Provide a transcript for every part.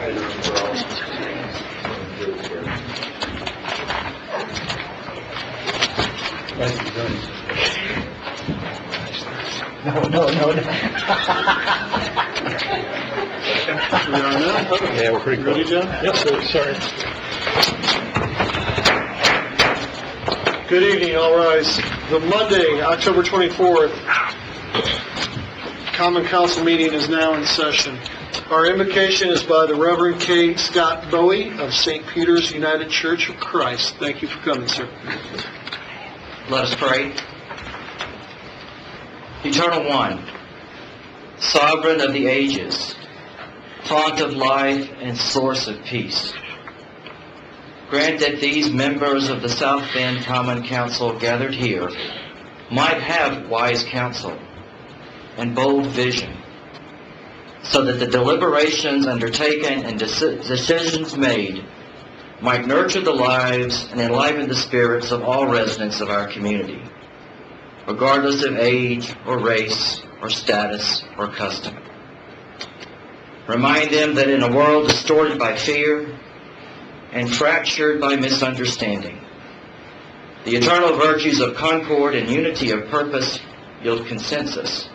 No. Yeah, we're pretty Ready, John? Yes, sir. Sorry. Good evening, all rise. The Monday, October 24th, Common Council meeting is now in session. Our invocation is by the Reverend K. Scott Bowie of St. Peter's United Church of Christ. Thank you for coming, sir. Let us pray. Eternal One, Sovereign of the ages, font of life and source of peace, grant that these members of the South Bend Common Council gathered here might have wise counsel and bold vision, so that the deliberations undertaken and decisions made might nurture the lives and enliven the spirits of all residents of our community, regardless of age or race or status or custom. Remind them that in a world distorted by fear and fractured by misunderstanding, the eternal virtues of concord and unity of purpose yield consensus,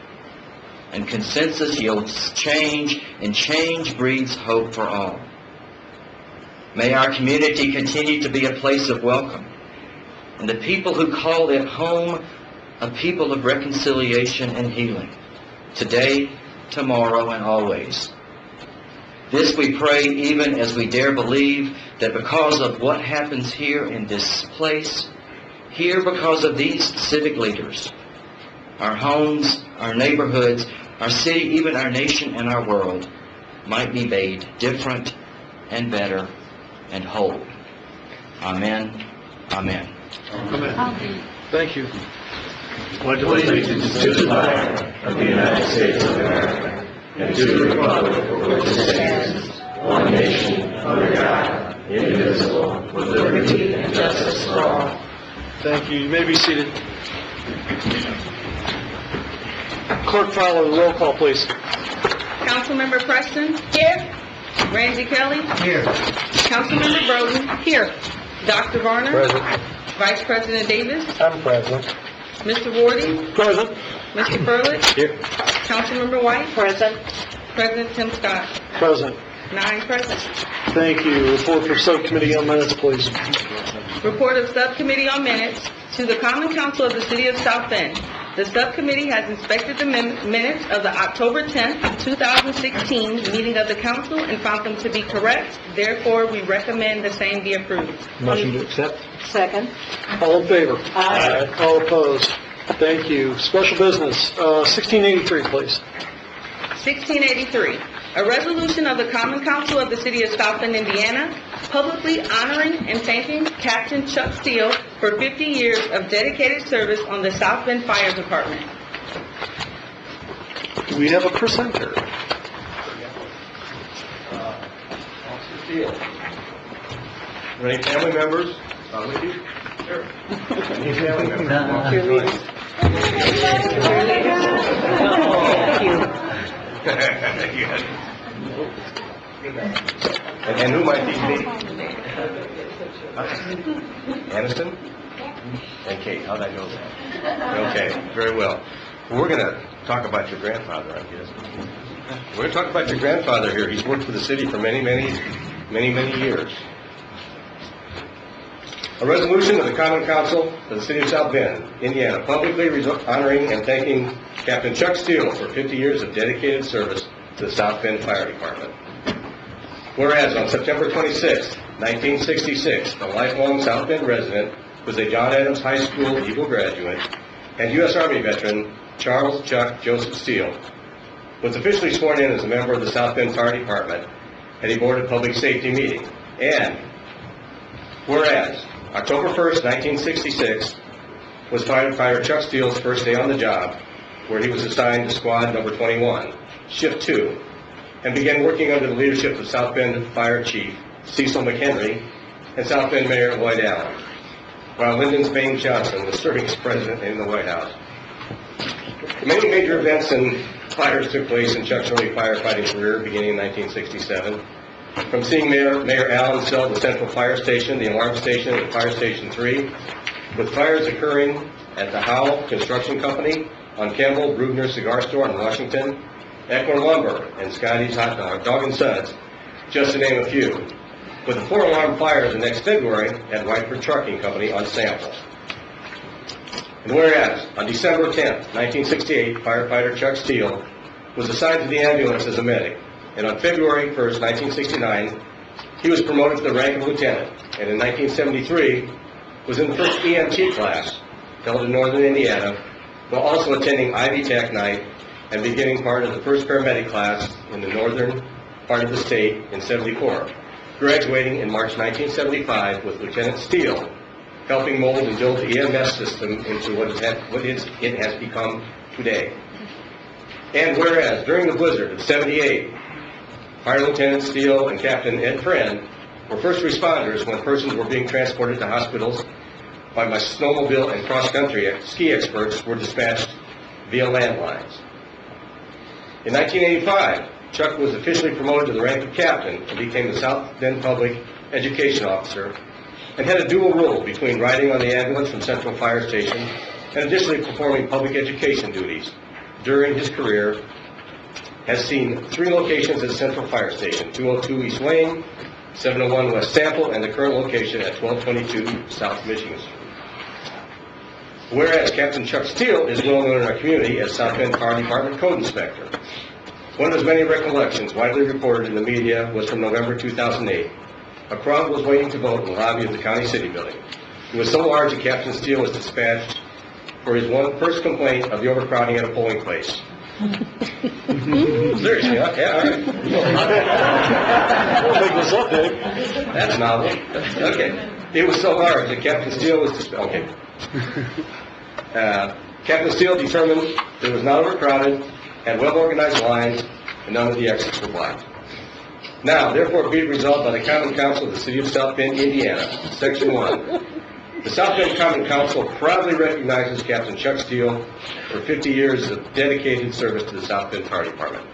and consensus yields change, and change breeds hope for all. May our community continue to be a place of welcome, and the people who call it home a people of reconciliation and healing, today, tomorrow, and always. This we pray even as we dare believe that because of what happens here in this place, here because of these civic leaders, our homes, our neighborhoods, our city, even our nation and our world might be made different and better and whole. Amen. Amen. Amen. Thank you. Pledge allegiance to the flag of the United States of America and to the republic for which it stands, one nation, under God, indivisible, with liberty and justice for all. Thank you. You may be seated. Clerk, follow the roll call, please. Councilmember Preston? Here. Ramsey Kelly? Here. Councilmember Broden? Here. Dr. Varner? Present. Vice President Davis? I'm present. Mr. Wardy? Present. Mr. Furlick? Here. Councilmember White? Present. President Tim Scott? Present. 9 present. Thank you. Report for Subcommittee on Minutes, please. Report of Subcommittee on Minutes to the Common Council of the City of South Bend. The subcommittee has inspected the minutes of the October 10th, 2016 meeting of the council and found them to be correct. Therefore, we recommend the same be approved. Motion to accept. Second. All in favor? Aye. All opposed? Thank you. Special business, 1683, please. 1683, a resolution of the Common Council of the City of South Bend, Indiana, publicly honoring and thanking Captain Chuck Steele for 50 years of dedicated service on the South Bend Fire Department. Do we have a presenter? Officer Steele. Any family members with you? Sure. Any family members? And who might these be? Aniston? And Kate, how'd I know that? Okay, very well. We're going to talk about your grandfather, I guess. We're going to talk about your grandfather here. He's worked for the city for many years. A resolution of the Common Council of the City of South Bend, Indiana, publicly honoring and thanking Captain Chuck Steele for 50 years of dedicated service to the South Bend Fire Department. Whereas on September 26, 1966, a lifelong South Bend resident was a John Adams High School Eagle graduate and U.S. Army veteran Charles Chuck Joseph Steele was officially sworn in as a member of the South Bend Fire Department at a Board of Public Safety meeting. And whereas October 1st, 1966 was Firefighter Chuck Steele's first day on the job, where he was assigned to Squad Number 21, Shift 2, and began working under the leadership of South Bend Fire Chief Cecil McHenry and South Bend Mayor Lloyd Allen, while Lyndon Spain Johnson was serving as president in the White House. Many major events and fires took place in Chuck's early firefighting career beginning in 1967. from seeing Mayor Allen sell the Central Fire Station, the Alarm Station, and Fire Station 3, with fires occurring at the Howell Construction Company, on Campbell Brugner Cigar Store in Washington, Eckler Lumber, and Scotty's Hot Dog and Sons, just to name a few, with a 4-alarm fire the next February at Whiteford Trucking Company on Sample. And whereas, on December 10, 1968, firefighter Chuck Steele was assigned to the ambulance as a medic, and on February 1, 1969, he was promoted to the rank of lieutenant, and in 1973, was in the first EMT class held in northern Indiana, while also attending Ivy Tech Night and beginning part of the first paramedic class in the northern part of the state in '74, graduating in March 1975 with Lieutenant Steele, helping mold and build the EMS system into what it has become today. And whereas, during the blizzard of '78, Fire Lieutenant Steele and Captain Ed Friend were first responders when persons were being transported to hospitals by my snowmobile and cross-country ski experts were dispatched via landlines. In 1985, Chuck was officially promoted to the rank of captain and became the South Bend Public Education Officer, and had a dual role between riding on the ambulance from Central Fire Station and additionally performing public education duties. During his career, has seen 3 locations at Central Fire Station, 202 East Wayne, 701 West Sample, and the current location at 1222 South Michigan Street. Whereas Captain Chuck Steele is well known in our community as South Bend Fire Department Code Inspector. One of his many recollections, widely reported in the media, was from November 2008. A crowd was waiting to vote in the lobby of the County City Building. It was so large that Captain Steele was dispatched for his first complaint of the overcrowding at a polling place. Seriously, huh? Yeah, all right. Don't make this up, Dave. That's novel. Okay. It was so large that Captain Steele was okay. Captain Steele determined it was not overcrowded, had well-organized lines, and none of the exits were blocked. Now, therefore, be it resolved by the Common Council of the City of South Bend, Indiana, Section 1. The South Bend Common Council proudly recognizes Captain Chuck Steele for 50 years of dedicated service to the South Bend Fire Department,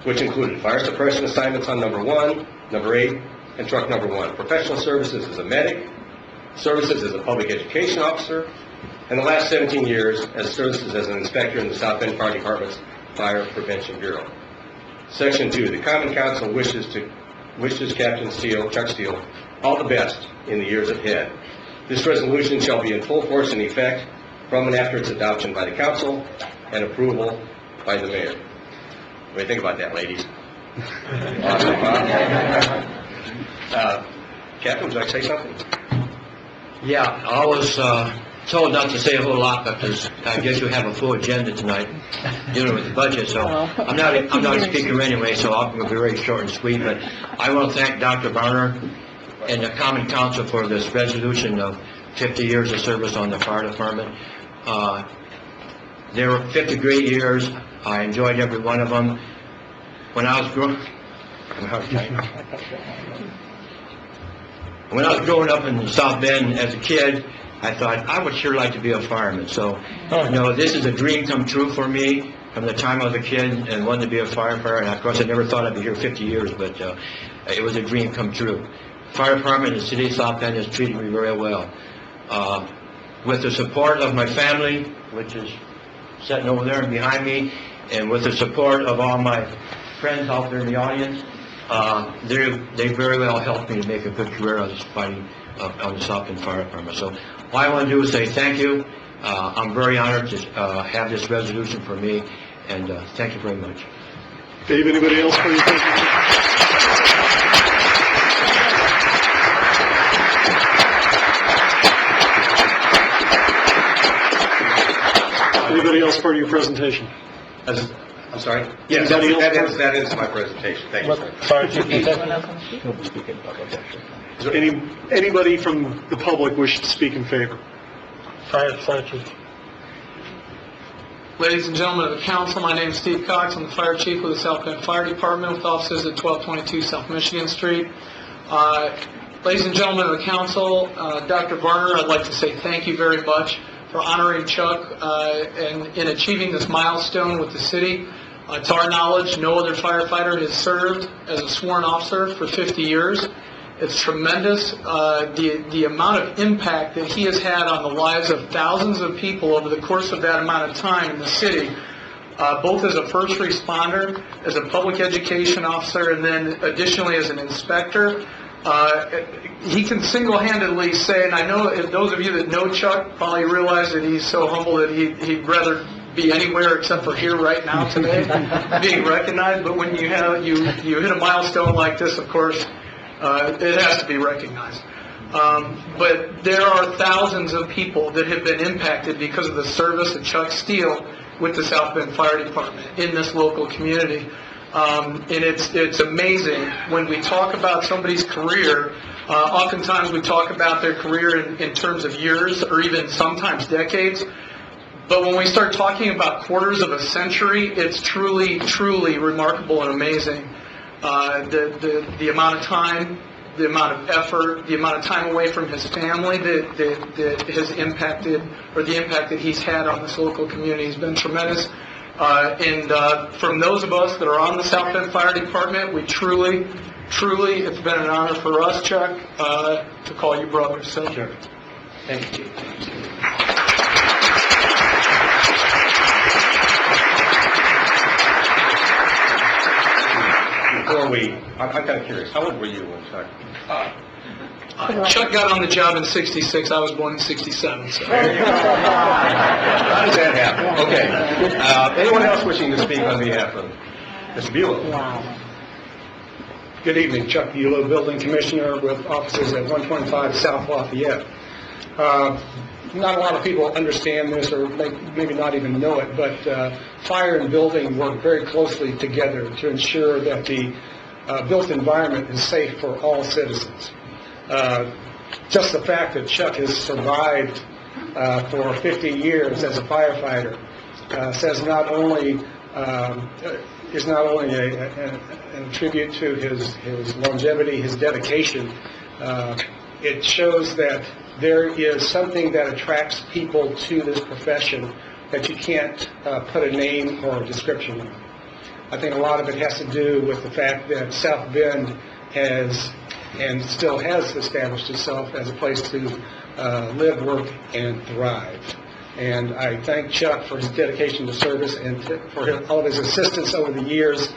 which included fire suppression assignments on number 1, number 8, and truck number 1, professional services as a medic, services as a public education officer, and the last 17 years as services as an inspector in the South Bend Fire Department's Fire Prevention Bureau. Section 2, the Common Council wishes Captain Steele, Chuck Steele, all the best in the years ahead. This resolution shall be in full force and effect from and after its adoption by the council and approval by the mayor. What do you think about that, ladies? Awesome, huh? Captain, would you like to say something? Yeah, I was told not to say a whole lot because I guess you have a full agenda tonight dealing with the budget, so I'm not a speaker anyway, so I'll be very short and sweet, but I want to thank Dr. Varner and the Common Council for this resolution of 50 years of service on the fire department. They were 50 great years. I enjoyed every one of them. When I was growing up in South Bend as a kid, I thought I would sure like to be a fireman. So, this is a dream come true for me from the time I was a kid and wanted to be a firefighter. And of course, I never thought I'd be here 50 years, but it was a dream come true. Fire department in the city of South Bend has treated me very well. With the support of my family, which is sitting over there and behind me, and with the support of all my friends out there in the audience, they very well helped me to make a good career of fighting on the South Bend Fire Department. So all I want to do is say thank you. I'm very honored to have this resolution for me, and thank you very much. Dave, anybody else for your presentation? Anybody else for your presentation? I'm sorry? Yes, Anybody else? that is my presentation. Thank you, sir. Fire Chief, is there anybody from the public wish to speak in favor? Fire Chief. Ladies and gentlemen of the council, my name is Steve Cox. I'm the fire chief with the South Bend Fire Department with offices at 1222 South Michigan Street. Ladies and gentlemen of the council, Dr. Varner, I'd like to say thank you very much for honoring Chuck and in achieving this milestone with the city. To our knowledge, no other firefighter has served as a sworn officer for 50 years. It's tremendous, the amount of impact that he has had on the lives of thousands of people over the course of that amount of time in the city, both as a first responder, as a public education officer, and then additionally as an inspector. He can single-handedly say, and I know if those of you that know Chuck probably realize that he's so humble that he'd rather be anywhere except for here right now today, being recognized. But when you hit a milestone like this, of course, it has to be recognized. But there are thousands of people that have been impacted because of the service of Chuck Steele with the South Bend Fire Department in this local community. And it's amazing when we talk about somebody's career. Oftentimes we talk about their career in terms of years or even sometimes decades. But when we start talking about quarters of a century, it's truly, truly remarkable and amazing. The amount of time, the amount of effort, the amount of time away from his family that has impacted, or the impact that he's had on this local community has been tremendous. And from those of us that are on the South Bend Fire Department, we truly, truly, it's been an honor for us, Chuck, to call you brother. So, Sure. Thank you. I'm kind of curious, how old were you when Chuck? Chuck got on the job in '66. I was born in '67. So. How does that happen? Okay. Anyone else wishing to speak on behalf of Mr. Buelow? Good evening, Chuck Buelow, Building Commissioner with offices at 125 South Lafayette. Not a lot of people understand this or maybe not even know it, but fire and building work very closely together to ensure that the built environment is safe for all citizens. Just the fact that Chuck has survived for 50 years as a firefighter says not only is not only a tribute to his longevity, his dedication. It shows that there is something that attracts people to this profession that you can't put a name or a description on. I think a lot of it has to do with the fact that South Bend has and still has established itself as a place to live, work, and thrive. And I thank Chuck for his dedication to service and for all of his assistance over the years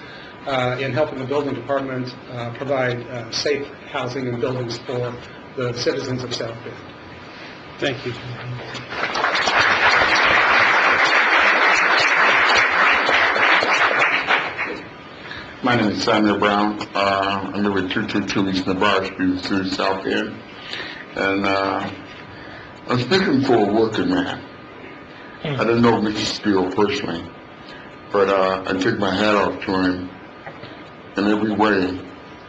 in helping the building department provide safe housing and buildings for the citizens of South Bend. Thank you. My name is Samuel Brown. I live at 222 East Navarre Street, City, South End. And I'm speaking for a working man. I didn't know Mr. Steele personally, but I take my hat off to him in every way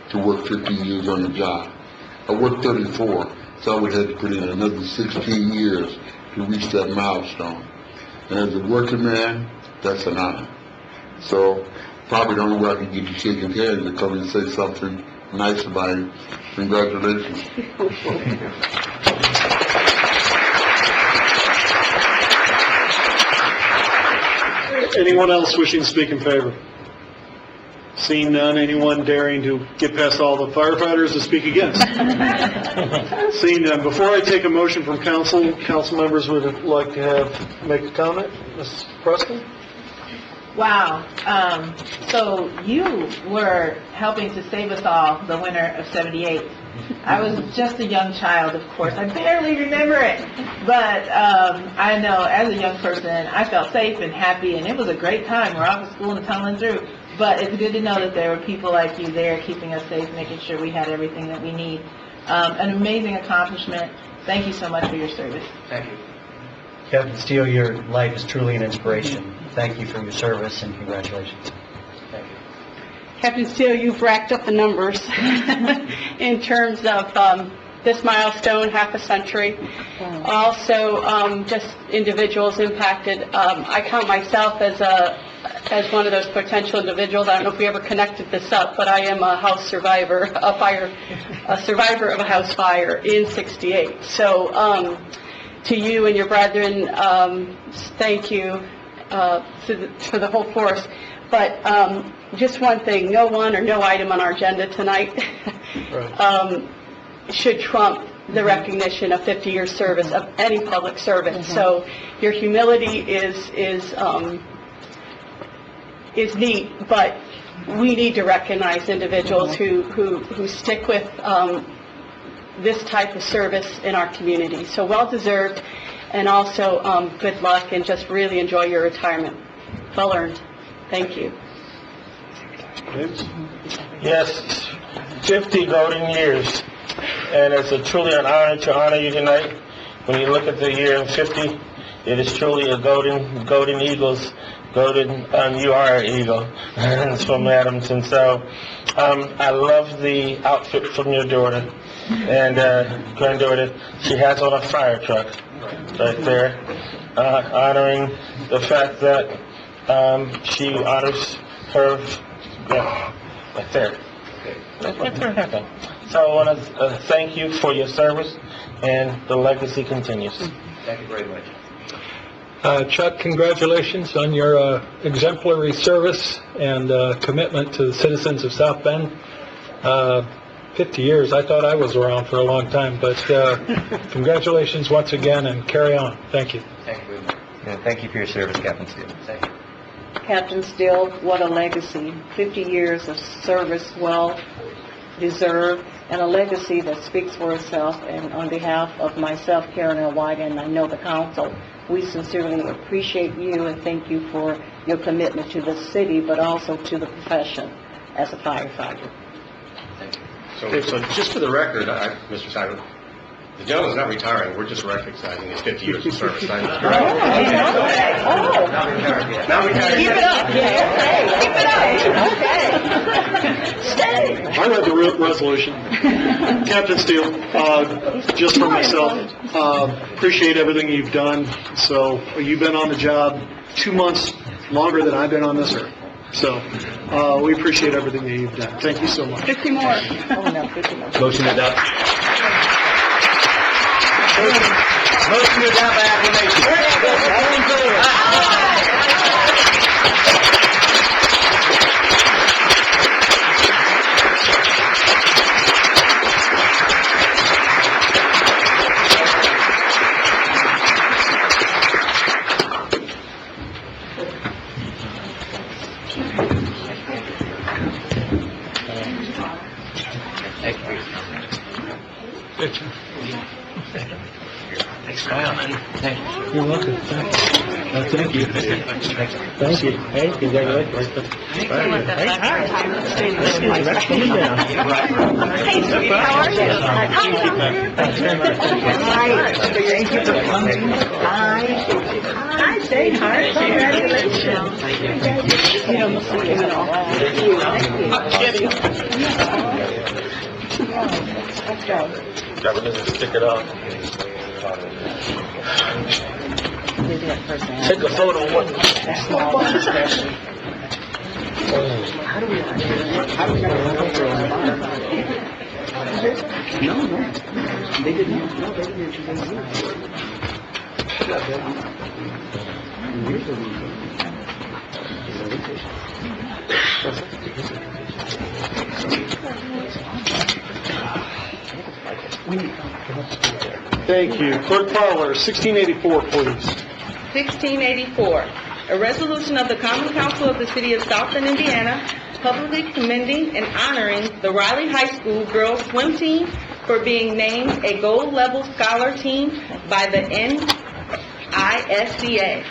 to work 50 years on the job. I worked 34, so I would have to put in another 16 years to reach that milestone. And as a working man, that's an honor. So probably the only way I can get you shaking hands is come and say something nice about him. Congratulations. Anyone else wishing to speak in favor? Seeing none, anyone daring to get past all the firefighters to speak against? Seeing none, before I take a motion from council members would like to make a comment. Mrs. Preston? Wow. So you were helping to save us all the winter of '78. I was just a young child, of course. I barely remember it. But I know as a young person, I felt safe and happy, and it was a great time. We're off of school and tumbling through. But it's good to know that there were people like you there keeping us safe, making sure we had everything that we need. An amazing accomplishment. Thank you so much for your service. Thank you. Captain Steele, your life is truly an inspiration. Thank you for your service and congratulations. Thank you. Captain Steele, you've racked up the numbers in terms of this milestone, half a century. Also, just individuals impacted. I count myself as one of those potential individuals. I don't know if we ever connected this up, but I am a house survivor, a survivor of a house fire in '68. So, to you and your brethren, thank you for the whole force. But just one thing, no one or no item on our agenda tonight should trump the recognition of 50 years service of any public servant. So your humility is neat, but we need to recognize individuals who stick with this type of service in our community. So well-deserved, and also good luck, and just really enjoy your retirement. Well earned. Thank you. Yes, 50 golden years, and it's truly an honor to honor you tonight. When you look at the year 50, it is truly a golden eagles. You are an eagle. It's from Adams, and so I love the outfit from your daughter and granddaughter. She has on a fire truck right there, honoring the fact that she honors her. Yeah, right there. That's her happen. So I want to thank you for your service, and the legacy continues. Thank you very much. Chuck, congratulations on your exemplary service and commitment to the citizens of South Bend. 50 years, I thought I was around for a long time, but congratulations once again, and carry on. Thank you. Thank you very much. Yeah, thank you for your service, Captain Steele. Thank you. Captain Steele, what a legacy. 50 years of service, well deserved, and a legacy that speaks for itself. And on behalf of myself, Karen L. White, and I know the council, we sincerely appreciate you and thank you for your commitment to the city, but also to the profession as a firefighter. So just for the record, Mr. Simon, the gentleman's not retiring, we're just recognizing his 50 years of service. Is that correct? Not retired yet. Not retired. Keep it up, yeah, okay, I read the resolution. Captain Steele, just for myself, appreciate everything you've done. So you've been on the job 2 months longer than I've been on this earth. So we appreciate everything that you've done. Thank you so much. 50 more. Motion to adopt. Motion to adopt by acclamation. All in favor? Thank you. You're welcome. Thank you. Thank you. Hey, congratulations. Hey, sweetie, how are you? Hi, say hi. Congratulations. You don't see him at all. I'm kidding. Governor, stick it out. Take a photo. Thank you. Clerk Fowler, 1684, please. 1684, a resolution of the Common Council of the City of South Bend, Indiana, publicly commending and honoring the Riley High School girls swim team for being named a gold level scholar team by the NISBA.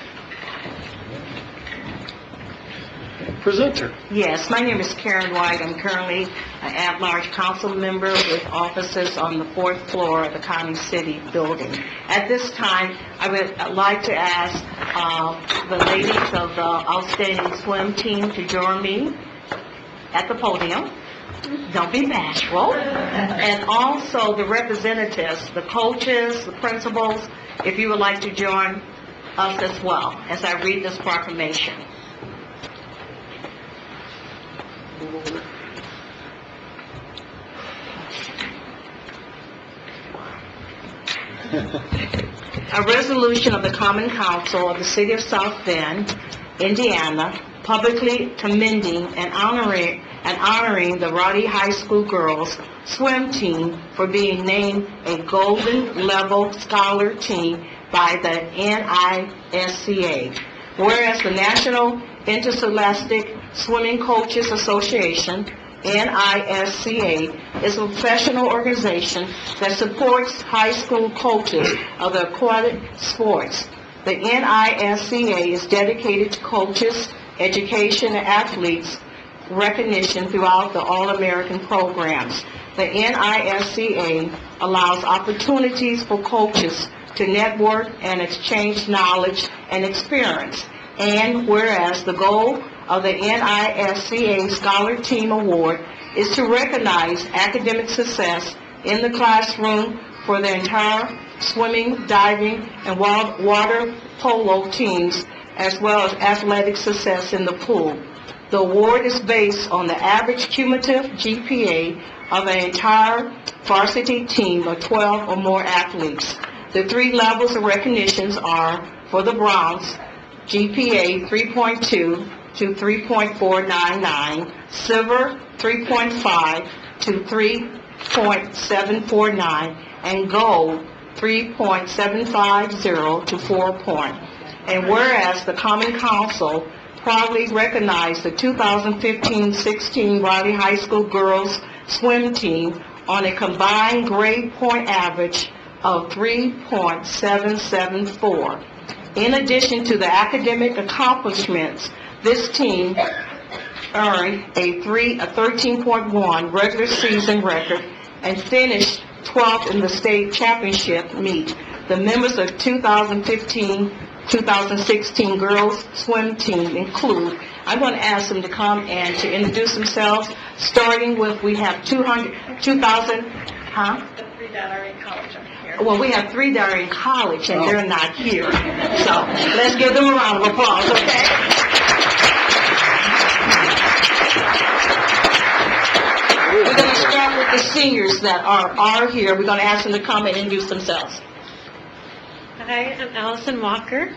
Presenter. Yes, my name is Karen White. I'm currently an at-large council member with offices on the 4th floor of the County City building. At this time, I would like to ask the ladies of the outstanding swim team to join me at the podium. Don't be bashful. And also the representatives, the coaches, the principals, if you would like to join us as well as I read this proclamation. A resolution of the Common Council of the City of South Bend, Indiana, publicly commending and honoring the Roddy High School girls swim team for being named a Golden Level Scholar team by the NISCA. Whereas the National Interscholastic Swimming Coaches Association, NISCA, is a professional organization that supports high school coaches of the aquatic sports. The NISCA is dedicated to coaches, education, and athletes' recognition throughout the All-American programs. The NISCA allows opportunities for coaches to network and exchange knowledge and experience. And whereas the goal of the NISCA Scholar Team Award is to recognize academic success in the classroom for the entire swimming, diving, and water polo teams, as well as athletic success in the pool. The award is based on the average cumulative GPA of an entire varsity team of 12 or more athletes. The three levels of recognitions are, for the Browns, GPA 3.2 to 3.499, silver 3.5 to 3.749, and gold 3.750 to 4 point. And whereas the Common Council proudly recognized the 2015-16 Roddy High School girls swim team on a combined grade point average of 3.774. In addition to the academic accomplishments, this team earned a 13.1 regular season record and finished 12th in the state championship meet. The members of 2015-2016 girls swim team include, I'm going to ask them to come and to introduce themselves, starting with, we have 2,000, huh? The three that are in college are here. Well, we have three that are in college, and they're not here. So, let's give them a round of applause, okay? We're going to start with the seniors that are here. We're going to ask them to come and introduce themselves. Hi, I'm Allison Walker.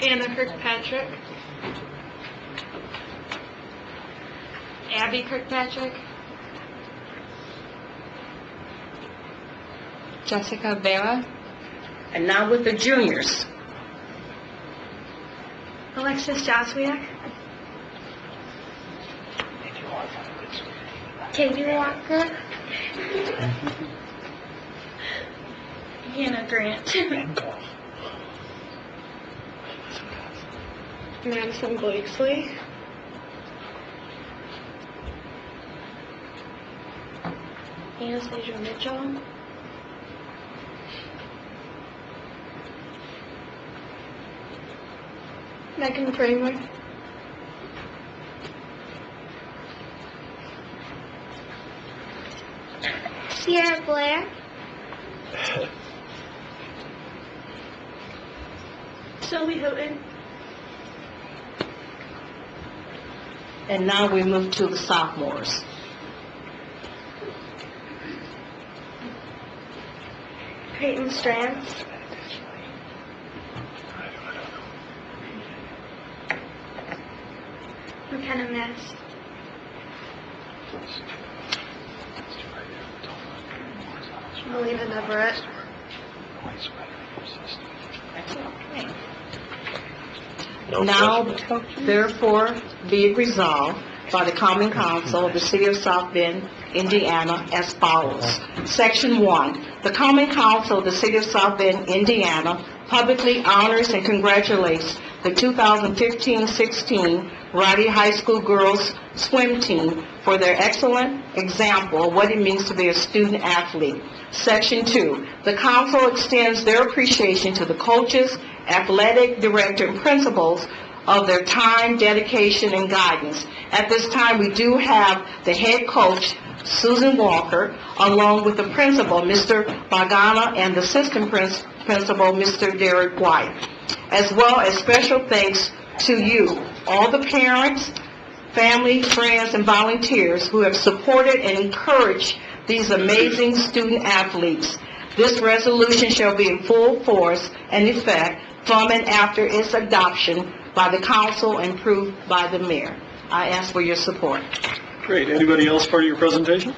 Anna Kirkpatrick. Abby Kirkpatrick. Jessica Vera. And now with the juniors. Alexis Joswiak. Katie Walker. Hannah Grant. Madison Blakesley. Anastasia Mitchell. Megan Kramer. Sierra Blair. Sylvie Houghton. And now we move to the sophomores. Peyton Strands. McKenna Mess. Melina Everett. Now, therefore, be it resolved by the Common Council of the City of South Bend, Indiana, as follows. Section 1, the Common Council of the City of South Bend, Indiana, publicly honors and congratulates the 2015-16 Roddy High School girls swim team for their excellent example of what it means to be a student athlete. Section 2, the council extends their appreciation to the coaches, athletic director, and principals of their time, dedication, and guidance. At this time, we do have the head coach, Susan Walker, along with the principal, Mr. Bagana, and the assistant principal, Mr. Derek White, as well as special thanks to you, all the parents, family, friends, and volunteers who have supported and encouraged these amazing student athletes. This resolution shall be in full force and effect from and after its adoption by the council and approved by the mayor. I ask for your support. Great. Anybody else part of your presentation?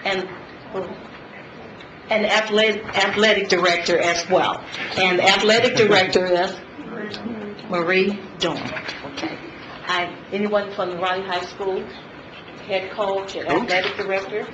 And athletic director as well. And the athletic director is Marie Dorn. Okay. Anyone from the Raleigh High School, head coach and athletic director?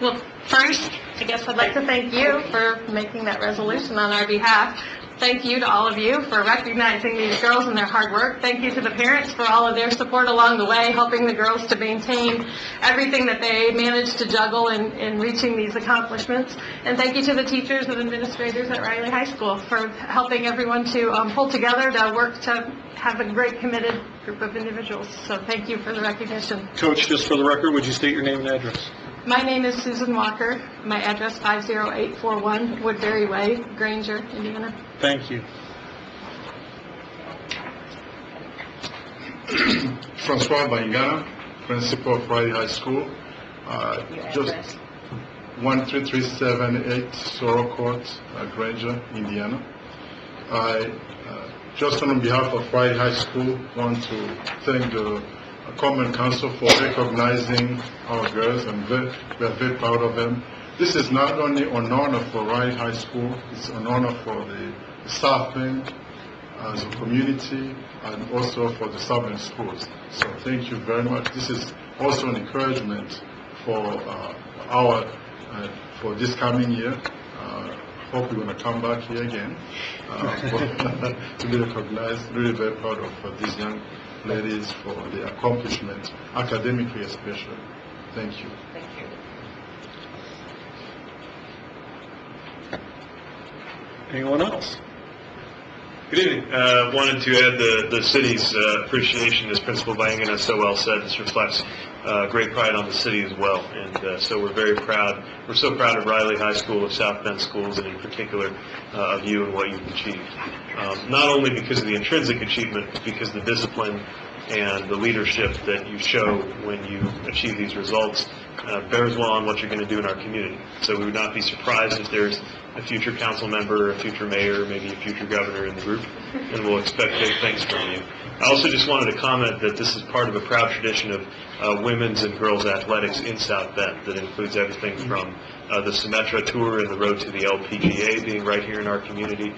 Well, first, I guess I'd like to thank you for making that resolution on our behalf. Thank you to all of you for recognizing these girls and their hard work. Thank you to the parents for all of their support along the way, helping the girls to maintain everything that they managed to juggle in reaching these accomplishments. And thank you to the teachers and administrators at Riley High School for helping everyone to pull together to work to have a great committed group of individuals. So thank you for the recognition. Coach, just for the record, would you state your name and address? My name is Susan Walker. My address 50841 Woodbury Way, Granger, Indiana. Thank you. Francois Baingana, principal of Riley High School. Just 13378 Sorrow Court, Granger, Indiana. I just on behalf of Riley High School want to thank the Common Council for recognizing our girls, and we are very proud of them. This is not only an honor for Riley High School, it's an honor for the South Bend as a community and also for the South Bend schools. So thank you very much. This is also an encouragement for for this coming year. Hope we're going to come back here again to be recognized. Really very proud of these young ladies for the accomplishment, academically especially. Thank you. Thank you. Anyone else? Good evening. Wanted to add the city's appreciation, as Principal Baingana so well said. This reflects great pride on the city as well, and so we're very proud. We're so proud of Riley High School, of South Bend Schools, and in particular of you and what you've achieved. Not only because of the intrinsic achievement, but because the discipline and the leadership that you show when you achieve these results bears well on what you're going to do in our community. So we would not be surprised if there's a future council member, a future mayor, maybe a future governor in the group, and we'll expect big things from you. I also just wanted to comment that this is part of a proud tradition of women's and girls athletics in South Bend that includes everything from the Symetra Tour and the road to the LPGA being right here in our community,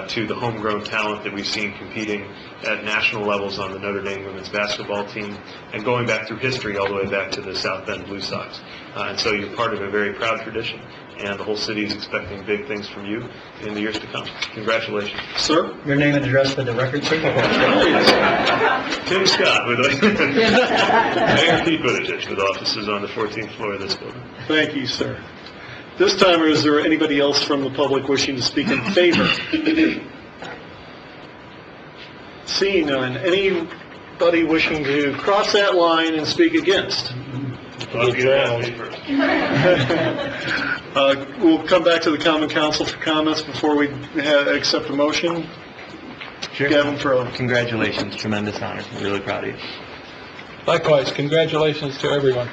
to the homegrown talent that we've seen competing at national levels on the Notre Dame women's basketball team, and going back through history all the way back to the South Bend Blue Sox. And so you're part of a very proud tradition, and the whole city is expecting big things from you in the years to come. Congratulations. Sir? Your name and address for the record, sir? Tim Scott with Mayor Pete Buttigieg with offices on the 14th floor of this building. Thank you, sir. This time, is there anybody else from the public wishing to speak in favor? Seeing none. Anybody wishing to cross that line and speak against? We'll come back to the Common Council for comments before we accept a motion. Sure. Gavin Furlong. Congratulations. Tremendous honor. I'm really proud of you. Likewise, congratulations to everyone.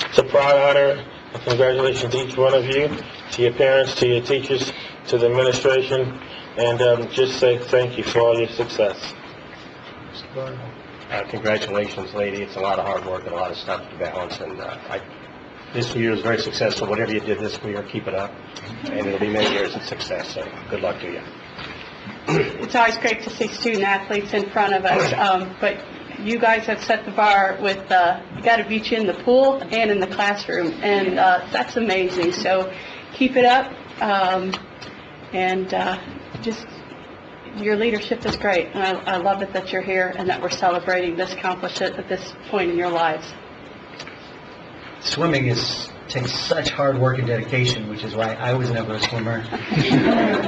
It's a proud honor. Congratulations to each one of you, to your parents, to your teachers, to the administration, and just say thank you for all your success. Congratulations, lady. It's a lot of hard work and a lot of stuff to balance, and this year is very successful. Whatever you did this year, keep it up, and it'll be many years of success, so good luck to you. It's always great to see student athletes in front of us, but you guys have set the bar with, you got to beat you in the pool and in the classroom, and that's amazing. So keep it up, and just your leadership is great, and I love it that you're here and that we're celebrating this accomplishment at this point in your lives. Swimming takes such hard work and dedication, which is why I was never a swimmer.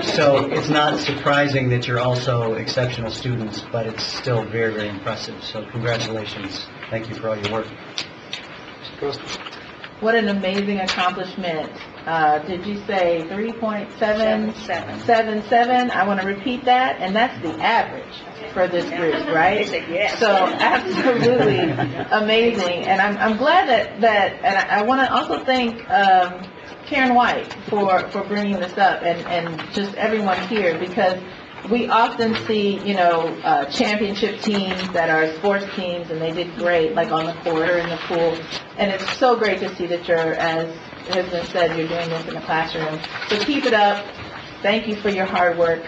So it's not surprising that you're also exceptional students, but it's still very, very impressive. So congratulations. Thank you for all your work. What an amazing accomplishment. Did you say 3.777? I want to repeat that, and that's the average for this group, right? Yes. So absolutely amazing, and I'm glad that and I want to also thank Karen White for bringing this up, and just everyone here, because we often see, championship teams that are sports teams, and they did great, like on the court or in the pool. And it's so great to see that you're, as has been said, you're doing this in the classroom. So keep it up. Thank you for your hard work,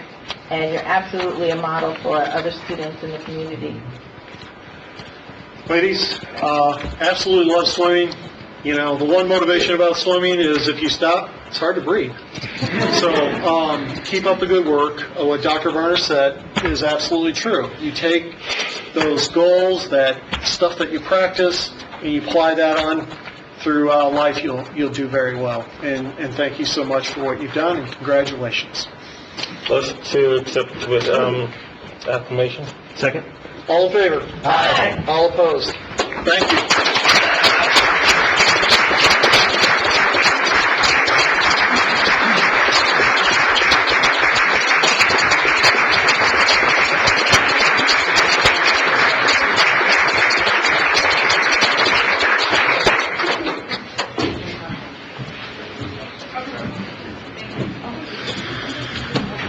and you're absolutely a model for other students in the community. Ladies, absolutely love swimming. The one motivation about swimming is if you stop, it's hard to breathe. So keep up the good work. What Dr. Varner said is absolutely true. You take those goals, that stuff that you practice, and you apply that on through life, you'll do very well. And thank you so much for what you've done, and congratulations. Motion to accept with acclamation. Second? All in favor? Aye. All opposed? Thank you.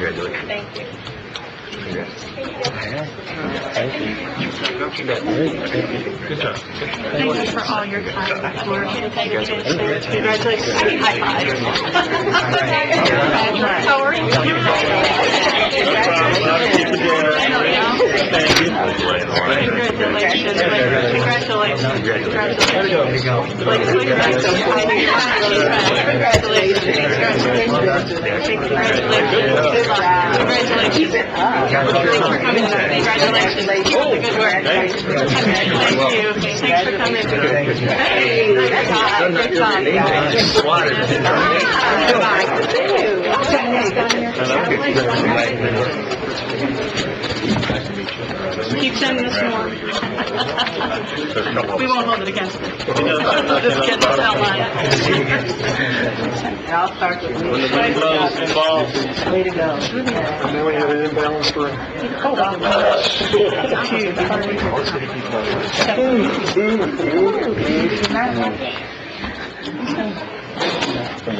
Congratulations. Thank you. Thank you. Good job. Thank you for all your hard work. Congratulations. High five. How are you? Congratulations. Congratulations. Keep up the good work. Thank you. Thanks for coming. Hey, good job. Keep sending us more. We won't hold it against them. Just get this outline. And I'll start with you. Way to go. And then we have an imbalance for... Hold on.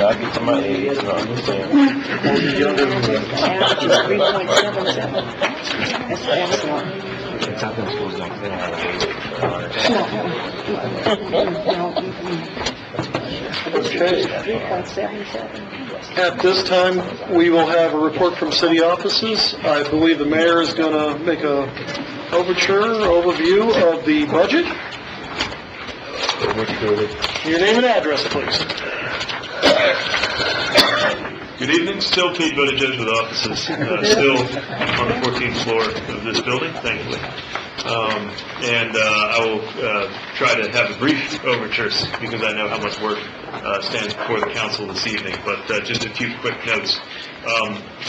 I'll get to my age, so I understand. South Bend schools don't, they don't have At this time, we will have a report from city offices. I believe the mayor is going to make a overview of the budget. Your name and address, please. Good evening, still Pete Buttigieg with offices, still on the 14th floor of this building, thankfully. And I will try to have a brief overture because I know how much work stands before the council this evening, but just a few quick notes.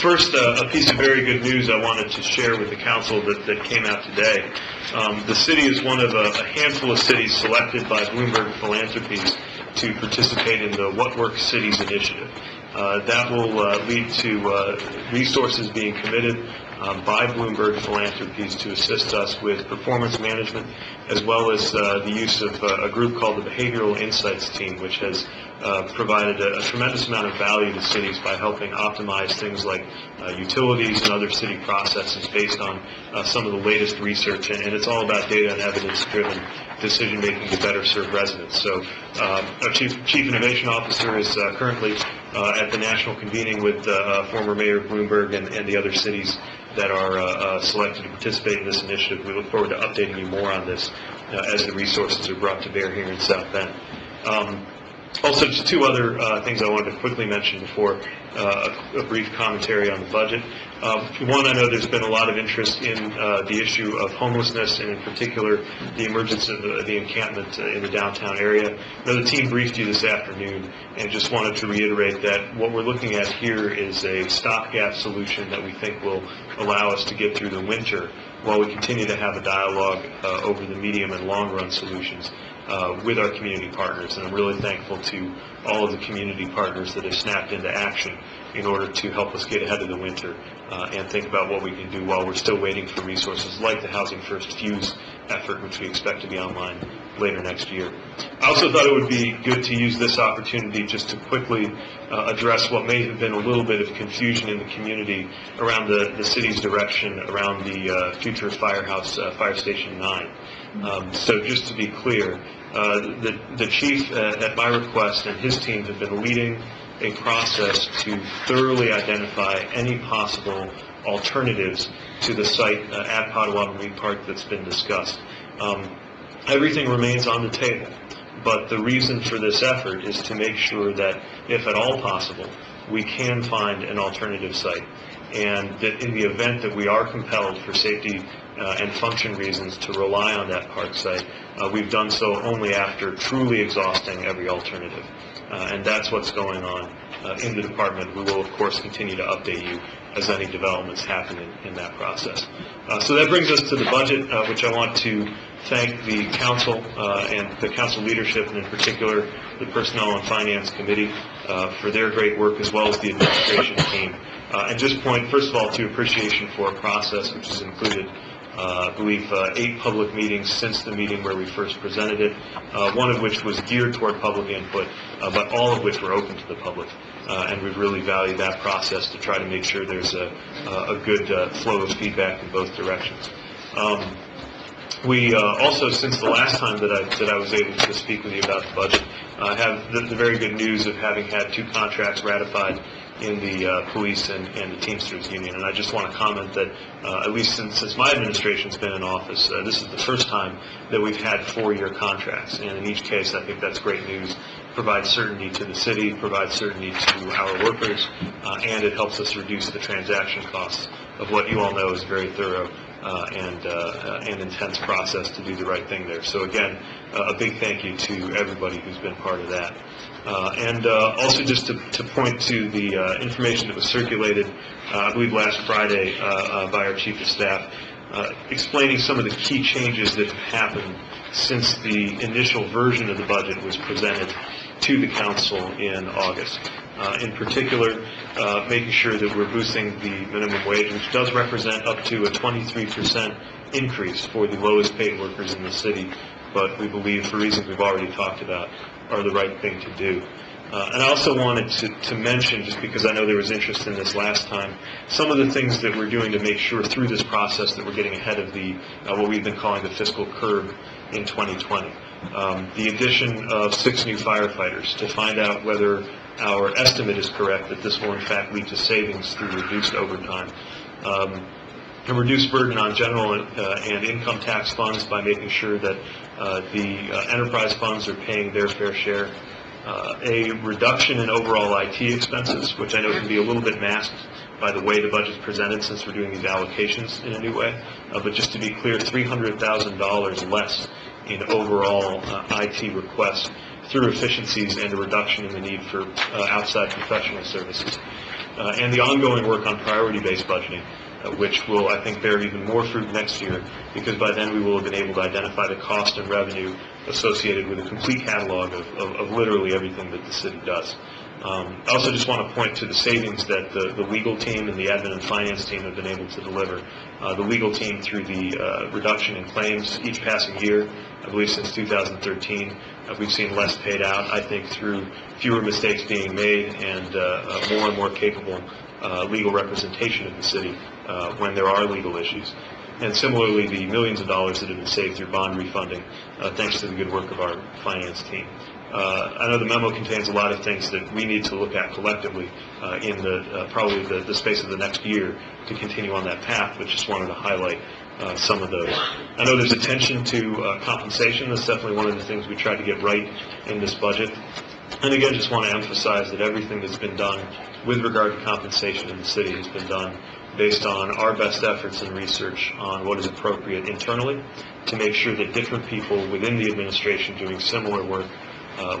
First, a piece of very good news I wanted to share with the council that came out today. The city is one of a handful of cities selected by Bloomberg Philanthropies to participate in the What Works Cities initiative. That will lead to resources being committed by Bloomberg Philanthropies to assist us with performance management, as well as the use of a group called the Behavioral Insights Team, which has provided a tremendous amount of value to cities by helping optimize things like utilities and other city processes based on some of the latest research, and it's all about data and evidence-driven decision-making to better serve residents. So our Chief Innovation Officer is currently at the national convening with former Mayor Bloomberg and the other cities that are selected to participate in this initiative. We look forward to updating you more on this as the resources are brought to bear here in South Bend. Also, just two other things I wanted to quickly mention before a brief commentary on the budget. One, I know there's been a lot of interest in the issue of homelessness, and in particular, the emergence of the encampment in the downtown area. I know the team briefed you this afternoon, and just wanted to reiterate that what we're looking at here is a stopgap solution that we think will allow us to get through the winter while we continue to have a dialogue over the medium and long-run solutions with our community partners. And I'm really thankful to all of the community partners that have snapped into action in order to help us get ahead of the winter and think about what we can do while we're still waiting for resources like the Housing First Fuse effort, which we expect to be online later next year. I also thought it would be good to use this opportunity just to quickly address what may have been a little bit of confusion in the community around the city's direction around the future firehouse, Fire Station 9. So just to be clear, the chief, at my request, and his team have been leading a process to thoroughly identify any possible alternatives to the site at Potawatomi Park that's been discussed. Everything remains on the table, but the reason for this effort is to make sure that, if at all possible, we can find an alternative site, and that in the event that we are compelled for safety and function reasons to rely on that park site, we've done so only after truly exhausting every alternative. And that's what's going on in the department. We will, of course, continue to update you as any developments happen in that process. So that brings us to the budget, which I want to thank the council and the council leadership, and in particular the Personnel and Finance Committee for their great work, as well as the administration team. And just point, first of all, to appreciation for a process which has included, I believe, 8 public meetings since the meeting where we first presented it, one of which was geared toward public input, but all of which were open to the public. And we've really valued that process to try to make sure there's a good flow of feedback in both directions. We also, since the last time that I was able to speak with you about the budget, have the very good news of having had 2 contracts ratified in the police and the Teamsters Union. And I just want to comment that at least since my administration's been in office, this is the first time that we've had 4-year contracts. And in each case, I think that's great news. Provides certainty to the city, provides certainty to our workers, and it helps us reduce the transaction costs of what you all know is a very thorough and intense process to do the right thing there. So again, a big thank you to everybody who's been part of that. And also just to point to the information that was circulated, I believe last Friday, by our Chief of Staff, explaining some of the key changes that have happened since the initial version of the budget was presented to the council in August. In particular, making sure that we're boosting the minimum wage, which does represent up to a 23% increase for the lowest paid workers in the city, but we believe, for reasons we've already talked about, are the right thing to do. And I also wanted to mention, just because I know there was interest in this last time, some of the things that we're doing to make sure through this process that we're getting ahead of the what we've been calling the fiscal curve in 2020. The addition of 6 new firefighters to find out whether our estimate is correct that this will in fact lead to savings through reduced overtime. A reduced burden on general and income tax funds by making sure that the enterprise funds are paying their fair share. A reduction in overall IT expenses, which I know can be a little bit masked by the way the budget's presented since we're doing these allocations in a new way. But just to be clear, $300,000 less in overall IT requests through efficiencies and a reduction in the need for outside professional services. And the ongoing work on priority-based budgeting, which will, I think, bear even more fruit next year, because by then we will have been able to identify the cost and revenue associated with a complete catalog of literally everything that the city does. I also just want to point to the savings that the legal team and the admin and finance team have been able to deliver. The legal team, through the reduction in claims each passing year, I believe since 2013, we've seen less paid out, I think, through fewer mistakes being made and more and more capable legal representation of the city when there are legal issues. And similarly, the millions of dollars that have been saved through bond refunding, thanks to the good work of our finance team. I know the memo contains a lot of things that we need to look at collectively in probably the space of the next year to continue on that path, but just wanted to highlight some of those. I know there's attention to compensation. That's definitely one of the things we tried to get right in this budget. And again, just want to emphasize that everything that's been done with regard to compensation in the city has been done based on our best efforts and research on what is appropriate internally to make sure that different people within the administration doing similar work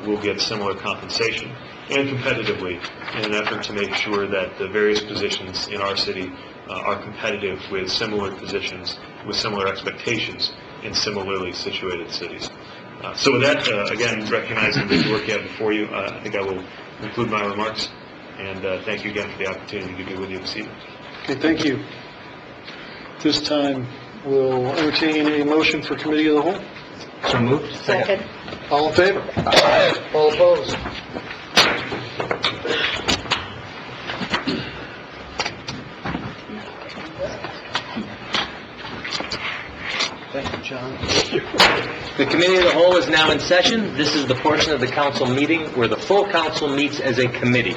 will get similar compensation, and competitively in an effort to make sure that the various positions in our city are competitive with similar positions with similar expectations in similarly situated cities. So with that, again, recognizing the work you have before you, I think I will conclude my remarks, and thank you again for the opportunity to be with you this evening. Okay, thank you. This time, we'll entertain a motion for committee of the whole. So moved. Second. All in favor? All opposed? Thank you, John. The Committee of the Whole is now in session. This is the portion of the council meeting where the full council meets as a committee.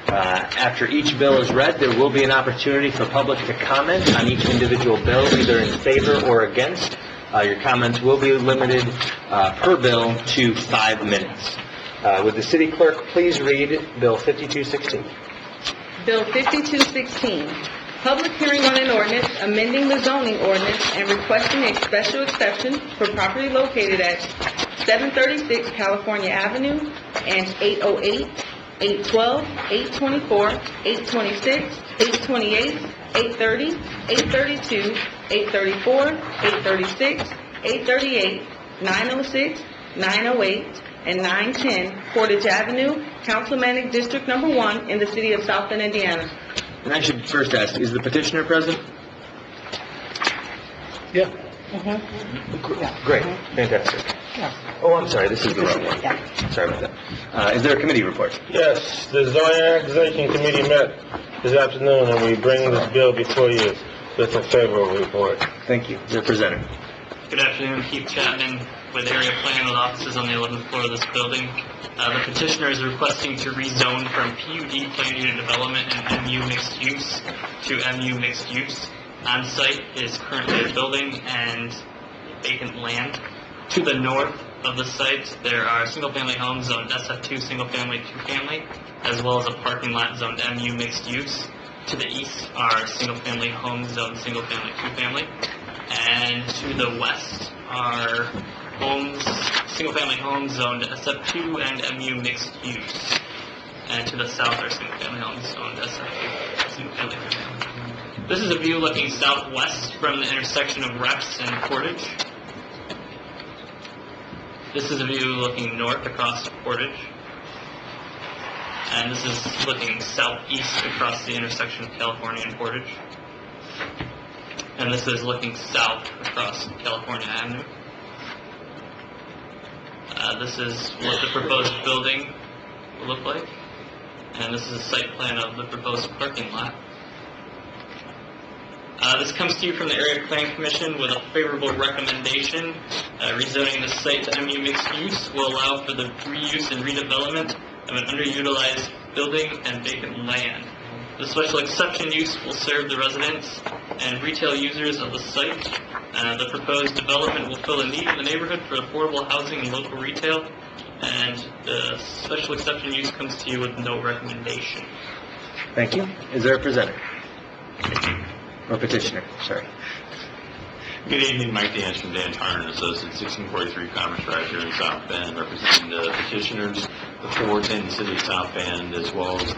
After each bill is read, there will be an opportunity for public to comment on each individual bill, either in favor or against. Your comments will be limited per bill to 5 minutes. Would the city clerk please read Bill 5216? Bill 5216, public hearing on an ordinance amending the zoning ordinance and requesting a special exception for property located at 736 California Avenue and 808, 812, 824, 826, 828, 830, 832, 834, 836, 838, 906, 908, and 910 Portage Avenue, Councilmanic District Number 1 in the city of South Bend, Indiana. And I should first ask, is the petitioner present? Yeah. Great, fantastic. Oh, I'm sorry, this is the wrong one. Sorry about that. Is there a committee report? Yes, the Zoning Annexation Committee met this afternoon, and we bring this bill before you with a favorable report. Thank you. Their presenter. Good afternoon, Keith Chapman with Area Planning with offices on the 11th floor of this building. The petitioner is requesting to rezone from PUD planned unit development and MU mixed use to MU mixed use. On site is currently a building and vacant land. To the north of the site, there are single-family homes zoned SF2 single-family, two-family, as well as a parking lot zoned MU mixed use. To the east are single-family homes zoned single-family, two-family. And to the west are single-family homes zoned SF2 and MU mixed use. And to the south are single-family homes zoned SF2, single-family, two-family. This is a view looking southwest from the intersection of Rex and Portage. This is a view looking north across Portage. And this is looking southeast across the intersection of California and Portage. And this is looking south across California Avenue. This is what the proposed building will look like. And this is a site plan of the proposed parking lot. This comes to you from the Area Planning Commission with a favorable recommendation. Rezoning the site to MU mixed use will allow for the reuse and redevelopment of an underutilized building and vacant land. The special exception use will serve the residents and retail users of the site. The proposed development will fill a need in the neighborhood for affordable housing and local retail. And the special exception use comes to you with no recommendation. Thank you. Is there a presenter? Or petitioner, sorry. Good evening, Mike Dance from Dan Turner & Associates, 1643 Commerce Drive here in South Bend, representing the petitioners, the Fords in the city of South Bend, as well as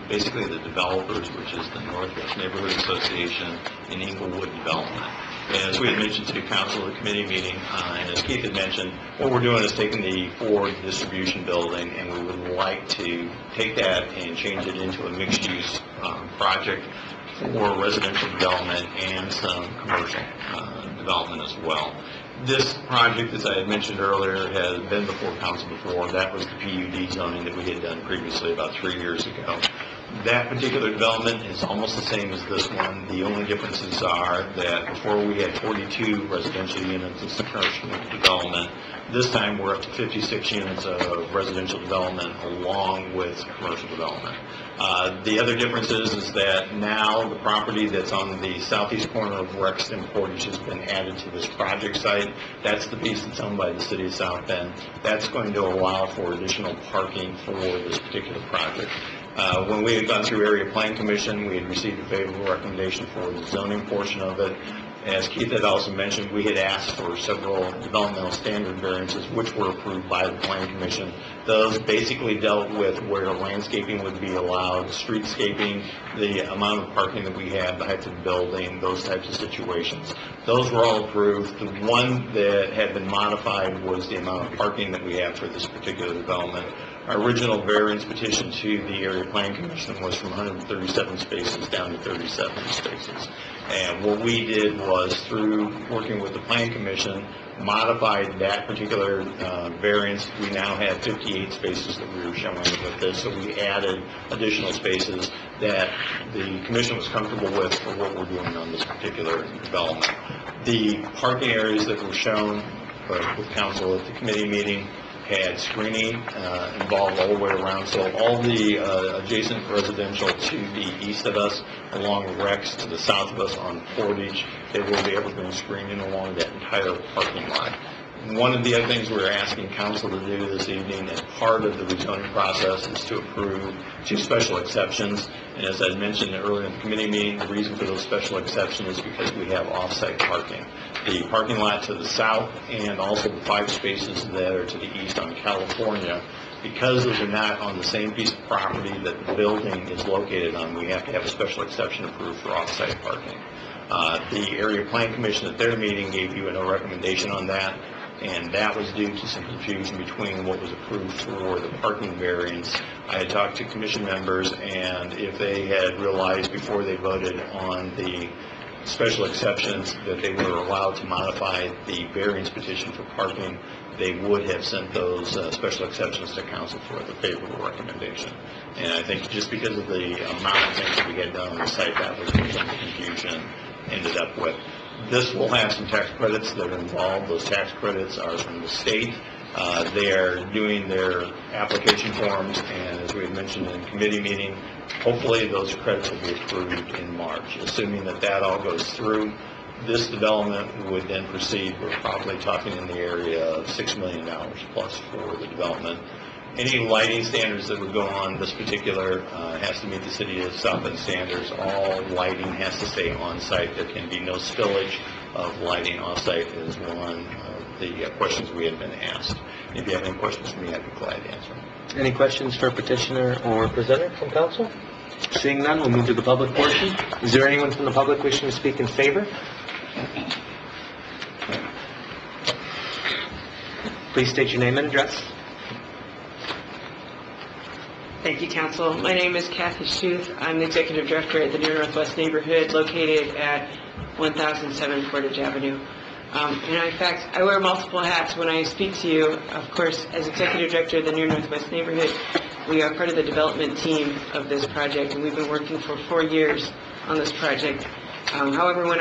basically the developers, which is the Northwest Neighborhood Association and Inglewood Development. As we had mentioned to council at the committee meeting, and as Keith had mentioned, what we're doing is taking the Ford distribution building, and we would like to take that and change it into a mixed-use project for residential development and some commercial development as well. This project, as I had mentioned earlier, has been before council before. That was the PUD zoning that we had done previously about 3 years ago. That particular development is almost the same as this one. The only differences are that before we had 42 residential units of commercial development. This time we're up to 56 units of residential development along with commercial development. The other difference is that now the property that's on the southeast corner of Rex and Portage has been added to this project site. That's the piece that's owned by the city of South Bend. That's going to allow for additional parking for this particular project. When we had gone through Area Plan Commission, we had received a favorable recommendation for the zoning portion of it. As Keith had also mentioned, we had asked for several developmental standard variances, which were approved by the Plan Commission. Those basically dealt with where landscaping would be allowed, streetscaping, the amount of parking that we have, the height of the building, those types of situations. Those were all approved. The one that had been modified was the amount of parking that we have for this particular development. Our original variance petition to the Area Plan Commission was from 137 spaces down to 37 spaces. And what we did was, through working with the Plan Commission, modified that particular variance. We now have 58 spaces that we were showing with this, so we added additional spaces that the commission was comfortable with for what we're doing on this particular development. The parking areas that were shown with council at the committee meeting had screening involved all the way around, so all the adjacent residential to the east of us, along Rex to the south of us on Portage, they will be evergreen screening along that entire parking lot. One of the other things we're asking council to do this evening as part of the rezoning process is to approve 2 special exceptions. And as I mentioned earlier in the committee meeting, the reason for those special exceptions is because we have off-site parking. The parking lot to the south and also the 5 spaces that are to the east on California, because those are not on the same piece of property that the building is located on, we have to have a special exception approved for off-site parking. The Area Plan Commission at their meeting gave you a no recommendation on that, and that was due to some confusion between what was approved for the parking variance. I had talked to commission members, and if they had realized before they voted on the special exceptions that they were allowed to modify the variance petition for parking, they would have sent those special exceptions to council for the favorable recommendation. And I think just because of the amount of things that we had done on the site, that was where some of the confusion ended up with. This will have some tax credits that are involved. Those tax credits are from the state. They are doing their application forms, and as we had mentioned in the committee meeting, hopefully those credits will be approved in March. Assuming that that all goes through, this development would then proceed. We're probably talking in the area of $6 million plus for the development. Any lighting standards that would go on this particular has to meet the City of South Bend standards. All lighting has to stay on site. There can be no spillage of lighting off site is one of the questions we had been asked. If you have any questions for me, I'd be glad to answer them. Any questions for petitioner or presenter from council? Seeing none, we'll move to the public portion. Is there anyone from the public wishing to speak in favor? Please state your name and address. Thank you, Council. My name is Kathy Schuth. I'm the Executive Director at the Near Northwest Neighborhood located at 1007 Portage Avenue. And in fact, I wear multiple hats when I speak to you. Of course, as Executive Director of the Near Northwest Neighborhood, we are part of the development team of this project, and we've been working for 4 years on this project. However, when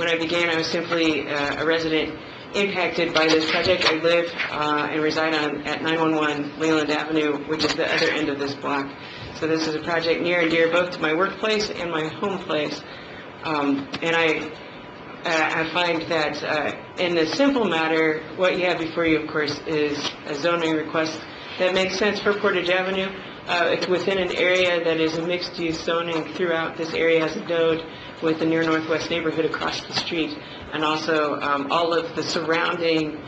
I began, I was simply a resident impacted by this project. I live and reside at 911 Leland Avenue, which is the other end of this block. So this is a project near and dear both to my workplace and my home place. And I find that in the simple matter, what you have before you, of course, is a zoning request that makes sense for Portage Avenue. It's within an area that is a mixed-use zoning throughout this area as a node with the Near Northwest Neighborhood across the street, and also all of the surrounding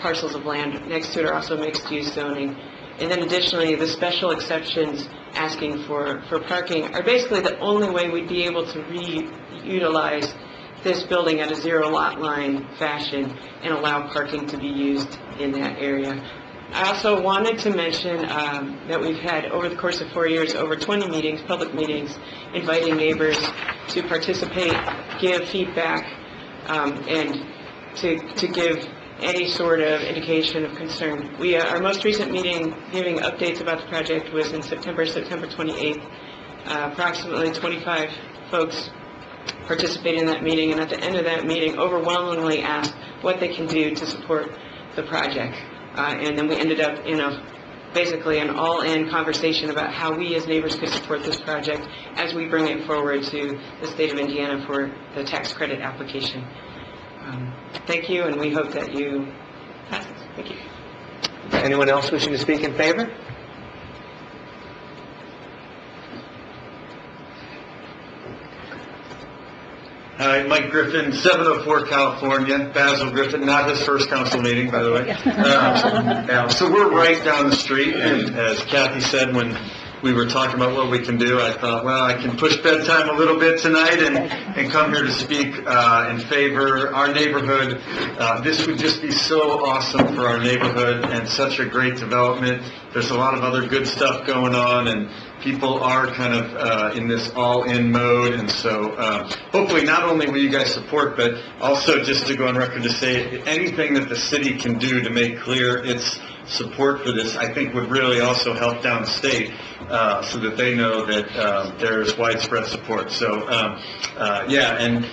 parcels of land next to it are also mixed-use zoning. And then additionally, the special exceptions asking for parking are basically the only way we'd be able to reutilize this building at a zero lot line fashion and allow parking to be used in that area. I also wanted to mention that we've had, over the course of 4 years, over 20 meetings, public meetings, inviting neighbors to participate, give feedback, and to give any sort of indication of concern. Our most recent meeting giving updates about the project was in September 28th. Approximately 25 folks participated in that meeting, and at the end of that meeting, overwhelmingly asked what they can do to support the project. And then we ended up in basically an all-in conversation about how we as neighbors could support this project as we bring it forward to the state of Indiana for the tax credit application. Thank you, and we hope that you pass this. Thank you. Anyone else wishing to speak in favor? Hi, Mike Griffin, 704 California. Basil Griffin, not his first council meeting, by the way. So we're right down the street, and as Kathy said, when we were talking about what we can do, I thought, well, I can push bedtime a little bit tonight and come here to speak in favor of our neighborhood. This would just be so awesome for our neighborhood and such a great development. There's a lot of other good stuff going on, and people are kind of in this all-in mode, and so hopefully not only will you guys support, but also just to go on record to say anything that the city can do to make clear its support for this, I think would really also help downstate so that they know that there's widespread support. So, yeah, and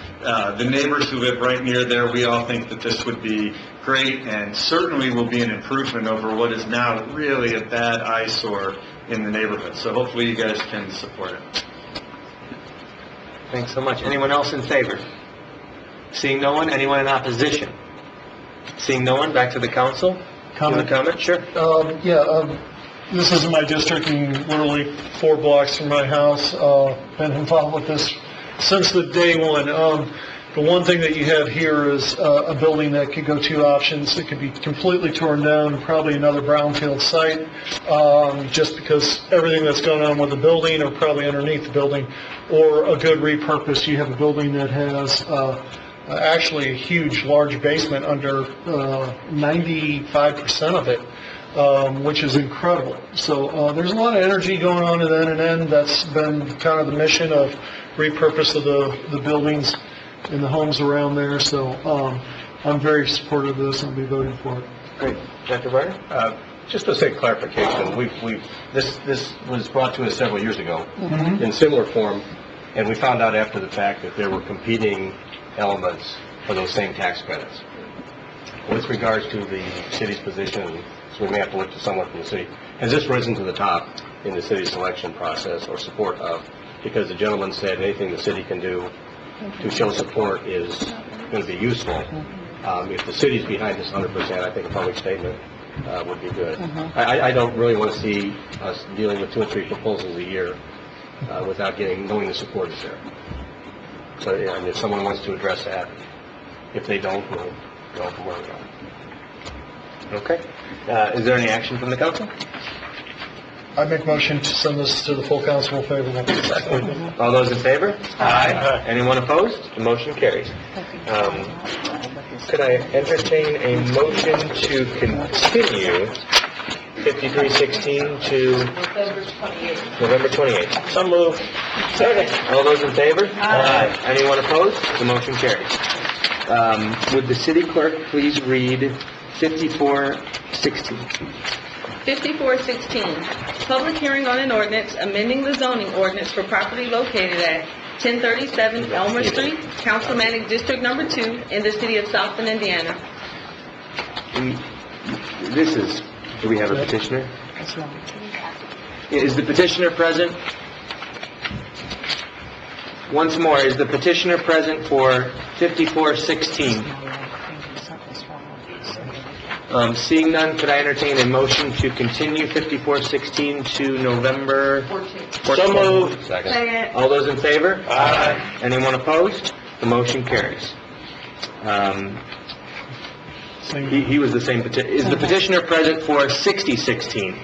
the neighbors who live right near there, we all think that this would be great and certainly will be an improvement over what is now really a bad eyesore in the neighborhood. So hopefully you guys can support it. Thanks so much. Anyone else in favor? Seeing no one, anyone in opposition? Seeing no one, back to the council. Comment? Sure. This isn't my district, and literally 4 blocks from my house. Been involved with this since the day one. The one thing that you have here is a building that could go 2 options. It could be completely torn down, probably another brownfield site, just because everything that's going on with the building or probably underneath the building, or a good repurpose. You have a building that has actually a huge, large basement under 95% of it, which is incredible. So there's a lot of energy going on at NNN. That's been kind of the mission of repurpose of the buildings and the homes around there. So I'm very supportive of this and I'll be voting for it. Great. Dr. Barner? Just to say clarification, this was brought to us several years ago in similar form, and we found out after the fact that there were competing elements for those same tax credits. With regards to the city's position, so we may have to look to someone from the city, has this risen to the top in the city selection process or support of? Because the gentleman said anything the city can do to show support is going to be useful. If the city's behind this 100%, I think a public statement would be good. I don't really want to see us dealing with 2 or 3 proposals a year without knowing the support is there. So, yeah, and if someone wants to address that, if they don't, we'll go from where we are. Okay. Is there any action from the council? I make motion to send this to the full council favorable. All those in favor? Aye. Anyone opposed? The motion carries. Could I entertain a motion to continue 5316 to November 28th? So moved. Second. All those in favor? Aye. Anyone opposed? The motion carries. Would the city clerk please read 5416? 5416, public hearing on an ordinance amending the zoning ordinance for property located at 1037 Elmer Street, Councilmanic District Number 2, in the city of South Bend, Indiana. Do we have a petitioner? Is the petitioner present? Once more, is the petitioner present for 5416? Seeing none, could I entertain a motion to continue 5416 to November 14th? So moved. Second. All those in favor? Aye. Anyone opposed? The motion carries. He was the same petitioner. Is the petitioner present for 6016?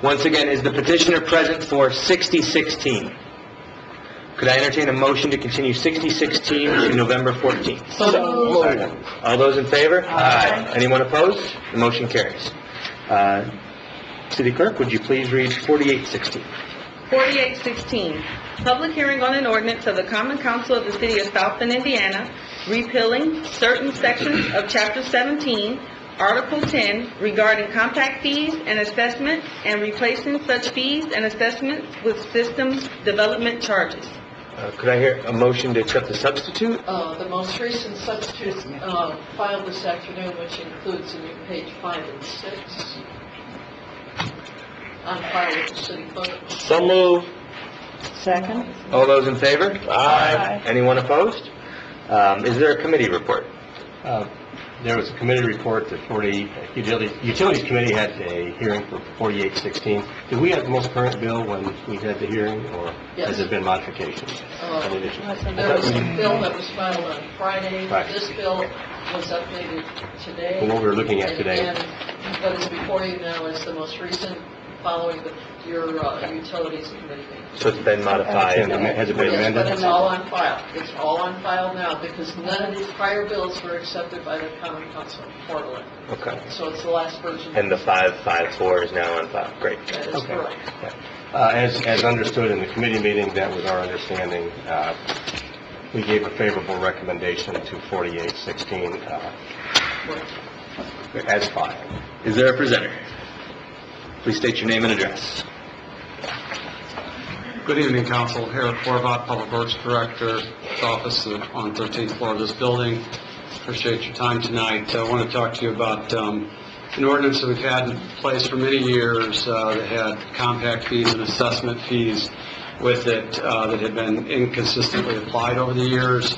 Once again, is the petitioner present for 6016? Could I entertain a motion to continue 6016 to November 14th? So all those in favor? Aye. Anyone opposed? The motion carries. City Clerk, would you please read 4816? 4816, public hearing on an ordinance of the Common Council of the City of South Bend, Indiana, repealing certain sections of Chapter 17, Article 10, regarding compact fees and assessment, and replacing such fees and assessments with systems development charges. Could I hear a motion to accept the substitute? The most recent substitute filed this afternoon, which includes a new page 5 and 6, on file with the city clerk. So moved. Second. All those in favor? Aye. Anyone opposed? Is there a committee report? There was a committee report. The Utilities Committee had a hearing for 4816. Did we have the most current bill when we had the hearing, or has there been modifications? There was a bill that was filed on Friday. Right. This bill was updated today. Well, what we were looking at today. And what is before you now is the most recent following your utilities committee meeting. So it's been modified. Has it been Yes, amended? but it's all on file. It's all on file now because none of these prior bills were accepted by the common council formally. Okay. So it's the last version. And the 554 is now on file. Great. That is correct. As understood in the committee meeting, that was our understanding. We gave a favorable recommendation to 4816 as filed. Is there a presenter? Please state your name and address. Good evening, Council. Harold Corvat, Public Works Director, office on 13th floor of this building. Appreciate your time tonight. I want to talk to you about an ordinance that we've had in place for many years that had compact fees and assessment fees with it that had been inconsistently applied over the years,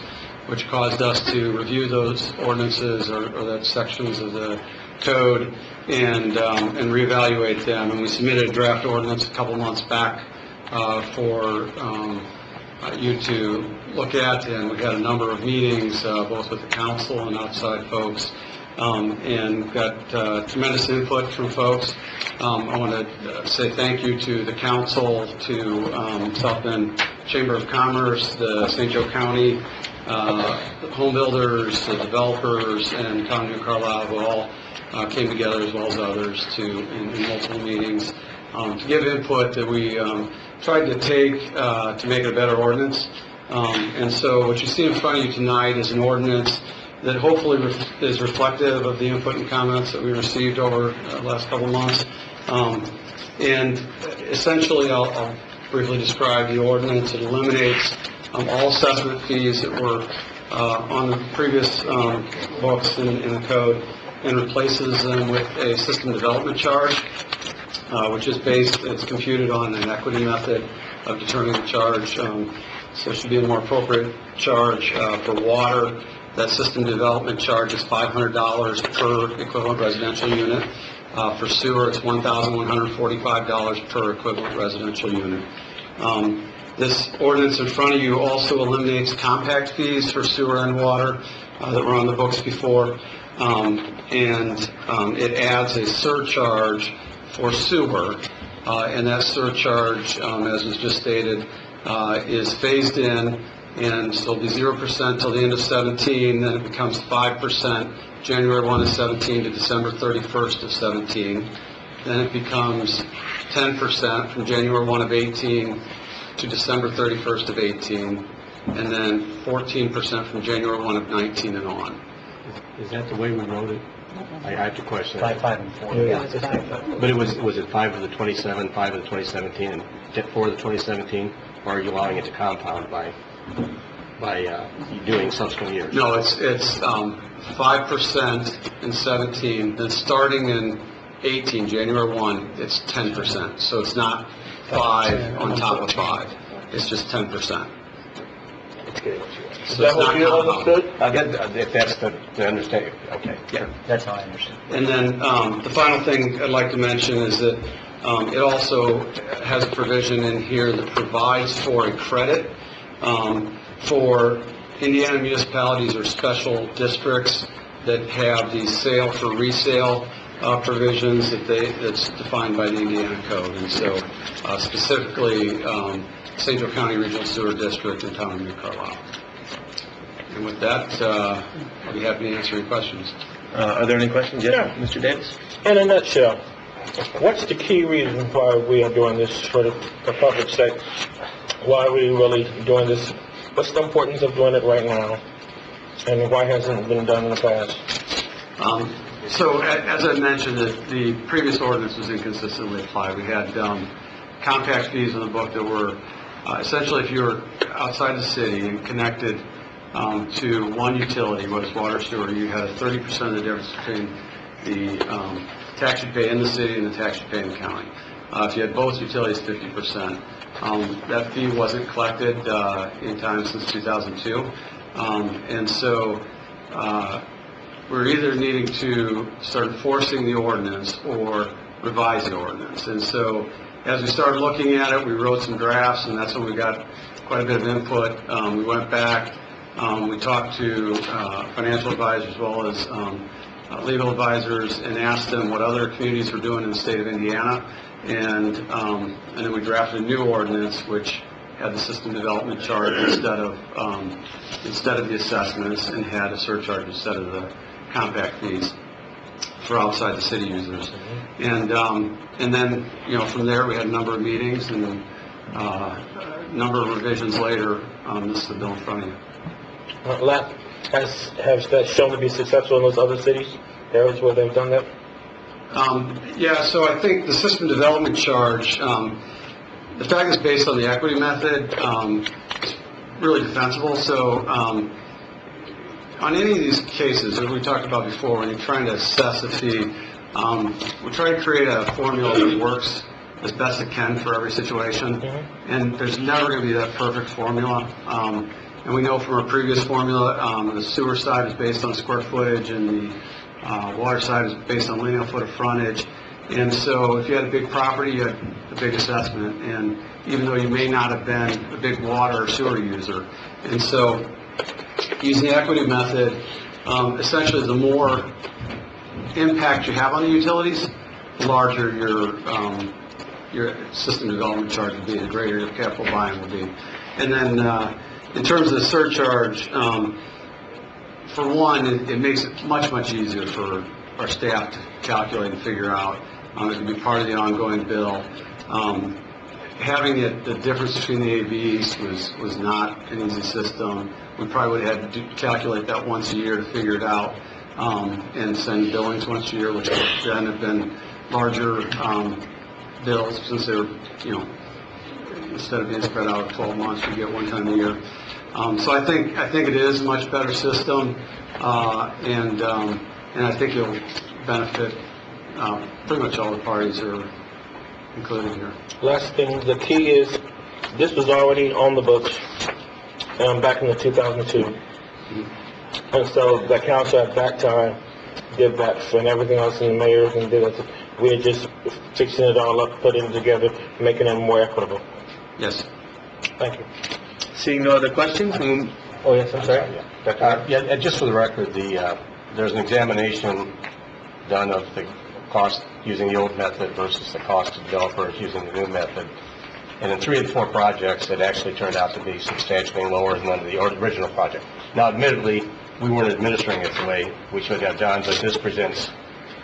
which caused us to review those ordinances or those sections of the code and reevaluate them. And we submitted a draft ordinance a couple months back for you to look at, and we had a number of meetings both with the council and outside folks, and got tremendous input from folks. I want to say thank you to the council, to South Bend Chamber of Commerce, the St. Joe County, the home builders, the developers, and Town of New Carlisle, who all came together, as well as others, in multiple meetings to give input that we tried to take to make it a better ordinance. And so what you see in front of you tonight is an ordinance that hopefully is reflective of the input and comments that we received over the last couple months. And essentially, I'll briefly describe the ordinance. It eliminates all assessment fees that were on the previous books in the code and replaces them with a system development charge, which is it's computed on an equity method of determining the charge. So it should be a more appropriate charge for water. That system development charge is $500 per equivalent residential unit. For sewer, it's $1,145 per equivalent residential unit. This ordinance in front of you also eliminates compact fees for sewer and water that were on the books before, and it adds a surcharge for sewer, and that surcharge, as was just stated, is phased in, and so it'll be 0% till the end of 17, then it becomes 5% January 1 of 17 to December 31st of 17. Then it becomes 10% from January 1 of 18 to December 31st of 18, and then 14% from January 1 of 19 and on. Is that the way we wrote it? I have to question it. 5 and 4. Yeah, it's 5. But was it 5 of the 27, 5 of the 2017, and 4 of the 2017? Or are you allowing it to compound by doing subsequent years? No, it's 5% in 17, then starting in 18, January 1, it's 10%. So it's not 5 on top of 5. It's just 10%. It's good. So it's not compounded. If that's the understanding, okay. Yeah. That's how I understand. And then the final thing I'd like to mention is that it also has a provision in here that provides for a credit for Indiana municipalities or special districts that have these sale for resale provisions that's defined by the Indiana Code. And so specifically St. Joe County Regional Sewer District and Town of New Carlisle. And with that, I'll be happy to answer your questions. Are there any questions? Yes, Mr. Davis? In a nutshell, what's the key reason why we are doing this for the public's sake? Why are we really doing this? What's the importance of doing it right now? And why hasn't it been done in the past? So as I mentioned, the previous ordinance was inconsistently applied. We had compact fees in the book that were essentially if you were outside the city and connected to one utility, whether it's water, sewer, you had 30% of the difference between the tax you pay in the city and the tax you pay in the county. If you had both utilities, 50%. That fee wasn't collected in time since 2002. And so we're either needing to start enforcing the ordinance or revise the ordinance. And so as we started looking at it, we wrote some drafts, and that's when we got quite a bit of input. We went back, we talked to financial advisors as well as legal advisors and asked them what other communities were doing in the state of Indiana, and then we drafted a new ordinance which had the system development charge instead of the assessments, and had a surcharge instead of the compact fees for outside the city users. And then, from there, we had a number of meetings, and a number of revisions later, this is the bill in front of you. Has that shown to be successful in those other cities, areas where they've done that? Yeah, so I think the system development charge, the fact it's based on the equity method, is really defensible. So on any of these cases that we talked about before, when you're trying to assess a fee, we try to create a formula that works as best it can for every situation. And there's never going to be that perfect formula. And we know from our previous formula, the sewer side is based on square footage, and the water side is based on lineal foot of frontage. And so if you had a big property, you had a big assessment, and even though you may not have been a big water or sewer user. And so using the equity method, essentially the more impact you have on the utilities, the larger your system development charge would be, the greater your capital buy-in will be. And then in terms of the surcharge, for one, it makes it much, much easier for our staff to calculate and figure out. It can be part of the ongoing bill. Having the difference between the AVs was not an easy system. We probably would have had to calculate that once a year to figure it out, and send billings once a year, which would then have been larger bills, since they were, instead of being spread out over 12 months, you get one time a year. So I think it is a much better system, and I think it'll benefit pretty much all the parties that are included here. Last thing, the key is, this was already on the books back in the 2002. And so the council at that time did that, and everything else, and the mayors and did it. We're just fixing it all up, putting it together, making it more equitable. Yes. Thank you. Seeing no other questions? Oh, yes, I'm sorry. Yeah, just for the record, there's an examination done of the cost using the old method versus the cost of developers using the new method. And in 3 of the 4 projects, it actually turned out to be substantially lower than under the original project. Now, admittedly, we weren't administering it the way we should have done, but this presents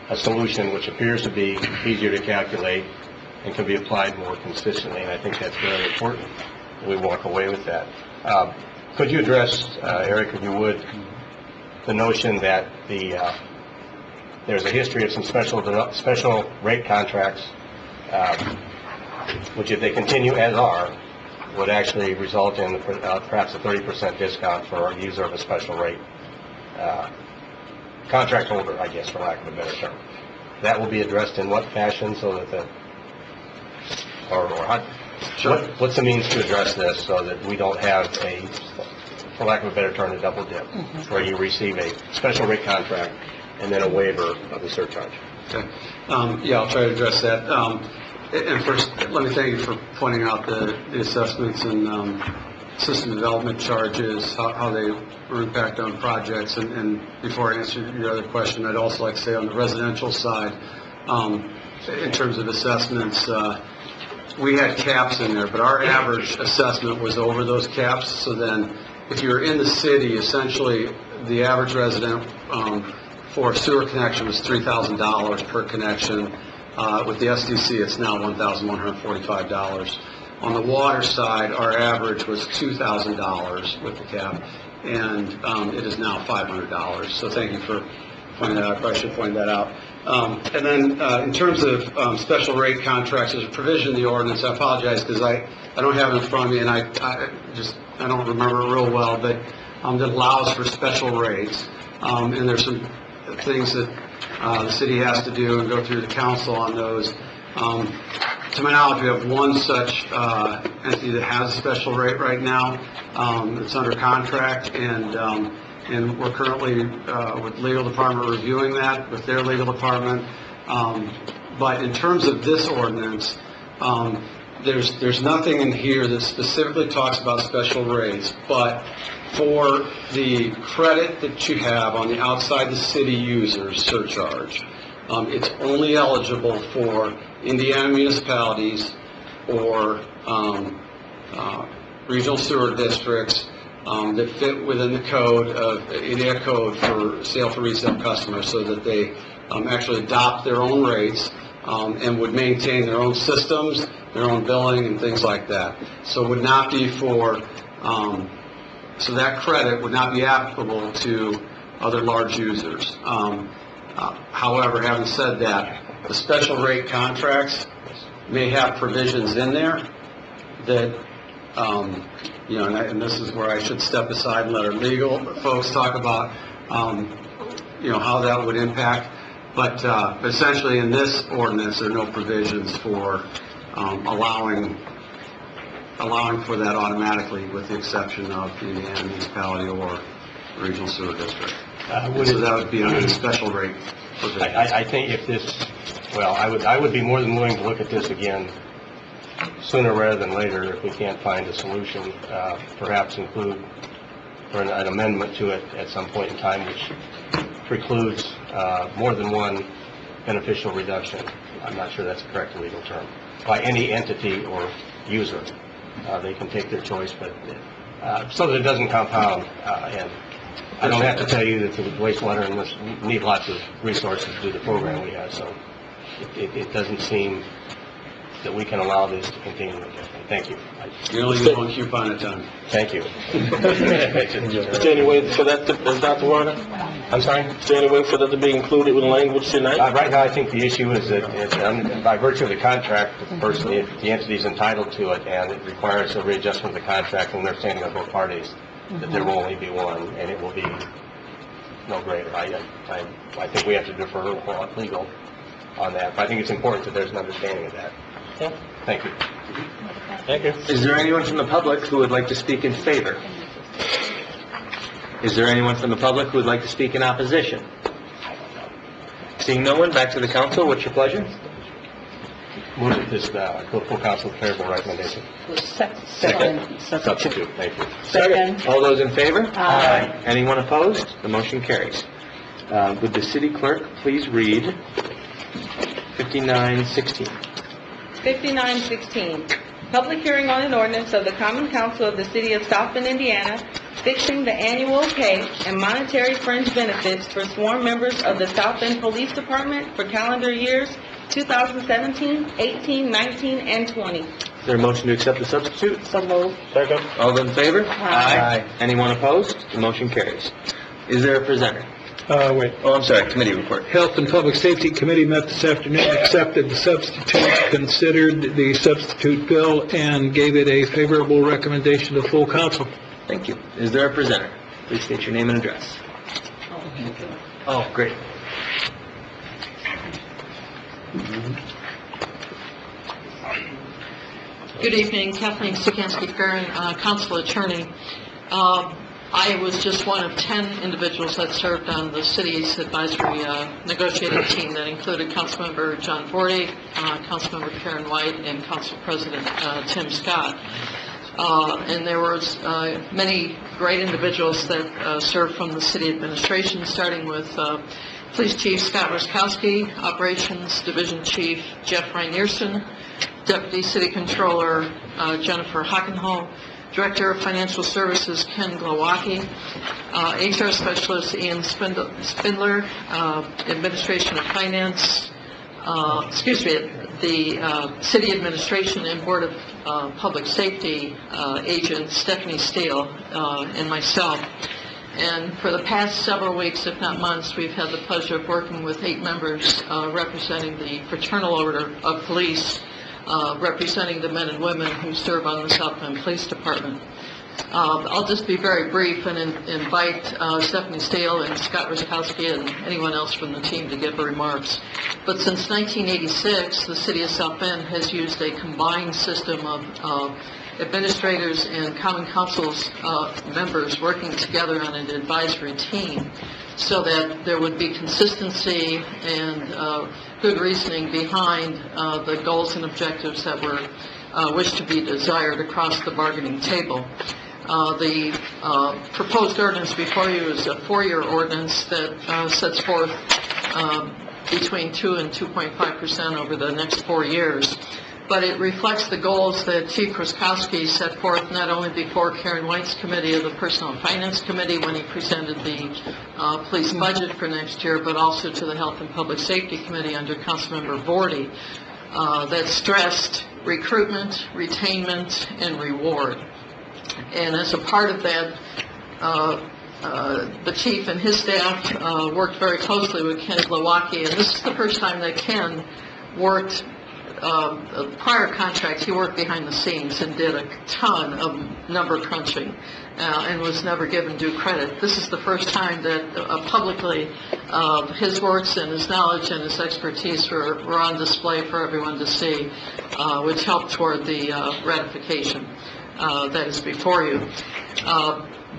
a solution which appears to be easier to calculate and can be applied more consistently, and I think that's very important. We walk away with that. Could you address, Eric, if you would, the notion that there's a history of some special rate contracts, which, if they continue as are, would actually result in perhaps a 30% discount for a user of a special rate contract holder, I guess, for lack of a better term. That will be addressed in what fashion, so that what's the means to address this so that we don't have for lack of a better term, a double dip, where you receive a special rate contract and then a waiver of the surcharge? Okay. Yeah, I'll try to address that. And first, let me thank you for pointing out the assessments and system development charges, how they impact on projects. And before I answer your other question, I'd also like to say on the residential side, in terms of assessments, we had caps in there, but our average assessment was over those caps. So then, if you're in the city, essentially, the average resident for a sewer connection was $3,000 per connection. With the SDC, it's now $1,145. On the water side, our average was $2,000 with the cap, and it is now $500. So thank you for pointing that out. I probably should point that out. And then in terms of special rate contracts, there's a provision in the ordinance. I apologize because I don't have it in front of me, and I don't remember it real well, but that allows for special rates. And there's some things that the city has to do and go through the council on those. To my knowledge, we have one such entity that has a special rate right now. It's under contract, and we're currently with legal department reviewing that with their legal department. But in terms of this ordinance, there's nothing in here that specifically talks about special rates, but for the credit that you have on the outside the city users surcharge, it's only eligible for Indiana municipalities or regional sewer districts that fit within the code of Indiana code for sale to retail customers, so that they actually adopt their own rates and would maintain their own systems, their own billing and things like that. So it would not be for, so that credit would not be applicable to other large users. However, having said that, the special rate contracts may have provisions in there that, and this is where I should step aside and let our legal folks talk about, how that would impact. But essentially, in this ordinance, there are no provisions for allowing for that automatically, with the exception of the Indiana municipality or regional sewer district. So that would be under the special rate provision. I think if this, I would be more than willing to look at this again sooner rather than later if we can't find a solution, perhaps include or an amendment to it at some point in time which precludes more than one beneficial reduction. I'm not sure that's the correct legal term. By any entity or user. They can take their choice, but so that it doesn't compound. And I don't have to tell you that the wastewater and need lots of resources to do the program we have, so it doesn't seem that we can allow this to continue. Thank you. You're only getting one coupon at a time. Thank you. Is there any way for that, Dr. Warner? I'm sorry? Is there any way for that to be included with language tonight? Right now, I think the issue is that by virtue of the contract, the entity is entitled to it, and it requires a readjustment of the contract and understanding of both parties that there will only be one, and it will be no greater. I think we have to defer legal on that, but I think it's important that there's an understanding of that. Yeah. Thank you. Thank you. Is there anyone from the public who would like to speak in favor? Is there anyone from the public who would like to speak in opposition? Seeing no one, back to the council. What's your pleasure? Move that this full council favorable recommendation. Second. Substitute. Thank you. Second. All those in favor? Aye. Anyone opposed? The motion carries. Would the city clerk please read 5916? 5916, public hearing on an ordinance of the Common Council of the City of South Bend, Indiana, fixing the annual pay and monetary fringe benefits for sworn members of the South Bend Police Department for calendar years 2017, 18, 19, and 20. Is there a motion to accept the substitute? So moved. Second. All those in favor? Aye. Anyone opposed? The motion carries. Is there a presenter? Wait. Oh, I'm sorry, committee report. Health and Public Safety Committee met this afternoon, accepted the substitute, considered the substitute bill, and gave it a favorable recommendation to full council. Thank you. Is there a presenter? Please state your name and address. Oh, great. Good evening, Kathleen Sikansky-Farron, council attorney. I was just one of 10 individuals that served on the city's advisory negotiating team that included Councilmember John Bordy, Councilmember Karen White, and Council President Tim Scott. And there was many great individuals that served from the city administration, starting with Police Chief Scott Ruskowski, Operations Division Chief Jeff Reinierson, Deputy City Controller Jennifer Hockenhall, Director of Financial Services Ken Glowacki, HR Specialist Ian Spindler, Administration of Finance, the City Administration and Board of Public Safety agent Stephanie Steele, and myself. And for the past several weeks, if not months, we've had the pleasure of working with 8 members representing the Fraternal Order of Police, representing the men and women who serve on the South Bend Police Department. I'll just be very brief and invite Stephanie Steele and Scott Ruskowski and anyone else from the team to give remarks. But since 1986, the City of South Bend has used a combined system of administrators and Common Council's members working together on an advisory team so that there would be consistency and good reasoning behind the goals and objectives that were wish to be desired across the bargaining table. The proposed ordinance before you is a 4-year ordinance that sets forth between 2 and 2.5% over the next 4 years. But it reflects the goals that Chief Ruskowski set forth not only before Karen White's committee of the Personnel and Finance Committee when he presented the police budget for next year, but also to the Health and Public Safety Committee under Councilmember Vorty, that stressed recruitment, retainment, and reward. And as a part of that, the chief and his staff worked very closely with Ken Glowacki, and this is the first time that Ken worked prior contracts. He worked behind the scenes and did a ton of number crunching and was never given due credit. This is the first time that publicly his works and his knowledge and his expertise were on display for everyone to see, which helped toward the ratification that is before you.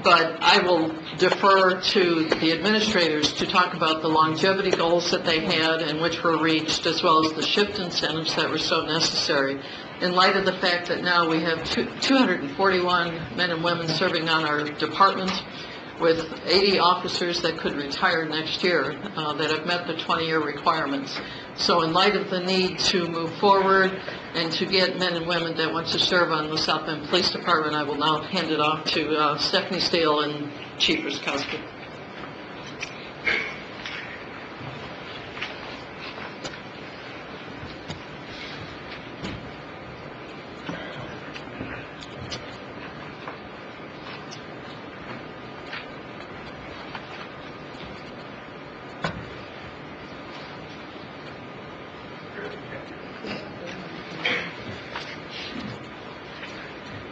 But I will defer to the administrators to talk about the longevity goals that they had and which were reached, as well as the shift incentives that were so necessary, in light of the fact that now we have 241 men and women serving on our department, with 80 officers that could retire next year that have met the 20-year requirements. So in light of the need to move forward and to get men and women that want to serve on the South Bend Police Department, I will now hand it off to Stephanie Steele and Chief Ruskowski.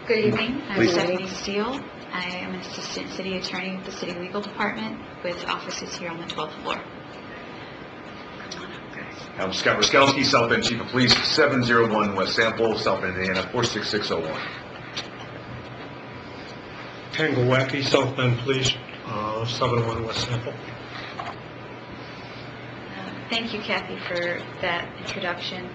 Good evening. I'm Please. Stephanie Steele. I am an assistant city attorney with the city legal department with offices here on the 12th floor. I'm Scott Ruskowski, South Bend Chief of Police, 701 West Sample, South Bend, Indiana, 46601. Ken Glowacki, South Bend Police, 701 West Sample. Thank you, Kathy, for that introduction.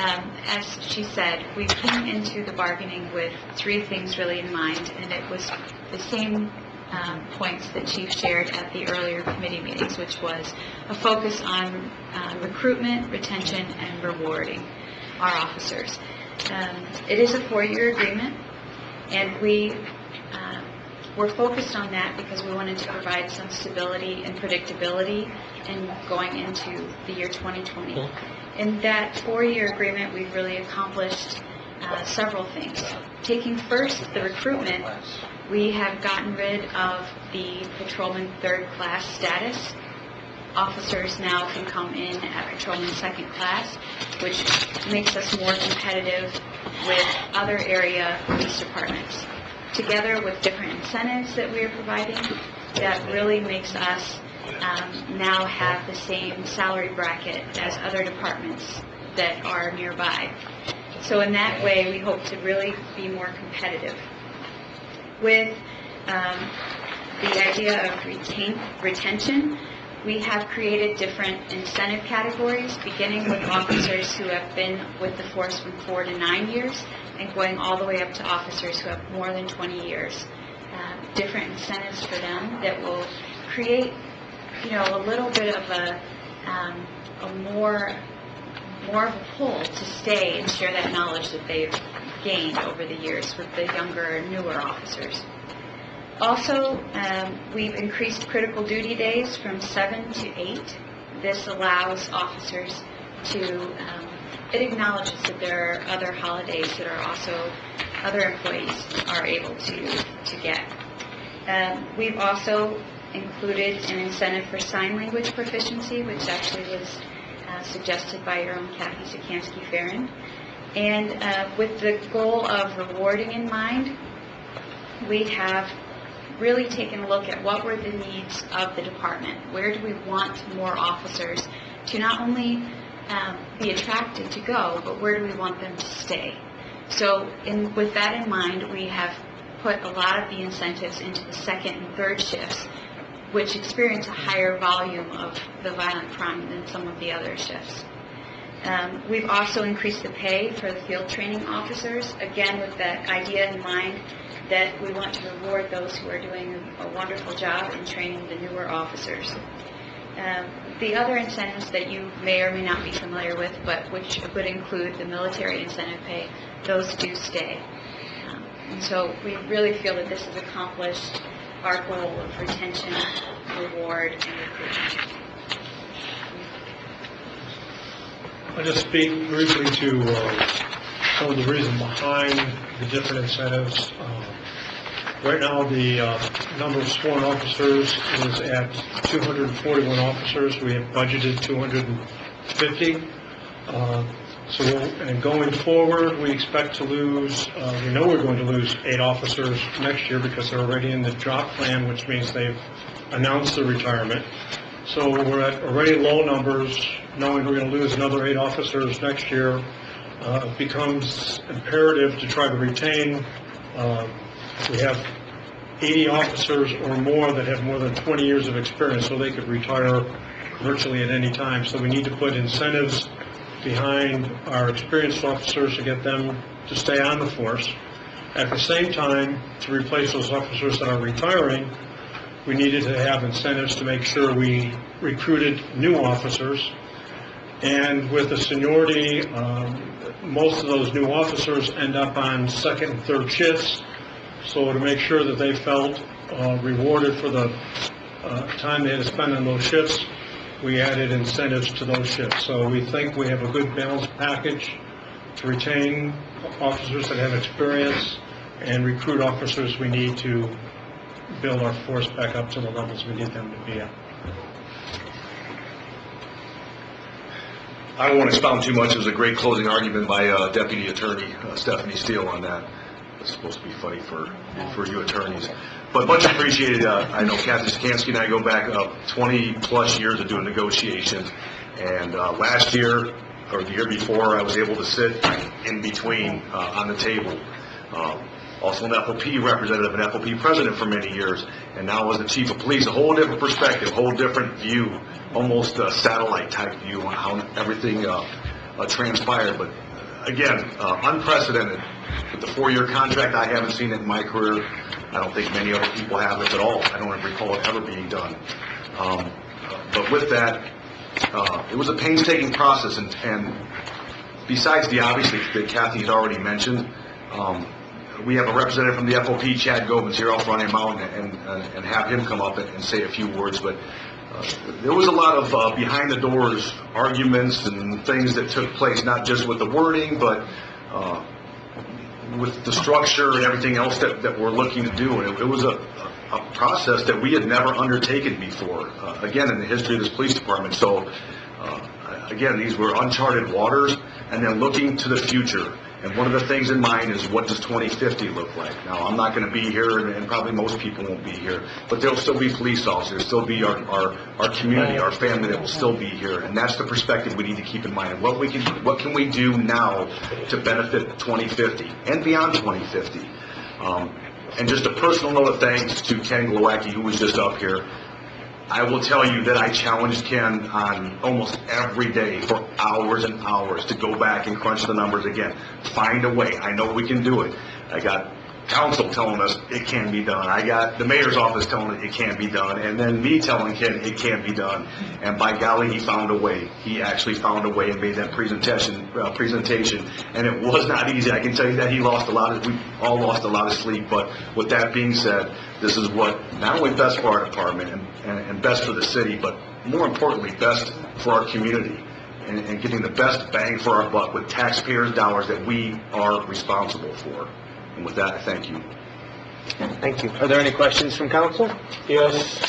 As she said, we came into the bargaining with 3 things really in mind, and it was the same points that Chief shared at the earlier committee meetings, which was a focus on recruitment, retention, and rewarding our officers. It is a 4-year agreement, and we were focused on that because we wanted to provide some stability and predictability in going into the year 2020. In that 4-year agreement, we've really accomplished several things. Taking first the recruitment, we have gotten rid of the patrolman 3rd class status. Officers now can come in at patrolman 2nd class, which makes us more competitive with other area police departments. Together with different incentives that we are providing, that really makes us now have the same salary bracket as other departments that are nearby. So in that way, we hope to really be more competitive. With the idea of retention, we have created different incentive categories, beginning with officers who have been with the force from 4 to 9 years, and going all the way up to officers who have more than 20 years. Different incentives for them that will create, a little bit of a more of a pull to stay and share that knowledge that they've gained over the years with the younger, newer officers. Also, we've increased critical duty days from 7 to 8. This allows officers to, it acknowledges that there are other holidays that are also, other employees are able to get. We've also included an incentive for sign language proficiency, which actually was suggested by your own Kathy Sikansky-Farron. And with the goal of rewarding in mind, we have really taken a look at what were the needs of the department. Where do we want more officers to not only be attracted to go, but where do we want them to stay? So with that in mind, we have put a lot of the incentives into the 2nd and 3rd shifts, which experience a higher volume of the violent crime than some of the other shifts. We've also increased the pay for the field training officers, again with that idea in mind that we want to reward those who are doing a wonderful job in training the newer officers. The other incentives that you may or may not be familiar with, but which would include the military incentive pay, those do stay. And so we really feel that this has accomplished our goal of retention, reward, and recruitment. I'll just speak briefly to some of the reason behind the different incentives. Right now, the number of sworn officers is at 241 officers. We have budgeted 250. And going forward, we expect to lose, we know we're going to lose 8 officers next year because they're already in the drop plan, which means they've announced their retirement. So we're at already low numbers. Knowing we're going to lose another 8 officers next year, it becomes imperative to try to retain. We have 80 officers or more that have more than 20 years of experience, so they could retire virtually at any time. So we need to put incentives behind our experienced officers to get them to stay on the force. At the same time, to replace those officers that are retiring, we needed to have incentives to make sure we recruited new officers. And with the seniority, most of those new officers end up on second and third shifts. So to make sure that they felt rewarded for the time they had to spend on those shifts, we added incentives to those shifts. So we think we have a good balanced package to retain officers that have experience and recruit officers we need to build our force back up to the levels we need them to be at. I don't want to expound too much. It was a great closing argument by Deputy Attorney Stephanie Steele on that. It's supposed to be funny for you attorneys. But much appreciated. I know Kathy Skansky and I go back 20 plus years of doing negotiations. And last year, or the year before, I was able to sit in between on the table. Also an FOP representative and FOP president for many years. And now as the chief of police, a whole different perspective, whole different view, almost a satellite type view on how everything transpired. But again, unprecedented. With the 4-year contract, I haven't seen it in my career. I don't think many other people have it at all. I don't recall it ever being done. But with that, it was a painstaking process. And besides the obvious that Kathy had already mentioned, we have a representative from the FOP, Chad Gomez, here. I'll run him out and have him come up and say a few words. But there was a lot of behind-the-doors arguments and things that took place, not just with the wording, but with the structure and everything else that we're looking to do. And it was a process that we had never undertaken before, again, in the history of this police department. So, again, these were uncharted waters, and then looking to the future. And one of the things in mind is, what does 2050 look like? Now, I'm not going to be here, and probably most people won't be here, but there'll still be police officers, there'll still be our community, our family that will still be here, and that's the perspective we need to keep in mind. And what can we do now to benefit 2050 and beyond 2050? And just a personal note of thanks to Ken Glowacki, who was just up here. I will tell you that I challenged Ken on almost every day for hours and hours to go back and crunch the numbers again. Find a way. I know we can do it. I got council telling us it can be done. I got the mayor's office telling us it can be done. And then me telling Ken it can be done. And by golly, he found a way. He actually found a way and made that presentation. And it was not easy. I can tell you that we all lost a lot of sleep. But with that being said, this is what not only best for our department and best for the city, but more importantly, best for our community and getting the best bang for our buck with taxpayers' dollars that we are responsible for. And with that, I thank you. Thank you. Are there any questions from council? Yes.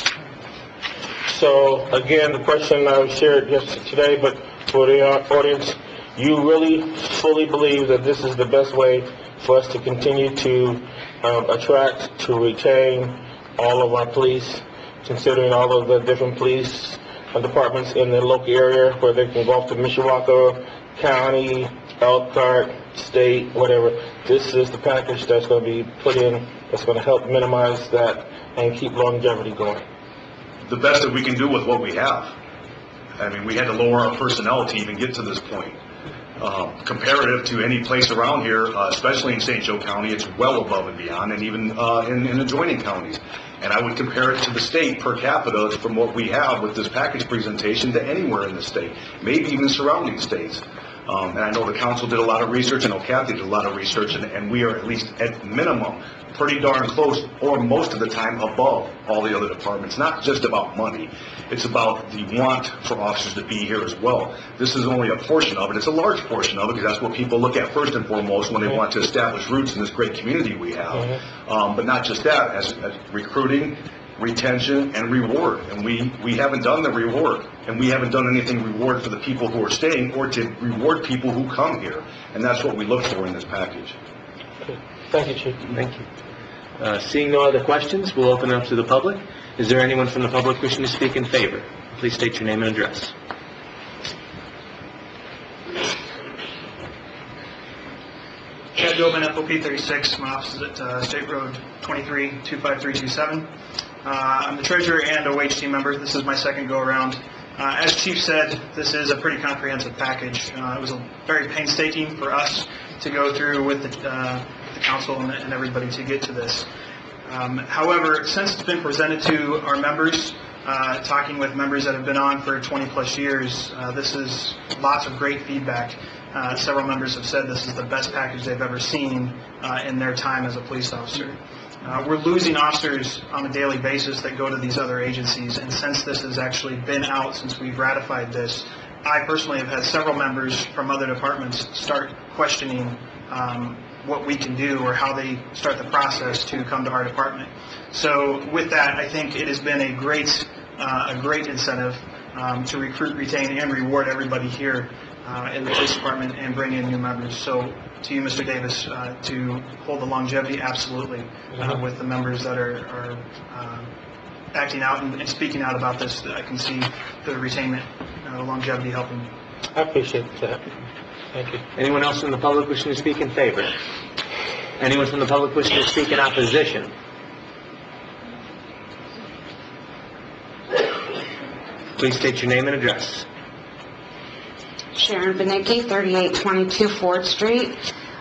So, again, the question I shared today, but for the audience, you really fully believe that this is the best way for us to continue to attract, to retain all of our police, considering all of the different police departments in the local area where they can go off to Mishawaka County, Elkhart, state, whatever. This is the package that's going to be put in that's going to help minimize that and keep longevity going. The best that we can do with what we have. I mean, we had to lower our personnel to even get to this point. Comparative to any place around here, especially in St. Joe County, it's well above and beyond, and even in adjoining counties. And I would compare it to the state per capita from what we have with this package presentation to anywhere in the state, maybe even surrounding states. And I know the council did a lot of research, I know Kathy did a lot of research, and we are at least at minimum pretty darn close, or most of the time above all the other departments. Not just about money, it's about the want for officers to be here as well. This is only a portion of it. It's a large portion of it, because that's what people look at first and foremost when they want to establish roots in this great community we have. But not just that, as recruiting, retention, and reward. And we haven't done the reward, and we haven't done anything reward for the people who are staying or to reward people who come here. And that's what we look for in this package. Thank you, Chief. Thank you. Seeing no other questions, we'll open it up to the public. Is there anyone from the public wishing to speak in favor? Please state your name and address. Chad Gilman, FOP 36. My office is at State Road 23, 25327. I'm the treasurer and OH team member. This is my second go-around. As Chief said, this is a pretty comprehensive package. It was very painstaking for us to go through with the council and everybody to get to this. However, since it's been presented to our members, talking with members that have been on for 20-plus years, this is lots of great feedback. Several members have said this is the best package they've ever seen in their time as a police officer. We're losing officers on a daily basis that go to these other agencies, and since this has actually been out, since we've ratified this, I personally have had several members from other departments start questioning what we can do or how they start the process to come to our department. So with that, I think it has been a great incentive to recruit, retain, and reward everybody here in the police department and bring in new members. So to you, Mr. Davis, to hold the longevity, absolutely, with the members that are acting out and speaking out about this, I can see the retainment, longevity helping. I appreciate that. Thank you. Anyone else from the public wishing to speak in favor? Anyone from the public wishing to speak in opposition? Please state your name and address. Sharon Benecki, 3822 Ford Street.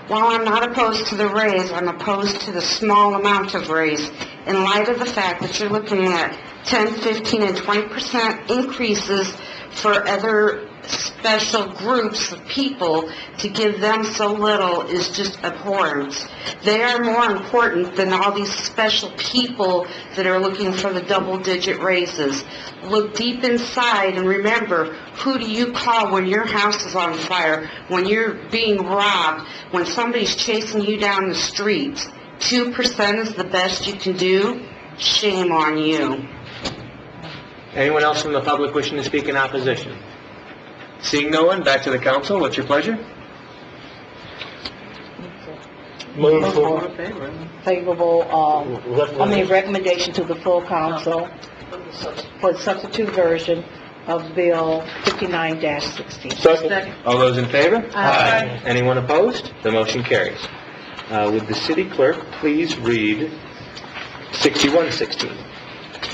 While I'm not opposed to the raise, I'm opposed to the small amount of raise in light of the fact that you're looking at 10, 15, and 20% increases for other special groups of people. To give them so little is just abhorrent. They are more important than all these special people that are looking for the double-digit raises. Look deep inside and remember, who do you call when your house is on fire, when you're being robbed, when somebody's chasing you down the street? 2% is the best you can do? Shame on you. Anyone else from the public wishing to speak in opposition? Seeing no one, back to the council. What's your pleasure? Move for favorable, recommendation to the full council for the substitute version of Bill 59-16. Second. All those in favor? Aye. Anyone opposed? The motion carries. Would the city clerk please read 6116?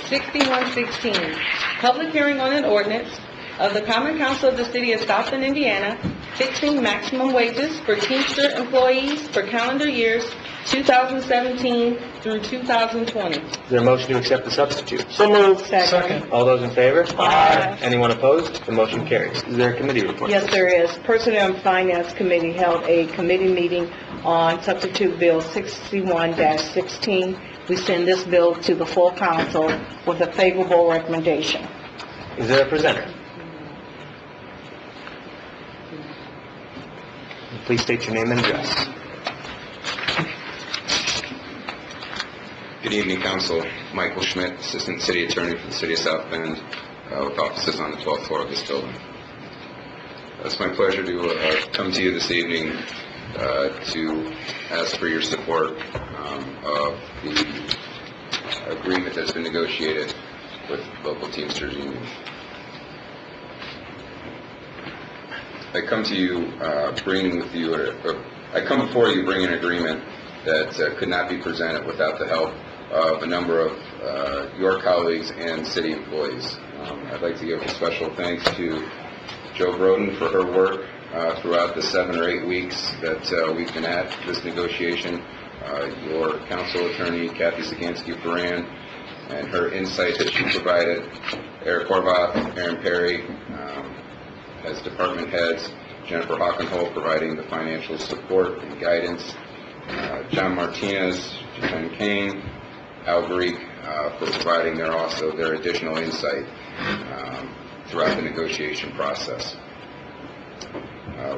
6116, public hearing on an ordinance of the Common Council of the City of South Bend, Indiana, fixing maximum wages for Teamster employees for calendar years 2017 through 2020. Is there a motion to accept the substitute? So moved. Second. All those in favor? Aye. Anyone opposed? The motion carries. Is there a committee report? Yes, there is. Personnel and Finance Committee held a committee meeting on substitute Bill 61-16. We send this bill to the full council with a favorable recommendation. Is there a presenter? Please state your name and address. Good evening, Council. Michael Schmidt, Assistant City Attorney for the City of South Bend, with offices on the 12th floor of this building. It's my pleasure to come to you this evening to ask for your support of the agreement that's been negotiated with local Teamsters Union. I come to you I come before you bringing an agreement that could not be presented without the help of a number of your colleagues and city employees. I'd like to give a special thanks to Joe Broden for her work throughout the 7 or 8 weeks that we've been at this negotiation. Your council attorney, Kathy Sagansky-Ferran, and her insight that she provided. Eric Horvath, Aaron Perry, as department heads, Jennifer Hockenholt providing the financial support and guidance, John Martinez, Jen Kane, Al Greek for providing their additional insight throughout the negotiation process.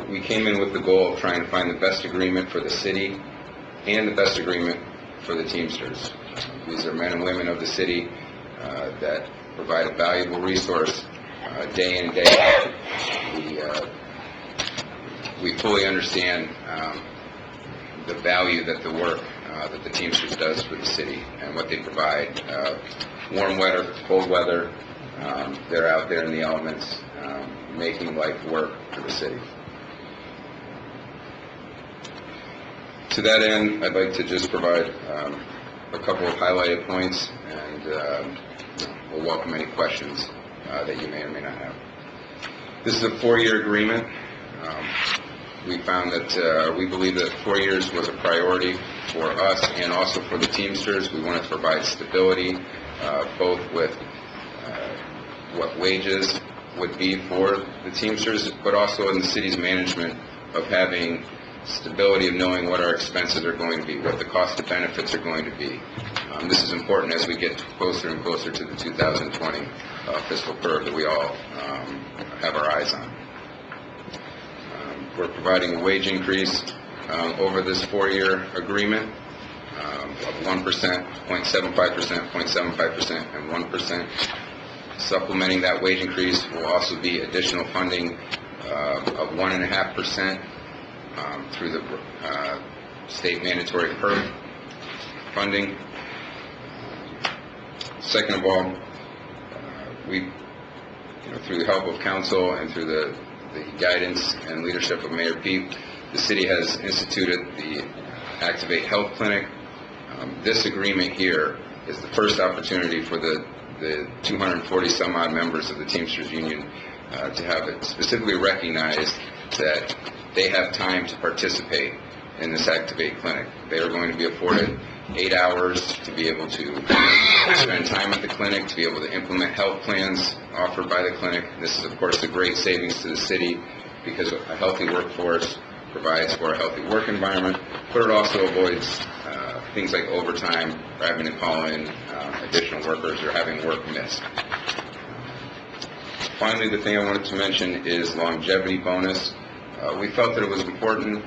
We came in with the goal of trying to find the best agreement for the city and the best agreement for the Teamsters. These are men and women of the city that provide a valuable resource day in and day out. We fully understand the value that the work that the Teamsters does for the city and what they provide. Warm weather, cold weather, they're out there in the elements making life work for the city. To that end, I'd like to just provide a couple of highlighted points, and we'll welcome any questions that you may or may not have. This is a 4-year agreement. We found that we believe that 4 years was a priority for us and also for the Teamsters. We wanted to provide stability, both with what wages would be for the Teamsters, but also in the city's management of having stability of knowing what our expenses are going to be, what the cost of benefits are going to be. This is important as we get closer and closer to the 2020 fiscal curve that we all have our eyes on. We're providing a wage increase over this 4-year agreement of 1%, 0.75%, 0.75%, and 1%. Supplementing that wage increase will also be additional funding of 1.5% through the state mandatory PERF funding. Second of all, we, through the help of council and through the guidance and leadership of Mayor Peep, the city has instituted the Activate Health Clinic. This agreement here is the first opportunity for the 240 some odd members of the Teamsters Union to have it specifically recognized that they have time to participate in this Activate Clinic. They are going to be afforded 8 hours to be able to spend time at the clinic, to be able to implement health plans offered by the clinic. This is, of course, a great savings to the city because a healthy workforce provides for a healthy work environment, but it also avoids things like overtime or having to call in additional workers or having work missed. Finally, the thing I wanted to mention is longevity bonus. We felt that it was important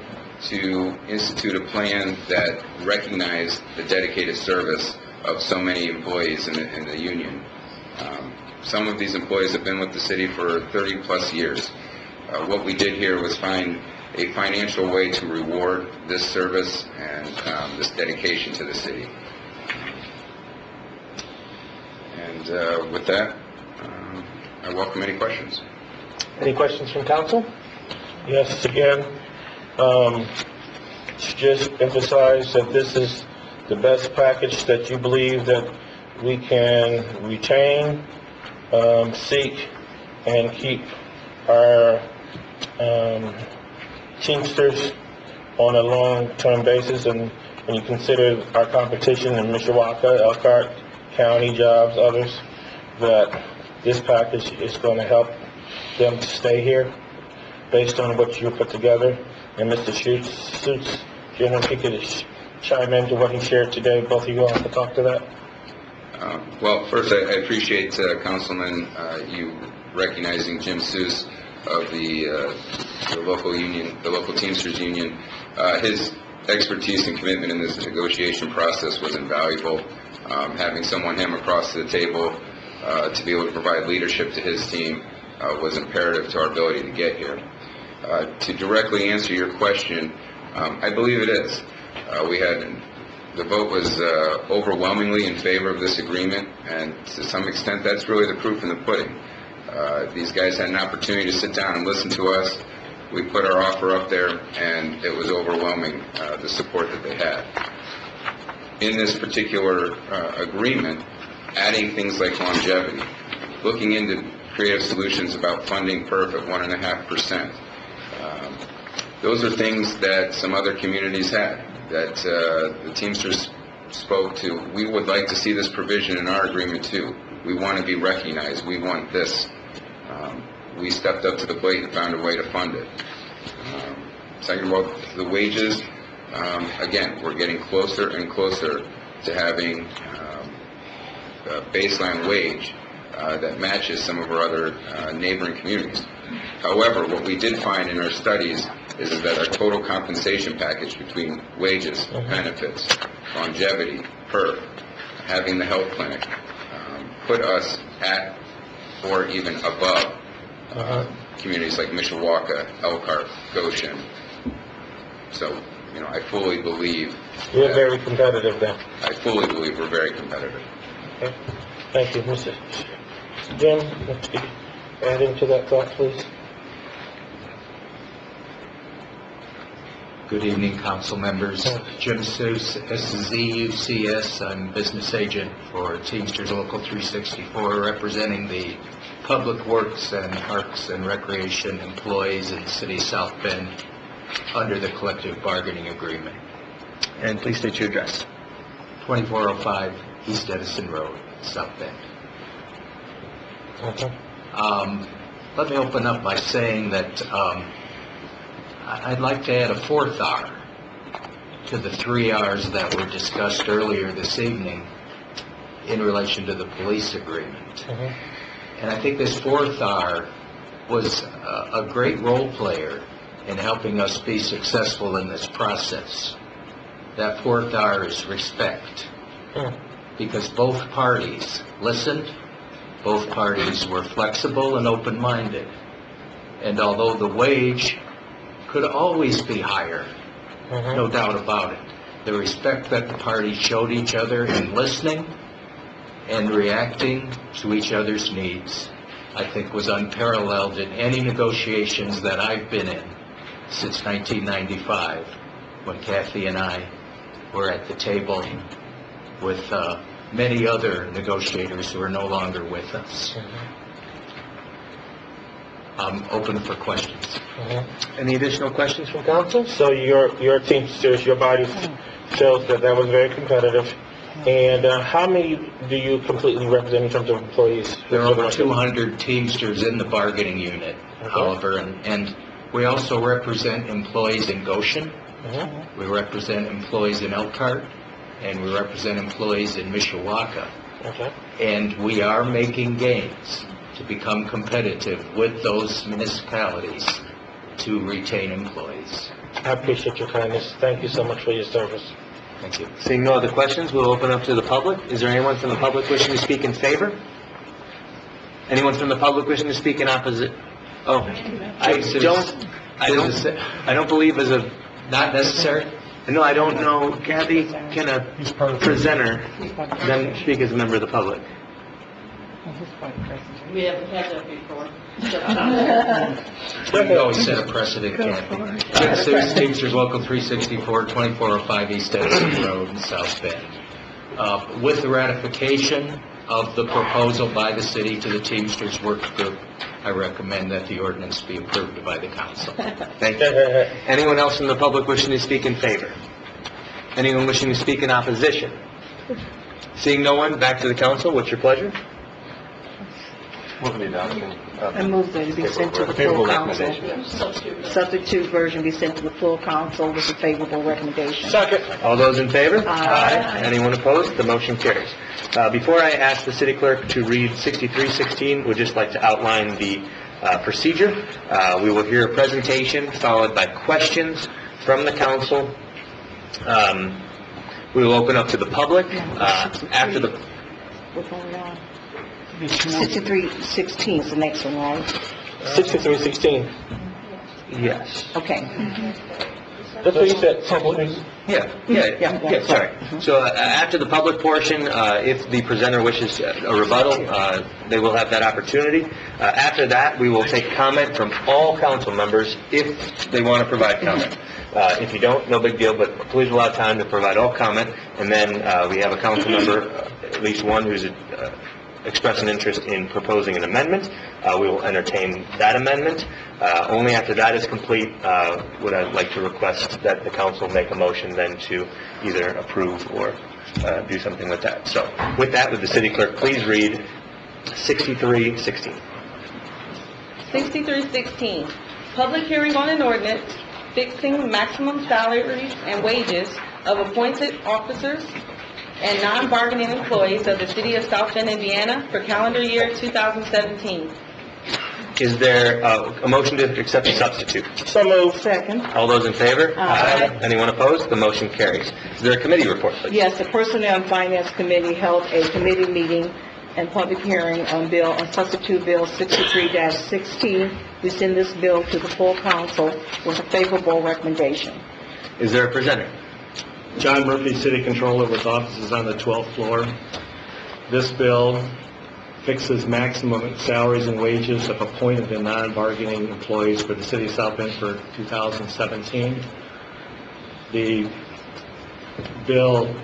to institute a plan that recognized the dedicated service of so many employees in the union. Some of these employees have been with the city for 30 plus years. What we did here was find a financial way to reward this service and this dedication to the city. And with that, I welcome any questions. Any questions from council? Yes, again, just emphasize that this is the best package that you believe that we can retain, seek, and keep our Teamsters on a long-term basis. And when you consider our competition in Mishawaka, Elkhart County jobs, others, that this package is going to help them to stay here based on what you put together. And Mr. Suits, General, if you could chime into what he shared today, both of you all could talk to that. Well, first, I appreciate Councilman you recognizing Jim Seuss of the local union, the local Teamsters Union. His expertise and commitment in this negotiation process was invaluable. Having someone him across the table to be able to provide leadership to his team was imperative to our ability to get here. To directly answer your question, I believe it is. The vote was overwhelmingly in favor of this agreement, and to some extent that's really the proof in the pudding. These guys had an opportunity to sit down and listen to us. We put our offer up there, and it was overwhelming, the support that they had. In this particular agreement, adding things like longevity, looking into creative solutions about funding perf at 1.5%. Those are things that some other communities had, that the Teamsters spoke to. We would like to see this provision in our agreement too. We want to be recognized. We want this. We stepped up to the plate and found a way to fund it. Second of all, the wages, again, we're getting closer and closer to having a baseline wage that matches some of our other neighboring communities. However, what we did find in our studies is that our total compensation package between wages, benefits, longevity, perf, having the health clinic, put us at or even above communities like Mishawaka, Elkhart, Goshen. So, I fully believe... You're very competitive then. I fully believe we're very competitive. Okay. Thank you, Mr. Jim, add into that thought, please. Good evening, council members. Jim Seuss, SZUCS. I'm business agent for Teamsters Local 364, representing the Public Works and Parks and Recreation employees in the city of South Bend under the collective bargaining agreement. And please state your address. 2405 East Edison Road, South Bend. Let me open up by saying that I'd like to add a fourth R to the 3 R's that were discussed earlier this evening in relation to the police agreement. And I think this fourth R was a great role player in helping us be successful in this process. That fourth R is respect, because both parties listened, both parties were flexible and open-minded, and although the wage could always be higher, no doubt about it, the respect that the parties showed each other in listening and reacting to each other's needs, I think was unparalleled in any negotiations that I've been in since 1995, when Kathy and I were at the table with many other negotiators who are no longer with us. I'm open for questions. Any additional questions from council? So your Teamsters, your body feels that was very competitive. And how many do you completely represent in terms of employees? There are over 200 Teamsters in the bargaining unit, however, and we also represent employees in Goshen, we represent employees in Elkhart, and we represent employees in Mishawaka. And we are making gains to become competitive with those municipalities to retain employees. I appreciate your kindness. Thank you so much for your service. Thank you. Seeing no other questions, we'll open up to the public. Is there anyone from the public wishing to speak in favor? Anyone from the public wishing to speak in opposite? Oh, I don't believe as a... Not necessary? No, I don't know. Kathy, can a presenter then speak as a member of the public? We haven't had that before. You always set a precedent, Kathy. Jim Seuss, Teamsters Local 364, 2405 East Edison Road in South Bend. With the ratification of the proposal by the city to the Teamsters Work Group, I recommend that the ordinance be approved by the council. Thank you. Anyone else from the public wishing to speak in favor? Anyone wishing to speak in opposition? Seeing no one, back to the council. What's your pleasure? I move that it be sent to the full council. Substitute version be sent to the full council with a favorable recommendation. Second. All those in favor? Aye. Anyone opposed? The motion carries. Before I ask the city clerk to read 6316, we'd just like to outline the procedure. We will hear a presentation followed by questions from the council. We will open up to the public. After the... 6316 is the next one, right? 6316. Yes. Okay. That's what you said. Yeah, sorry. So after the public portion, if the presenter wishes a rebuttal, they will have that opportunity. After that, we will take comment from all council members if they want to provide comment. If you don't, no big deal, but please allow time to provide all comment. And then we have a council member, at least one who's express an interest in proposing an amendment, we will entertain that amendment. Only after that is complete would I like to request that the council make a motion then to either approve or do something with that. So with that, would the city clerk please read 6316? 6316, public hearing on an ordinance fixing maximum salaries and wages of appointed officers and non-bargaining employees of the city of South Bend, Indiana for calendar year 2017. Is there a motion to accept the substitute? So moved. Second. All those in favor? Aye. Anyone opposed? The motion carries. Is there a committee report, please? Yes, the Personnel and Finance Committee held a committee meeting and public hearing on substitute bill 63-16. We send this bill to the full council with a favorable recommendation. Is there a presenter? John Murphy, City Controller with offices on the 12th floor. This bill fixes maximum salaries and wages of appointed and non-bargaining employees for the City of South Bend for 2017. The bill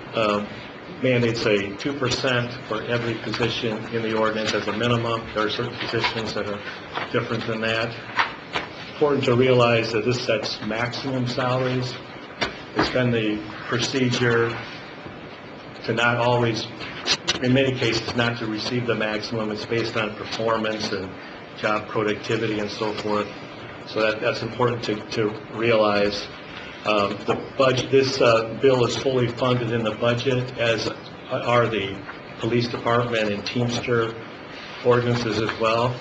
mandates a 2% for every position in the ordinance as a minimum. There are certain positions that are different than that. Important to realize that this sets maximum salaries. It's been the procedure to not always, in many cases, not to receive the maximum. It's based on performance and job productivity and so forth. So that's important to realize. The budget, this bill is fully funded in the budget, as are the police department and Teamster ordinances as well.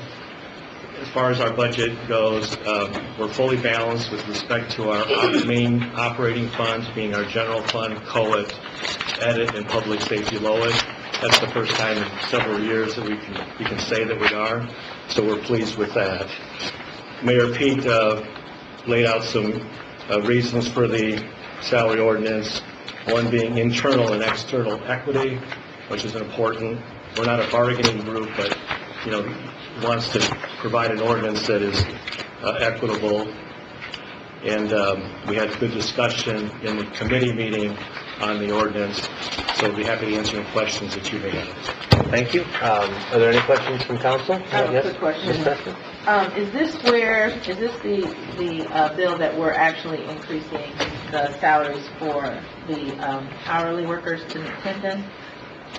As far as our budget goes, we're fully balanced with respect to our main operating funds, being our general fund, COET, EDIT, and public safety LOIT. That's the first time in several years that we can say that we are, so we're pleased with that. Mayor Pete laid out some reasons for the salary ordinance, one being internal and external equity, which is important. We're not a bargaining group, but, wants to provide an ordinance that is equitable. And we had good discussion in the committee meeting on the ordinance, so we'll be happy to answer any questions that you may have. Thank you. Are there any questions from council? I have a quick question. Is this the bill that we're actually increasing the salaries for the hourly workers to $10?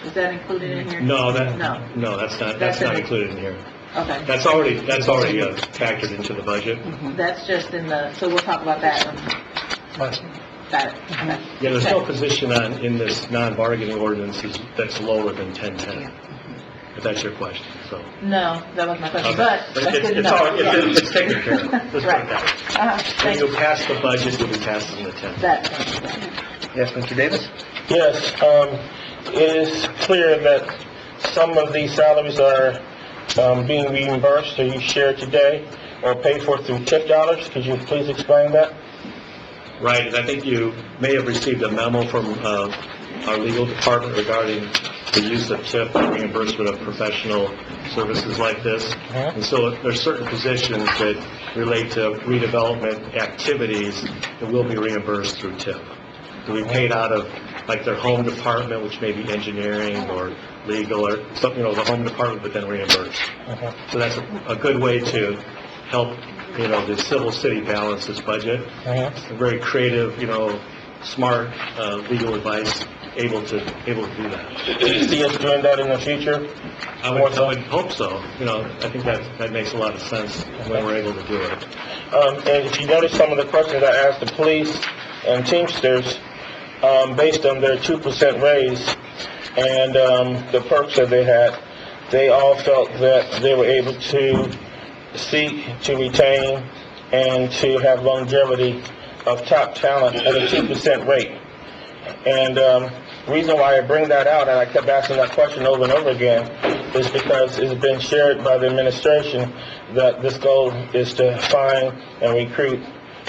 Is that included in here? No, that's not included in here. Okay. That's already factored into the budget. That's just in the, so we'll talk about that. Got it. Okay. Yeah, there's no position in this non-bargaining ordinances that's lower than 1010, if that's your question, so. No, that was my question, Okay. but that's good to know. It's taken care of. Let's put it Right. that way. When you pass the budget, you'll be passing the 10. Yes, Mr. Davis? Yes, it is clear that some of these salaries are being reimbursed, or you shared today, or paid for through tip dollars. Could you please explain that? Right, and I think you may have received a memo from our legal department regarding the use of tip and reimbursement of professional services like this. And so there's certain positions that relate to redevelopment activities that will be reimbursed through tip. They'll be paid out of, like, their home department, which may be engineering or legal or something, the home department, but then reimbursed. So that's a good way to help, the civil city balance this budget. A very creative, smart legal advice, able to do that. Do you see us doing that in the future? I would hope so. I think that makes a lot of sense when we're able to do it. And if you notice some of the questions I asked the police and Teamsters, based on their 2% raise and the perks that they had, they all felt that they were able to seek to retain and to have longevity of top talent at a 2% rate. And the reason why I bring that out, and I kept asking that question over and over again, is because it's been shared by the administration that this goal is to find and recruit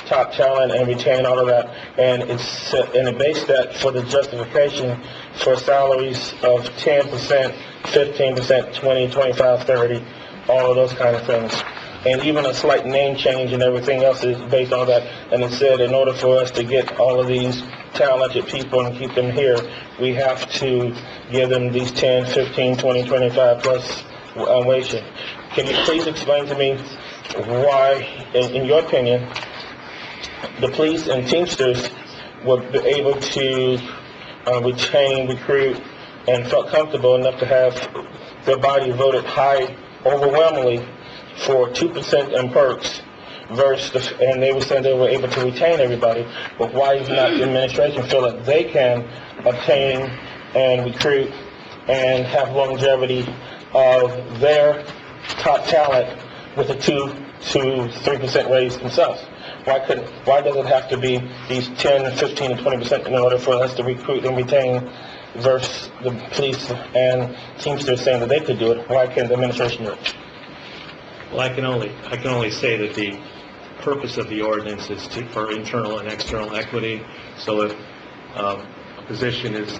top talent and retain all of that. And it based that for the justification for salaries of 10%, 15%, 20, 25, 30, all of those kind of things. And even a slight name change and everything else is based on that. And it said in order for us to get all of these talented people and keep them here, we have to give them these 10, 15, 20, 25 plus wage. Can you please explain to me why, in your opinion, the police and Teamsters were able to retain, recruit, and felt comfortable enough to have their body voted high overwhelmingly for 2% in perks versus, and they were saying they were able to retain everybody, but why is not the administration feel that they can obtain and recruit and have longevity of their top talent with a 2 to 3% raise themselves? Why does it have to be these 10, 15, and 20% in order for us to recruit and retain versus the police and Teamsters saying that they could do it? Why can't the administration do it? Well, I can only say that the purpose of the ordinance is for internal and external equity. So if a position is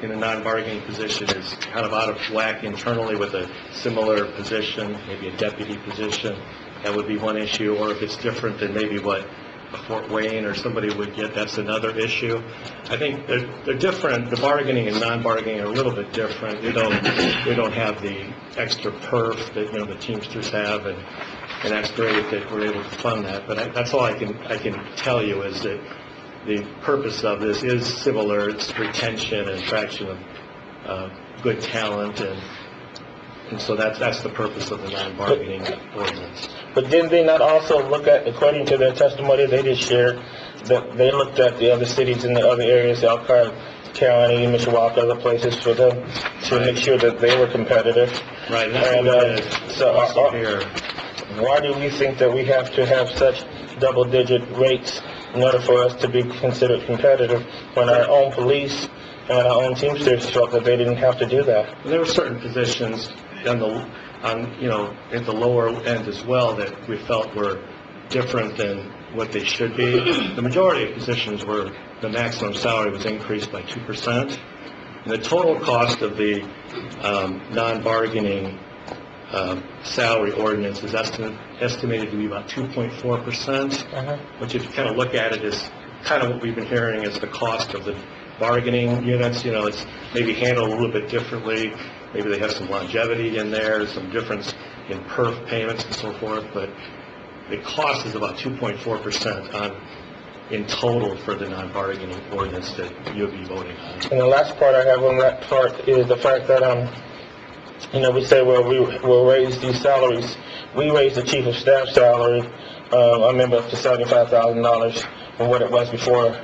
in a non-bargaining position is kind of out of whack internally with a similar position, maybe a deputy position, that would be one issue. Or if it's different than maybe what a Fort Wayne or somebody would get, that's another issue. I think they're different. The bargaining and non-bargaining are a little bit different. We don't have the extra perf that the Teamsters have, and that's great that we're able to fund that. But that's all I can tell you is that the purpose of this is similar. It's retention and attraction of good talent, and so that's the purpose of the non-bargaining ordinance. But didn't they not also look at, according to their testimony they did share, that they looked at the other cities in the other areas, Elkhart County, Mishawaka, other places for them to make sure that they were competitive? Right, and that's what we did also here. Why do we think that we have to have such double-digit rates in order for us to be considered competitive when our own police and our own Teamsters felt that they didn't have to do that? There were certain positions at the lower end as well that we felt were different than what they should be. The majority of positions were, the maximum salary was increased by 2%. And the total cost of the non-bargaining salary ordinance is estimated to be about 2.4%, which if you kind of look at it is kind of what we've been hearing is the cost of the bargaining units. It's maybe handled a little bit differently. Maybe they have some longevity in there, some difference in perf payments and so forth, but the cost is about 2.4% in total for the non-bargaining ordinance that you'll be voting on. And the last part I have on that part is the fact that, we say, well, we'll raise these salaries. We raised the chief of staff salary, I remember, up to $75,000 from what it was before.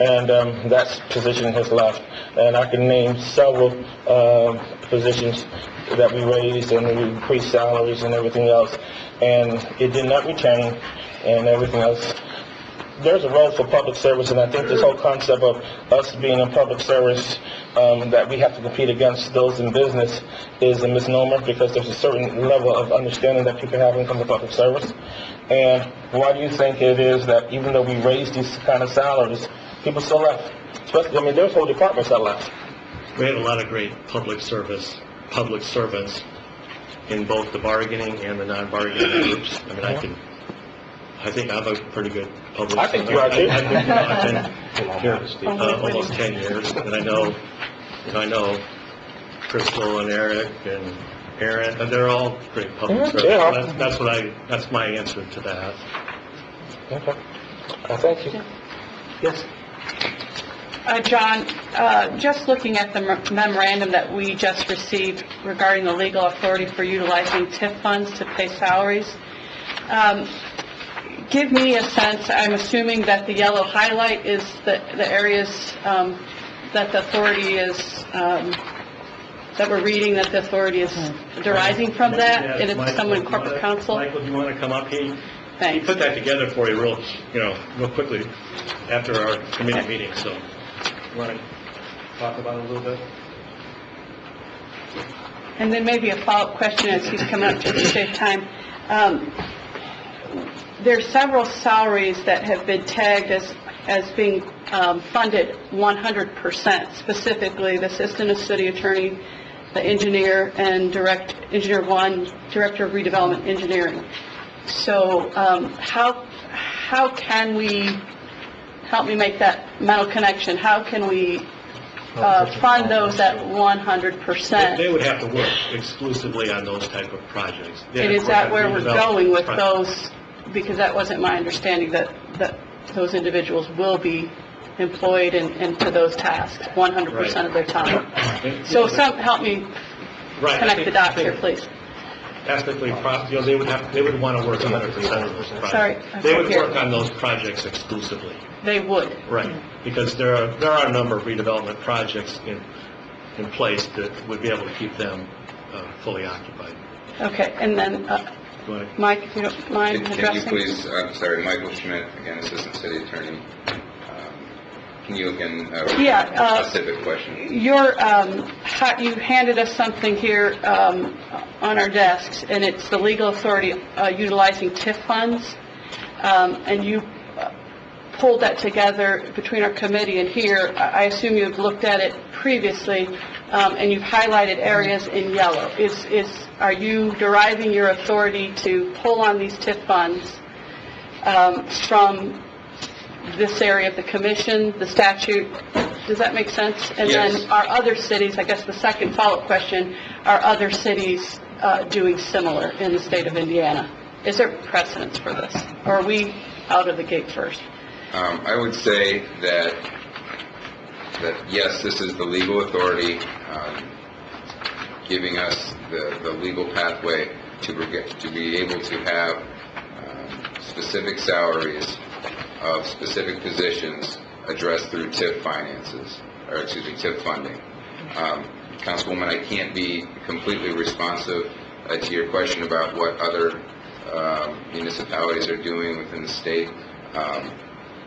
And that position has left. And I can name several positions that we raised and we increased salaries and everything else. And it did not retain and everything else. There's a role for public service, and I think this whole concept of us being in public service, that we have to compete against those in business is a misnomer, because there's a certain level of understanding that people have from the public service. And why do you think it is that even though we raised these kind of salaries, people still left? Especially, there's whole departments that left. We had a lot of great public servants in both the bargaining and the non-bargaining groups. I think I'm a pretty good public servant. I think you are too. I've been here almost 10 years, and I know Crystal and Eric and Aaron, and they're all great public servants. That's my answer to that. Okay. Thank you. Yes. John, just looking at the memorandum that we just received regarding the legal authority for utilizing TIF funds to pay salaries, give me a sense. I'm assuming that the yellow highlight is the areas that the authority is, that we're reading that the authority is deriving from that, and it's someone in corporate counsel. Michael, do you want to come up? He Thanks. put that together for you real quickly after our committee meeting, so you want to talk about it a little bit? And then maybe a follow-up question as he's coming up just to save time. There's several salaries that have been tagged as being funded 100%, specifically the assistant of city attorney, the engineer, and engineer one, director of redevelopment engineering. So how can we help me make that mental connection. How can we fund those at 100%? They would have to work exclusively on those type of projects. And is that where we're going with those? Because that wasn't my understanding, that those individuals will be employed into those tasks 100% of their time. So help me connect the dots here, please. Ethically, they would want to work 100% of those projects. Sorry, They would work on those projects exclusively. They would? Right, because there are a number of redevelopment projects in place that would be able to keep them fully occupied. Okay, and then, Mike, if you don't mind Can you addressing? please, I'm sorry, Michael Schmidt, again, Assistant City Attorney. Can you again, specific question? You handed us something here on our desks, and it's the legal authority utilizing TIF funds, and you pulled that together between our committee and here. I assume you've looked at it previously, and you've highlighted areas in yellow. Are you deriving your authority to pull on these TIF funds from this area of the commission, the statute? Does that make sense? And Yes. then are other cities, I guess the second follow-up question, are other cities doing similar in the state of Indiana? Is there precedence for this? Or are we out of the gate first? I would say that yes, this is the legal authority giving us the legal pathway to be able to have specific salaries of specific positions addressed through TIF TIF funding. Councilwoman, I can't be completely responsive to your question about what other municipalities are doing within the state.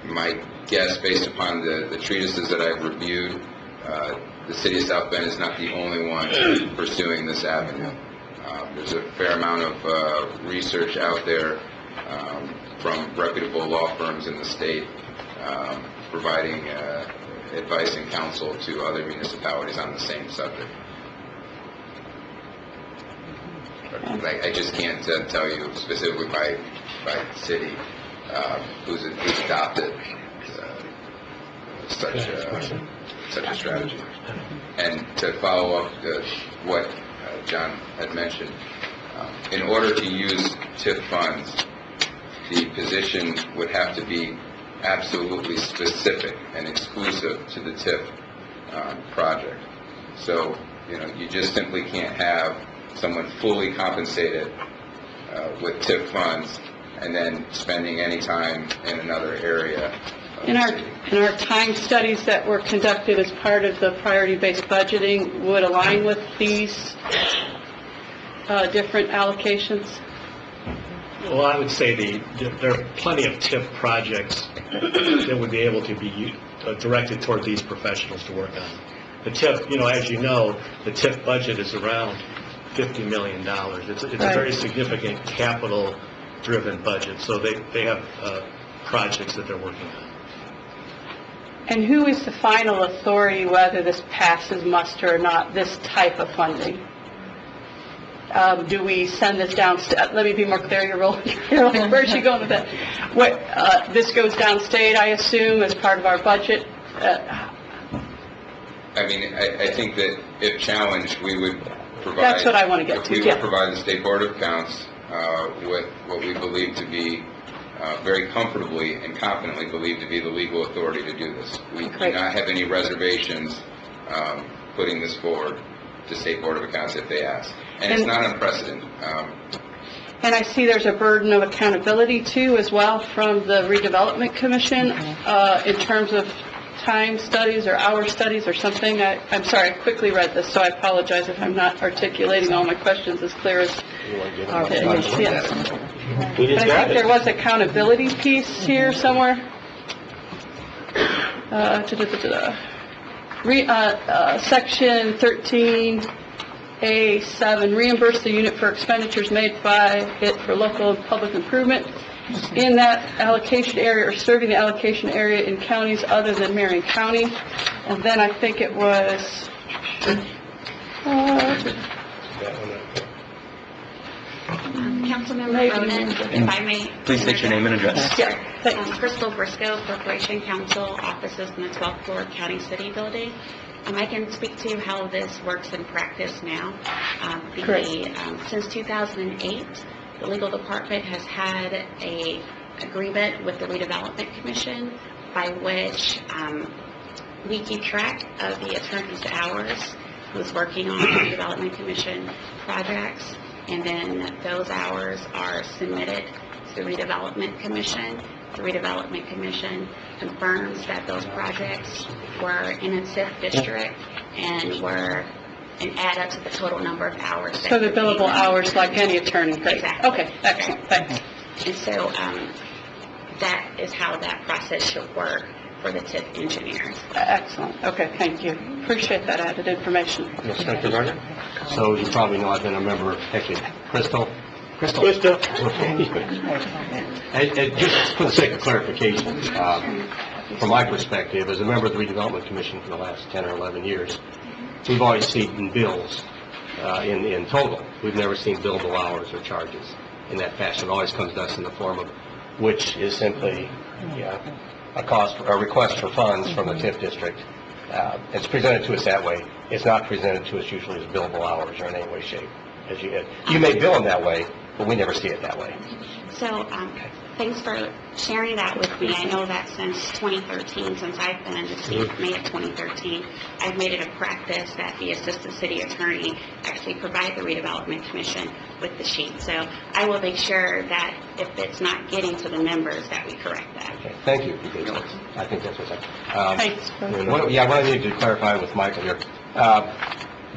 My guess, based upon the treatises that I've reviewed, the city of South Bend is not the only one pursuing this avenue. There's a fair amount of research out there from reputable law firms in the state providing advice and counsel to other municipalities on the same subject. I just can't tell you specifically by city who's adopted such a strategy. And to follow up what John had mentioned, in order to use TIF funds, the position would have to be absolutely specific and exclusive to the TIF project. So, you just simply can't have someone fully compensated with TIF funds and then spending any time in another area. In our time studies that were conducted as part of the priority-based budgeting would align with these different allocations? Well, I would say there are plenty of TIF projects that would be able to be directed toward these professionals to work on. The TIF, as you know, the TIF budget is around $50 million. It's a very significant capital-driven budget, so they have projects that they're working on. And who is the final authority whether this passes muster or not, this type of funding? Do we send this down? Let me be more clear. You're rolling. Where's she going with that? This goes downstate, I assume, as part of our budget. I think that if challenged, we would provide. That's what I want to get to. We would provide the State Board of Accounts with what we believe to be very comfortably and confidently believe to be the legal authority to do this. We do not have any reservations putting this forward to State Board of Accounts if they ask. And it's not unprecedented. And I see there's a burden of accountability, too, as well, from the Redevelopment Commission in terms of time studies or hour studies or something. I'm sorry, I quickly read this, so I apologize if I'm not articulating all my questions as clear as... Yes. But I think there was accountability piece here somewhere. Section 13A7, reimburse the unit for expenditures made by it for local and public improvement in that allocation area or serving the allocation area in counties other than Marion County. And then I think it was... Councilmember Roden, if I may. Please state your name and address. Crystal Briscoe, Corporation Counsel, offices in the 12th floor County City Building. I can speak to how this works in practice now. Since 2008, the legal department has had a agreement with the Redevelopment Commission by which we keep track of the attorney's hours who's working on the Redevelopment Commission projects, and then those hours are submitted to the Redevelopment Commission. The Redevelopment Commission confirms that those projects were in a TIF district and were and add up to the total number of hours. So the billable hours like any attorney. Great. Exactly. Okay, excellent, thanks. And so that is how that process should work for the TIF engineers. Excellent, okay, thank you. Appreciate that added information. Yes, Dr. Gardner? So you probably know I've been a member, actually, Crystal. Crystal. And just for the sake of clarification, from my perspective, as a member of the Redevelopment Commission for the last 10 or 11 years, we've always seen bills in total. We've never seen billable hours or charges in that fashion. It always comes to us in the form of, which is simply a cost, a request for funds from the TIF district. It's presented to us that way. It's not presented to us usually as billable hours or in any way, shape. You may bill them that way, but we never see it that way. So thanks for sharing that with me. I know that since 2013, since I've been in the seat, May of 2013, I've made it a practice that the Assistant City Attorney actually provide the Redevelopment Commission with the sheet. So I will make sure that if it's not getting to the members, that we correct that. Okay, thank you. I think that's what's up. Thanks. What I need to clarify with Michael here,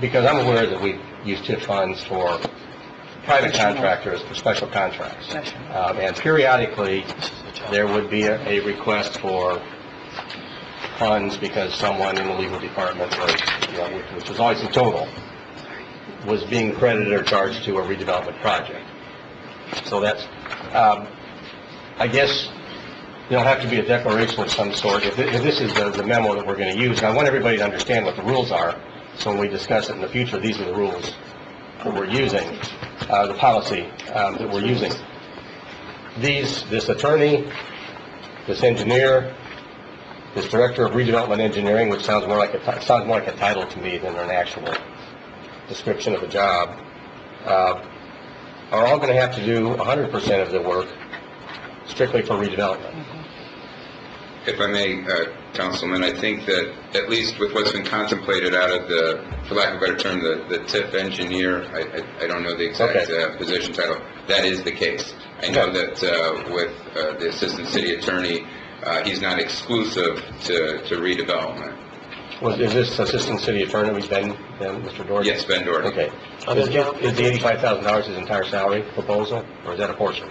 because I'm aware that we use TIF funds for private contractors for special contracts. And periodically, there would be a request for funds because someone in the legal department was, which was always in total, was being credited or charged to a redevelopment project. So that's, I guess, there'll have to be a declaration of some sort. If this is the memo that we're going to use, and I want everybody to understand what the rules are, so when we discuss it in the future, these are the rules that we're using, the policy that we're using. This attorney, this engineer, this director of redevelopment engineering, which sounds more like a title to me than an actual description of the job, are all going to have to do 100% of the work strictly for redevelopment. If I may, Councilman, I think that at least with what's been contemplated out of the, for lack of a better term, the TIF engineer, I don't know the exact position title, that is the case. I know that with the Assistant City Attorney, he's not exclusive to redevelopment. Is this Assistant City Attorney, Ben, Mr. Doherty? Yes, Ben Doherty. Okay. Is the $85,000 his entire salary proposal, or is that a portion?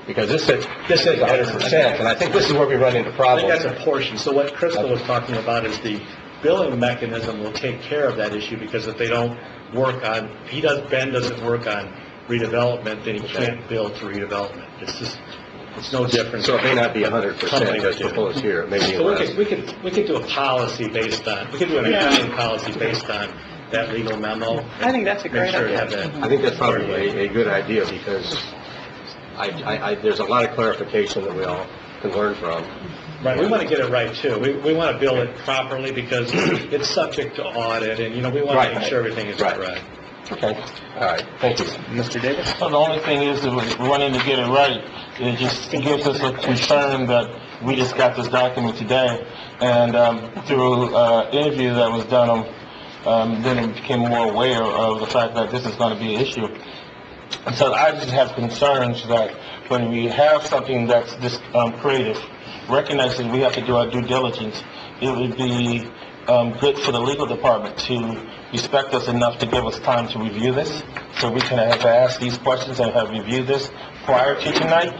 Because this says 100%, and I think this is where we run into problems. I think that's a portion. So what Crystal was talking about is the billing mechanism will take care of that issue, because if they don't work on, Ben doesn't work on redevelopment, then he can't bill to redevelopment. It's no different. So it may not be 100% as proposed here. It may be less. We could do a policy based on, we could do an accounting policy based on that legal memo. I think that's a great idea. I think that's probably a good idea, because there's a lot of clarification that we all can learn from. Right, we want to get it right, too. We want to bill it properly, because it's subject to audit, and, we want to make sure everything is correct. Okay, all right, thank you. Mr. Davis? Well, the only thing is that we're wanting to get it right. It just gives us a concern that we just got this document today, and through interview that was done, then it became more aware of the fact that this is going to be an issue. And so I just have concerns that when we have something that's this creative, recognizing we have to do our due diligence, it would be good for the legal department to respect us enough to give us time to review this, so we can have asked these questions and have reviewed this prior to tonight,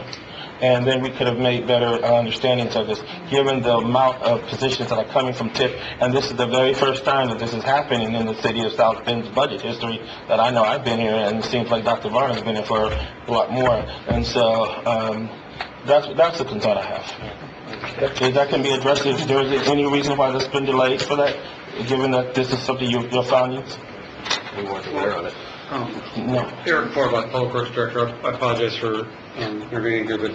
and then we could have made better understandings of this, given the amount of positions that are coming from TIF, and this is the very first time that this is happening in the city of South Bend's budget history that I know. I've been here, and it seems like Dr. Varner's been here for a lot more, and so that's the concern I have. If that can be addressed, if there is any reason why there's been delayed for that, given that this is something your findings? We weren't aware of it. Eric Corbat, Public Works Director. I apologize for intervening here, but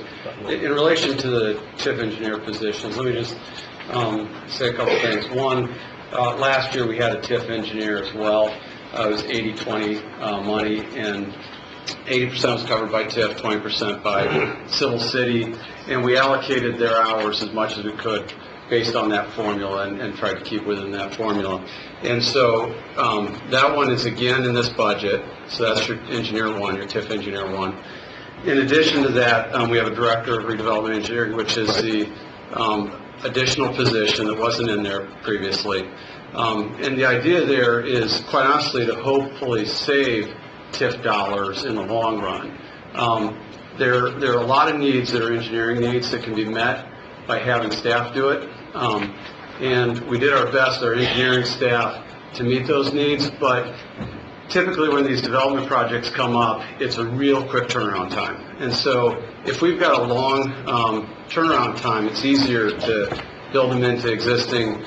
in relation to the TIF engineer positions, let me just say a couple things. One, last year we had a TIF engineer as well. It was 80-20 money, and 80% was covered by TIF, 20% by Civil City, and we allocated their hours as much as we could based on that formula and tried to keep within that formula. And so that one is again in this budget, so that's your engineer one, your TIF engineer one. In addition to that, we have a director of redevelopment engineering, which is the additional position that wasn't in there previously. And the idea there is, quite honestly, to hopefully save TIF dollars in the long run. There are a lot of needs that are engineering needs that can be met by having staff do it. And we did our best, our engineering staff, to meet those needs, but typically when these development projects come up, it's a real quick turnaround time. And so if we've got a long turnaround time, it's easier to build them into existing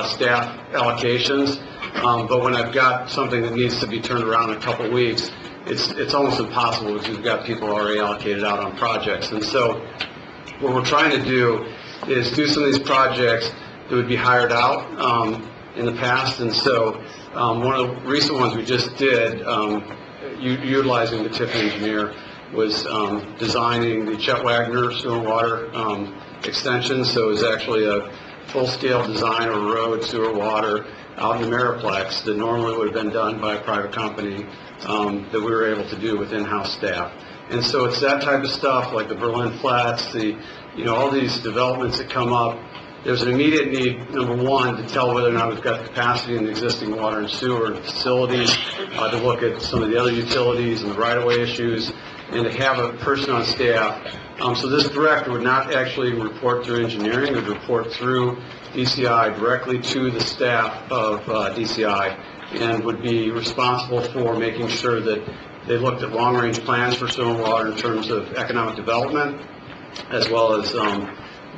staff allocations. But when I've got something that needs to be turned around in a couple of weeks, it's almost impossible because we've got people already allocated out on projects. And so what we're trying to do is do some of these projects that would be hired out in the past. And so one of the recent ones we just did, utilizing the TIF engineer, was designing the Chet Wagner sewer and water extension. So it was actually a full-scale design of a road, sewer, water out in the Ameriplex that normally would have been done by a private company that we were able to do with in-house staff. And so it's that type of stuff, like the Berlin Flats, all these developments that come up. There's an immediate need, number one, to tell whether or not we've got capacity in the existing water and sewer facilities, to look at some of the other utilities and the right-of-way issues, and to have a person on staff. So this director would not actually report through engineering, would report through DCI directly to the staff of DCI, and would be responsible for making sure that they looked at long-range plans for sewer and water in terms of economic development, as well as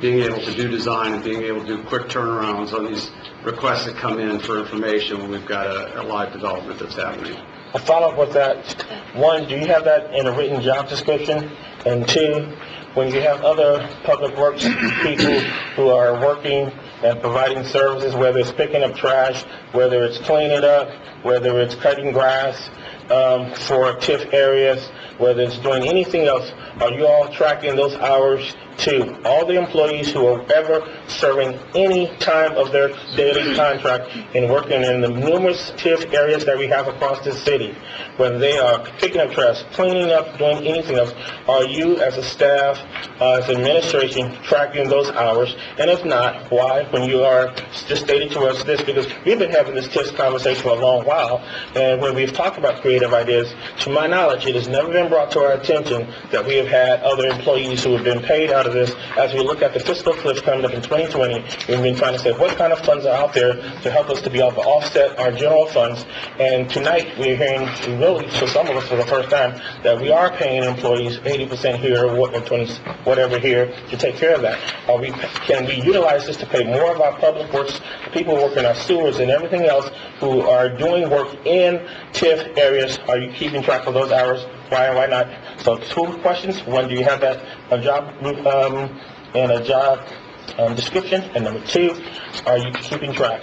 being able to do design and being able to do quick turnarounds on these requests that come in for information when we've got a live development that's happening. A follow-up with that, one, do you have that in a written job description? And two, when you have other public works people who are working and providing services, whether it's picking up trash, whether it's cleaning it up, whether it's cutting grass for TIF areas, whether it's doing anything else, are you all tracking those hours to all the employees who are ever serving any time of their daily contract and working in the numerous TIF areas that we have across the city, whether they are picking up trash, cleaning up, doing anything else? Are you as a staff, as administration, tracking those hours? And if not, why? When you are just stating to us this, because we've been having this TIF conversation for a long while, and when we've talked about creative ideas, to my knowledge, it has never been brought to our attention that we have had other employees who have been paid out of this. As we look at the fiscal cliff coming up in 2020, we've been trying to say what kind of funds are out there to help us to be able to offset our general funds. And tonight we're hearing, really, for some of us for the first time, that we are paying employees 80% here or 20, whatever here to take care of that. Can we utilize this to pay more of our public works, people working our sewers and everything else who are doing work in TIF areas? Are you keeping track of those hours? Why or why not? So 2 questions. One, do you have that job and a job description? And number 2, are you keeping track?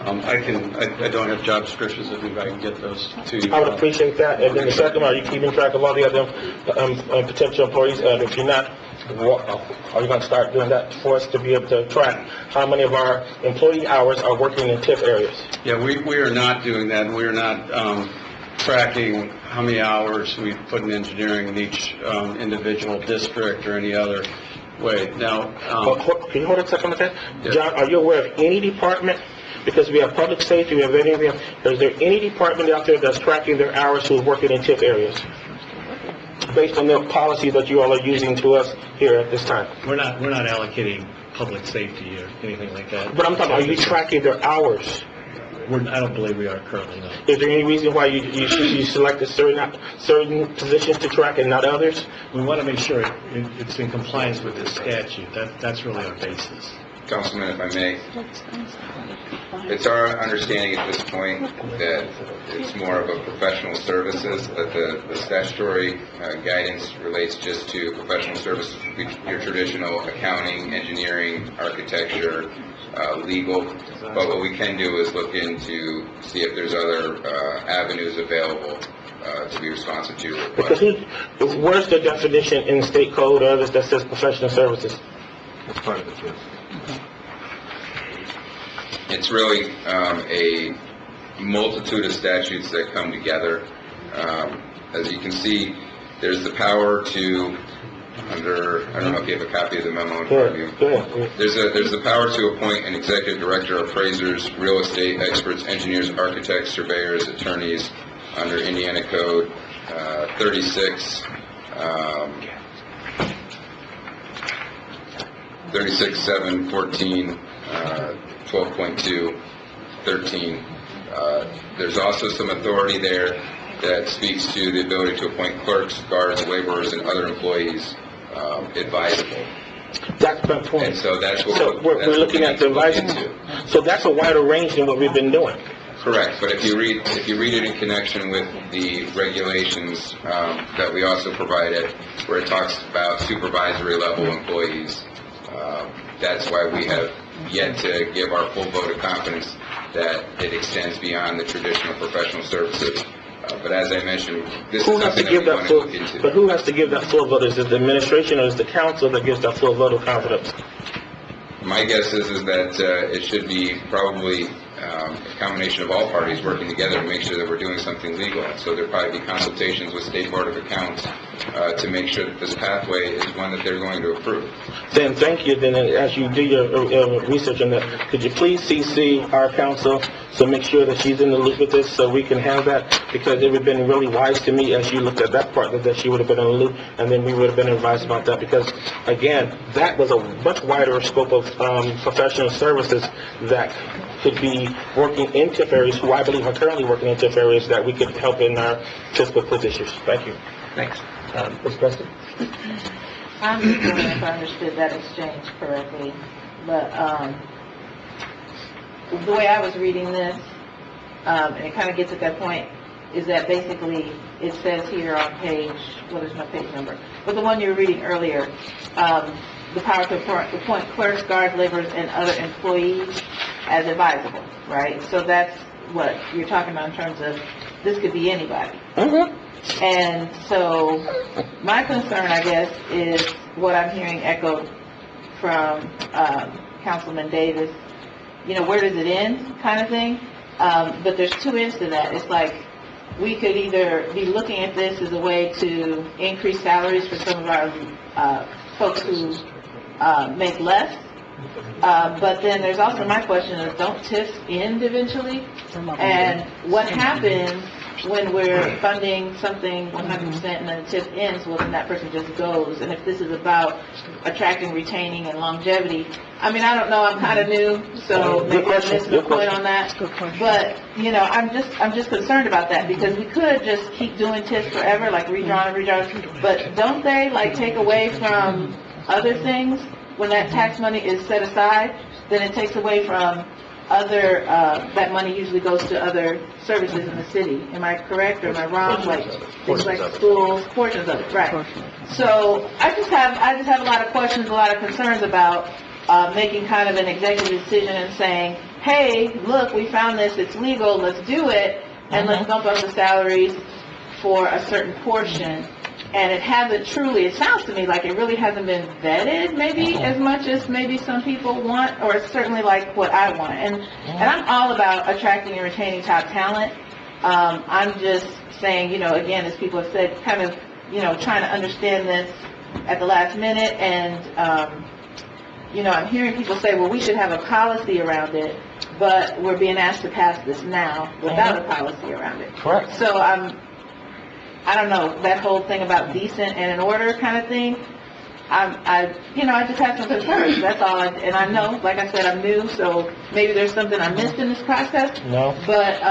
I don't have job descriptions. I think I can get those to you. I would appreciate that. And then the second, are you keeping track of all the other potential employees? And if you're not, are you going to start doing that for us to be able to track how many of our employee hours are working in TIF areas? Yeah, we are not doing that. We are not tracking how many hours we put in engineering in each individual district or any other way. Now, can you hold a second with that? Yeah. John, are you aware of any department, because we have public safety, we have anything, is there any department out there that's tracking their hours who's working in TIF areas? Based on the policy that you all are using to us here at this time. We're not allocating public safety or anything like that. But I'm talking, are you tracking their hours? I don't believe we are currently, no. Is there any reason why you selected certain positions to track and not others? We want to make sure it's in compliance with the statute. That's really our basis. Councilman, if I may, it's our understanding at this point that it's more of a professional services, that the statutory guidance relates just to professional services, your traditional accounting, engineering, architecture, legal. But what we can do is look into, see if there's other avenues available to be responsive to your request. Because where's the definition in state code or others that says professional services? That's part of the truth. It's really a multitude of statutes that come together. As you can see, there's the power to, under, I don't know if you have a copy of the memo in front of you. Go ahead. There's the power to appoint an executive director, appraisers, real estate experts, engineers, architects, surveyors, attorneys, under Indiana Code 36.714, 12.2, 13. There's also some authority there that speaks to the ability to appoint clerks, guards, laborers, and other employees advisable. That's my point. And so that's what we're looking at the advising. So that's a wider range than what we've been doing. Correct, but if you read it in connection with the regulations that we also provided, where it talks about supervisory level employees, that's why we have yet to give our full vote of confidence that it extends beyond the traditional professional services. But as I mentioned, this is something that we want to look into. But who has to give that full vote? Is it the administration or is the council that gives that full vote of confidence? My guess is that it should be probably a combination of all parties working together to make sure that we're doing something legal. So there'll probably be consultations with State Board of Accounts to make sure that this pathway is one that they're going to approve. Then thank you. Then as you do your research on that, could you please CC our council so make sure that she's in the loop with this so we can have that? Because it would have been really wise to me as you looked at that part that she would have been in the loop and then we would have been advised about that because, again, that was a much wider scope of professional services that could be working in TIF areas, who I believe are currently working in TIF areas, that we could help in our fiscal cliff issues. Thank you. Thanks. Ms. Preston? I'm just wondering if I understood that exchange correctly, but the way I was reading this, and it kind of gets at that point, is that basically it says here on page, what is my page number? But the one you were reading earlier, the power to appoint clerks, guards, laborers, and other employees as advisable, right? So that's what you're talking about in terms of this could be anybody. And so my concern, I guess, is what I'm hearing echoed from Councilman Davis. You know, where does it end kind of thing? But there's two ends to that. It's like we could either be looking at this as a way to increase salaries for some of our folks who make less. But then there's also my question is, don't TIFs end eventually? And what happens when we're funding something 100% and then the TIF ends? Well, then that person just goes. And if this is about attracting, retaining, and longevity, I mean, I don't know, I'm kind of new, so maybe I'm missing the point on that. But, you know, I'm just concerned about that because we could just keep doing TIFs forever, like redrawn and redrawn. But don't they, like, take away from other things? When that tax money is set aside, then it takes away from other, that money usually goes to other services in the city. Am I correct or am I wrong? Like things like schools, portions of it, right. So I just have a lot of questions, a lot of concerns about making kind of an executive decision and saying, hey, look, we found this, it's legal, let's do it, and let's bump up the salaries for a certain portion. And it hasn't truly, it sounds to me like it really hasn't been vetted maybe as much as maybe some people want, or it's certainly like what I want. And I'm all about attracting and retaining top talent. I'm just saying, you know, again, as people have said, kind of, you know, trying to understand this at the last minute. And, you know, I'm hearing people say, well, we should have a policy around it, but we're being asked to pass this now without a policy around it. Correct. So I don't know, that whole thing about decent and in order kind of thing, I just have some concerns, that's all. And I know, like I said, I'm new, so maybe there's something I missed in this process. No. But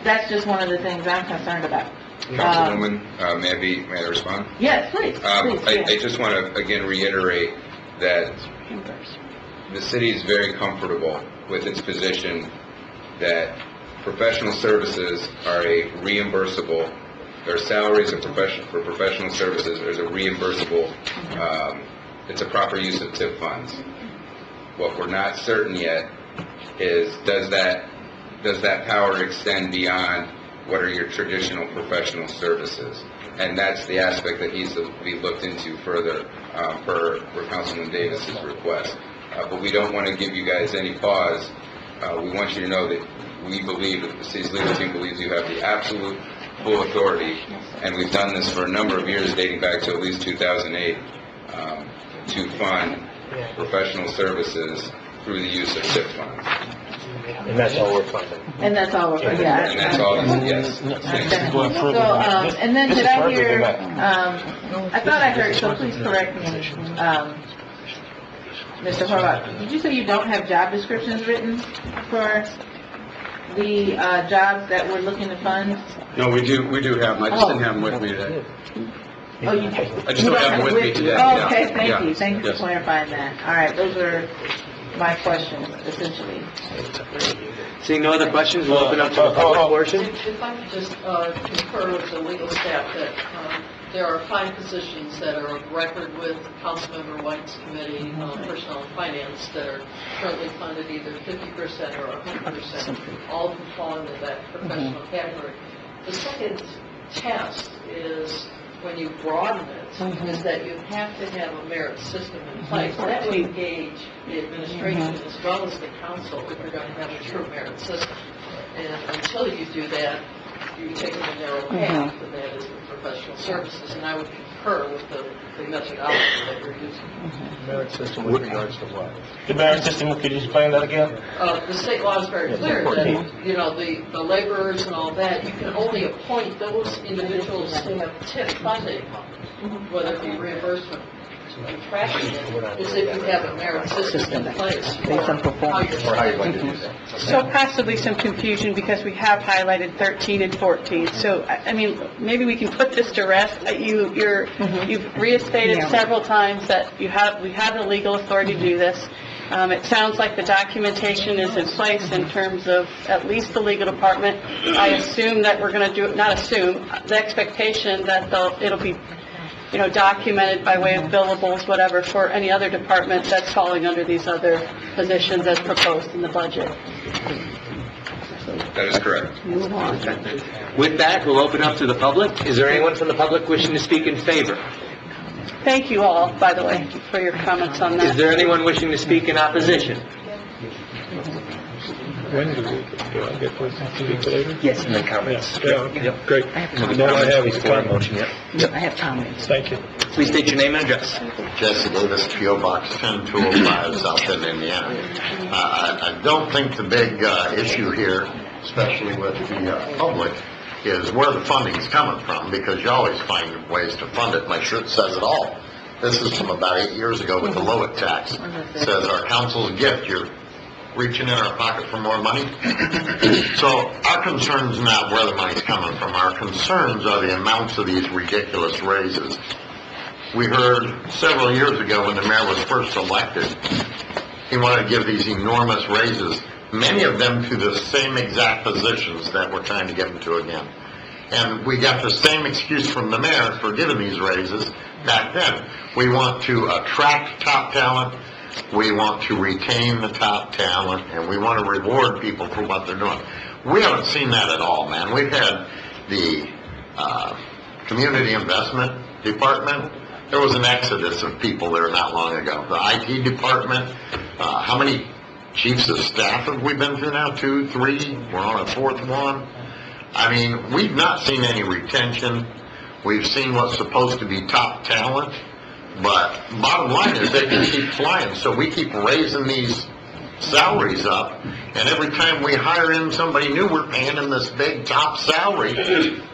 that's just one of the things I'm concerned about. Councilwoman, may I respond? Yes, please. I just want to, again, reiterate that the city is very comfortable with its position that professional services are a reimbursable, their salaries for professional services is a reimbursable, it's a proper use of TIP funds. What we're not certain yet is does that power extend beyond what are your traditional professional services? And that's the aspect that needs to be looked into further per Councilman Davis's request. But we don't want to give you guys any pause. We want you to know that we believe that the city's legal team believes you have the absolute full authority, and we've done this for a number of years dating back to at least 2008 to fund professional services through the use of TIP funds. And that's all we're funding. And that's all we're funding, yeah. And that's all, yes. So, and then did I hear, I thought I heard, so please correct me, Mr. Horvath, did you say you don't have job descriptions written for the jobs that we're looking to fund? No, we do have them. I just didn't have them with me today. Oh, you I just don't have them with me today. Oh, okay, thank Yeah. you. Thank you for clarifying that. All right, those are my questions, essentially. Seeing no other questions, we'll open up to the public portion. If I could just concur with the legal staff that there are 5 positions that are of record with Councilmember White's Committee on Personnel and Finance that are currently funded either 50% or 100%, all of them fall into that professional category. The second test is when you broaden it, is that you have to have a merit system in place. That would engage the administration as well as the council if you're going to have a true merit system. And until you do that, you're taking a narrow path, and that is the professional services. And I would concur with the methodology that you're using. Merit system with regards to what? The merit system, could you explain that again? The state law is very clear that, you know, the laborers and all that, you can only appoint those individuals who have TIP funding, whether it be reimbursement or tracking it, is if you have a merit system in place. Based on performance. How you're going to do that? So possibly some confusion because we have highlighted 13 and 14. So, I mean, maybe we can put this to rest. You've restated several times that we have the legal authority to do this. It sounds like the documentation is in place in terms of at least the legal department. I assume that we're going to do, not assume, the expectation that it'll be, you know, documented by way of billables, whatever, for any other department that's falling under these other positions as proposed in the budget. That is correct. Move on. With that, we'll open up to the public. Is there anyone from the public wishing to speak in favor? Thank you all, by the way, for your comments on Is that. there anyone wishing to speak in opposition? When do I get to speak later? Yes, and then comments. Yeah, great. Then I have a comment. I have comments. Thank you. Please state your name and address. Jesse Davis, P.O. Box 10205, South Bend, Indiana. I don't think the big issue here, especially with the public, is where the funding's coming from, because you always find ways to fund it. My shirt says it all. This is from about 8 years ago with the Lowit tax. It says our council's gift, you're reaching in our pocket for more money. So our concern's not where the money's coming from. Our concerns are the amounts of these ridiculous raises. We heard several years ago when the mayor was first elected, he wanted to give these enormous raises, many of them to the same exact positions that we're trying to get them to again. And we got the same excuse from the mayor for giving these raises back then. We want to attract top talent, we want to retain the top talent, and we want to reward people for what they're doing. We haven't seen that at all, man. We've had the community investment department. There was an exodus of people there not long ago. The IT department, how many chiefs of staff have we been through now? 2, 3? We're on a 4th one. I mean, we've not seen any retention. We've seen what's supposed to be top talent. But bottom line is they can keep flying. So we keep raising these salaries up. And every time we hire in somebody new, we're paying them this big top salary.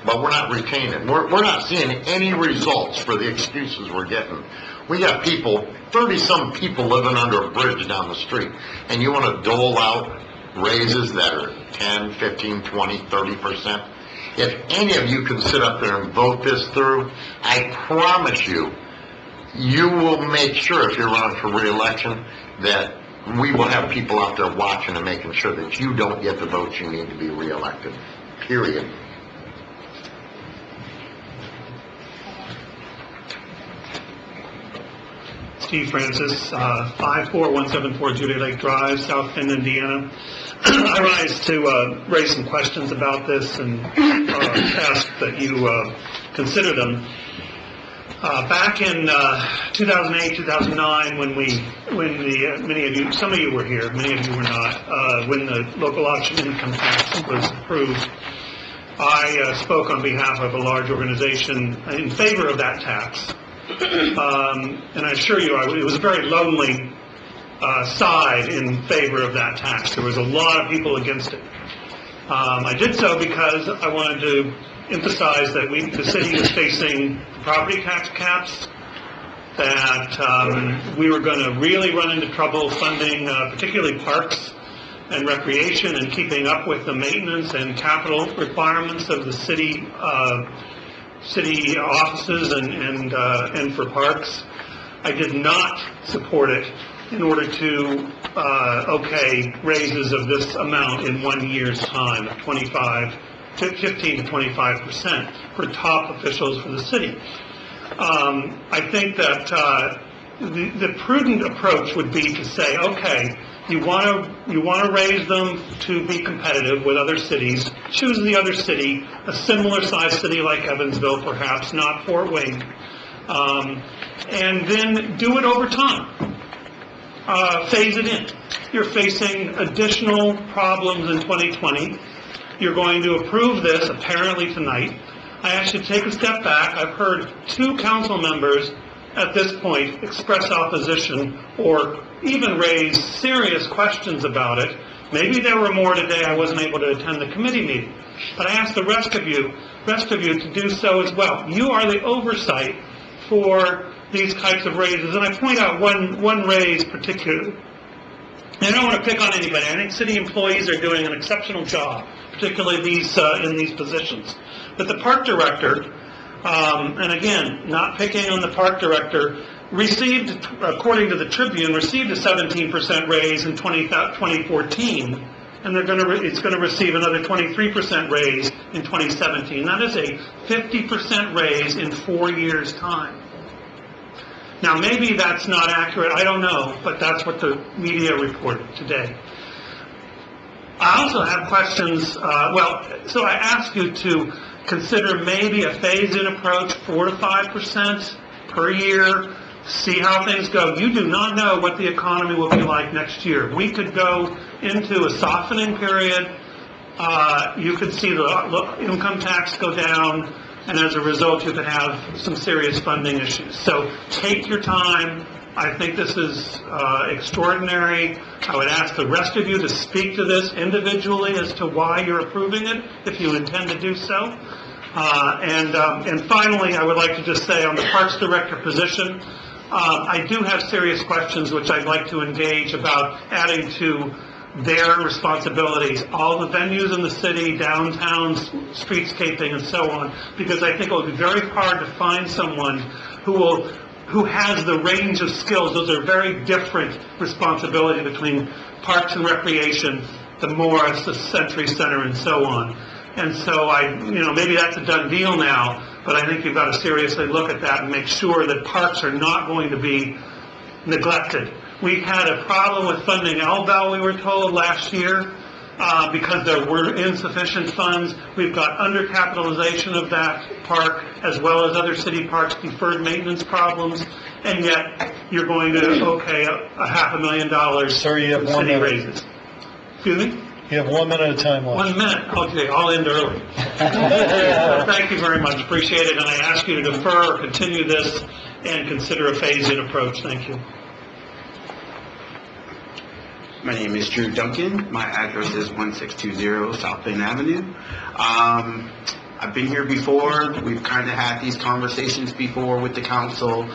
But we're not retaining. We're not seeing any results for the excuses we're getting. We got people, 30-some people living under a bridge down the street. And you want to dole out raises that are 10, 15, 20, 30%. If any of you can sit up there and vote this through, I promise you, you will make sure if you're running for re-election that we will have people out there watching and making sure that you don't get the votes you need to be reelected, period. Steve Francis, 54174 Judy Lake Drive, South Bend, Indiana. I rise to raise some questions about this and ask that you consider them. Back in 2008, 2009, many of you, some of you were here, many of you were not, when the local option income tax was approved, I spoke on behalf of a large organization in favor of that tax. And I assure you, it was a very lonely side in favor of that tax. There was a lot of people against it. I did so because I wanted to emphasize that the city was facing property tax caps, that we were going to really run into trouble funding particularly parks and recreation and keeping up with the maintenance and capital requirements of the city offices and for parks. I did not support it in order to okay raises of this amount in 1 year's time of 15 to 25% for top officials for the city. I think that the prudent approach would be to say, okay, you want to raise them to be competitive with other cities. Choose the other city, a similar sized city like Evansville, perhaps, not Fort Wayne, and then do it over time. Phase it in. You're facing additional problems in 2020. You're going to approve this apparently tonight. I actually take a step back. I've heard 2 council members at this point express opposition or even raise serious questions about it. Maybe there were more today. I wasn't able to attend the committee meeting. But I ask the rest of you to do so as well. You are the oversight for these types of raises. And I point out one raise particularly. And I don't want to pick on anybody. I think city employees are doing an exceptional job, particularly these in these positions. But the park director, and again, not picking on the park director, received, according to the Tribune, received a 17% raise in 2014, and it's going to receive another 23% raise in 2017. That is a 50% raise in 4 years' time. Now, maybe that's not accurate, I don't know, but that's what the media reported today. I also have questions, so I ask you to consider maybe a phase-in approach, 4 to 5% per year, see how things go. You do not know what the economy will be like next year. We could go into a softening period. You could see the income tax go down, and as a result, you could have some serious funding issues. So take your time. I think this is extraordinary. I would ask the rest of you to speak to this individually as to why you're approving it, if you intend to do so. And finally, I would like to just say on the Parks Director position, I do have serious questions which I'd like to engage about adding to their responsibilities, all the venues in the city, downtown, streetscaping, and so on, because I think it will be very hard to find someone who has the range of skills. Those are very different responsibilities between Parks and Recreation, the Morris, the Century Center, and so on. And so maybe that's a done deal now, but I think you've got to seriously look at that and make sure that parks are not going to be neglected. We had a problem with funding LBEL, we were told, last year because there were insufficient funds. We've got undercapitalization of that park as well as other city parks, deferred maintenance problems, and yet you're going to okay a $500,000 Sir, you have 1 city minute. raises. Excuse me? You have 1 minute of time left. 1 minute. Okay, I'll end early. Thank you very much. Appreciate it. And I ask you to defer or continue this and consider a phase-in approach. Thank you. My name is Drew Duncan. My address is 1620 South Bend Avenue. I've been here before. We've kind of had these conversations before with the council.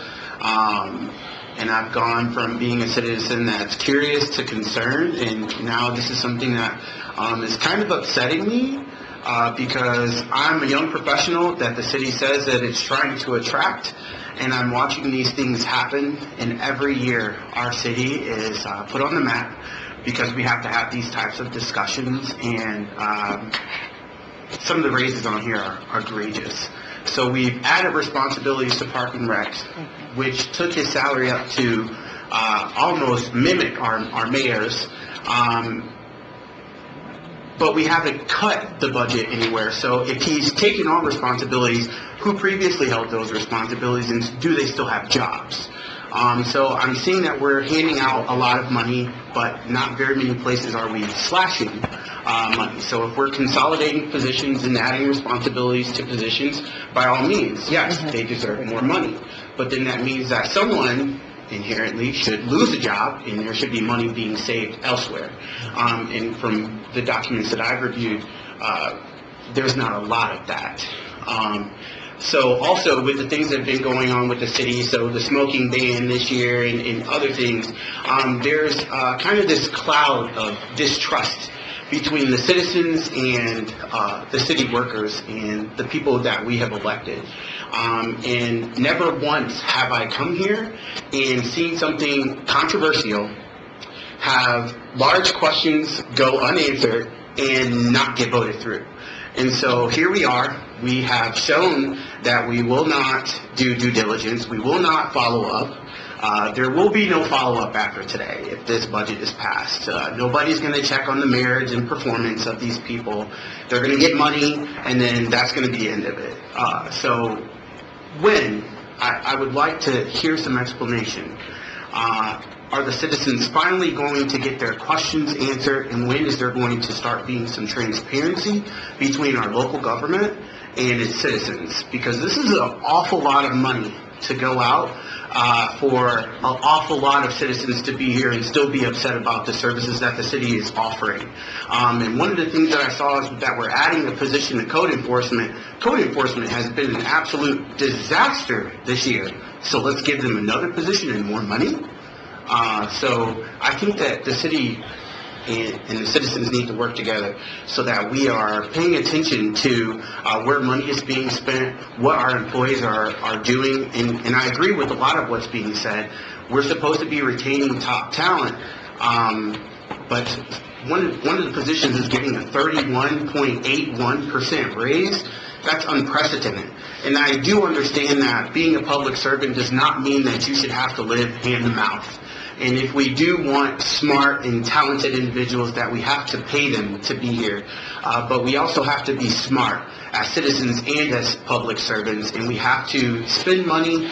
And I've gone from being a citizen that's curious to concerned, and now this is something that is kind of upsetting me because I'm a young professional that the city says that it's trying to attract, and I'm watching these things happen, and every year our city is put on the map because we have to have these types of discussions, and some of the raises on here are egregious. So we've added responsibilities to Park and Rec, which took his salary up to almost mimic our mayor's, but we haven't cut the budget anywhere. So if he's taking on responsibilities, who previously held those responsibilities, and do they still have jobs? So I'm seeing that we're handing out a lot of money, but not very many places are we slashing money. So if we're consolidating positions and adding responsibilities to positions, by all means, yes, they deserve more money. But then that means that someone inherently should lose a job, and there should be money being saved elsewhere. And from the documents that I've reviewed, there's not a lot of that. So also with the things that have been going on with the city, so the smoking ban this year and other things, there's kind of this cloud of distrust between the citizens and the city workers and the people that we have elected. And never once have I come here and seen something controversial, have large questions go unanswered, and not get voted through. And so here we are. We have shown that we will not do due diligence. We will not follow up. There will be no follow-up after today if this budget is passed. Nobody's going to check on the merits and performance of these people. They're going to get money, and then that's going to be the end of it. So when, I would like to hear some explanation. Are the citizens finally going to get their questions answered, and when is there going to start being some transparency between our local government and its citizens? Because this is an awful lot of money to go out for an awful lot of citizens to be here and still be upset about the services that the city is offering. And one of the things that I saw is that we're adding a position to code enforcement. Code enforcement has been an absolute disaster this year. So let's give them another position and more money. So I think that the city and the citizens need to work together so that we are paying attention to where money is being spent, what our employees are doing, and I agree with a lot of what's being said. We're supposed to be retaining top talent, but one of the positions is getting a 31.81% raise. That's unprecedented. And I do understand that being a public servant does not mean that you should have to live hand to mouth. And if we do want smart and talented individuals, that we have to pay them to be here. But we also have to be smart as citizens and as public servants, and we have to spend money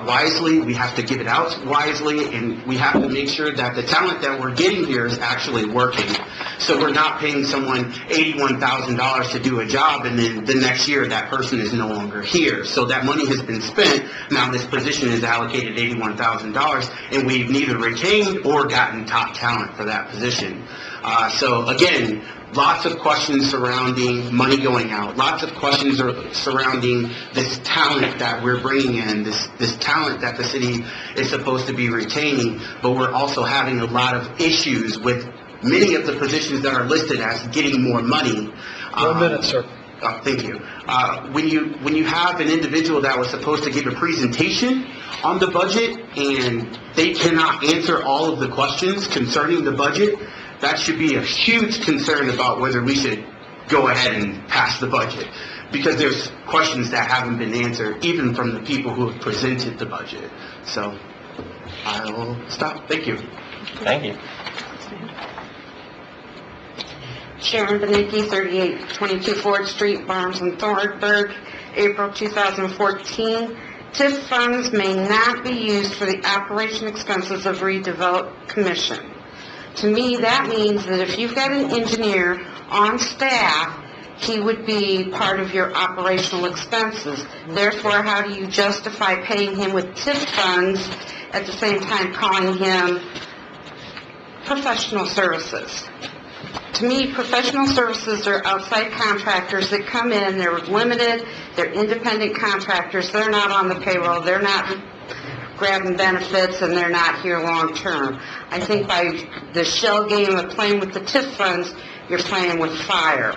wisely, we have to give it out wisely, and we have to make sure that the talent that we're getting here is actually working. So we're not paying someone $81,000 to do a job, and then the next year that person is no longer here. So that money has been spent, now this position is allocated $81,000, and we've neither retained or gotten top talent for that position. So again, lots of questions surrounding money going out. Lots of questions surrounding this talent that we're bringing in, this talent that the city is supposed to be retaining. But we're also having a lot of issues with many of the positions that are listed as getting more money. 1 minute, sir. Thank you. When you have an individual that was supposed to give a presentation on the budget and they cannot answer all of the questions concerning the budget, that should be a huge concern about whether we should go ahead and pass the budget, because there's questions that haven't been answered even from the people who have presented the budget. So I will stop. Thank you. Thank you. Sharon Benecki, 3822 Ford Street, Barnes and Thornburg, April 2014. TIF funds may not be used for the operation expenses of redeveloped commission. To me, that means that if you've got an engineer on staff, he would be part of your operational expenses. Therefore, how do you justify paying him with TIF funds at the same time calling him professional services? To me, professional services are outside contractors that come in, they're limited, they're independent contractors, they're not on the payroll, they're not grabbing benefits, and they're not here long term. I think by the shell game of playing with the TIF funds, you're playing with fire.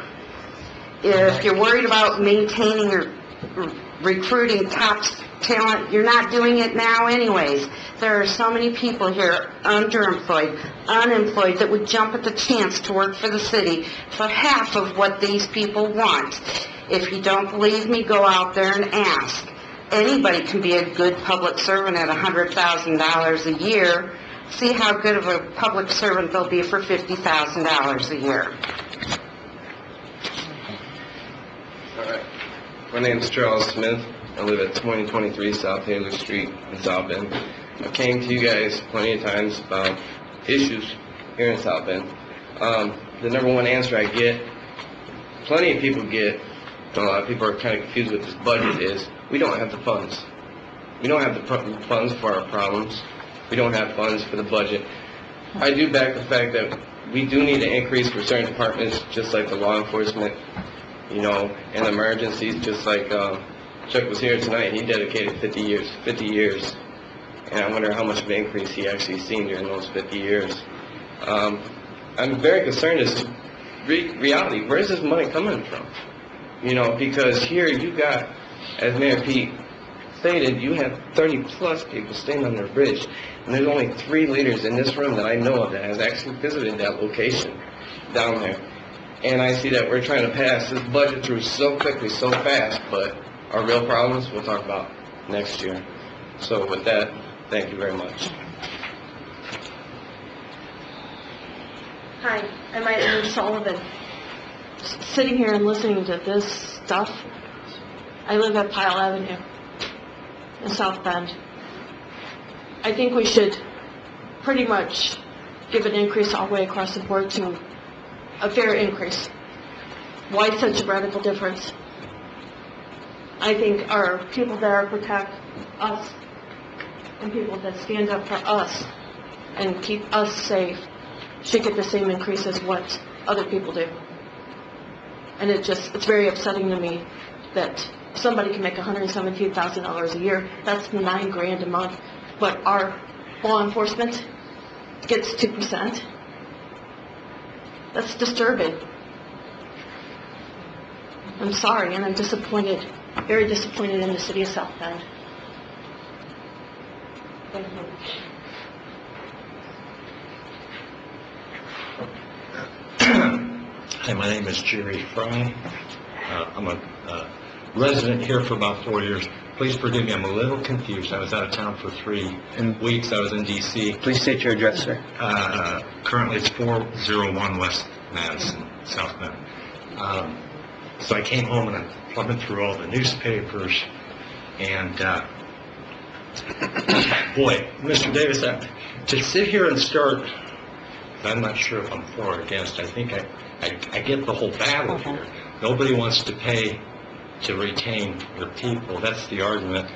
If you're worried about maintaining or recruiting top talent. You're not doing it now anyways. There are so many people here, underemployed, unemployed, that would jump at the chance to work for the city for half of what these people want. If you don't believe me, go out there and ask. Anybody can be a good public servant at $100,000 a year. See how good of a public servant they'll be for $50,000 a year. All right. My name is Charles Smith. I live at 2023 South Taylor Street in South Bend. I came to you guys plenty of times about issues here in South Bend. The number one answer I get, plenty of people get, a lot of people are kind of confused with this budget, is we don't have the funds. We don't have the funds for our problems. We don't have funds for the budget. I do back the fact that we do need an increase for certain departments, just like the law enforcement, and emergencies, just like Chuck was here tonight. He dedicated 50 years, and I wonder how much of an increase he actually seen during those 50 years. I'm very concerned as to reality. Where's this money coming from? Because here you got, as Mayor Pete stated, you have 30-plus people staying on the bridge, and there's only 3 leaders in this room that I know of that has actually visited that location down there. And I see that we're trying to pass this budget through so quickly, so fast, but our real problems we'll talk about next year. So with that, thank you very much. Hi, I'm Eileen Sullivan. Sitting here and listening to this stuff, I live at Pyle Avenue in South Bend. I think we should pretty much give an increase all the way across the board to a fair increase. Why such a radical difference? I think our people that protect us and people that stand up for us and keep us safe should get the same increase as what other people do. And it's very upsetting to me that somebody can make $117,000 a year. That's $9,000 a month. But our law enforcement gets 2%. That's disturbing. I'm sorry, and I'm disappointed, very disappointed in the city of South Bend. Thank you. Hi, my name is Jerry Fry. I'm a resident here for about 4 years. Please forgive me, I'm a little confused. I was out of town for 3 weeks. I was in D.C. Please state your address, sir. Currently, it's 401 West Madison, South Bend. So I came home and I'm plumbing through all the newspapers, and boy, Mr. Davis, to sit here and start, I'm not sure if I'm for or against. I think I get the whole battle here. Nobody wants to pay to retain their people. That's the argument.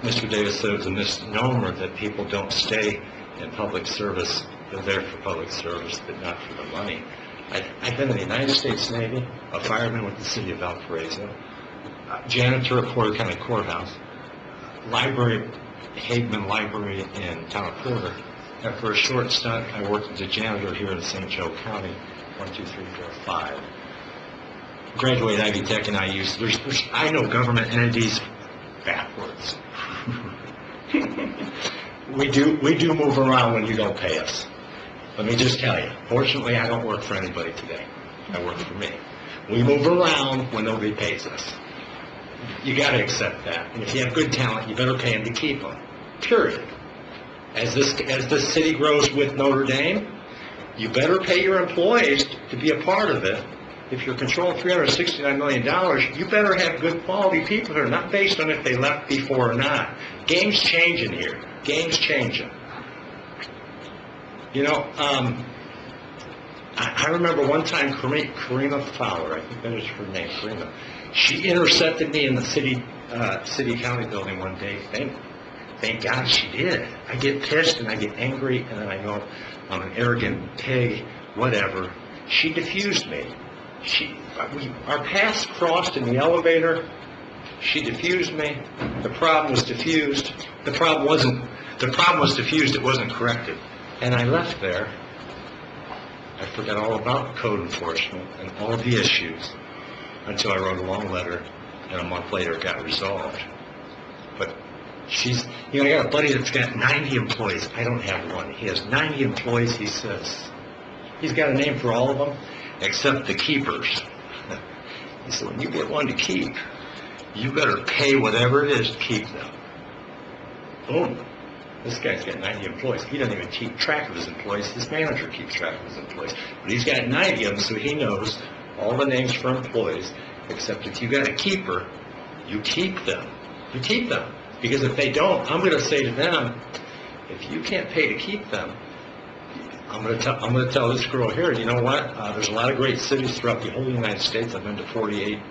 Mr. Davis said it was a misnomer that people don't stay in public service. They're there for public service, but not for the money. I've been in the United States Navy, a fireman with the city of Valparaiso, janitor at Porter County Courthouse, library, Hageman Library in town of Porter. And for a short stunt, I worked as a janitor here in St. Joe County, 1, 2, 3, 4, 5. Graduated Ivy Tech and IU. I know government entities backwards. We do move around when you don't pay us. Let me just tell you, fortunately, I don't work for anybody today. I work for me. We move around when nobody pays us. You got to accept that. And if you have good talent, you better pay them to keep them. Period. As this city grows with Notre Dame, you better pay your employees to be a part of it. If you're controlling $369 million, you better have good quality people here, not based on if they left before or not. Game's changing here. Game's changing. I remember one time Karima Fowler, I think that is her name, Karima, she intercepted me in the city county building one day. Thank God she did. I get pissed and I get angry, and then I go, I'm an arrogant pig, whatever. She diffused me. Our paths crossed in the elevator. She diffused me. The problem was diffused. The problem was diffused. It wasn't corrected. And I left there. I forgot all about code enforcement and all of the issues until I wrote a long letter and a month later it got resolved. But she's, I got a buddy that's got 90 employees. I don't have one. He has 90 employees, he says. He's got a name for all of them, except the keepers. He said, when you get one to keep, you better pay whatever it is to keep them. Boom. This guy's got 90 employees. He doesn't even keep track of his employees. His manager keeps track of his employees. But he's got 90 of them, so he knows all the names for employees, except if you got a keeper, you keep them. You keep them. Because if they don't, I'm going to say to them, if you can't pay to keep them, I'm going to tell this girl here, you know what? There's a lot of great cities throughout the whole United States. I've been to 48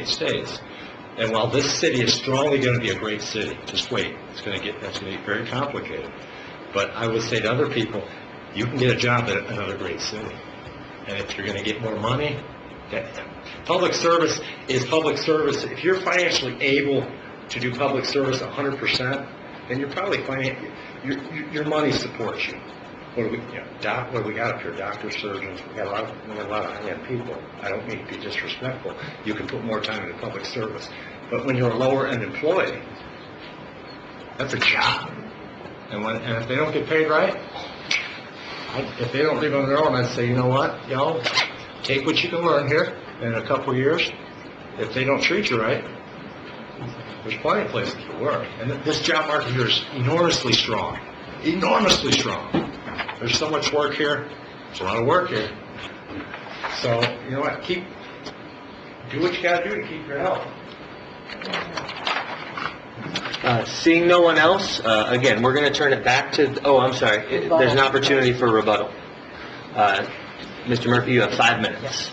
states. And while this city is strongly going to be a great city, just wait. That's going to get very complicated. But I would say to other people, you can get a job at another great city. And if you're going to get more money, public service is public service. If you're financially able to do public service 100%, then you're probably your money supports you. What do we got up here? Doctors, surgeons. We got a lot of high-end people. I don't mean to be disrespectful. You can put more time into public service. But when you're a lower-end employee, that's a job. And if they don't get paid right, if they don't leave on their own, I'd say, you know what, y'all, take what you can learn here in a couple of years. If they don't treat you right, there's plenty of places to work. And this job market here is enormously strong. Enormously strong. There's so much work here. There's a lot of work here. So, you know what, do what you got to do to keep your health. Seeing no one else, again, we're going to turn it back to, I'm sorry, there's an opportunity for rebuttal. Mr. Murphy, you have 5 minutes.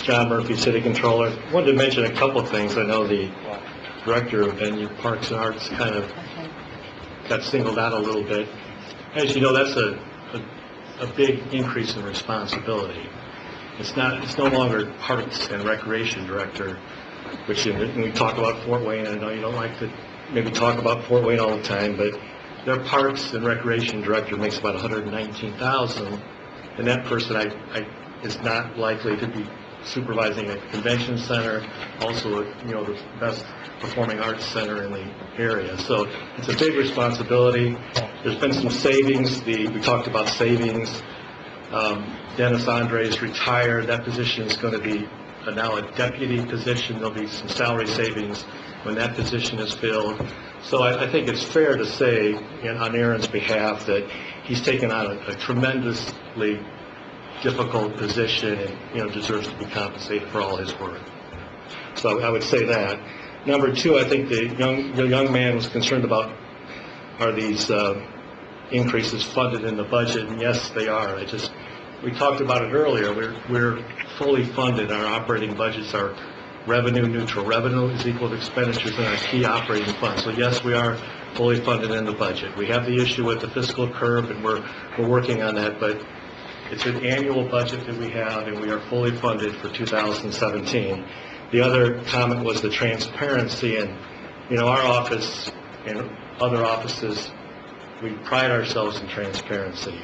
John Murphy, City Controller. Wanted to mention a couple of things. I know the Director of Venue, Parks and Arts kind of got singled out a little bit. As you know, that's a big increase in responsibility. It's no longer Parks and Recreation Director, which when we talk about Fort Wayne, I know you don't like to maybe talk about Fort Wayne all the time, but their Parks and Recreation Director makes about $119,000, and that person is not likely to be supervising a convention center, also the best performing arts center in the area. So it's a big responsibility. There's been some savings. We talked about savings. Dennis Andre is retired. That position is going to be now a deputy position. There'll be some salary savings when that position is filled. So I think it's fair to say, on Aaron's behalf, that he's taken on a tremendously difficult position and deserves to be compensated for all his work. So I would say that. Number two, I think the young man was concerned about, are these increases funded in the budget? And yes, they are. We talked about it earlier. We're fully funded. Our operating budgets are revenue neutral. Revenue is equal to expenditures in our key operating funds. So yes, we are fully funded in the budget. We have the issue with the fiscal curve, and we're working on that, but it's an annual budget that we have, and we are fully funded for 2017. The other comment was the transparency, and our office and other offices, we pride ourselves in transparency,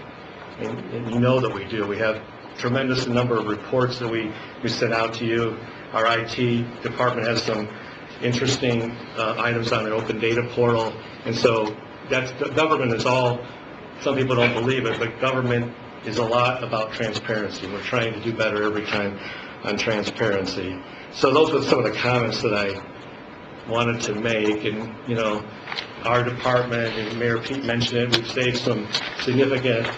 and you know that we do. We have tremendous number of reports that we send out to you. Our IT department has some interesting items on an open data portal, and so government is all. Some people don't believe it, but government is a lot about transparency. We're trying to do better every time on transparency. So those were some of the comments that I wanted to make. And, our department, and Mayor Pete mentioned it, we've saved some significant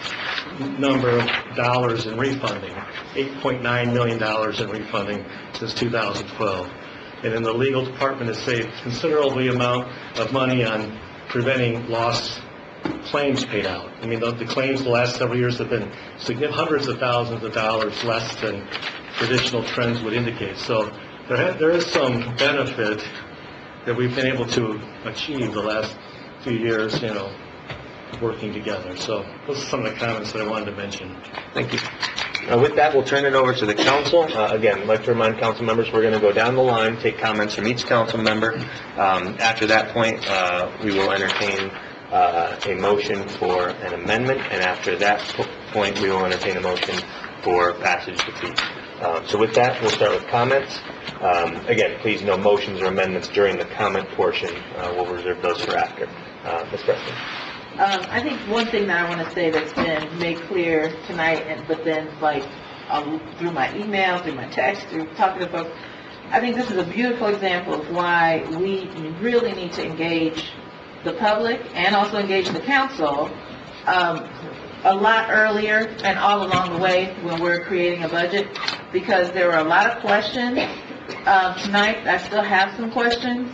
number of dollars in refunding, $8.9 million in refunding since 2012. And then the legal department has saved considerable amount of money on preventing lost claims paid out. I mean, the claims the last several years have been hundreds of thousands of dollars less than traditional trends would indicate. So there is some benefit that we've been able to achieve the last few years, working together. So those are some of the comments that I wanted to mention. Thank you. With that, we'll turn it over to the council. Again, I'd like to remind council members we're going to go down the line, take comments from each council member. After that point, we will entertain a motion for an amendment, and after that point, we will entertain a motion for passage to feet. So with that, we'll start with comments. Again, please, no motions or amendments during the comment portion. We'll reserve those for after. Ms. Preston. I think one thing that I want to say that's been made clear tonight, but then through my email, through my text, through talking to folks, I think this is a beautiful example of why we really need to engage the public and also engage the council a lot earlier and all along the way when we're creating a budget, because there were a lot of questions tonight. I still have some questions,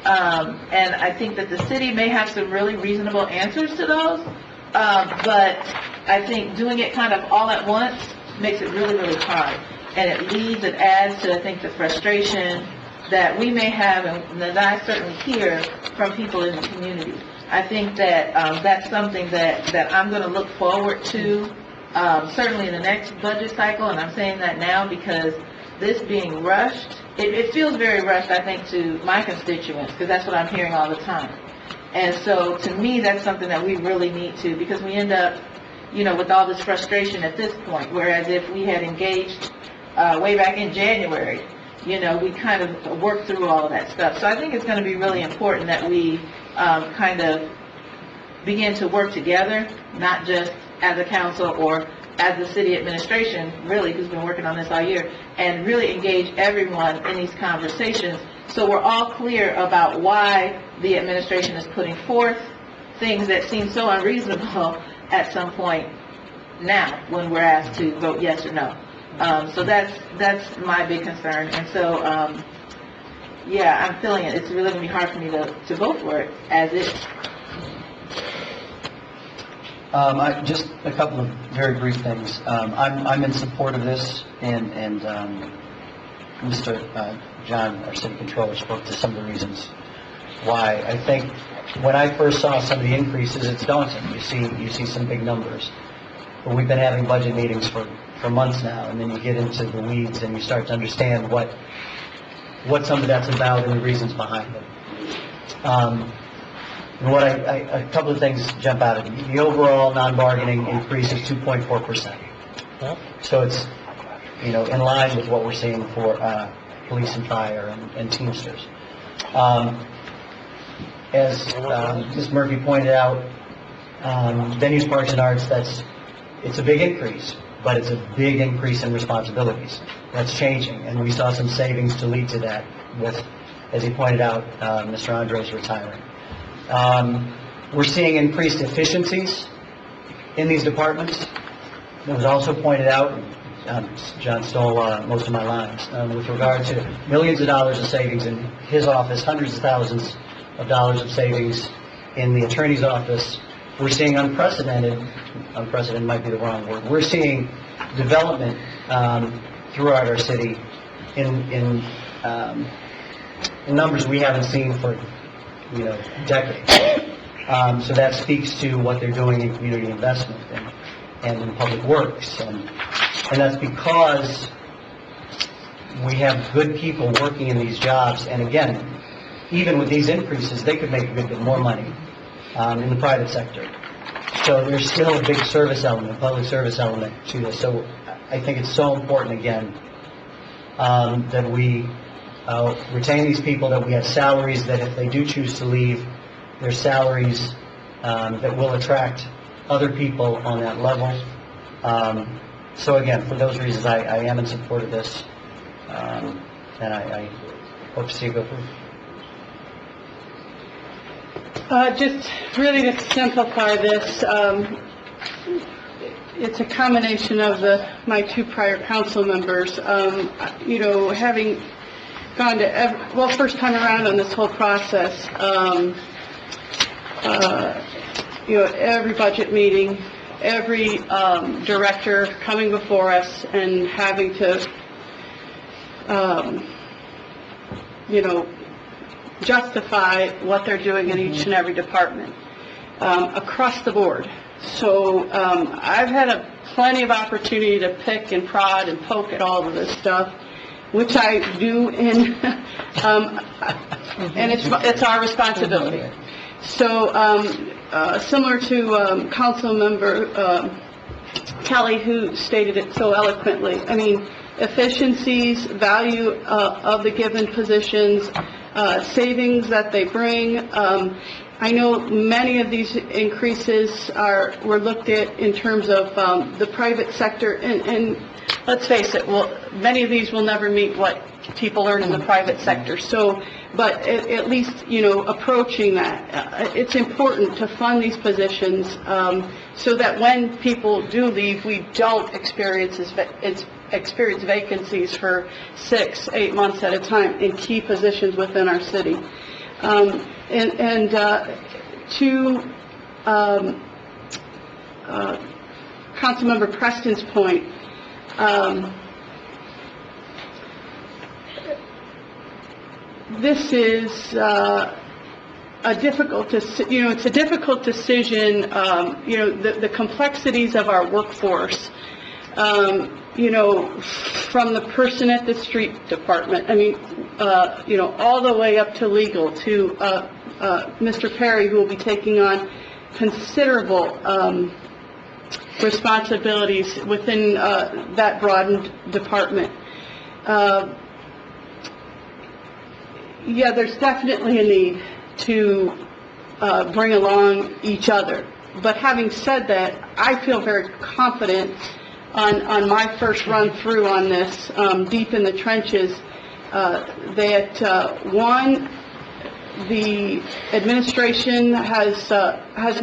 and I think that the city may have some really reasonable answers to those, but I think doing it kind of all at once makes it really, really hard, and it adds to, I think, the frustration that we may have, and that I certainly hear from people in the community. I think that that's something that I'm going to look forward to, certainly in the next budget cycle, and I'm saying that now because this being rushed, it feels very rushed, I think, to my constituents, because that's what I'm hearing all the time. And so, to me, that's something that we really need to, because we end up, with all this frustration at this point, whereas if we had engaged way back in January, we kind of worked through all of that stuff. So I think it's going to be really important that we kind of begin to work together, not just as a council or as the city administration, really, who's been working on this all year, and really engage everyone in these conversations so we're all clear about why the administration is putting forth things that seem so unreasonable at some point now when we're asked to vote yes or no. So that's my big concern. And so, yeah, I'm feeling it. It's really going to be hard for me to vote for it as is. Just a couple of very brief things. I'm in support of this, and Mr. John, our city controller, spoke to some of the reasons why. I think when I first saw some of the increases, it's daunting. You see some big numbers. But we've been having budget meetings for months now, and then you get into the weeds and you start to understand what some of that's about and the reasons behind it. And a couple of things jump out at me. The overall non-bargaining increase is 2.4%. So it's, in line with what we're seeing for police and fire and Teamsters. As Ms. Murphy pointed out, venues, parks, and arts, it's a big increase, but it's a big increase in responsibilities. That's changing, and we saw some savings to lead to that with, as he pointed out, Mr. Andres retiring. We're seeing increased efficiencies in these departments. It was also pointed out, John stole most of my lines, with regard to millions of dollars of savings in his office, hundreds of thousands of dollars of savings in the attorney's office. We're seeing unprecedented might be the wrong word, we're seeing development throughout our city in numbers we haven't seen for decades. So that speaks to what they're doing in community investment and in public works, and that's because we have good people working in these jobs. And again, even with these increases, they could make a good bit more money in the private sector. So there's still a big service element, public service element to this. So I think it's so important, again, that we retain these people, that we have salaries that if they do choose to leave, there's salaries that will attract other people on that level. So again, for those reasons, I am in support of this, and I hope to see it go through. Just really to simplify this, it's a combination of my two prior council members, having gone to, first time around on this whole process, every budget meeting, every director coming before us and having to, justify what they're doing in each and every department across the board. So I've had plenty of opportunity to pick and prod and poke at all of this stuff, which I do, and it's our responsibility. So similar to Councilmember Kelly, who stated it so eloquently. I mean, efficiencies, value of the given positions, savings that they bring. I know many of these increases were looked at in terms of the private sector, and let's face it, many of these will never meet what people earn in the private sector. So, but at least, approaching that, it's important to fund these positions so that when people do leave, we don't experience vacancies for 6-8 months at a time in key positions within our city. To Councilmember Preston's point, this is a difficult, it's a difficult decision. The complexities of our workforce. From the person at the street department. I mean, all the way up to legal, to Mr. Perry, who will be taking on considerable responsibilities within that broadened department. There's definitely a need to bring along each other. But having said that, I feel very confident on my first run through on this, deep in the trenches, that one, the administration has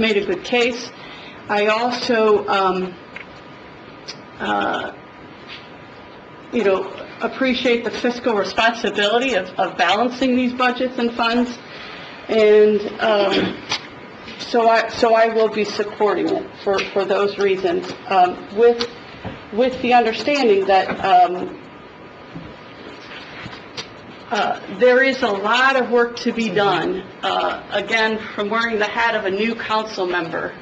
made a good case. I also, appreciate the fiscal responsibility of balancing these budgets and funds, and so I will be supporting it for those reasons, with the understanding that there is a lot of work to be done. Again, from wearing the hat of a new council member,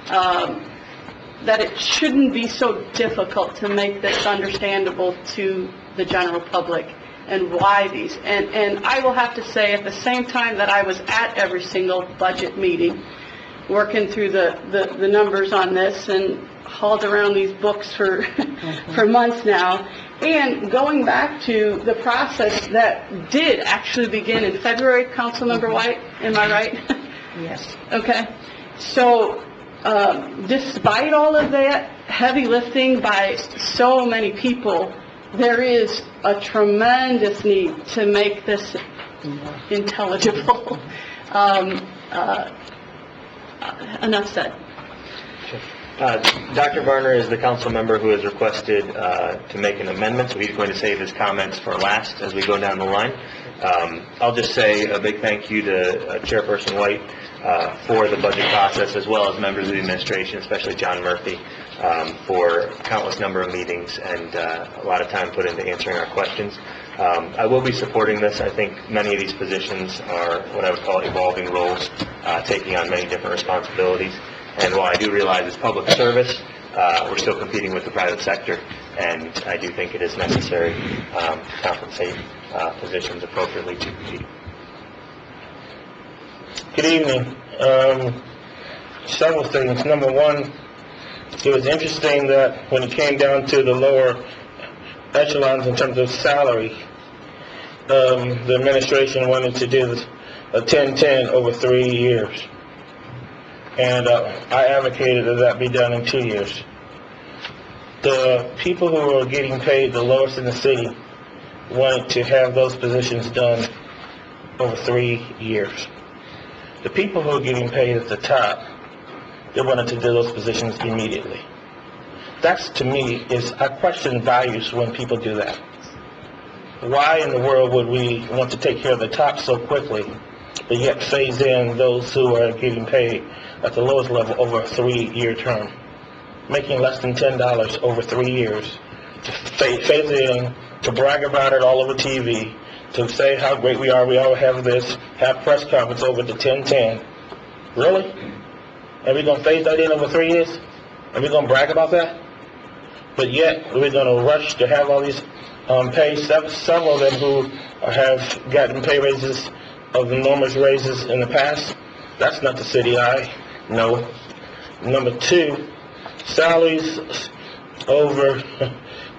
that it shouldn't be so difficult to make this understandable to the general public and why these. And I will have to say, at the same time that I was at every single budget meeting, working through the numbers on this and hauled around these books for for months now, and going back to the process that did actually begin in February, Councilmember White, am I right? Yes. Okay. So, despite all of that heavy lifting by so many people, there is a tremendous need to make this intelligible. Enough said. Dr. Varner is the council member who has requested to make an amendment, so he's going to save his comments for last as we go down the line. I'll just say a big thank you to Chairperson White for the budget process, as well as members of the administration, especially John Murphy, for countless number of meetings and a lot of time put into answering our questions. I will be supporting this. I think many of these positions are what I would call evolving roles, taking on many different responsibilities. And while I do realize it's public service, we're still competing with the private sector, and I do think it is necessary to compensate positions appropriately to compete. Good evening. Several things. Number one, it was interesting that when it came down to the lower echelons in terms of salary, the administration wanted to do a 10-10 over 3 years. And I advocated that that be done in 2 years. The people who are getting paid the lowest in the city wanted to have those positions done over 3 years. The people who are getting paid at the top, they wanted to do those positions immediately. That's, to me, I question values when people do that. Why in the world would we want to take care of the top so quickly, but yet phase in those who are getting paid at the lowest level over a 3-year term? Making less than $10 over 3 years, to phase it in, to brag about it all over TV, to say how great we all have this, have press conference over the 10-10. Really? Are we going to phase that in over 3 years? Are we going to brag about that? But yet, we're going to rush to have all these pay, several of them who have gotten pay raises of enormous raises in the past. That's not the city eye. No. Number two, salaries over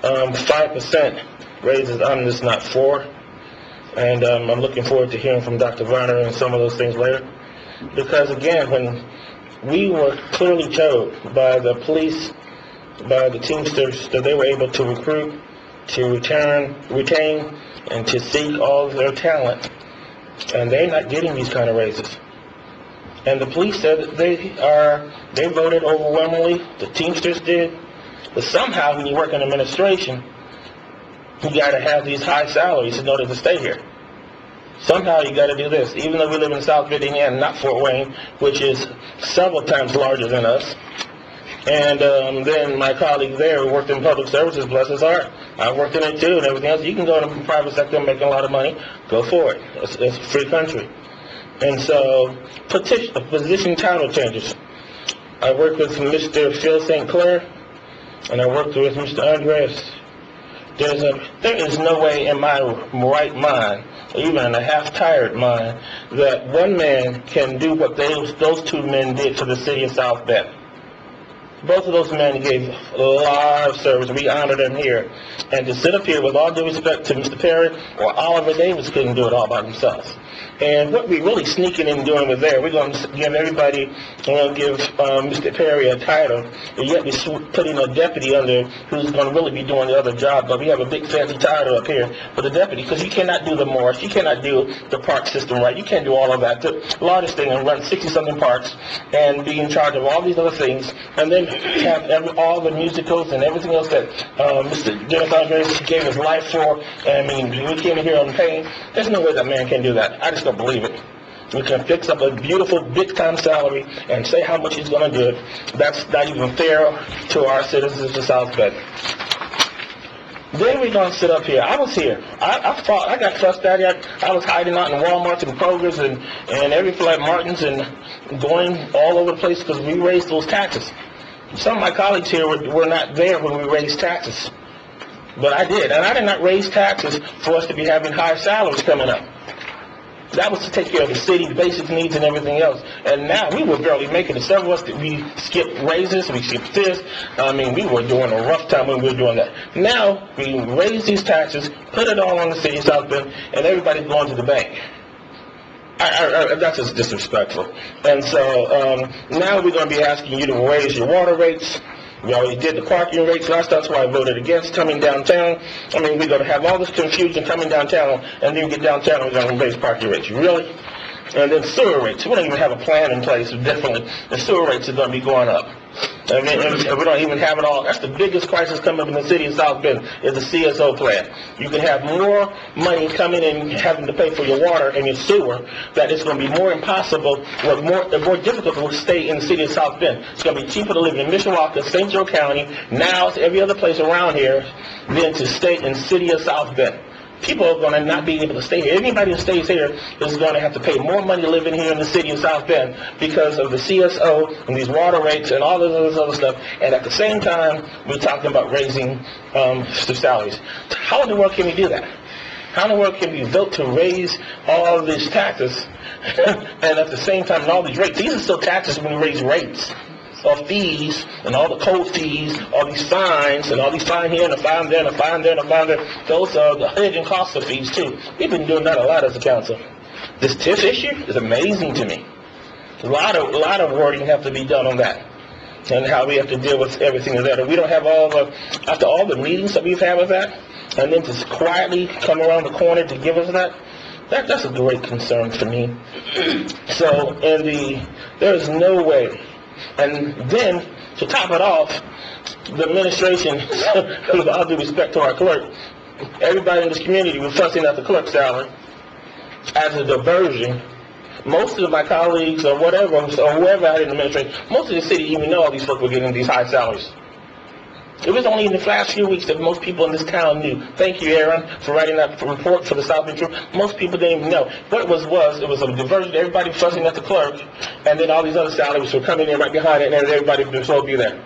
5% raises, I'm just not for. And I'm looking forward to hearing from Dr. Varner and some of those things later. Because again, when we were clearly told by the police, by the Teamsters, that they were able to recruit, to retain, and to seek all of their talent, and they're not getting these kind of raises. And the police said that they voted overwhelmingly, the Teamsters did, but somehow when you work in administration, you got to have these high salaries in order to stay here. Somehow you got to do this. Even though we live in South Bend, Indiana, not Fort Wayne, which is several times larger than us. And then my colleague there who worked in public services, bless his heart, I worked in it too and everything else. You can go in the private sector and make a lot of money. Go for it. It's a free country. And so, position title changes. I worked with Mr. Phil St. Clair, and I worked with Mr. Andres. There is no way in my right mind, even in a half-tired mind, that one man can do what those two men did for the city of South Bend. Both of those men gave a lot of service. We honor them here. And to sit up here, with all due respect to Mr. Perry or Oliver Davis, couldn't do it all by themselves. And what we're really sneaking in doing with there, we're going to give everybody, we're going to give Mr. Perry a title, and yet we're putting a deputy under who's going to really be doing the other job. But we have a big fancy title up here for the deputy, because you cannot do the Morris, you cannot do the park system right, you can't do all of that. The largest thing and run 60-something parks and be in charge of all these other things, and then have all the musicals and everything else that Mr. Dennis Andres gave his life for. I mean, we came in here on pain. There's no way that man can do that. I just don't believe it. We can fix up a beautiful big-time salary and say how much he's going to do it. That's not even fair to our citizens of South Bend. Then we're going to sit up here. I was here. I fought. I got cussed out here. I was hiding out in Walmarts and Kroger's and every Flat Martin's and going all over the place because we raised those taxes. Some of my colleagues here were not there when we raised taxes. But I did. And I did not raise taxes for us to be having high salaries coming up. That was to take care of the city's basic needs and everything else. And now we were barely making it. Several of us, we skipped raises, we skipped this. I mean, we were doing a rough time when we were doing that. Now, we raise these taxes, put it all on the city of South Bend, and everybody's going to the bank. That's just disrespectful. And so now we're going to be asking you to raise your water rates. We already did the parking rates last time, that's why I voted against coming downtown. I mean, we're going to have all this confusion coming downtown, and then we get downtown and we're going to raise parking rates. Really? And then sewer rates. We don't even have a plan in place, definitely. The sewer rates are going to be going up. I mean, and we don't even have it all. That's the biggest crisis coming up in the city of South Bend, is the CSO plan. You can have more money coming in having to pay for your water and your sewer, that it's going to be more impossible, or more difficult to stay in the city of South Bend. It's going to be cheaper to live in Mishawaka, St. Joe County, Niles, every other place around here, than to stay in the city of South Bend. People are going to not be able to stay here. Anybody who stays here is going to have to pay more money living here in the city of South Bend because of the CSO and these water rates and all this other stuff. And at the same time, we're talking about raising the salaries. How in the world can we do that? How in the world can we vote to raise all of these taxes and at the same time all these rates? These are still taxes when we raise rates. Or fees, and all the code fees, all these fines, and all these fine here, and a fine there, and a fine there, and a fine there. Those are the hidden costs of fees, too. We've been doing that a lot as a council. This TIF issue is amazing to me. A lot of wording have to be done on that, and how we have to deal with everything of that. If we don't have after all the meetings that we've had with that, and then to quietly come around the corner to give us that's a great concern for me. So, there is no way. And then, to top it off, the administration, with all due respect to our clerk, everybody in this community was fussing at the clerk's salary as a diversion. Most of my colleagues or whatever, or whoever out in the administration, most of the city didn't even know all these folks were getting these high salaries. It was only in the last few weeks that most people in this town knew. Thank you, Aaron, for writing that report for the South Bend Tribune. Most people didn't even know. What it was a diversion. Everybody fussing at the clerk, and then all these other salaries were coming in right behind it, and everybody was supposed to be there.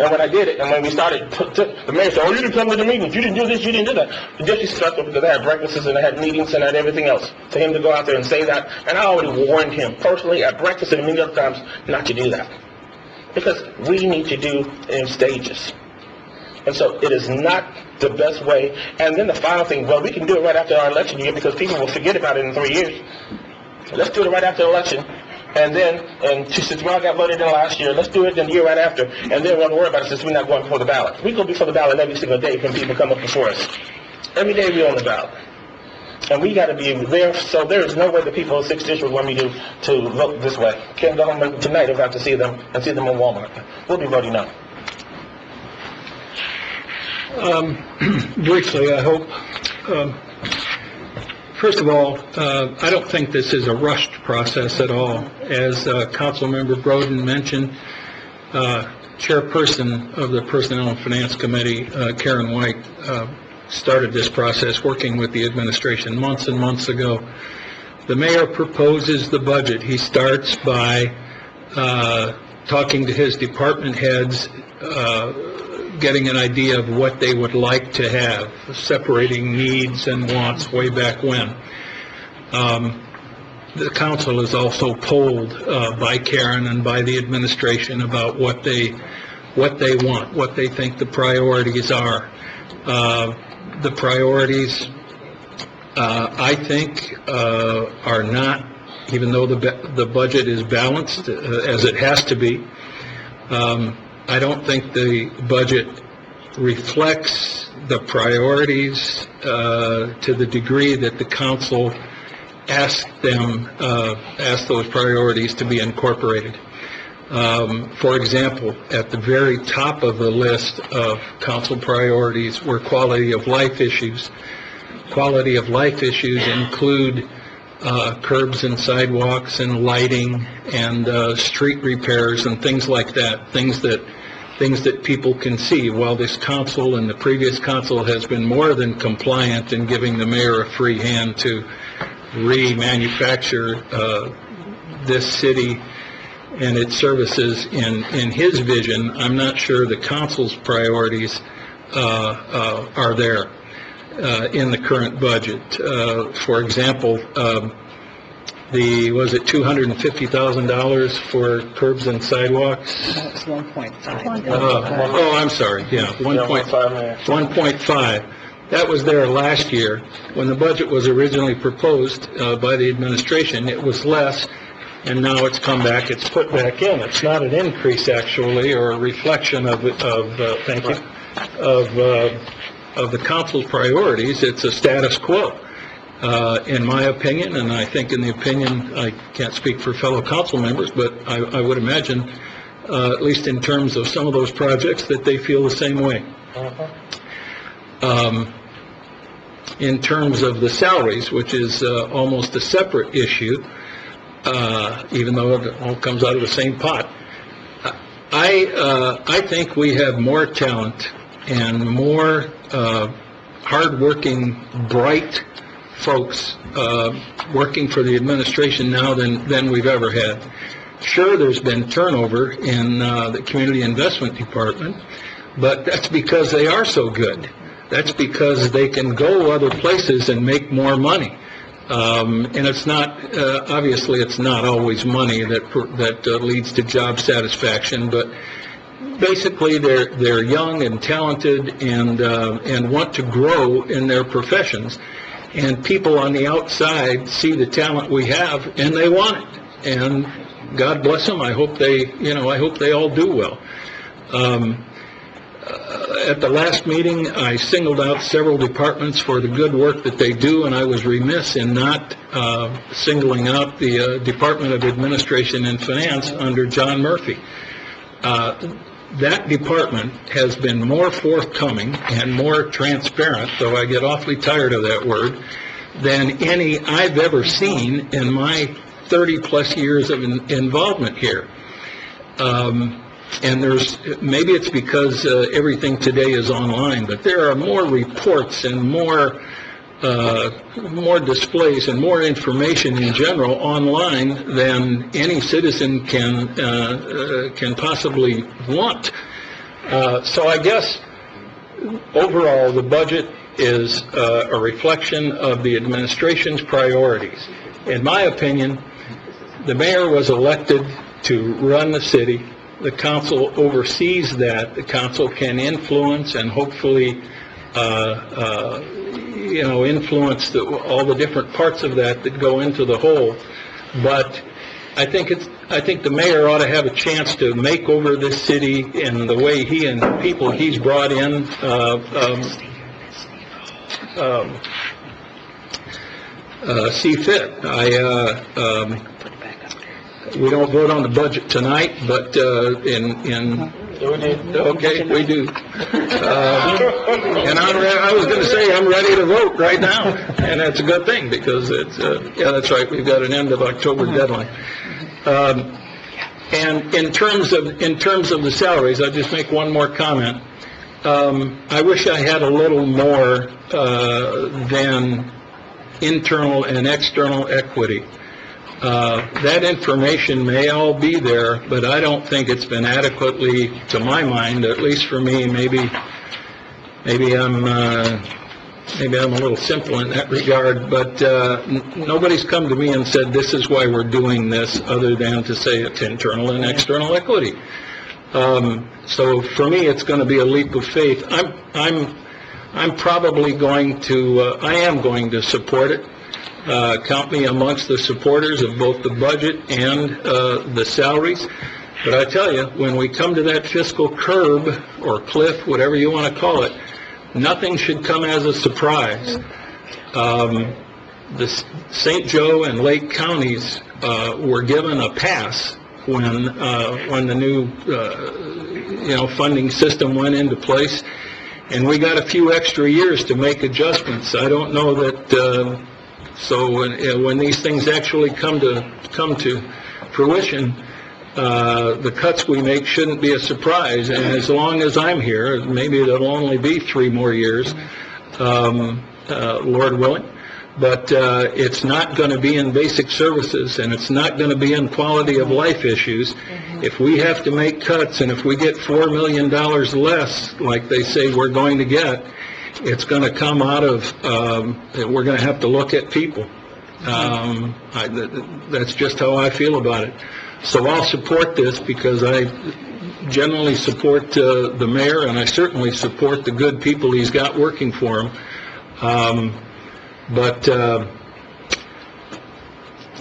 And when I did it, and when we started, the mayor said, oh, you didn't come to the meetings, you didn't do this, you didn't do that. The disrespectful because I had breakfasts and I had meetings and I had everything else. For him to go out there and say that, and I already warned him personally at breakfast and many other times not to do that. Because we need to do in stages. And so it is not the best way. And then the final thing, well, we can do it right after our election year because people will forget about it in 3 years. Let's do it right after the election. And then, since we all got voted in last year, let's do it the year right after. And then we won't worry about it since we're not going before the ballot. We go before the ballot every single day when people come up before us. Every day we're on the ballot. And we got to be there. So there is no way the people of 6th District want me to vote this way. Can't go home tonight if I have to see them and see them in Walmart. We'll be voting no. Briefly, I hope. First of all, I don't think this is a rushed process at all. As Councilmember Broden mentioned, Chairperson of the Personnel and Finance Committee, Karen White, started this process working with the administration months and months ago. The mayor proposes the budget. He starts by talking to his department heads, getting an idea of what they would like to have, separating needs and wants way back when. The council is also polled by Karen and by the administration about what they want, what they think the priorities are. The priorities, I think, are not, even though the budget is balanced as it has to be, I don't think the budget reflects the priorities to the degree that the council asked those priorities to be incorporated. For example, at the very top of the list of council priorities were quality of life issues. Quality of life issues include curbs and sidewalks and lighting and street repairs and things like that, things that people can see. While this council and the previous council has been more than compliant in giving the mayor a free hand to remanufacture this city and its services in his vision, I'm not sure the council's priorities are there in the current budget. For example, was it $250,000 for curbs and sidewalks? That's 1.5. Oh, I'm sorry, yeah, 1.5. That was there last year. When the budget was originally proposed by the administration, it was less, and now it's come back, it's put back in. It's not an increase, actually, or a reflection of the council's priorities. It's a status quo. In my opinion, and I think in the opinion, I can't speak for fellow council members, but I would imagine, at least in terms of some of those projects, that they feel the same way. In terms of the salaries, which is almost a separate issue, even though it all comes out of the same pot, I think we have more talent and more hard-working, bright folks working for the administration now than we've ever had. Sure, there's been turnover in the Community Investment Department, but that's because they are so good. That's because they can go other places and make more money. And it's not, obviously it's not always money that leads to job satisfaction, but basically they're young and talented and want to grow in their professions. And people on the outside see the talent we have and they want it. And God bless them. I hope they all do well. At the last meeting, I singled out several departments for the good work that they do, and I was remiss in not singling out the Department of Administration and Finance under John Murphy. That department has been more forthcoming and more transparent, though I get awfully tired of that word, than any I've ever seen in my 30-plus years of involvement here. And maybe it's because everything today is online, but there are more reports and more displays and more information in general online than any citizen can possibly want. So I guess overall, the budget is a reflection of the administration's priorities. In my opinion, the mayor was elected to run the city. The council oversees that. The council can influence and hopefully, influence all the different parts of that go into the whole. But I think the mayor ought to have a chance to make over this city in the way he and the people he's brought in see fit. We don't vote on the budget tonight, but okay, we do. And I was going to say I'm ready to vote right now, and that's a good thing because it's that's right. We've got an end of October deadline. And in terms of the salaries, I'll just make one more comment. I wish I had a little more than internal and external equity. That information may all be there, but I don't think it's been adequately, to my mind, at least for me. Maybe I'm a little simple in that regard, but nobody's come to me and said this is why we're doing this, other than to say it's internal and external equity. So for me, it's going to be a leap of faith. I'm probably going to, I am going to support it. Count me amongst the supporters of both the budget and the salaries. But I tell you, when we come to that fiscal curb or cliff, whatever you want to call it, nothing should come as a surprise. The St. Joe and Lake counties were given a pass when the new funding system went into place, and we got a few extra years to make adjustments. I don't know that. So when these things actually come to fruition, the cuts we make shouldn't be a surprise. And as long as I'm here, maybe it'll only be 3 more years, Lord willing. But it's not going to be in basic services, and it's not going to be in quality of life issues. If we have to make cuts, and if we get $4 million less, like they say we're going to get, it's going to come out of, we're going to have to look at people. That's just how I feel about it. So I'll support this because I generally support the mayor, and I certainly support the good people he's got working for him.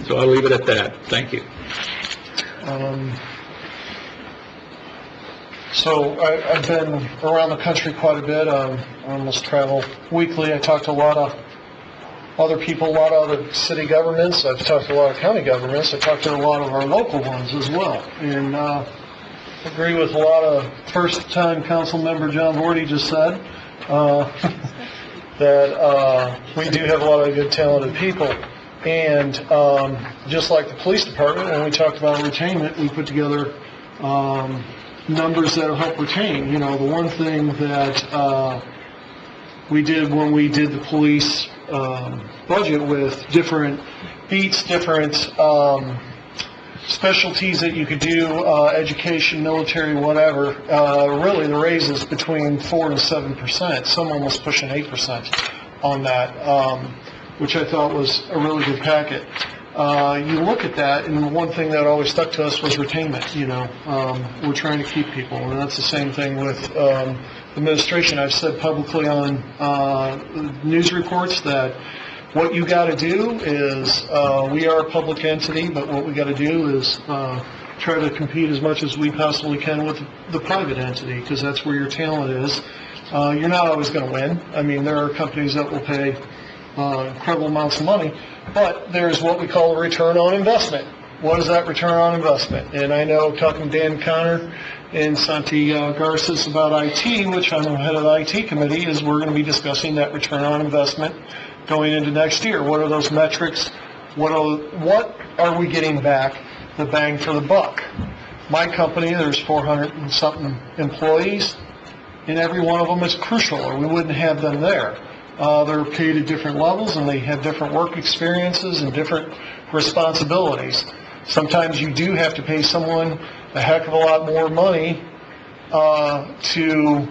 So I'll leave it at that. Thank you. So I've been around the country quite a bit. I almost travel weekly. I talk to a lot of other people, a lot of other city governments. I've talked to a lot of county governments. I talked to a lot of our local ones as well. And I agree with a lot of first-time council member John Vorty just said, that we do have a lot of good, talented people. And just like the police department, when we talked about retainment, we put together numbers that will help retain. The one thing that we did when we did the police budget with different beats, different specialties that you could do, education, military, whatever, really the raises between 4 and 7%, some almost pushing 8% on that, which I thought was a really good packet. You look at that, and the one thing that always stuck to us was retainment. We're trying to keep people, and that's the same thing with administration. I've said publicly on news reports that what you got to do is, we are a public entity, but what we got to do is try to compete as much as we possibly can with the private entity, because that's where your talent is. You're not always going to win. I mean, there are companies that will pay incredible amounts of money, but there's what we call a return on investment. What is that return on investment? And I know, talking to Dan Connor and Santi Garces about IT, which I'm the head of the IT committee, is we're going to be discussing that return on investment going into next year. What are those metrics? What are we getting back, the bang for the buck? My company, there's 400 and something employees, and every one of them is crucial, or we wouldn't have them there. They're paid at different levels, and they have different work experiences and different responsibilities. Sometimes you do have to pay someone a heck of a lot more money to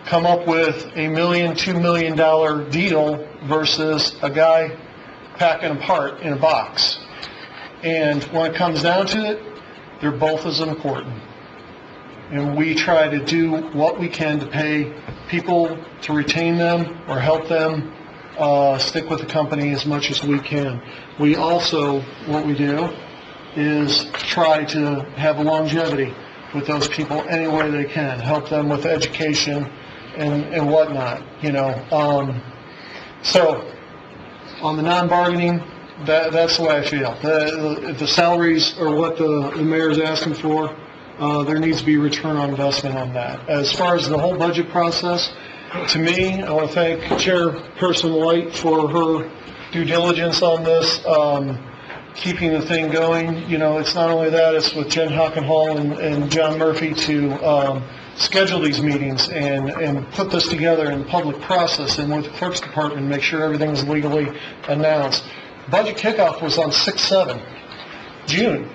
come up with $1 million, $2 million deal versus a guy packing a part in a box. And when it comes down to it, they're both as important. And we try to do what we can to pay people to retain them or help them stick with the company as much as we can. We also, what we do is try to have a longevity with those people any way they can, help them with education and whatnot, you know. So, on the non-bargaining, that's the way I feel. The salaries are what the mayor's asking for. There needs to be return on investment on that. As far as the whole budget process, to me, I want to thank Chairperson White for her due diligence on this, keeping the thing going. You know, it's not only that, it's with Jen Hockenhall and John Murphy to schedule these meetings and put this together in public process and with the clerk's department, make sure everything is legally announced. Budget kickoff was on 6/7, June.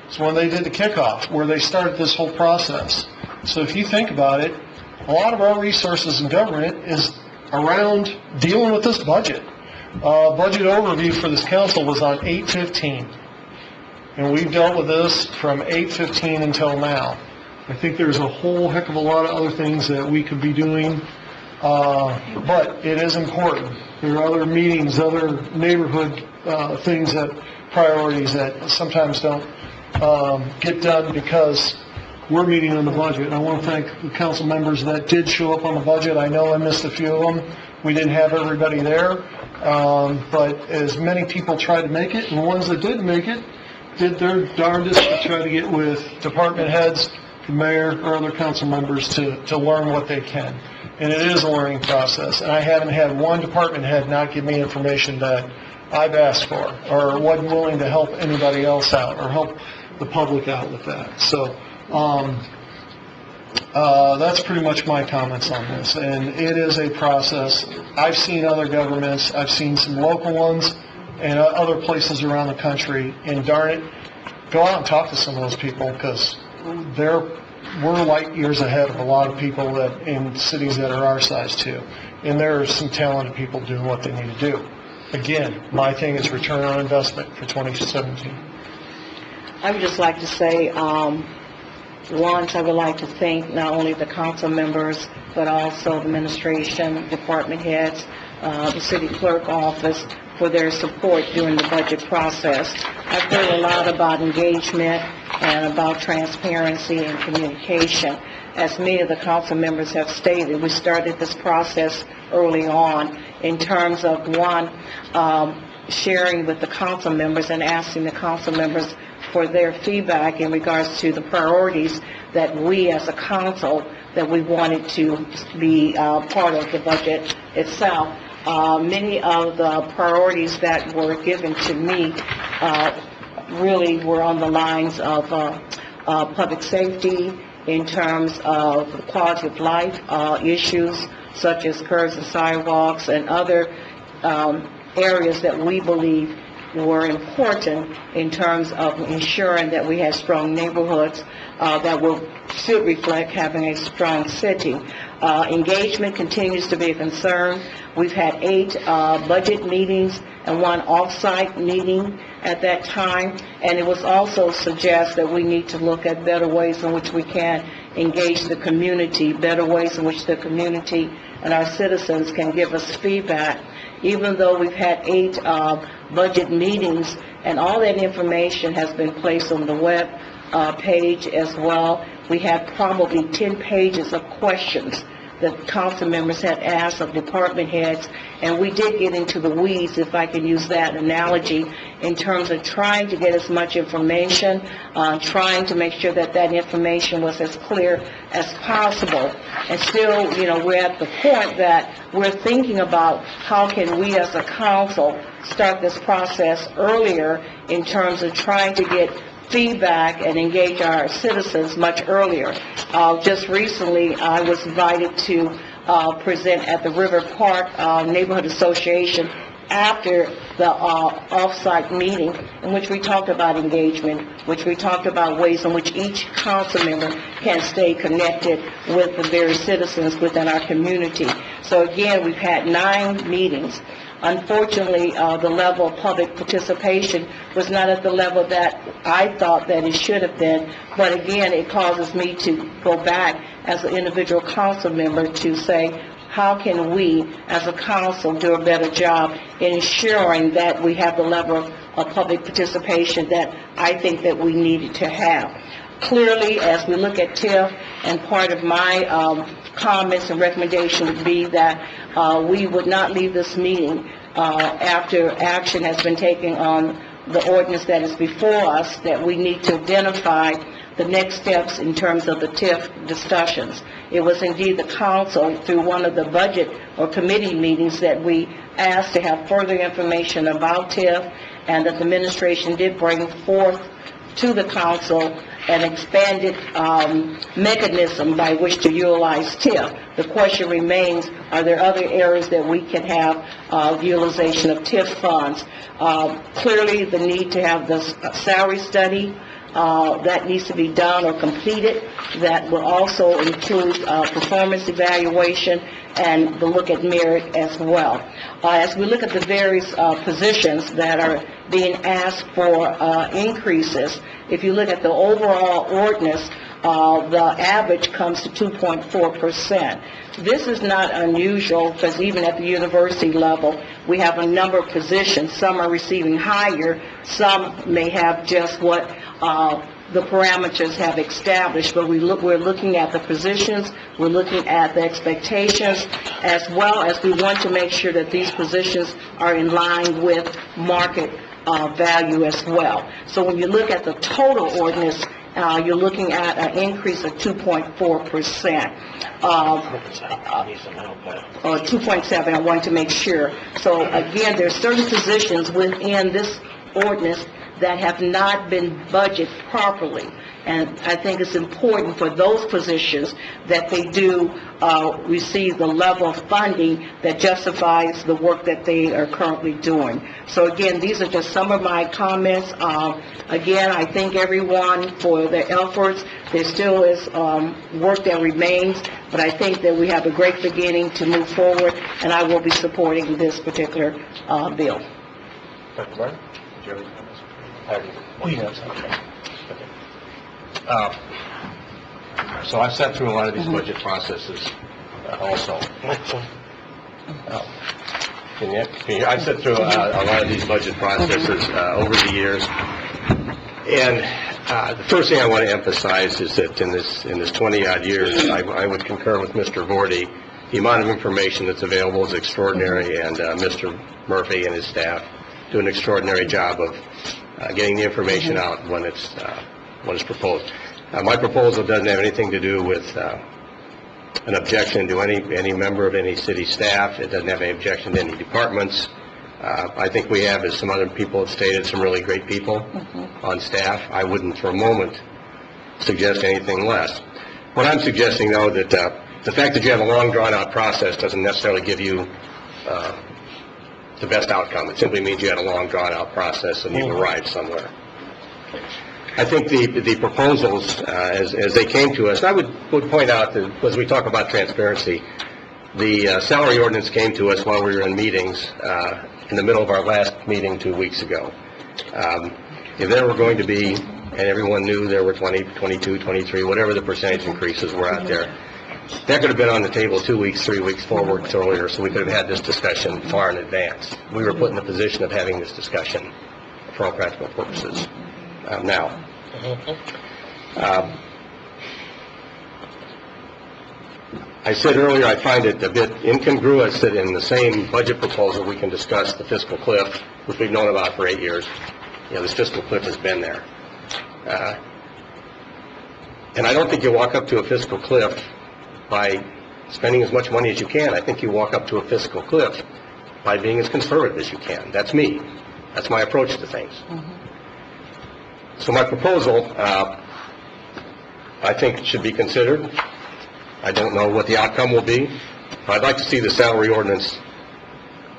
It's when they did the kickoff, where they started this whole process. So if you think about it, a lot of our resources in government is around dealing with this budget. Budget overview for this council was on 8/15, and we've dealt with this from 8/15 until now. I think there's a whole heck of a lot of other things that we could be doing, but it is important. There are other meetings, other neighborhood things, priorities that sometimes don't get done because we're meeting on the budget. And I want to thank the council members that did show up on the budget. I know I missed a few of them. We didn't have everybody there, but as many people tried to make it, and the ones that didn't make it did their darndest to try to get with department heads, the mayor, or other council members to learn what they can. And it is a learning process. And I haven't had one department head not give me information that I've asked for, or wasn't willing to help anybody else out, or help the public out with that. So, that's pretty much my comments on this, and it is a process. I've seen other governments, I've seen some local ones, and other places around the country, and darn it, go out and talk to some of those people, because we're light years ahead of a lot of people that in cities that are our size too, and there are some talented people doing what they need to do. Again, my thing is return on investment for 2017. I would just like to say, once I would like to thank not only the council members, but also the administration, department heads, the city clerk office for their support during the budget process. I've heard a lot about engagement and about transparency and communication. As many of the council members have stated, we started this process early on in terms of, one, sharing with the council members and asking the council members for their feedback in regards to the priorities that we as a council, that we wanted to be part of the budget itself. Many of the priorities that were given to me really were on the lines of public safety, in terms of quality of life issues such as curbs and sidewalks and other areas that we believe were important in terms of ensuring that we had strong neighborhoods that should reflect having a strong city. Engagement continues to be a concern. We've had 8 budget meetings and 1 off-site meeting at that time, and it was also suggest that we need to look at better ways in which we can engage the community, better ways in which the community and our citizens can give us feedback. Even though we've had 8 budget meetings, and all that information has been placed on the web page as well, we had probably 10 pages of questions that council members had asked of department heads, and we did get into the weeds, if I can use that analogy, in terms of trying to get as much information, trying to make sure that that information was as clear as possible. And still, you know, we're at the point that we're thinking about how can we as a council start this process earlier in terms of trying to get feedback and engage our citizens much earlier. Just recently, I was invited to present at the River Park Neighborhood Association after the off-site meeting, in which we talked about engagement, which we talked about ways in which each council member can stay connected with the various citizens within our community. So again, we've had 9 meetings. Unfortunately, the level of public participation was not at the level that I thought that it should have been. But again, it causes me to go back as an individual council member to say, how can we, as a council, do a better job in ensuring that we have the level of public participation that I think that we needed to have? Clearly, as we look at TIF, and part of my comments and recommendation would be that we would not leave this meeting after action has been taken on the ordinance that is before us, that we need to identify the next steps in terms of the TIF discussions. It was indeed the council, through one of the budget or committee meetings, that we asked to have further information about TIF, and that the administration did bring forth to the council an expanded mechanism by which to utilize TIF. The question remains, are there other areas that we can have utilization of TIF funds? Clearly, the need to have the salary study that needs to be done or completed. That will also include performance evaluation and the look at merit as well. As we look at the various positions that are being asked for increases, if you look at the overall ordinance, the average comes to 2.4%. This is not unusual, because even at the university level, we have a number of positions. Some are receiving higher, some may have just what the parameters have established, but we're looking at the positions, we're looking at the expectations, as well as we want to make sure that these positions are in line with market value as well. So when you look at the total ordinance, you're looking at an increase of 2.4%. Or 2.7, I want to make sure. So again, there's certain positions within this ordinance that have not been budgeted properly. And I think it's important for those positions that they do receive the level of funding that justifies the work that they are currently doing. So again, these are just some of my comments. Again, I thank everyone for their efforts. There still is work that remains, but I think that we have a great beginning to move forward, and I will be supporting this particular bill. Dr. Martin, do you have any comments? So I've sat through a lot of these budget processes also. I've sat through a lot of these budget processes over the years. And the first thing I want to emphasize is that in this 20-odd years, I would concur with Mr. Vorty. The amount of information that's available is extraordinary, and Mr. Murphy and his staff do an extraordinary job of getting the information out when it's proposed. My proposal doesn't have anything to do with an objection to any member of any city staff. It doesn't have any objection to any departments. I think we have, as some other people have stated, some really great people on staff. I wouldn't for a moment suggest anything less. What I'm suggesting, though, that the fact that you have a long, drawn-out process doesn't necessarily give you the best outcome. It simply means you had a long, drawn-out process and you've arrived somewhere. I think the proposals, as they came to us, I would point out that as we talk about transparency, the salary ordinance came to us while we were in meetings in the middle of our last meeting 2 weeks ago. If there were going to be, and everyone knew there were 20, 22, 23, whatever the percentage increases were out there, that could have been on the table 2 weeks, 3 weeks, 4 weeks earlier, so we could have had this discussion far in advance. We were put in the position of having this discussion for all practical purposes now. I said earlier I find it a bit incongruous that in the same budget proposal we can discuss the fiscal cliff, which we've known about for 8 years. You know, this fiscal cliff has been there. And I don't think you walk up to a fiscal cliff by spending as much money as you can. I think you walk up to a fiscal cliff by being as conservative as you can. That's me. That's my approach to things. So my proposal, I think, should be considered. I don't know what the outcome will be, but I'd like to see the salary ordinance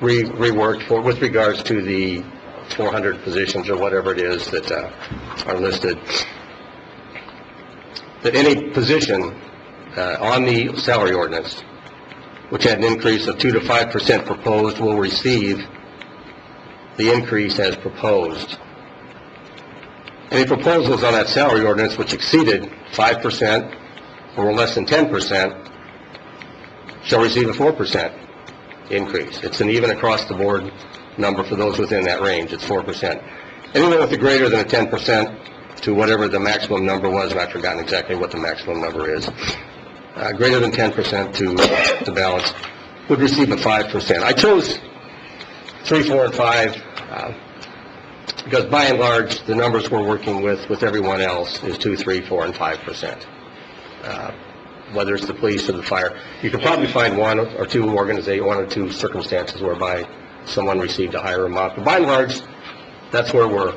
reworked for, with regards to the 400 positions or whatever it is that are listed, that any position on the salary ordinance which had an increase of 2 to 5% proposed will receive the increase as proposed. Any proposals on that salary ordinance which exceeded 5% or were less than 10% shall receive a 4% increase. It's an even across-the-board number for those within that range. It's 4%. Anyone with a greater than a 10% to whatever the maximum number was, and I've forgotten exactly what the maximum number is, greater than 10% to balance, would receive a 5%. I chose 3, 4, and 5 because by and large, the numbers we're working with everyone else is 2, 3, 4, and 5%. Whether it's the police or the fire. You could probably find one or two circumstances whereby someone received a higher amount. But by and large, that's where we're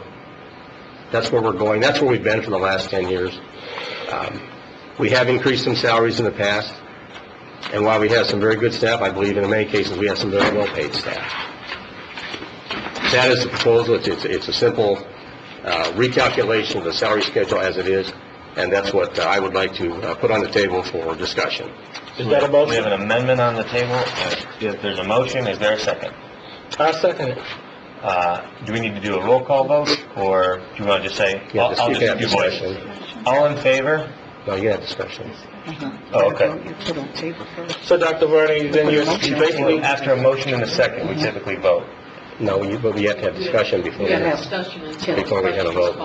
going. That's where we've been for the last 10 years. We have increased some salaries in the past, and while we have some very good staff, I believe in many cases we have some very well-paid staff. That is the proposal. It's a simple recalculation of the salary schedule as it is, and that's what I would like to put on the table for discussion. Is that a motion? We have an amendment on the table. If there's a motion, is there a second? I'll second it. Do we need to do a roll call vote, or do you want to just say? Yeah, I'll you just can have do discussion. voice. All in favor? No, you have discussion. Oh, okay. So, Dr. Varney, then you basically... After a motion and a second, we typically vote. No, but we have to have discussion before we have a vote.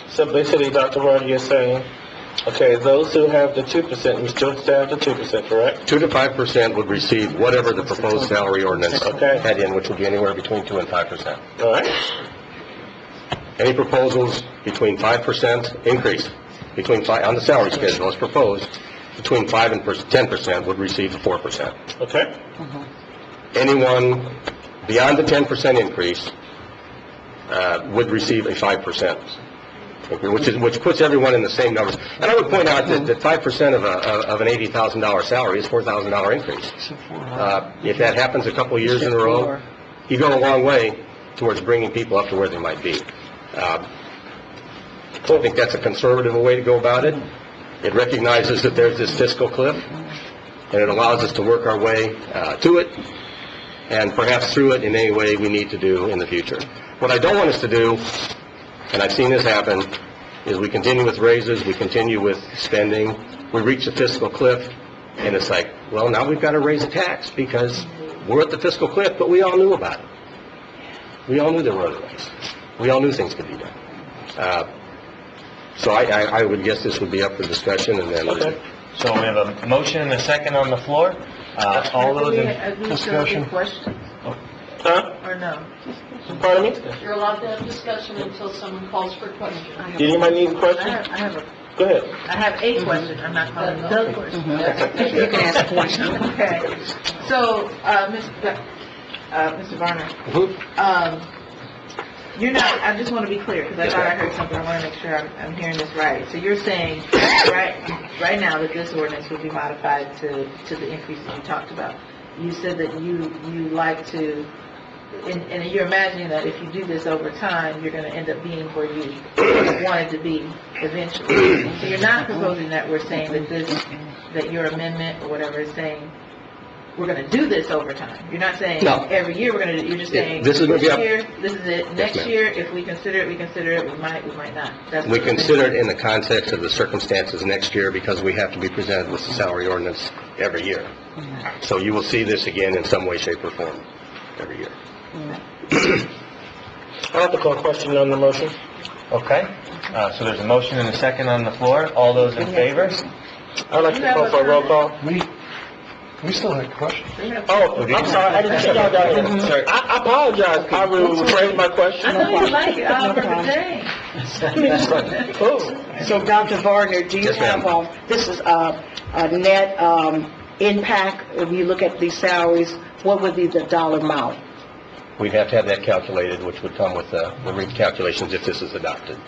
So basically, Dr. Varney, you're saying, okay, those who have the 2%, we still stand at the 2%, correct? 2 to 5% would receive whatever the proposed salary ordinance had in, which would be anywhere between 2 and 5%. All right. Any proposals between 5% increase, on the salary schedule as proposed, between 5 and 10% would receive a 4%. Okay. Anyone beyond the 10% increase would receive a 5%, which puts everyone in the same numbers. And I would point out that 5% of an $80,000 salary is a $4,000 increase. If that happens a couple of years in a row, you go a long way towards bringing people up to where they might be. I think that's a conservative way to go about it. It recognizes that there's this fiscal cliff, and it allows us to work our way to it, and perhaps through it in any way we need to do in the future. What I don't want us to do, and I've seen this happen, is we continue with raises, we continue with spending, we reach the fiscal cliff, and it's like, well, now we've got to raise a tax because we're at the fiscal cliff, but we all knew about it. We all knew there were other ways. We all knew things could be done. So I would guess this would be up for discussion, and then... Okay. So we have a motion and a second on the floor. All those in discussion? Huh? Or no? Pardon me? You're allowed to have discussion until someone calls for question. Did anybody need a question? Go ahead. I have a question. I'm not calling the question. You can ask a question. Okay. So, Mr. Varner, you're not, I just want to be clear, because I thought I heard something, I want to make sure I'm hearing this right. So you're saying, right now, that this ordinance would be modified to the increase that you talked about. You said that you like to, and you're imagining that if you do this over time, you're going to end up being where you wanted to be eventually. So you're not proposing that we're saying that your amendment or whatever is saying, we're going to do this over time. You're not saying every year we're going to do it. You're just saying this year, this is it. Next year, if we consider it, we consider it. We might not. We consider it in the context of the circumstances next year because we have to be presented with the salary ordinance every year. So you will see this again in some way, shape, or form every year. I'll have to call a question on the motion. Okay. So there's a motion and a second on the floor. All those in favor? I'd like to call for a roll call. We still have questions. Oh, I'm sorry. I didn't see y'all down here. I apologize. I will rephrase my question. I know you like it. So, Dr. Varner, do you have, this is a net impact, if you look at these salaries, what would be the dollar amount? We'd have to have that calculated, which would come with the recalculations if this is adopted.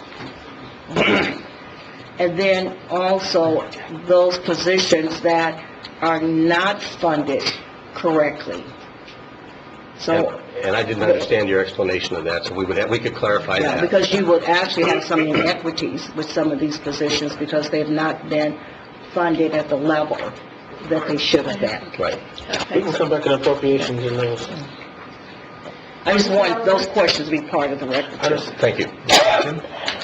And then also, those positions that are not funded correctly, So, And I didn't understand your explanation of that, so we could clarify yeah, that. because you would actually have some inequities with some of these positions because they've not been funded at the level that they should have been. Right. We can come back in appropriations and those. I just want those questions to be part of the record. too. Thank you.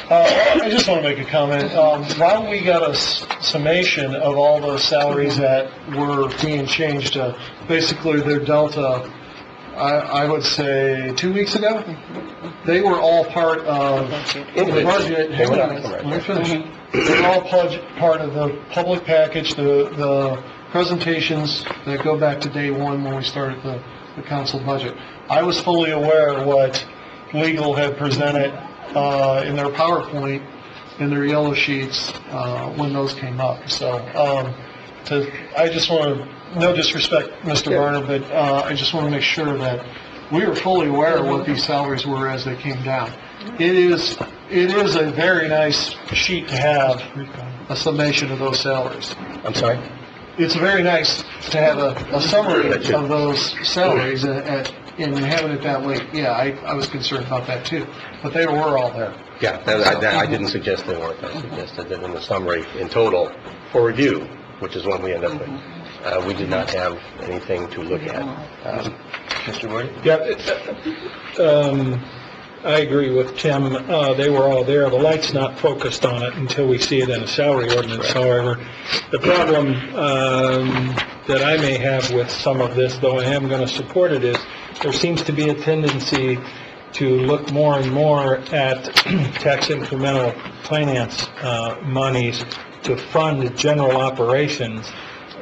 I just want to make a comment. While we got a summation of all the salaries that were being changed to basically their delta, I would say 2 weeks ago, they were all part of the budget. Hang on, let me finish. They were all part of the public package, the presentations that go back to day one when we started the council budget. I was fully aware of what legal had presented in their PowerPoint, in their yellow sheets, when those came up. So, I just want to, no disrespect, Mr. Varner, but I just want to make sure that we were fully aware of what these salaries were as they came down. It is a very nice sheet to have, a summation of those salaries. I'm sorry? It's very nice to have a summary of those salaries and having it that way. Yeah, I was concerned about that too, but they were all there. Yeah, I didn't suggest they weren't. I suggested that in the summary, in total, for review, which is when we end up with, we did not have anything to look at. Mr. Ward? Yeah, I agree with Tim. They were all there. The light's not focused on it until we see it in a salary ordinance. However, the problem that I may have with some of this, though I am going to support it, is there seems to be a tendency to look more and more at tax incremental finance monies to fund general operations,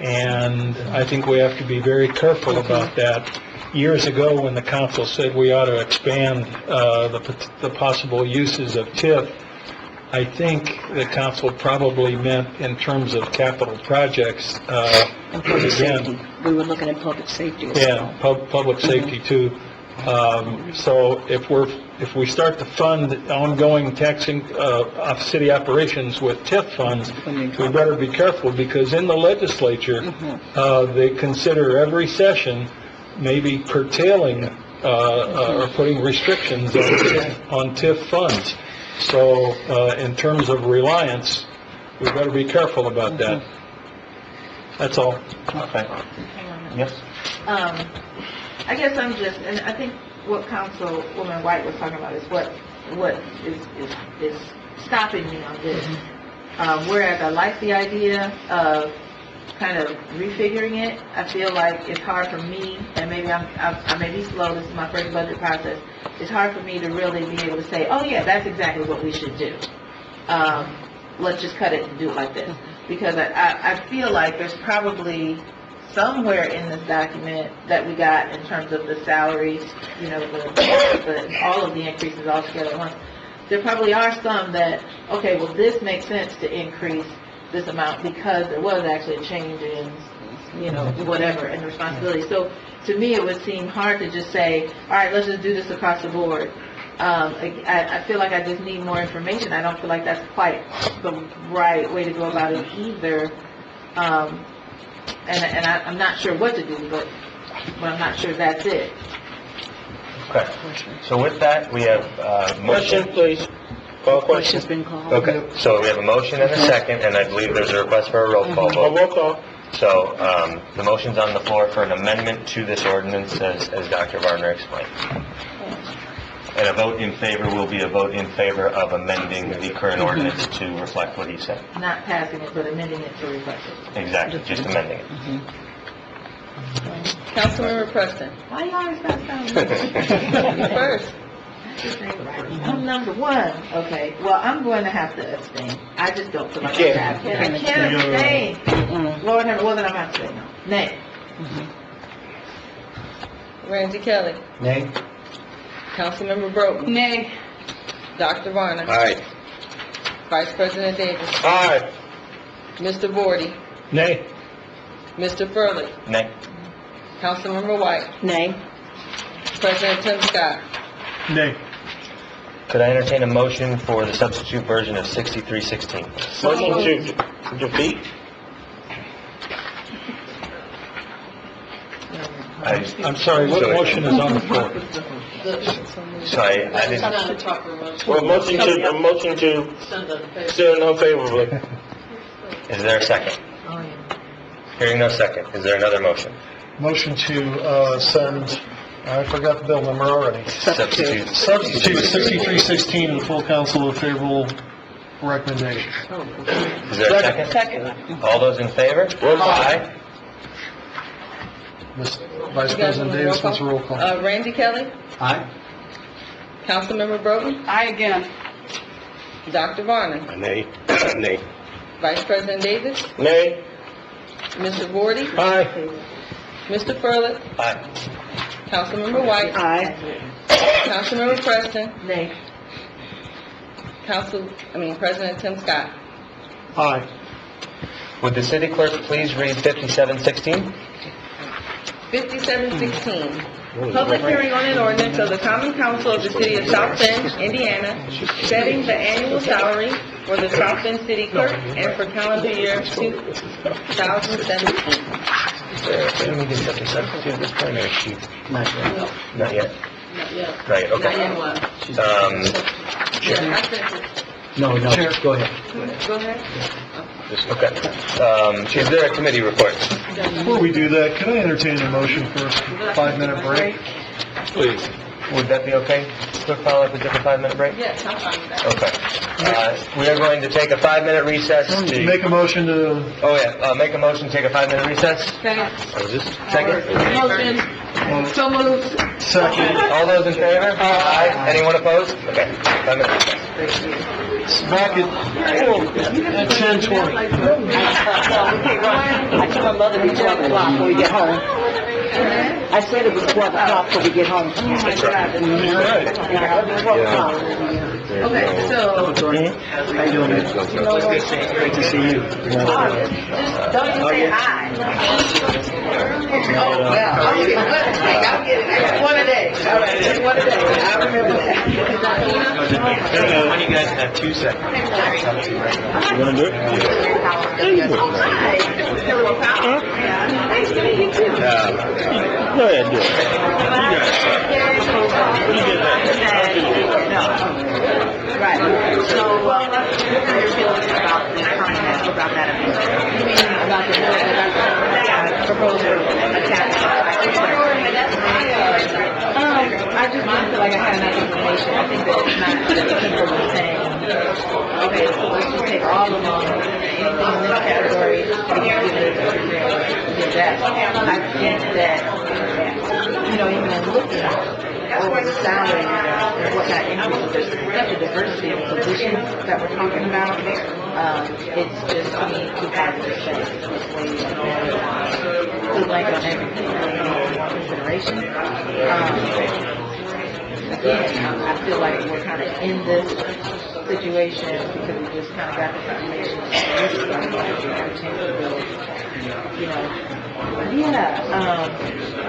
and I think we have to be very careful about that. Years ago, when the council said we ought to expand the possible uses of TIF, I think the council probably meant in terms of capital projects. And public safety. We were looking at public safety as well. Yeah, public safety too. So if we start to fund ongoing taxing city operations with TIF funds, we better be careful, because in the legislature, they consider every session maybe curtailing or putting restrictions on TIF funds. So in terms of reliance, we better be careful about that. That's all. Okay. Yes? I guess I'm just, and I think what Councilwoman White was talking about is what is stopping me on this. Whereas I like the idea of kind of refiguring it, I feel like it's hard for me, and maybe I may be slow, this is my first budget process, it's hard for me to really be able to say, oh yeah, that's exactly what we should do. Let's just cut it and do it like this. Because I feel like there's probably somewhere in this document that we got in terms of the salaries, you know, all of the increases all together at once. There probably are some that, okay, well, this makes sense to increase this amount because there was actually a change in, you know, whatever, and responsibility. So to me, it would seem hard to just say, all right, let's just do this across the board. I feel like I just need more information. I don't feel like that's quite the right way to go about it either. And I'm not sure what to do, but I'm not sure that's it. Okay. So with that, we have motion. Question, please. Call question. Question's been called. Okay. So we have a motion and a second, and I believe there's a request for a roll call A vote. roll call. So the motion's on the floor for an amendment to this ordinance, as Dr. Varner explained. And a vote in favor will be a vote in favor of amending the current ordinance to reflect what he said. Not passing it, but amending it to reflect it. Exactly, just amending it. Councilmember Preston. Why you always got to first? I'm number one. Okay, well, I'm going to have to abstain. I just don't feel like I can't abstain. Lord have, well, then I'm going to have to say no. Nay. Ramsey Kelly. Nay. Councilmember Broden. Nay. Dr. Varner. Aye. Vice President Davis. Aye. Mr. Vorty. Nay. Mr. Furley. Nay. Councilmember White. Nay. President Tim Scott. Nay. Could I entertain a motion for the substitute version of 6316? Motion to defeat. I'm sorry, what motion is on the floor? Sorry, I didn't... Well, motion to send unfavorably. Is there a second? Hearing no second, is there another motion? Motion to send, I forgot the bill number already. Substitute. Substitute 6316 to the full council with favorable recommendation. Is there a second? Second. All those in favor? Aye. Vice President Davis wants a roll call. Randy Kelly? Aye. Councilmember Broden? Aye again. Dr. Varner? Nay. Nay. Vice President Davis? Nay. Mr. Vorty? Aye. Mr. Furley? Aye. Councilmember White? Aye. Councilmember Preston? Nay. President Tim Scott? Aye. Would the city clerk please read 5716? 5716, public hearing on an ordinance of the Common Council of the City of South Bend, Indiana, setting the annual salary for the South Bend City Clerk and for calendar year 2017. Can we get 5716 at this point, or is she... Not yet. Not yet? Not yet. Not yet, okay. Not yet what? Yeah, I sent it. No, go ahead. Go ahead. Okay. Is there a committee report? Before we do that, can I entertain a motion for a 5-minute break? Please. Would that be okay? Quick follow-up with just a 5-minute break? Yes, I'm fine with that. Okay. We are going to take a 5-minute recess to... Make a motion to... Oh, yeah. Make a motion to take a 5-minute recess. Second. Second? Motion. So moved. Second. All those in favor? Aye. Anyone opposed? Okay. 5-minute recess. Back at 10:20. I told my mother it was 12 o'clock when we get home. I said it was 12 o'clock when we get home. That's right. Okay, so. How you doing, man? Great to see you. Don't you say hi. Oh, well, I'll get it. One a day. All right, just one a day. I remember that. When you guys have 2 seconds. You wanna do it? Nice to meet you too. Go ahead, do it. Right. So, how are your feelings about the comment about that amendment? You mean about the proposal attached? I just didn't feel like I had enough information. I think that it's not as simple as saying, okay, so let's just take all of them, anything in this category, and give it that. I think that, even in looking over the salary and what that increases, there's such a diversity of positions that we're talking about. It's just, to me, too hard to say. It's way too blank on everything. Consideration. Again, I feel like we're kind of in this situation because we just kind of got this information.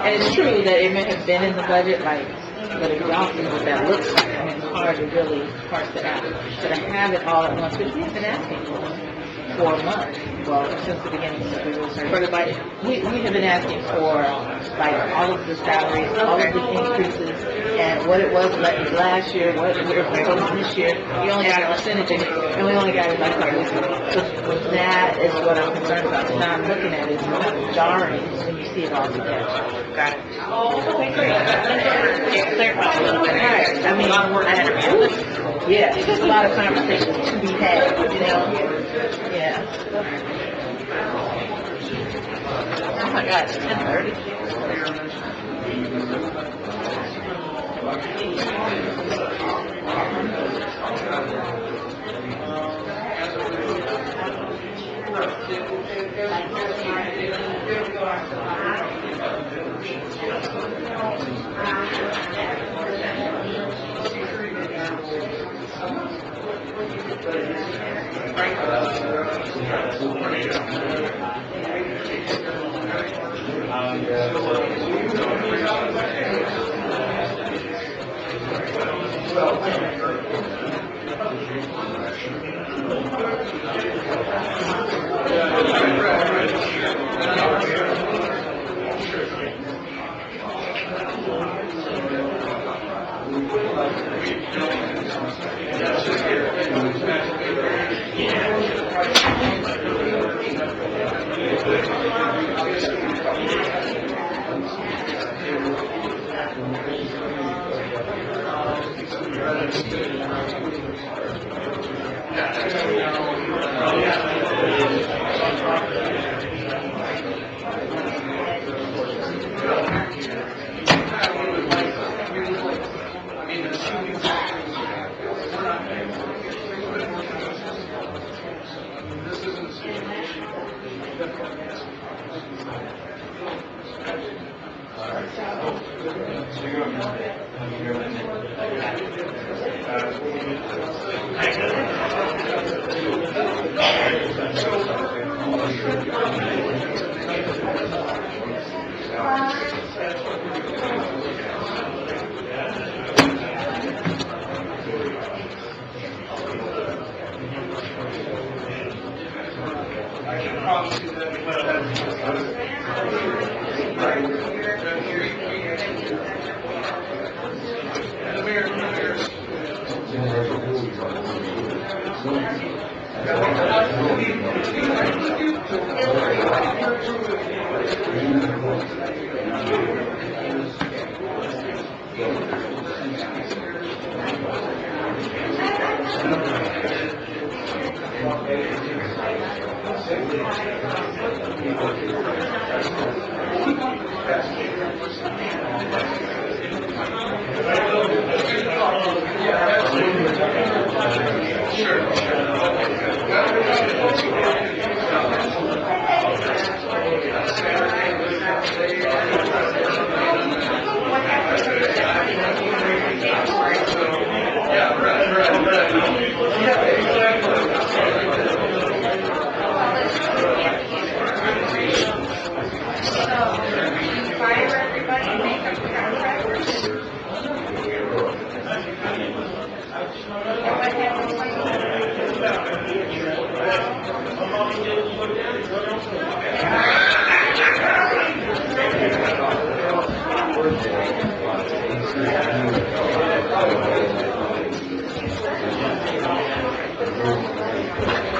And it's true that it may have been in the budget, but if y'all see what that looks like, it's hard to really parse it out. But to have it all at once, which we've been asking for a month, well, since the beginning of the budget, we have been asking for all of the salaries, all of the increases, and what it was last year, what we're proposing this year. We only got a percentage, and we only got it like this year. So that is what I'm concerned about. So now I'm looking at it, it's kind of jarring when you see it all together. Got it. Oh, okay, great. Clarify. All right. Yeah, there's a lot of conversations to be had, Yeah. Oh my God, it's 10:30.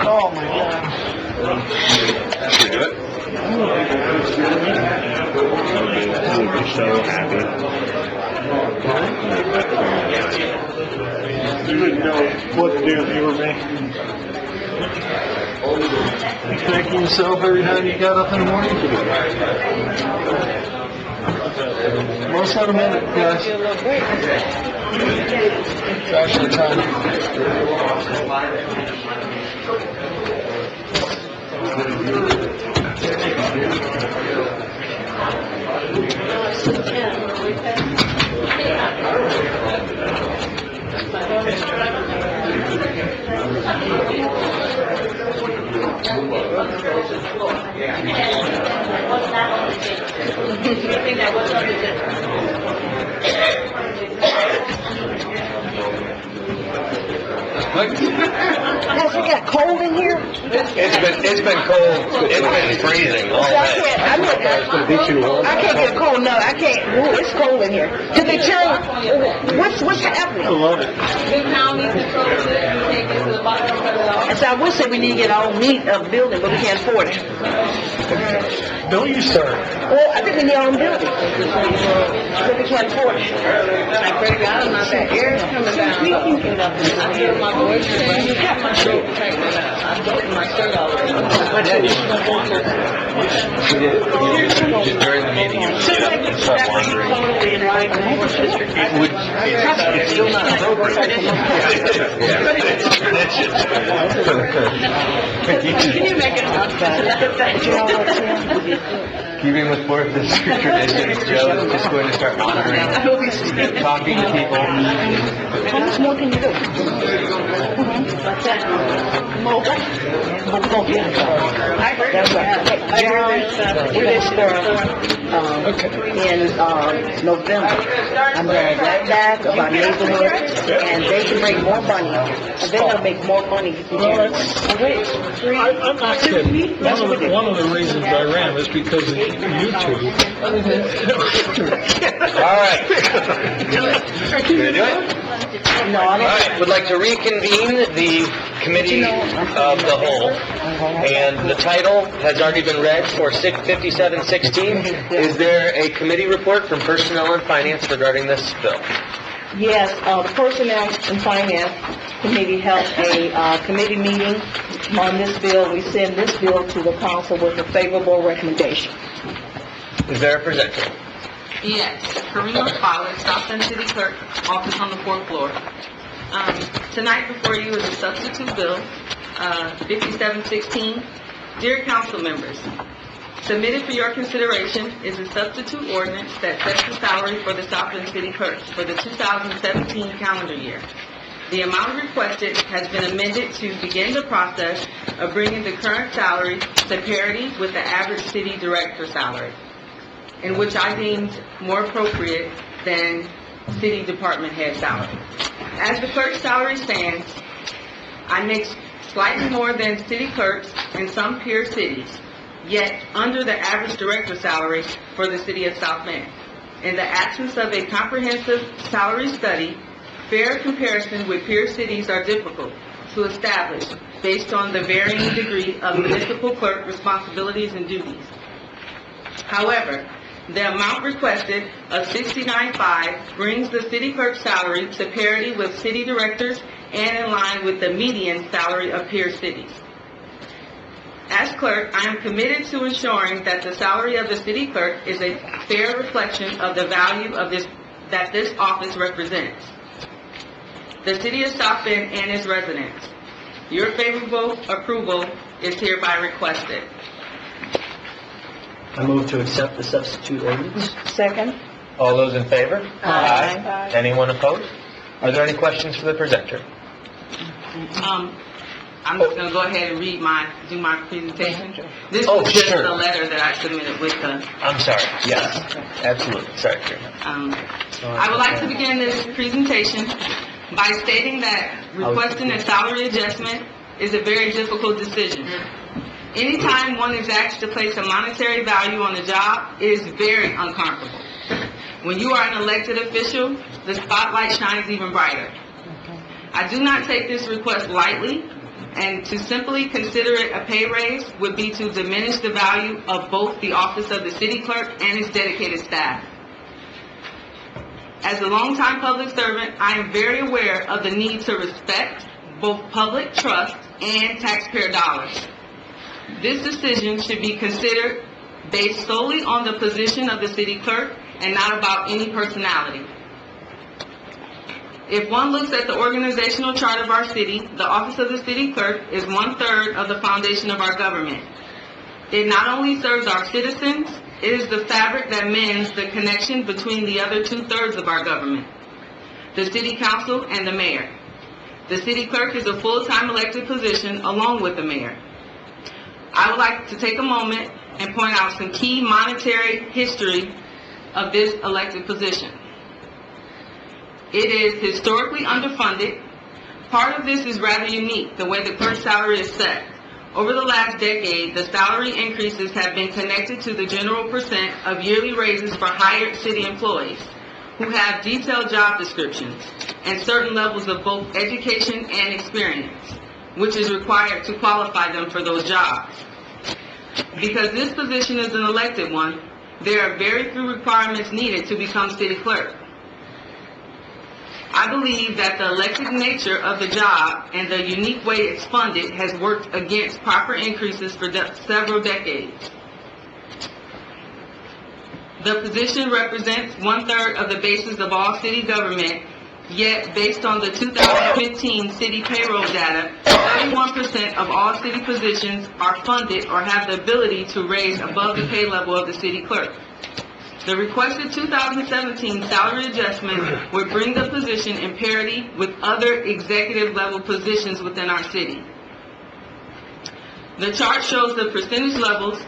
Oh, my God. So happy. You wouldn't know what to do if you were me. You thanking yourself every time you got up in the morning? Most out of minute, guys. It's actually Has it got cold in here? It's been cold. It's been freezing all day. I can't get cold, no, I can't, ooh, it's cold in here. Did they tell you, what's happening? I love it. And so I would say we need to get our own building, but we can't afford it. Don't you start. Well, I think we need our own building, but we can't afford it. I pray God, my air is coming down. I hear my voice, but you got my throat pregnant now. I'm getting my shirt all over. During the meeting, you would get up and start wandering. It's still not appropriate. Can you make it Keeping with fourth district traditions, Joe is just going to start monitoring, talking to people. How much more can you do? What's that? More. That's right. John, we're going to start in November. I'm going to write back about neighborhood, and they can bring more money, and they're going to make more money. I'm not kidding. One of the reasons I ran was because of YouTube. All right. Gonna do it? No, I All don't. right, would like to reconvene the committee of the whole, and the title has already been read for 5716. Is there a committee report from Personnel and Finance regarding this bill? Yes, the Personnel and Finance Committee held a committee meeting on this bill. We send this bill to the council with a favorable recommendation. Is there a presenter? Yes, Karima Fowler, South Bend City Clerk, office on the fourth floor. Tonight before you is a substitute bill, 5716. Dear council members, submitted for your consideration is a substitute ordinance that sets the salary for the South Bend City Clerks for the 2017 calendar year. The amount requested has been amended to begin the process of bringing the current salary to parity with the average city director salary, in which I deemed more appropriate than city department head salary. As the clerk's salary stands, I make slightly more than city clerks in some peer cities, yet under the average director salary for the city of South Bend. In the absence of a comprehensive salary study, fair comparison with peer cities are difficult to establish based on the varying degree of municipal clerk responsibilities and duties. However, the amount requested of $69,500 brings the city clerk's salary to parity with city directors and in line with the median salary of peer cities. As clerk, I am committed to ensuring that the salary of the city clerk is a fair reflection of the value of that this office represents. The city of South Bend and its residents. Your favorable approval is hereby requested. I move to accept the substitute ordinance. Second. All those in favor? Aye. Anyone opposed? Are there any questions for the presenter? I'm just going to go ahead and do my presentation. This Oh, was just sure. the letter that I submitted with the... I'm sorry. Yes, absolutely. Sorry. I would like to begin this presentation by stating that requesting a salary adjustment is a very difficult decision. Anytime one is asked to place a monetary value on a job, it is very uncomfortable. When you are an elected official, the spotlight shines even brighter. I do not take this request lightly, and to simply consider it a pay raise would be to diminish the value of both the office of the city clerk and its dedicated staff. As a longtime public servant, I am very aware of the need to respect both public trust and taxpayer dollars. This decision should be considered based solely on the position of the city clerk and not about any personality. If one looks at the organizational chart of our city, the office of the city clerk is 1/3 of the foundation of our government. It not only serves our citizens, it is the fabric that mends the connection between the other 2/3 of our government, the city council and the mayor. The city clerk is a full-time elected position along with the mayor. I would like to take a moment and point out some key monetary history of this elected position. It is historically underfunded. Part of this is rather unique, the way the clerk's salary is set. Over the last decade, the salary increases have been connected to the general percent of yearly raises for hired city employees who have detailed job descriptions and certain levels of both education and experience, which is required to qualify them for those jobs. Because this position is an elected one, there are very few requirements needed to become city clerk. I believe that the elected nature of the job and the unique way it's funded has worked against proper increases for several decades. The position represents 1/3 of the basis of all city government, yet based on the 2015 city payroll data, 31% of all city positions are funded or have the ability to raise above the pay level of the city clerk. The requested 2017 salary adjustment would bring the position in parity with other executive level positions within our city. The chart shows the percentage levels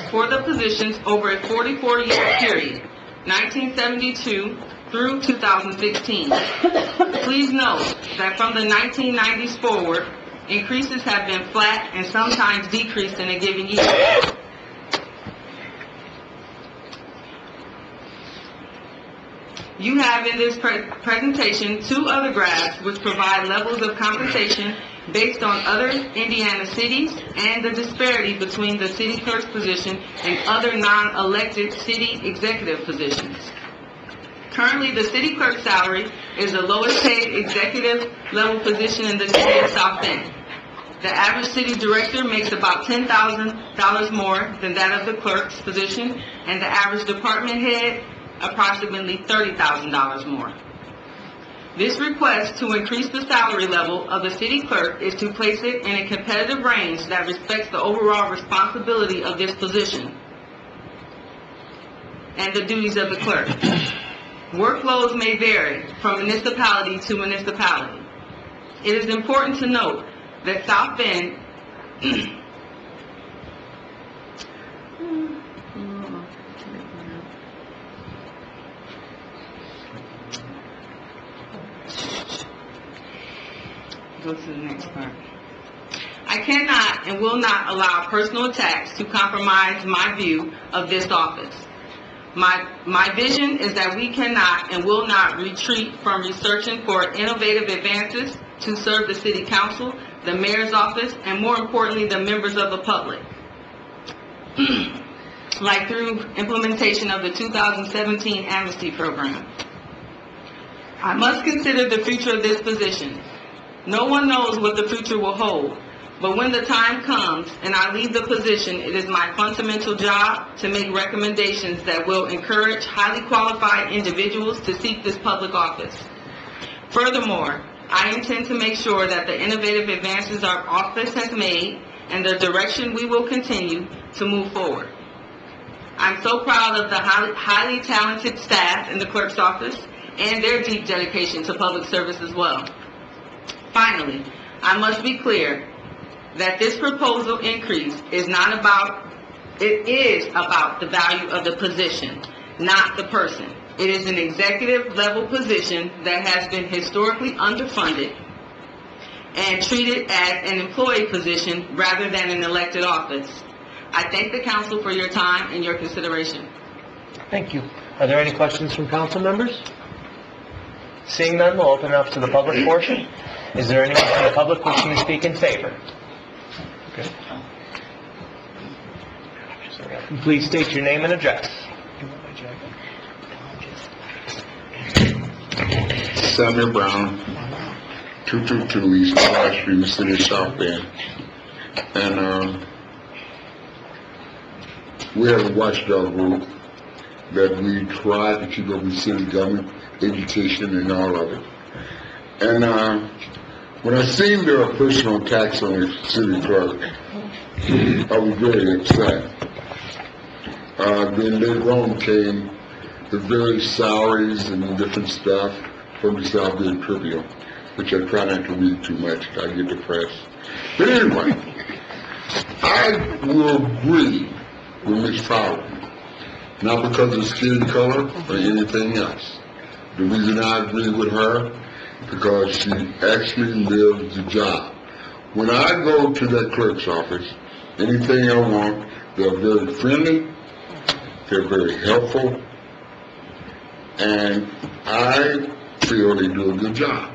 for the positions over a 44-year period, 1972 through 2016. Please note that from the 1990s forward, increases have been flat and sometimes decreased in a given year. You have in this presentation two other graphs which provide levels of compensation based on other Indiana cities and the disparity between the city clerk's position and other non-elected city executive positions. Currently, the city clerk's salary is the lowest paid executive level position in the city of South Bend. The average city director makes about $10,000 more than that of the clerk's position, and the average department head approximately $30,000 more. This request to increase the salary level of the city clerk is to place it in a competitive range that respects the overall responsibility of this position and the duties of the clerk. Workloads may vary from municipality to municipality. It is important to note that South Bend go to the next part. I cannot and will not allow personal attacks to compromise my view of this office. My vision is that we cannot and will not retreat from researching for innovative advances to serve the city council, the mayor's office, and more importantly, the members of the public. Like through implementation of the 2017 amnesty program. I must consider the future of this position. No one knows what the future will hold, but when the time comes and I leave the position, it is my fundamental job to make recommendations that will encourage highly qualified individuals to seek this public office. Furthermore, I intend to make sure that the innovative advances our office has made and the direction we will continue to move forward. I'm so proud of the highly talented staff in the clerk's office and their deep dedication to public service as well. Finally, I must be clear that this proposal increase is about the value of the position, not the person. It is an executive level position that has been historically underfunded and treated as an employee position rather than an elected office. I thank the council for your time and your consideration. Thank you. Are there any questions from council members? Seeing none, we'll open it up to the public portion. Is there anyone from the public wishing to speak in favor? Okay. Please state your name and address. Samuel Brown, 222 East High Street, City of South Bend. And we have a watchdog group that we try to keep up with city government, education, and all of it. And when I seen there a personal tax on the city clerk, I was very upset. Then later on came the various salaries and different stuff from the South Bend Tribune, which I try not to read too much. I get depressed. But anyway, I will agree with Ms. Fowler, not because of skin color or anything else. The reason I agree with her, because she actually lives the job. When I go to that clerk's office, anything I want, they're very friendly, they're very helpful, and I feel they do a good job.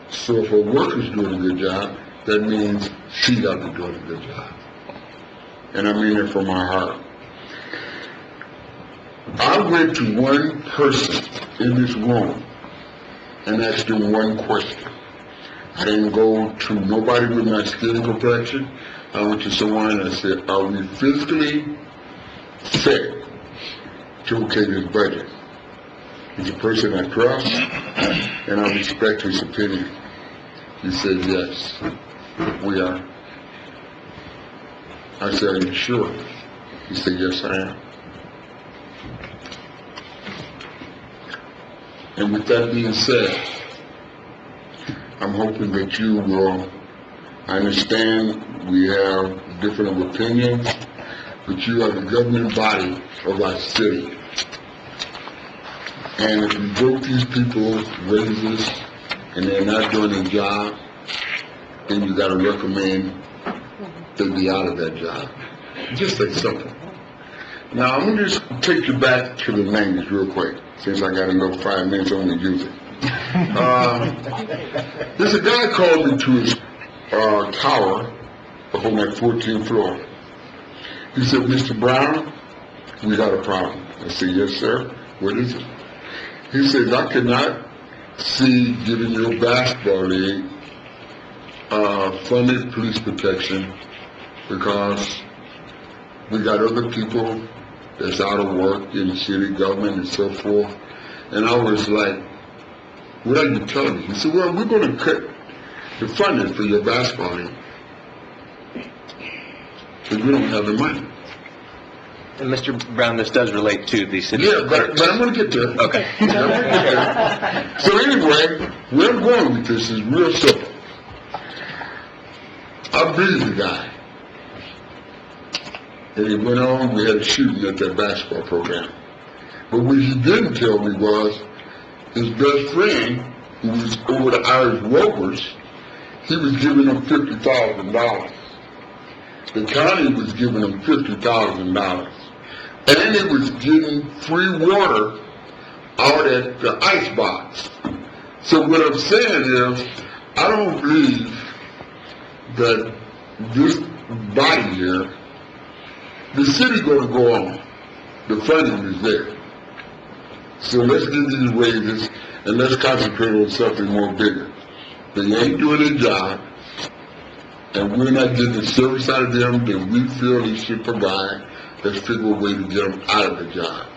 So if a worker's doing a good job, that means she got to do a good job. And I mean it from my heart. I went to one person in this room and asked him one question. I didn't go to nobody with my skin complexion. I went to someone and I said, are we physically fit to okay this budget? He's a person I trust and I respect his opinion. He said, yes, we are. I said, are you sure? He said, yes, I am. And with that being said, I'm hoping that you will understand we have different opinions, but you are the governing body of our city. And if you broke these people's raises and they're not doing their job, then you got to recommend they be out of that job. Just that simple. Now, I'm going to just take you back to the 90s real quick. Since I got another 5 minutes, I'm going to use it. There's a guy called me to his tower up on that 14th floor. He said, Mr. Brown, we got a problem. I said, yes, sir. What is it? He says, I cannot see giving your basketball league funded police protection because we got other people that's out of work in the city government and so forth. And I was like, what are you telling me? He said, well, we're going to cut the funding for your basketball league because we don't have the money. And Mr. Brown, this does relate to the city. Yeah, but I'm going to get there. Okay. So anyway, where I'm going with this is real simple. I believe the guy. And it went on, we had a shooting at that basketball program. But what he didn't tell me was his best friend, who was over the Irish Rovers, he was giving him $50,000. The county was giving him $50,000. And it was getting free water out at the ice box. So what I'm saying is, I don't believe that this body here, the city going to go on. The funding is there. So let's get these raises and let's concentrate on something more bigger. They ain't doing their job, and we're not getting the service out of them that we feel they should provide. Let's figure a way to get them out of the job.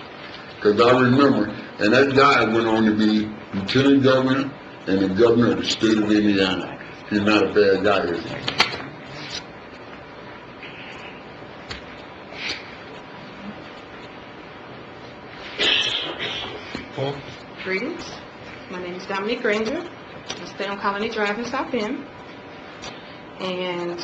Because I remember, and that guy went on to be lieutenant governor and the governor of the state of Indiana. He's not a bad guy, is he? Greetings. My name is Dominique Granger. I stay on Colony Drive in South Bend. And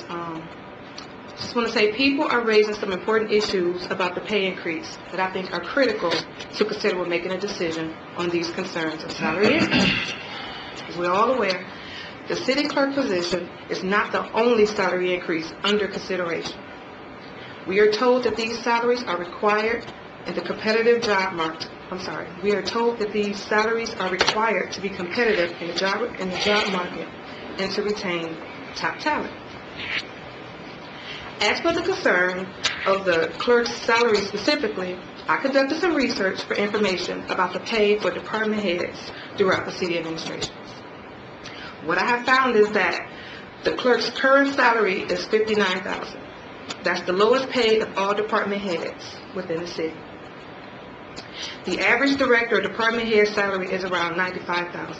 just want to say people are raising some important issues about the pay increase that I think are critical to consider when making a decision on these concerns of salary increase. As we're all aware, the city clerk position is not the only salary increase under consideration. We are told that these salaries are required in the competitive job market. We are told that these salaries are required to be competitive in the job market and to retain top talent. As for the concern of the clerk's salary specifically, I conducted some research for information about the pay for department heads throughout the city administrations. What I have found is that the clerk's current salary is $59,000. That's the lowest paid of all department heads within the city. The average director or department head salary is around $95,000.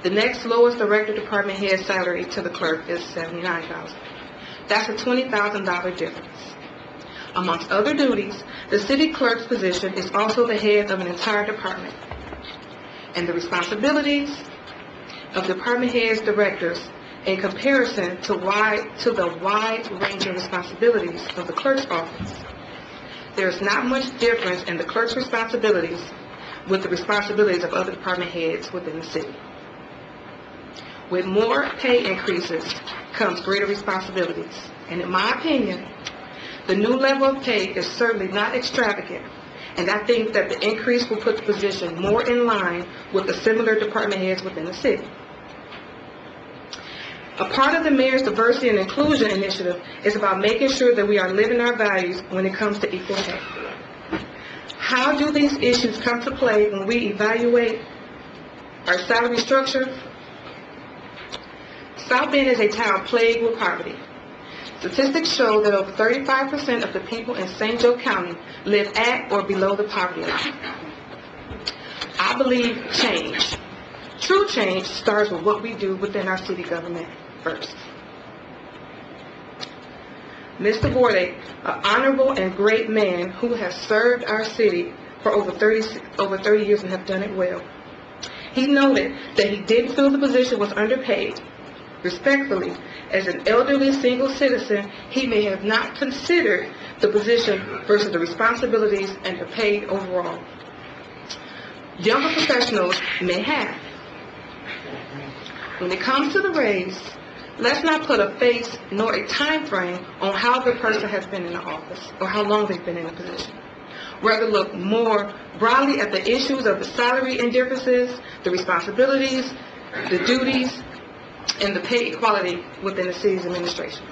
The next lowest director department head salary to the clerk is $79,000. That's a $20,000 difference. Amongst other duties, the city clerk's position is also the head of an entire department. And the responsibilities of department heads, directors, in comparison to the wide range of responsibilities of the clerk's office, there's not much difference in the clerk's responsibilities with the responsibilities of other department heads within the city. With more pay increases comes greater responsibilities. And in my opinion, the new level of pay is certainly not extravagant. And I think that the increase will put the position more in line with the similar department heads within the city. A part of the mayor's diversity and inclusion initiative is about making sure that we are living our values when it comes to equal pay. How do these issues come to play when we evaluate our salary structure? South Bend is a town plagued with poverty. Statistics show that over 35% of the people in St. Joe County live at or below the poverty line. I believe change, true change, starts with what we do within our city government first. Mr. Borlake, an honorable and great man who has served our city for over 30 years and have done it well. He noted that he didn't feel the position was underpaid. Respectfully, as an elderly single citizen, he may have not considered the position versus the responsibilities and the pay overall. Younger professionals may have. When it comes to the raise, let's not put a face nor a time frame on how the person has been in the office or how long they've been in the position. Rather look more broadly at the issues of the salary indifferences, the responsibilities, the duties, and the pay equality within the city's administration.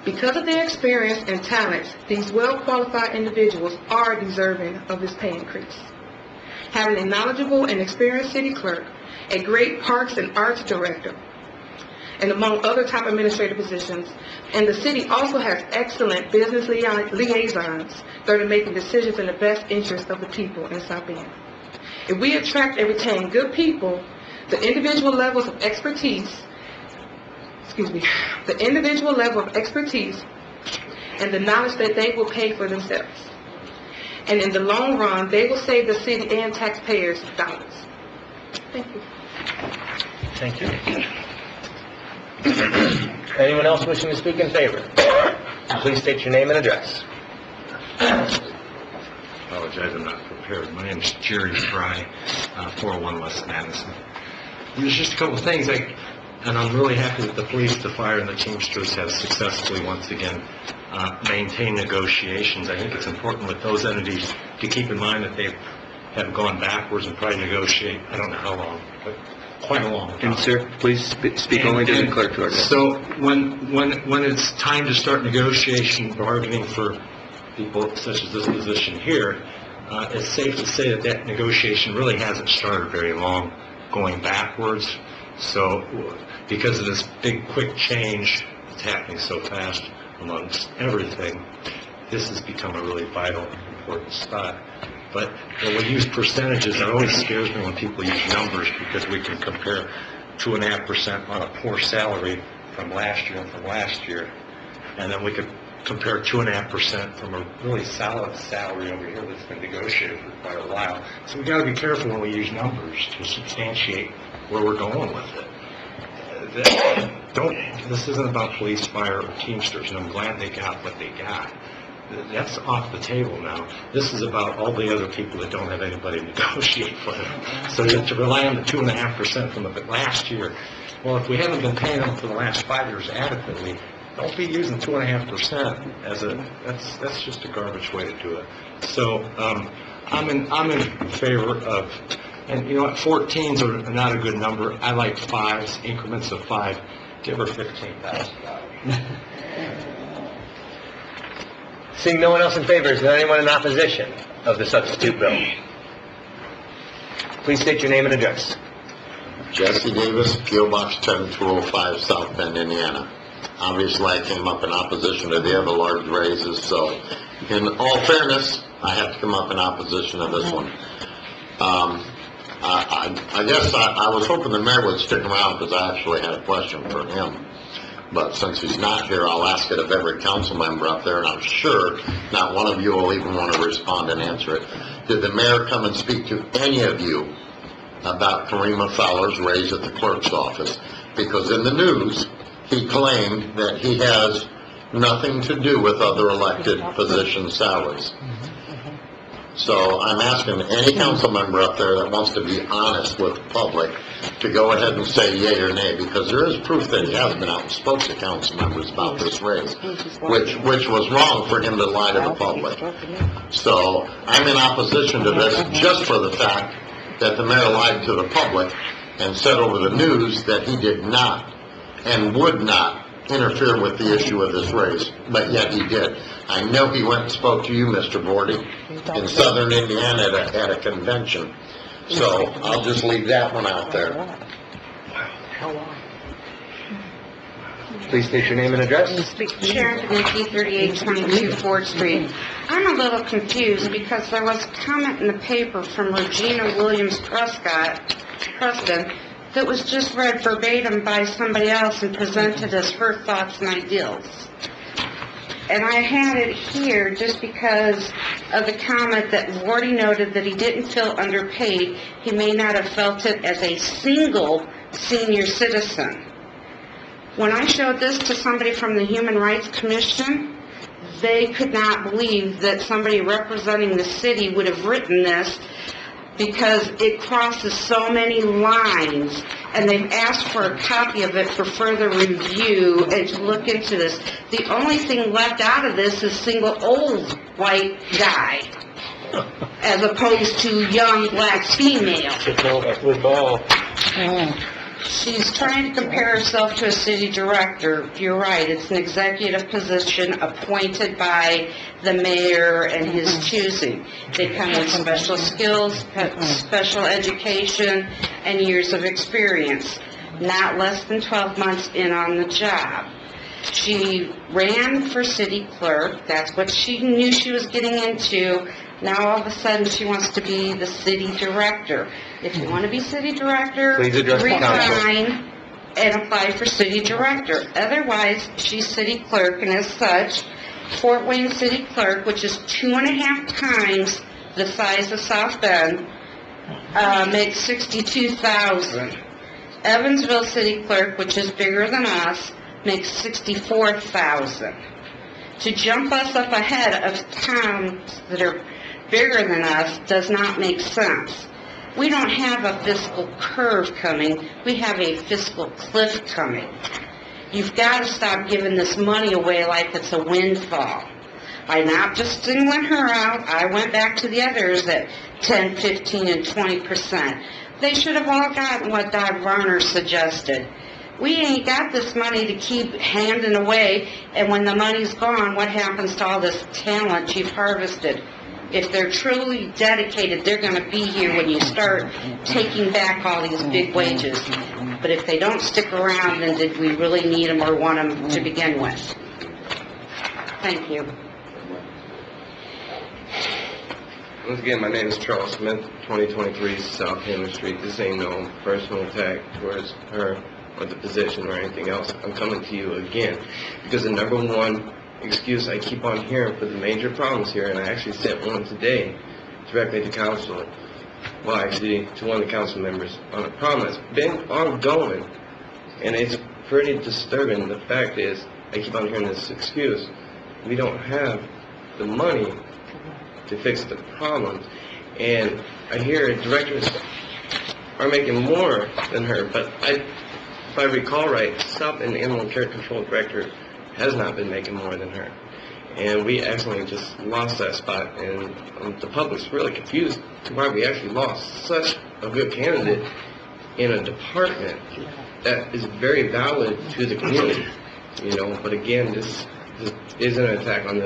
Because of their experience and talents, these well-qualified individuals are deserving of this pay increase. Having a knowledgeable and experienced city clerk, a great parks and arts director, and among other top administrative positions, and the city also has excellent business liaisons that are making decisions in the best interest of the people in South Bend. If we attract and retain good people, the individual levels of expertise, the individual level of expertise and the knowledge that they will pay for themselves. And in the long run, they will save the city and taxpayers dollars. Thank you. Thank you. Anyone else wishing to speak in favor? Please state your name and address. Apologize, I'm not prepared. My name is Jerry Fry, 401 West Madison. There's just a couple of things, and I'm really happy that the police, the fire, and the Teamsters have successfully, once again, maintained negotiations. I think it's important with those entities to keep in mind that they have gone backwards and tried to negotiate, I don't know how long, but quite a long time. And sir, please speak only to the clerk to ordinance. So when it's time to start negotiation, bargaining for people such as this position here, it's safe to say that that negotiation really hasn't started very long going backwards. So because of this big, quick change that's happening so fast amongst everything, this has become a really vital, important spot. But when we use percentages, it always scares me when people use numbers, because we can compare 2.5% on a poor salary from last year and from last year, and then we could compare 2.5% from a really solid salary over here that's been negotiated for quite a while. So we got to be careful when we use numbers to substantiate where we're going with it. This isn't about police, fire, or Teamsters, and I'm glad they got what they got. That's off the table now. This is about all the other people that don't have anybody to negotiate for them. So to rely on the 2.5% from the last year, well, if we haven't been paying them for the last 5 years adequately, don't be using 2.5% as that's just a garbage way to do it. So I'm in favor of, and you know what, 14s are not a good number. I like 5s, increments of 5. Give her $15,000. Seeing no one else in favor, is there anyone in opposition of the substitute bill? Please state your name and address. Jesse Davis, P.O. Box 10205, South Bend, Indiana. Obviously, I came up in opposition to the other large raises, so in all fairness, I have to come up in opposition to this one. I guess I was hoping the mayor would stick around, because I actually had a question for him. But since he's not here, I'll ask it of every council member up there, and I'm sure not one of you will even want to respond and answer it. Did the mayor come and speak to any of you about Karima Fowler's raise at the clerk's office? Because in the news, he claimed that he has nothing to do with other elected position salaries. So I'm asking any council member up there that wants to be honest with the public to go ahead and say yea or nay, because there is proof that he has been out and spoke to council members about this raise, which was wrong for him to lie to the public. So I'm in opposition to this just for the fact that the mayor lied to the public and said over the news that he did not and would not interfere with the issue of this raise, but yet he did. I know he went and spoke to you, Mr. Vorty, in southern Indiana at a convention. So I'll just leave that one out there. Please state your name and address. Sharon Panicki, 3822 Ford Street. I'm a little confused because there was a comment in the paper from Regina Williams Preston that was just read verbatim by somebody else and presented as her thoughts and ideals. And I had it here just because of the comment that Wardy noted that he didn't feel underpaid. He may not have felt it as a single senior citizen. When I showed this to somebody from the Human Rights Commission, they could not believe that somebody representing the city would have written this, because it crosses so many lines, and they've asked for a copy of it for further review and to look into this. The only thing left out of this is single old white guy, as opposed to young black female. She's trying to compare herself to a city director. You're right, it's an executive position appointed by the mayor and his choosing. They come with special skills, special education, and years of experience, not less than 12 months in on the job. She ran for city clerk. That's what she knew she was getting into. Now all of a sudden she wants to be the city director. If you want to be city director, Please address the council. resign and apply for city director. Otherwise, she's city clerk, and as such, Fort Wayne City Clerk, which is 2.5 times the size of South Bend, makes $62,000. Evansville City Clerk, which is bigger than us, makes $64,000. To jump us up ahead of towns that are bigger than us does not make sense. We don't have a fiscal curve coming, we have a fiscal cliff coming. You've got to stop giving this money away like it's a windfall. I'm not just singling her out. I went back to the others at 10, 15, and 20%. They should have all gotten what Doug Varner suggested. We ain't got this money to keep handing away, and when the money's gone, what happens to all this talent you've harvested? If they're truly dedicated, they're going to be here when you start taking back all these big wages. But if they don't stick around, then did we really need them or want them to begin with? Thank you. Once again, my name is Charles Smith, 2023 South Henry Street. This ain't no personal attack towards her or the position or anything else. I'm coming to you again because the number one excuse I keep on hearing for the major problems here, and I actually sent one today directly to council, well, actually to one of the council members, on a problem that's been ongoing, and it's pretty disturbing. The fact is, I keep on hearing this excuse. We don't have the money to fix the problem, and I hear directors are making more than her, but if I recall right, South Bend Animal Care Control Director has not been making more than her. And we actually just lost that spot, and the public's really confused to why we actually lost such a good candidate in a department that is very valid to the community, you know. But again, this isn't an attack on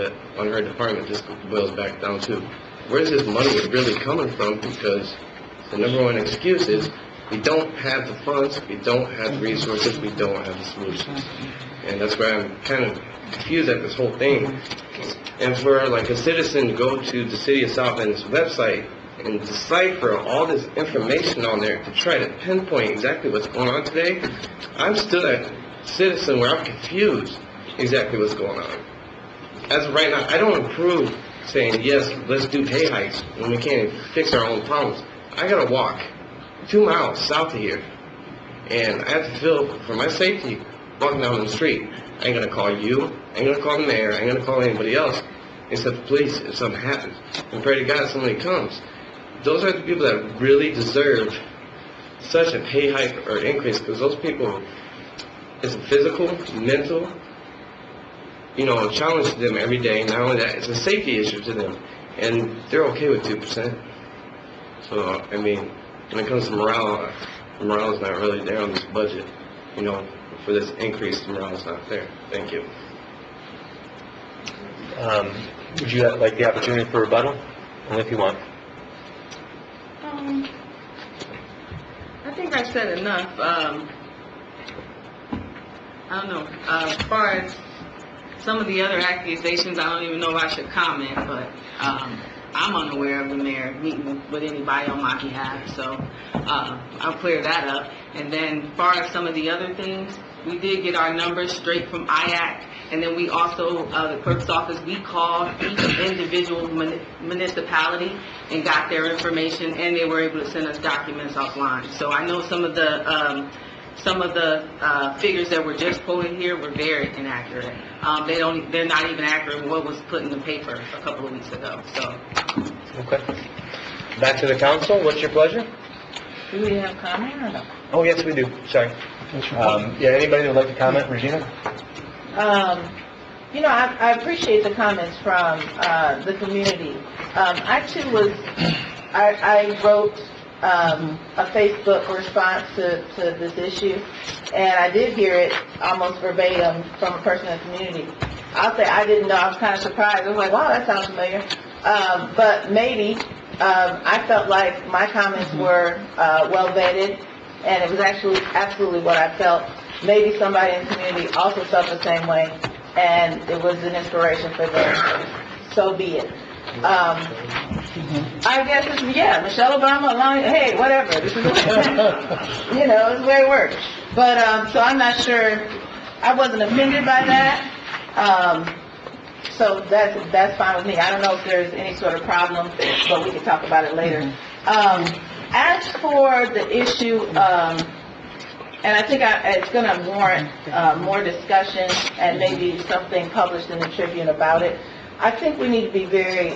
her department. Just boils back down to where's this money really coming from? Because the number one excuse is we don't have the funds, we don't have the resources, we don't have the solutions. And that's why I'm kind of confused at this whole thing. And for like a citizen to go to the City of South Bend's website and decipher all this information on there to try to pinpoint exactly what's going on today, I'm still that citizen where I'm confused exactly what's going on. As of right now, I don't approve saying, yes, let's do pay hikes when we can't fix our own problems. I gotta walk 2 miles south of here, and I have to feel for my safety walking down the street. I ain't gonna call you, I ain't gonna call the mayor, I ain't gonna call anybody else except the police if something happens. And pray to God somebody comes. Those are the people that really deserve such a pay hike or increase, because those people, it's a physical, mental, challenge to them every day. Not only that, it's a safety issue to them, and they're okay with 2%. So, I mean, when it comes to morale is not really there on this budget. For this increase, the morale is not there. Thank you. Would you like the opportunity for rebuttal? Only if you want. I think I said enough. I don't know. As far as some of the other accusations, I don't even know if I should comment, but I'm unaware of the mayor meeting with anybody on my behalf, so I'll clear that up. And then as far as some of the other things, we did get our numbers straight from IAC, and then we also, the clerk's office, we called each individual municipality and got their information, and they were able to send us documents offline. So I know some of the figures that were just quoted here were very inaccurate. They're not even accurate with what was put in the paper a couple of weeks ago, so. Okay. Back to the council, what's your pleasure? Do we have comment or no? Oh, yes, we do, sorry. Anybody that would like to comment? Regina? I appreciate the comments from the community. I wrote a Facebook response to this issue, and I did hear it almost verbatim from a person in the community. I'll say I didn't know. I was kind of surprised. I was like, wow, that sounds familiar. But maybe I felt like my comments were well vetted, and it was actually absolutely what I felt maybe somebody in the community also felt the same way, and it was an inspiration for them. So be it. I guess it's, Michelle Obama, hey, whatever. This is, you know, it's the way it works. But, so I'm not sure, I wasn't offended by that. So that's fine with me. I don't know if there's any sort of problem, but we can talk about it later. As for the issue, and I think it's going to warrant more discussion and maybe something published in the Tribune about it, I think we need to be very,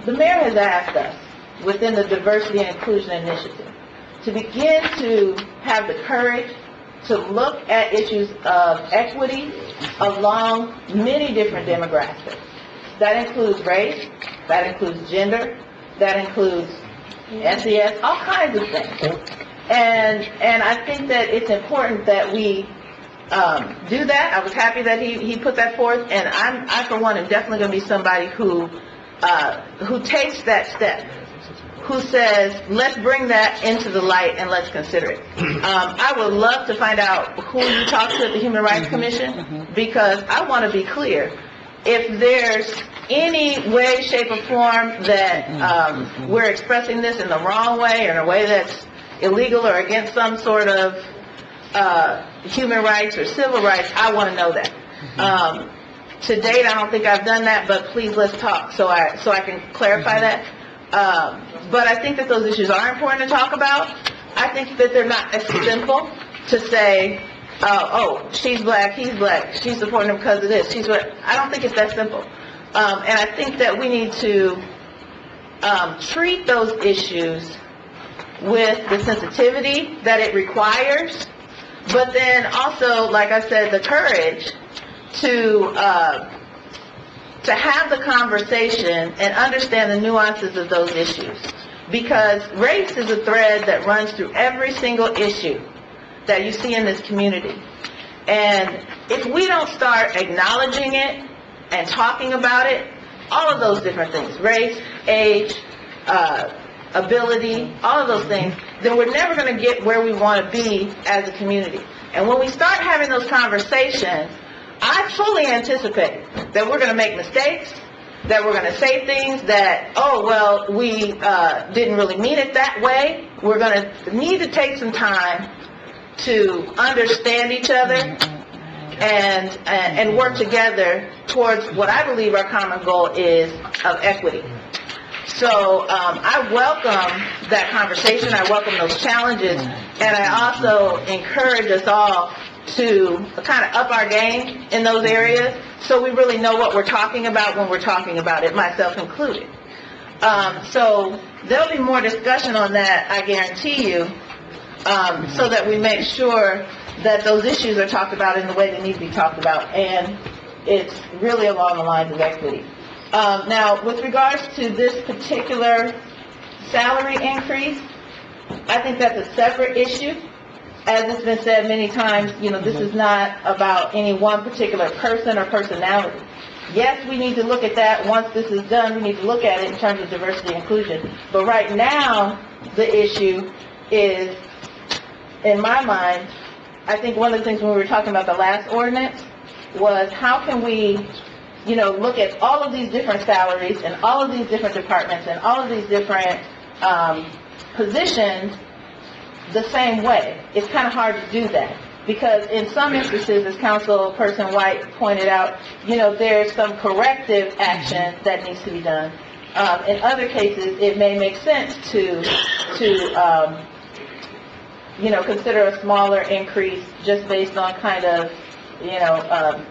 the mayor has asked us within the Diversity and Inclusion Initiative to begin to have the courage to look at issues of equity along many different demographics. That includes race, that includes gender, that includes SES, all kinds of things. And I think that it's important that we do that. I was happy that he put that forth, and I for one am definitely going to be somebody who takes that step, who says, let's bring that into the light and let's consider it. I would love to find out who you talked to at the Human Rights Commission, because I want to be clear. If there's any way, shape, or form that we're expressing this in the wrong way or in a way that's illegal or against some sort of human rights or civil rights, I want to know that. To date, I don't think I've done that, but please let's talk so I can clarify that. But I think that those issues are important to talk about. I think that they're not as simple to say, oh, she's black, he's black, she's supporting him because of this. I don't think it's that simple. And I think that we need to treat those issues with the sensitivity that it requires, but then also, like I said, the courage to have the conversation and understand the nuances of those issues. Because race is a thread that runs through every single issue that you see in this community. And if we don't start acknowledging it and talking about it, all of those different things, race, age, ability, all of those things, then we're never going to get where we want to be as a community. And when we start having those conversations, I fully anticipate that we're going to make mistakes, that we're going to say things that, oh, well, we didn't really mean it that way. We're going to need to take some time to understand each other and work together towards what I believe our common goal is of equity. So I welcome that conversation. I welcome those challenges. And I also encourage us all to kind of up our game in those areas so we really know what we're talking about when we're talking about it, myself included. So there'll be more discussion on that, I guarantee you, so that we make sure that those issues are talked about in the way they need to be talked about, and it's really along the lines of equity. Now, with regards to this particular salary increase, I think that's a separate issue. As it's been said many times, you know, this is not about any one particular person or personality. Yes, we need to look at that. Once this is done, we need to look at it in terms of diversity and inclusion. But right now, the issue is, in my mind, I think one of the things when we were talking about the last ordinance was how can we, you know, look at all of these different salaries and all of these different departments and all of these different positions the same way. It's kind of hard to do that because in some instances, as Councilperson White pointed out, you know, there's some corrective action that needs to be done. In other cases, it may make sense to you know, consider a smaller increase just based on kind of, you know,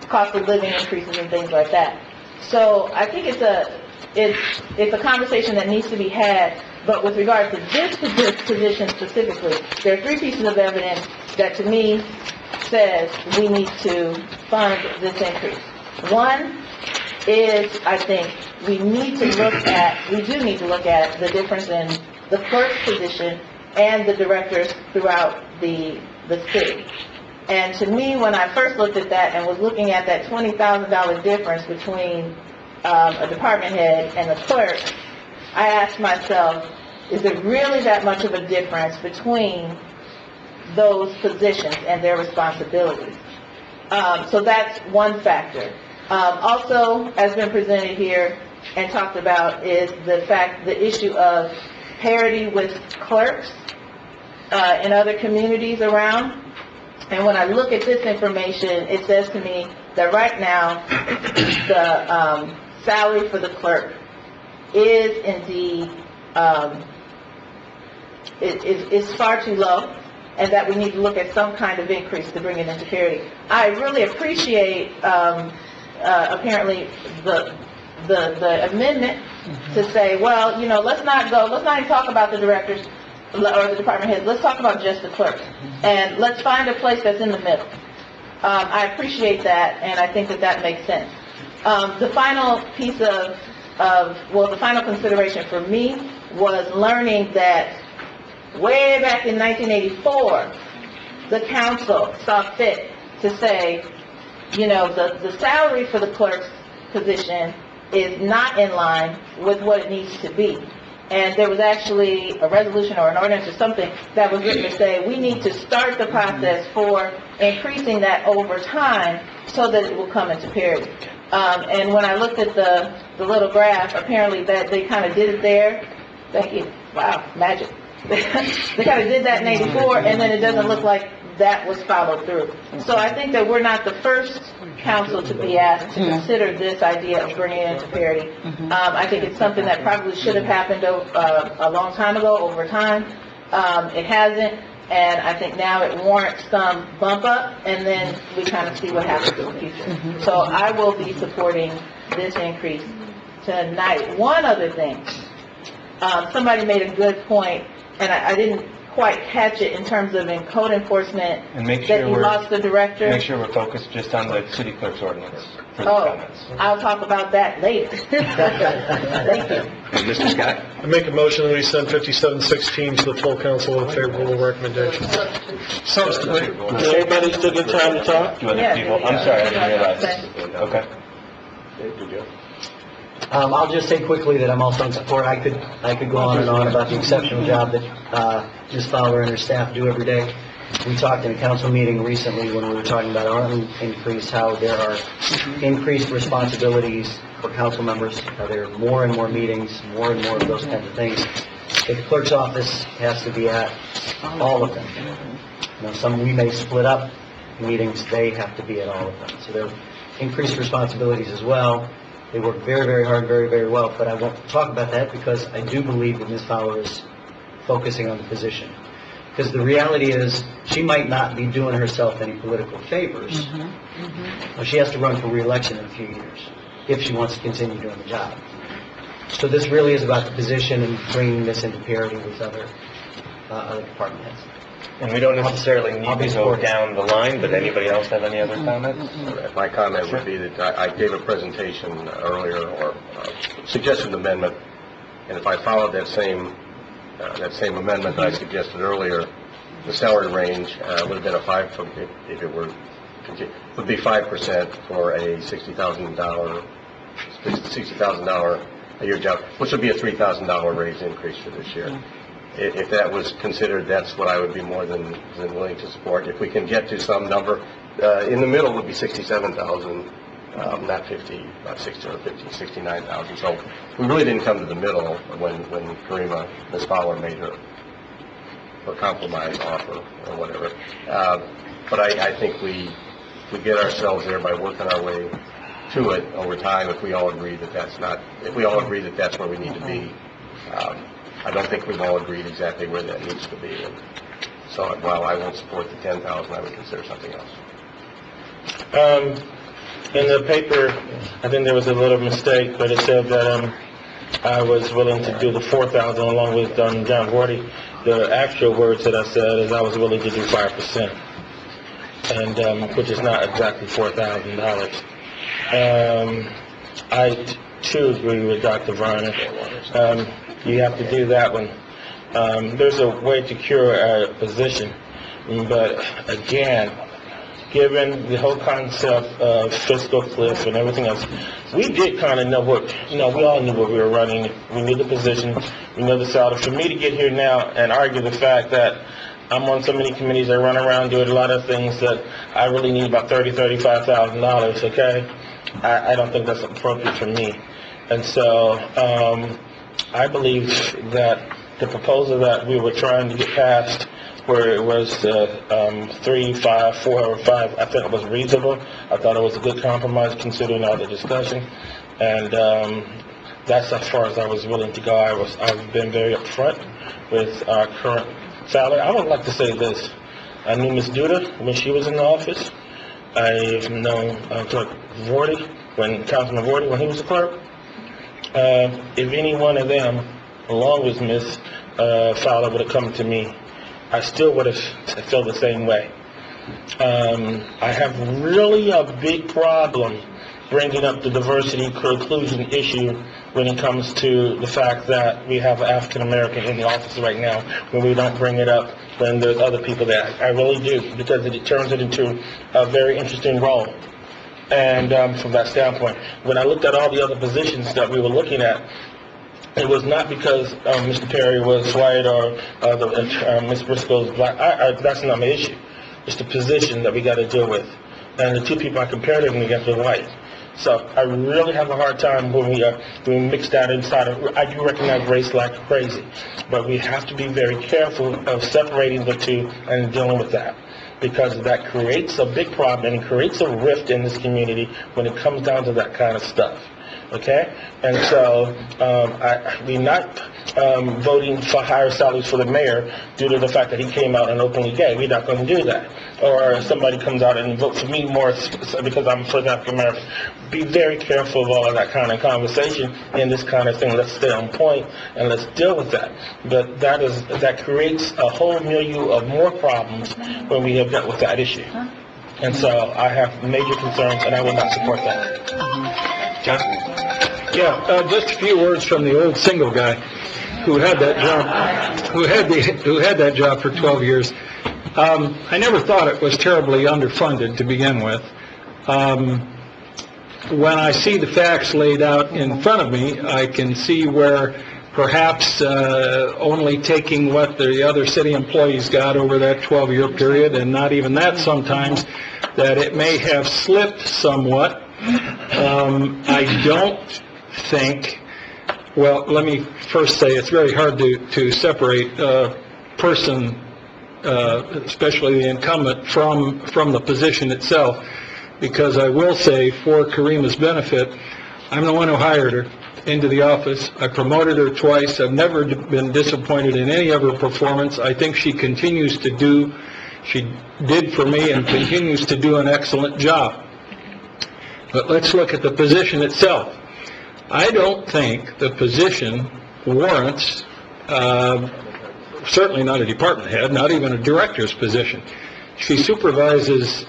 cost of living increases and things like that. So I think it's a conversation that needs to be had. But with regard to this position specifically, there are three pieces of evidence that to me says we need to fund this increase. One is, I think, we do need to look at the difference in the clerk's position and the directors throughout the city. And to me, when I first looked at that and was looking at that $20,000 difference between a department head and a clerk, I asked myself, is there really that much of a difference between those positions and their responsibilities. So that's one factor. Also, as been presented here and talked about, is the issue of parity with clerks in other communities around. And when I look at this information, it says to me that right now, the salary for the clerk is indeed is far too low, and that we need to look at some kind of increase to bring it into parity. I really appreciate apparently the amendment to say, well, you know, let's not even talk about the directors or the department heads. Let's talk about just the clerks, and let's find a place that's in the middle. I appreciate that, and I think that makes sense. The final piece the final consideration for me was learning that way back in 1984, the council saw fit to say, you know, the salary for the clerk's position is not in line with what it needs to be. And there was actually a resolution or an ordinance or something that was written to say we need to start the process for increasing that over time so that it will come into parity. And when I looked at the little graph, apparently that they kind of did it there. Thank you. Wow, magic. They kind of did that in 84, and then it doesn't look like that was followed through. So I think that we're not the first council to be asked to consider this idea of bringing it into parity. I think it's something that probably should have happened a long time ago, over time. It hasn't, and I think now it warrants some bump up, and then we kind of see what happens in the future. So I will be supporting this increase tonight. One other thing, somebody made a good point, and I didn't quite catch it in terms of in code enforcement, And make that sure you lost the director. Make sure we're focused just on the city clerk's ordinance for the Oh, comments. I'll talk about that later. Thank you. Mr. Scott? I make a motion that we send 5716 to the full council with a favorable recommendation. Substitute. Everybody still get time to talk? Do other people, I'm sorry, I didn't realize. Okay. I'll just say quickly that I'm also in support. I could go on and on about the exceptional job that Ms. Fowler and her staff do every day. We talked in a council meeting recently when we were talking about our own increase, how there are increased responsibilities for council members. There are more and more meetings, more and more of those kinds of things. The clerk's office has to be at all of them. You know, some we may split up meetings, they have to be at all of them. So there are increased responsibilities as well. They work very, very hard, very, very well, but I won't talk about that because I do believe that Ms. Fowler is focusing on the position. Because the reality is, she might not be doing herself any political favors. But she has to run for re-election in a few years if she wants to continue doing the job. So this really is about the position and bringing this into parity with other department heads. And we don't necessarily need to go down the line, but anybody else have any other comments? My comment would be that I gave a presentation earlier, or suggested an amendment, and if I followed that same amendment that I suggested earlier, the salary range would have been if it were, would be 5% for a $60,000 a year job, which would be a $3,000 raise increase for this year. If that was considered, that's what I would be more than willing to support. If we can get to some number, in the middle would be 67,000, not 50, not 60 or 50, 69,000. So we really didn't come to the middle when Karima, Ms. Fowler made her compromise offer or whatever. But I think we get ourselves there by working our way to it over time. If we all agree that that's where we need to be. I don't think we've all agreed exactly where that needs to be. And so while I won't support the 10,000, I would consider something else. In the paper, I think there was a little mistake, but it said that I was willing to do the 4,000 along with John Gordy. The actual words that I said is I was willing to do 5%, and which is not exactly $4,000. I too agree with Dr. Varner. You have to do that one. There's a way to cure a position, but again, given the whole concept of fiscal cliff and everything else, we did kind of know we all knew what we were running. We knew the position, we know the salary. For me to get here now and argue the fact that I'm on so many committees, I run around doing a lot of things that I really need about $35,000, okay? I don't think that's appropriate for me. And so, I believe that the proposal that we were trying to get passed, where it was 3, 5, 4, or 5, I think it was reasonable. I thought it was a good compromise considering all the discussion. And that's as far as I was willing to go. I've been very upfront with our current salary. I would like to say this. I knew Ms. Duda when she was in the office. I've known Clerk Vorty, Councilman Vorty, when he was the clerk. If any one of them, along with Ms. Fowler, would have come to me, I still would have felt the same way. I have really a big problem bringing up the diversity inclusion issue when it comes to the fact that we have an African American in the office right now, when we don't bring it up when there's other people there. I really do, because it turns it into a very interesting role. And from that standpoint, when I looked at all the other positions that we were looking at, it was not because Mr. Perry was white or Ms. Briscoe's black. That's not my issue. It's the position that we got to deal with. And the two people I compared them against were white. So I really have a hard time when we mix that inside of. I do recognize race like crazy, but we have to be very careful of separating the two and dealing with that, because that creates a big problem and creates a rift in this community when it comes down to that kind of stuff. Okay? And so we're not voting for higher salaries for the mayor due to the fact that he came out and openly gay. We're not going to do that. Or somebody comes out and votes for me more because I'm for African American. Be very careful of all of that kind of conversation in this kind of thing. Let's stay on point and let's deal with that. But that creates a whole milieu of more problems when we have dealt with that issue. And so I have major concerns, and I will not support that. John? Yeah, just a few words from the old single guy who had that job, who had that job for 12 years. I never thought it was terribly underfunded to begin with. When I see the facts laid out in front of me, I can see where perhaps only taking what the other city employees got over that 12-year period, and not even that sometimes, that it may have slipped somewhat. I don't think, well, let me first say it's very hard to separate a person, especially the incumbent, from the position itself, because I will say, for Karima's benefit, I'm the one who hired her into the office. I promoted her twice. I've never been disappointed in any of her performance. I think she did for me and continues to do an excellent job. But let's look at the position itself. I don't think the position warrants, certainly not a department head, not even a director's position. She supervises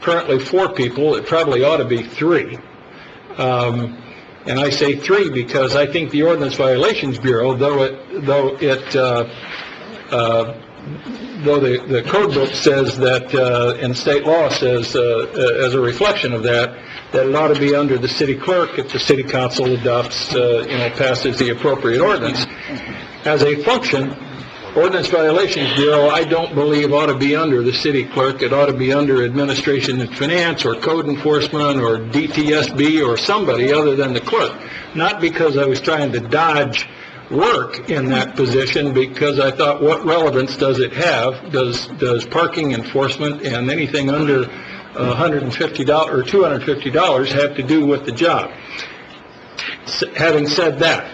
currently 4 people. It probably ought to be 3. And I say 3 because I think the Ordinance Violations Bureau, though the code book says that, and state law says, as a reflection of that it ought to be under the city clerk if the city council adopts, passes the appropriate ordinance. As a function, Ordinance Violations Bureau, I don't believe ought to be under the city clerk. It ought to be under Administration and Finance or Code Enforcement or DTSB or somebody other than the clerk. Not because I was trying to dodge work in that position, because I thought, what relevance does it have? Does parking enforcement and anything under $150 or $250 have to do with the job? Having said that,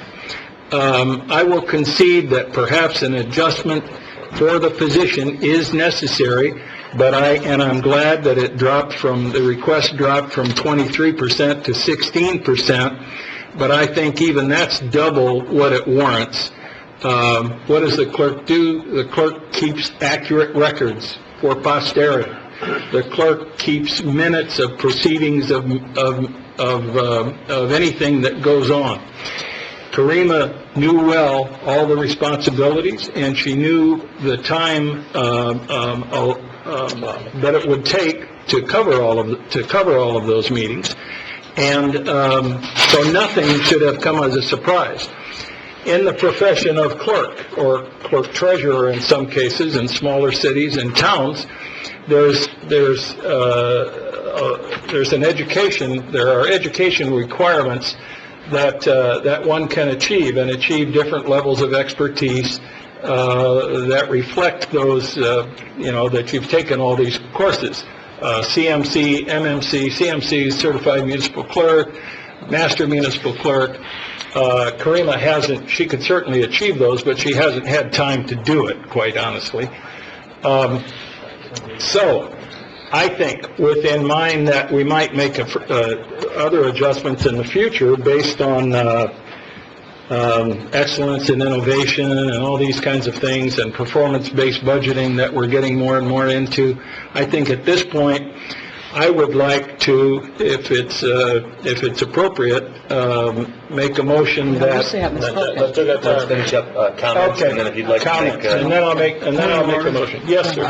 I will concede that perhaps an adjustment for the position is necessary, but I'm glad that the request dropped from 23% to 16%, but I think even that's double what it warrants. What does the clerk do? The clerk keeps accurate records for posterity. The clerk keeps minutes of proceedings of anything that goes on. Karima knew well all the responsibilities, and she knew the time that it would take to cover all of those meetings, and so nothing should have come as a surprise. in the profession of clerk, or clerk treasurer in some cases, in smaller cities and towns, there's an education, there are education requirements that one can achieve, and achieve different levels of expertise that reflect those, that you've taken all these courses. CMC, MMC, CMC, Certified Municipal Clerk, Master Municipal Clerk. Karima hasn't, she could certainly achieve those, but she hasn't had time to do it, quite honestly. So, I think within mind that we might make other adjustments in the future based on excellence and innovation and all these kinds of things, and performance-based budgeting that we're getting more and more into. I think at this point, I would like to, if it's appropriate, make a motion that... Let's finish up comments, and then if you'd like to make... And then I'll make a motion. Yes, sir.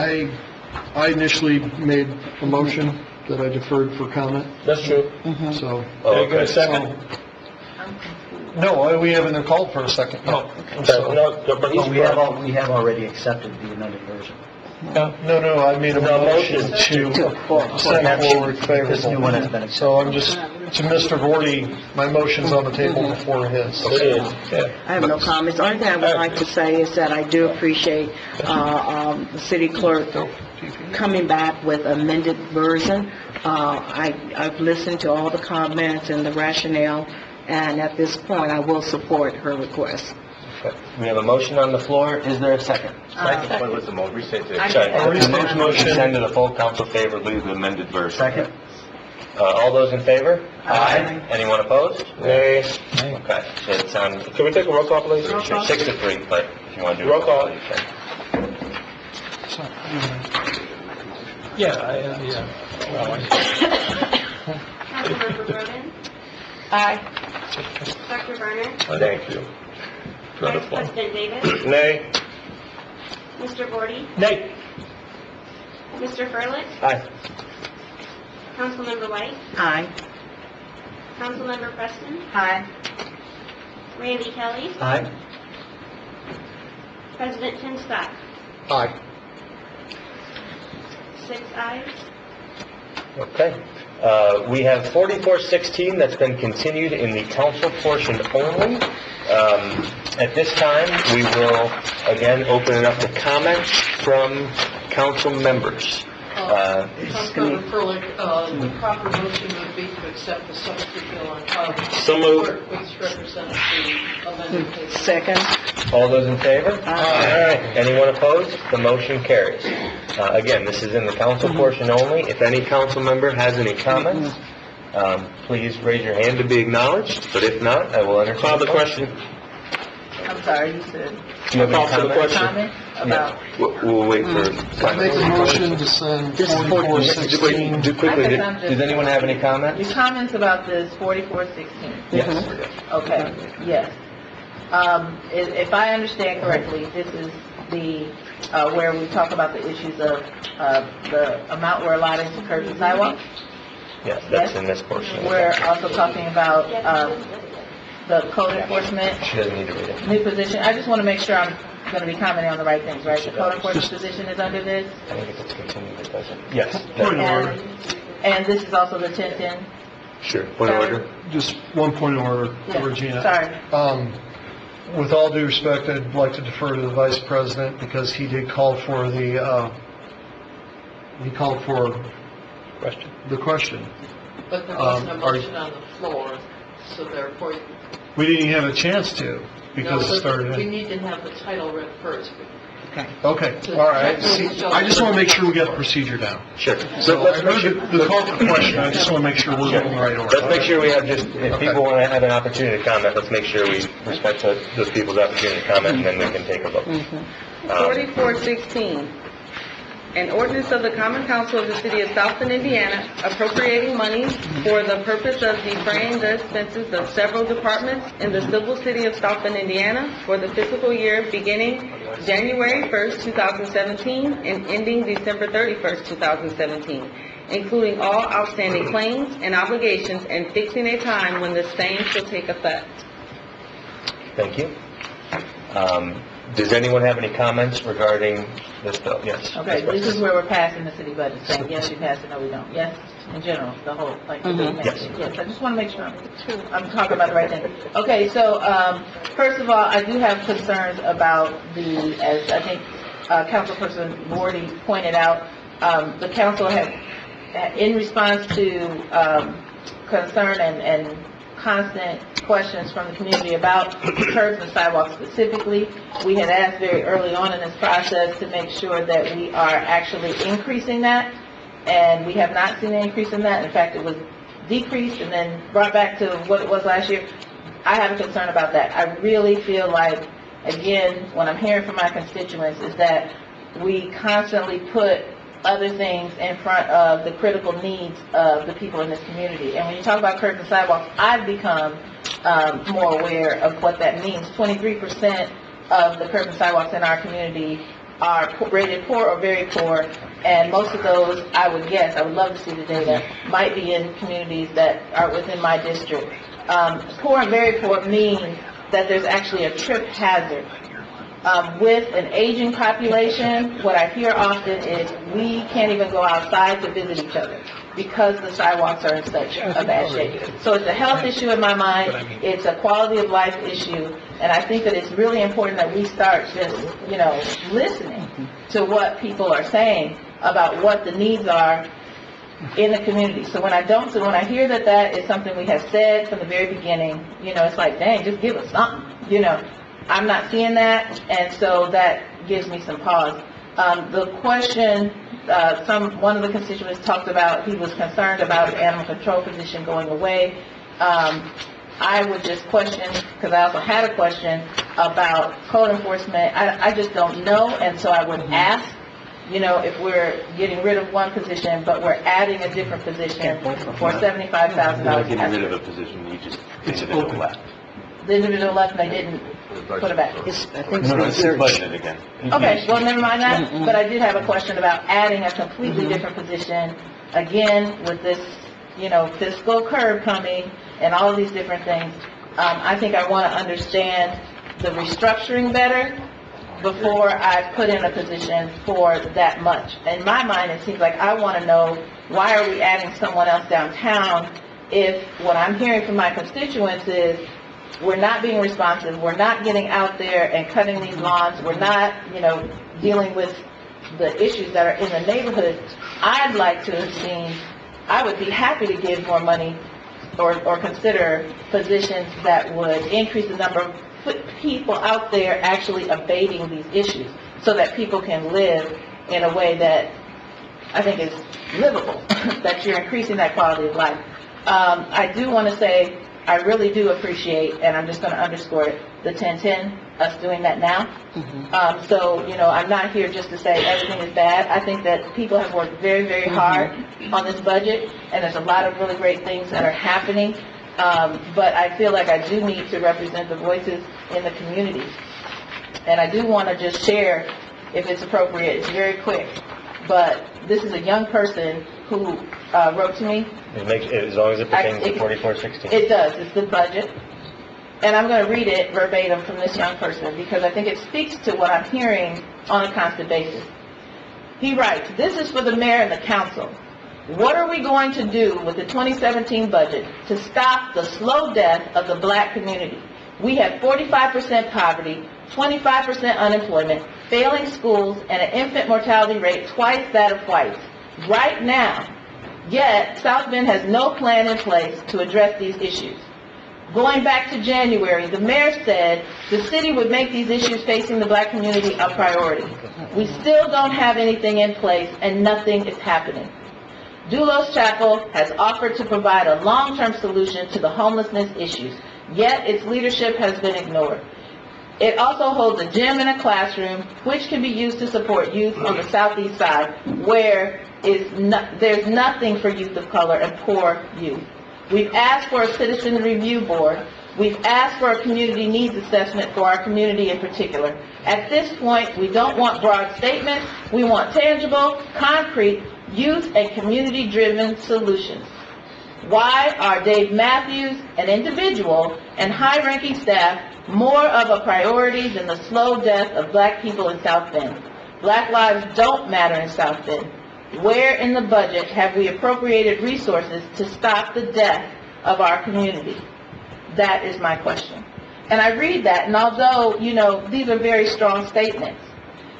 I initially made a motion that I deferred for comment. That's true. So. Can I get a second? No, we haven't called for a second. No. But we have already accepted the amended version. No, I made a motion to send forward favorable. This new one has been accepted. So I'm just, to Mr. Gordy, my motion's on the table before his. I have no comments. The only thing I would like to say is that I do appreciate the city clerk coming back with amended version. I've listened to all the comments and the rationale, and at this point, I will support her request. We have a motion on the floor. Is there a second? Second. What was the motion? Restate it. Motion send to the full council favorably the amended version. Second. All those in favor? Aye. Anyone opposed? Nay. Okay, so it's on... Can we take a roll call, please? Sure, 6-3, but if you want to do roll call, you can. Councilmember Berman? Aye. Dr. Berner? Thank you. Vice President Davis? Nay. Mr. Gordy? Nay. Mr. Furlick? Aye. Councilmember White? Aye. Councilmember Preston? Aye. Randy Kelly? Aye. President Tim Scott? Aye. 6 ayes. Okay. We have 4416 that's been continued in the council portion only. At this time, we will again open it up to comments from council members. Councilmember Furlick, the proper motion would be to accept the substitute bill on file. So moved. Which represents the amended paper. Second. All those in favor? Aye. Anyone opposed? The motion carries. Again, this is in the council portion only. If any council member has any comments, please raise your hand to be acknowledged, but if not, I will entertain. Call the question. I'm sorry, you said... Do you have any comments? Comment about... We'll wait for... I make a motion to send 4416. Do quickly, does anyone have any comments? Your comments about this 4416? Yes. Okay, yes. If I understand correctly, this is the, where we talk about the issues of the amount we're allotting to curbs and sidewalks? Yes, that's in this portion. We're also talking about the code enforcement. She doesn't need to read it. New position. I just want to make sure I'm going to be commenting on the right things, right? The code enforcement position is under this? I think if it's continued, it doesn't. Yes. Point of order. And this is also the 1010? Sure. Point of order. Just one point of order, Yeah. Regina. Sorry. With all due respect, I'd like to defer to the Vice President because he did call for the question. But there wasn't a motion on the floor, so therefore... We didn't even have a chance to because it started... We need to have the title read first. Okay, all right. See, I just want to make sure we get the procedure down. Sure. So I heard the call for question, I just want to make sure we're in the right order. Let's make sure we have just, if people want to have an opportunity to comment, let's make sure we respect those people's opportunity to comment, and then we can take a vote. 4416, an ordinance of the Common Council of the City of South Bend, Indiana, appropriating monies for the purpose of defraying the expenses of several departments in the civil city of South Bend, Indiana, for the fiscal year beginning January 1st, 2017, and ending December 31st, 2017, including all outstanding claims and obligations, and fixing a time when the same shall take effect. Thank you. Does anyone have any comments regarding this bill? Yes. Okay, this is where we're passing the city budget, saying, yes, we pass it, no, we don't. Yes, in general, the whole, like, the big message. Yes, I just want to make sure I'm talking about the right thing. Okay, so, first of all, I do have concerns about as I think Councilperson Morty pointed out, the council had, in response to concern and constant questions from the community about curbs and sidewalks specifically, we had asked very early on in this process to make sure that we are actually increasing that, and we have not seen an increase in that. In fact, it was decreased and then brought back to what it was last year. I have a concern about that. I really feel like, again, what I'm hearing from my constituents is that we constantly put other things in front of the critical needs of the people in this community. And when you talk about curbs and sidewalks, I've become more aware of what that means. 23% of the curbs and sidewalks in our community are rated poor or very poor, and most of those, I would guess, I would love to see the data, might be in communities that are within my district. Poor and very poor means that there's actually a trip hazard. With an aging population, what I hear often is we can't even go outside to visit each other because the sidewalks are in such a bad shape. So it's a health issue in my mind, it's a quality of life issue, and I think that it's really important that we start just, listening to what people are saying about what the needs are in the community. So when I hear that is something we have said from the very beginning, it's like, dang, just give us something, I'm not seeing that, and so that gives me some pause. The question, one of the constituents talked about, he was concerned about the animal control position going away. I would just question, because I also had a question about code enforcement. I just don't know, and so I would ask, if we're getting rid of one position, but we're adding a different position for $75,000. You're not getting rid of a position, it's left. The individual left, and they didn't put it back. No, it's budgeted again. Okay, well, never mind that, but I did have a question about adding a completely different position, again, with this, fiscal curve coming and all of these different things. I think I want to understand the restructuring better before I put in a position for that much. In my mind, it seems like I want to know, why are we adding someone else downtown if what I'm hearing from my constituents is, we're not being responsive, we're not getting out there and cutting these lawns, we're not, dealing with the issues that are in the neighborhood. I'd like to have seen, I would be happy to give more money or consider positions that would increase the number of people out there actually abating these issues so that people can live in a way that I think is livable, that you're increasing that quality of life. I do want to say, I really do appreciate, and I'm just going to underscore it, the 10-10, us doing that now. So, I'm not here just to say everything is bad. I think that people have worked very, very hard on this budget, and there's a lot of really great things that are happening. But I feel like I do need to represent the voices in the community. And I do want to just share, if it's appropriate, it's very quick, but this is a young person who wrote to me. As long as it pertains to 4416. It does. It's the budget. And I'm going to read it verbatim from this young person because I think it speaks to what I'm hearing on a constant basis. He writes, "This is for the mayor and the council. What are we going to do with the 2017 budget to stop the slow death of the black community? We have 45% poverty, 25% unemployment, failing schools, and an infant mortality rate twice that of whites. Right now, yet South Bend has no plan in place to address these issues. Going back to January, the mayor said the city would make these issues facing the black community a priority. We still don't have anything in place and nothing is happening. Doulos Chapel has offered to provide a long-term solution to the homelessness issues, yet its leadership has been ignored. It also holds a gym and a classroom, which can be used to support youth on the southeast side, where there's nothing for youth of color and poor youth. We've asked for a citizen review board. We've asked for a community needs assessment for our community in particular. At this point, we don't want broad statements. We want tangible, concrete, youth and community-driven solutions. Why are Dave Matthews, an individual, and high-ranking staff more of a priority than the slow death of black people in South Bend. Black lives don't matter in South Bend. Where in the budget have we appropriated resources to stop the death of our community? That is my question. And I read that, and although, these are very strong statements,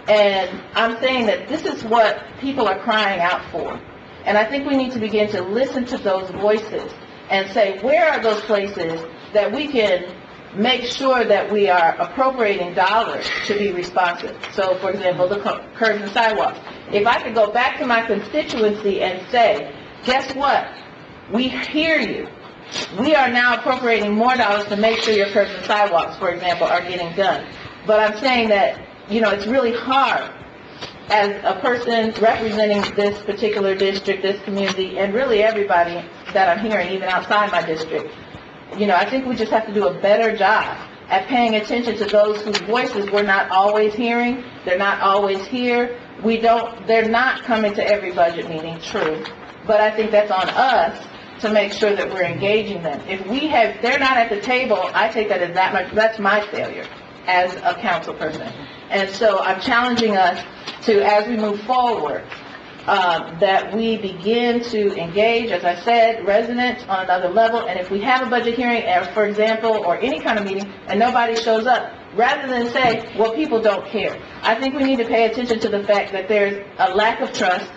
and I'm saying that this is what people are crying out for. And I think we need to begin to listen to those voices and say, where are those places that we can make sure that we are appropriating dollars to be responsive? So, for example, the curbs and sidewalks. If I could go back to my constituency and say, guess what? We hear you. We are now appropriating more dollars to make sure your curbs and sidewalks, for example, are getting done. But I'm saying that, it's really hard as a person representing this particular district, this community, and really everybody that I'm hearing, even outside my district. I think we just have to do a better job at paying attention to those whose voices we're not always hearing. They're not always here. They're not coming to every budget meeting, true. But I think that's on us to make sure that we're engaging them. If they're not at the table, I take that as that's my failure as a council person. And so I'm challenging us to, as we move forward, that we begin to engage, as I said, residents on another level. And if we have a budget hearing, for example, or any kind of meeting, and nobody shows up, rather than say, well, people don't care, I think we need to pay attention to the fact that there's a lack of trust,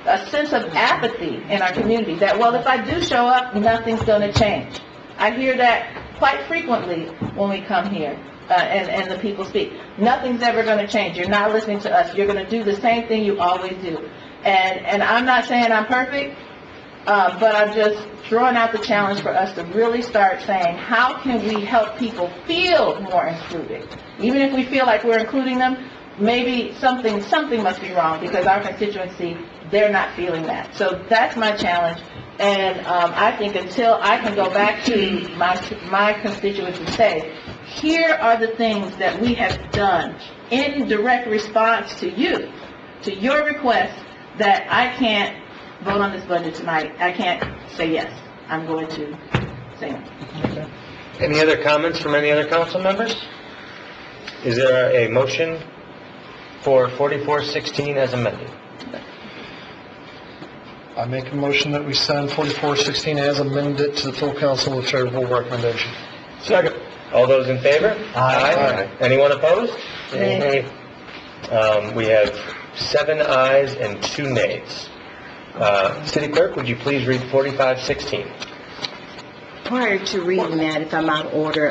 a sense of apathy in our community, that, well, if I do show up, nothing's going to change. I hear that quite frequently when we come here. And the people speak. Nothing's ever going to change. You're not listening to us. You're going to do the same thing you always do. And I'm not saying I'm perfect, but I'm just throwing out the challenge for us to really start saying, how can we help people feel more included? Even if we feel like we're including them, maybe something must be wrong, because our constituency, they're not feeling that. So that's my challenge. And I think until I can go back to my constituency and say, here are the things that we have done in direct response to you, to your request, that I can't vote on this budget tonight. I can't say yes. I'm going to say no. Any other comments from any other council members? Is there a motion for 4416 as amended? I make a motion that we send 4416 as amended to the full council with favorable recommendation. Second. All those in favor? Aye. Anyone opposed? Nay. We have 7 ayes and 2 nays. City Clerk, would you please read 4516? Prior to reading that, if I'm out of order,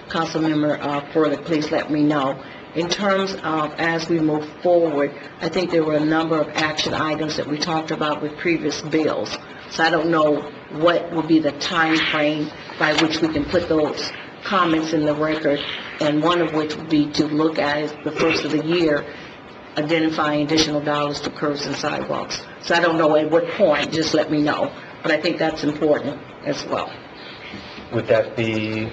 Councilmember Furlick, please let me know. In terms of, as we move forward, I think there were a number of action items that we talked about with previous bills. So I don't know what will be the time frame by which we can put those comments in the record, and one of which would be to look at the first of the year, identifying additional dollars to curbs and sidewalks. So I don't know at what point, just let me know. But I think that's important as well. Would that be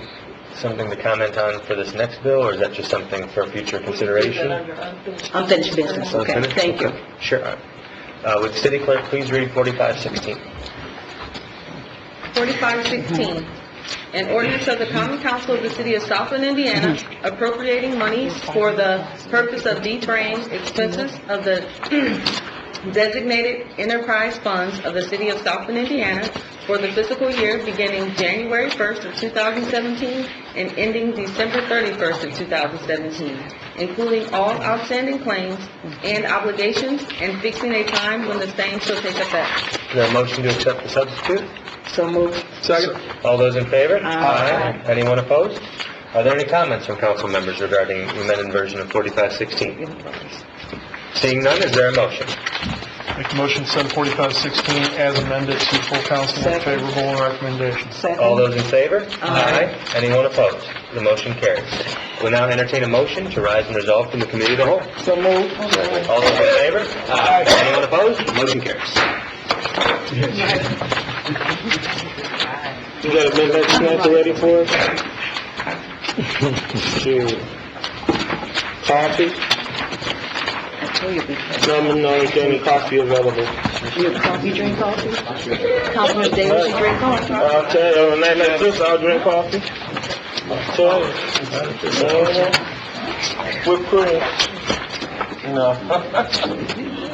something to comment on for this next bill, or is that just something for future consideration? Unfinished business, okay. Unfinished? Thank you. Sure. Would City Clerk please read 4516? 4516, an ordinance of the Common Council of the City of South Bend, Indiana, appropriating monies for the purpose of defraying expenses of the designated enterprise funds of the City of South Bend, Indiana, for the fiscal year beginning January 1st of 2017 and ending December 31st of 2017, including all outstanding claims and obligations, and fixing a time when the same shall take effect. Is there a motion to accept the substitute? So moved. Second. All those in favor? Aye. Anyone opposed? Are there any comments from council members regarding the amended version of 4516? Seeing none, is there a motion? Make a motion to send 4516 as amended to full council with favorable recommendation. All those in favor? Aye. Anyone opposed? The motion carries. We'll now entertain a motion to rise and resolve from the committee of the whole. So moved. All those in favor? Aye. Anyone opposed? Motion carries. You got a midnight snack ready for us? Shoot. Coffee? No, is there any coffee available? You have coffee, drink coffee? Councilman Davis, you drink coffee? I'll tell you, on a night like this, I'll drink coffee. Whipped cream. No.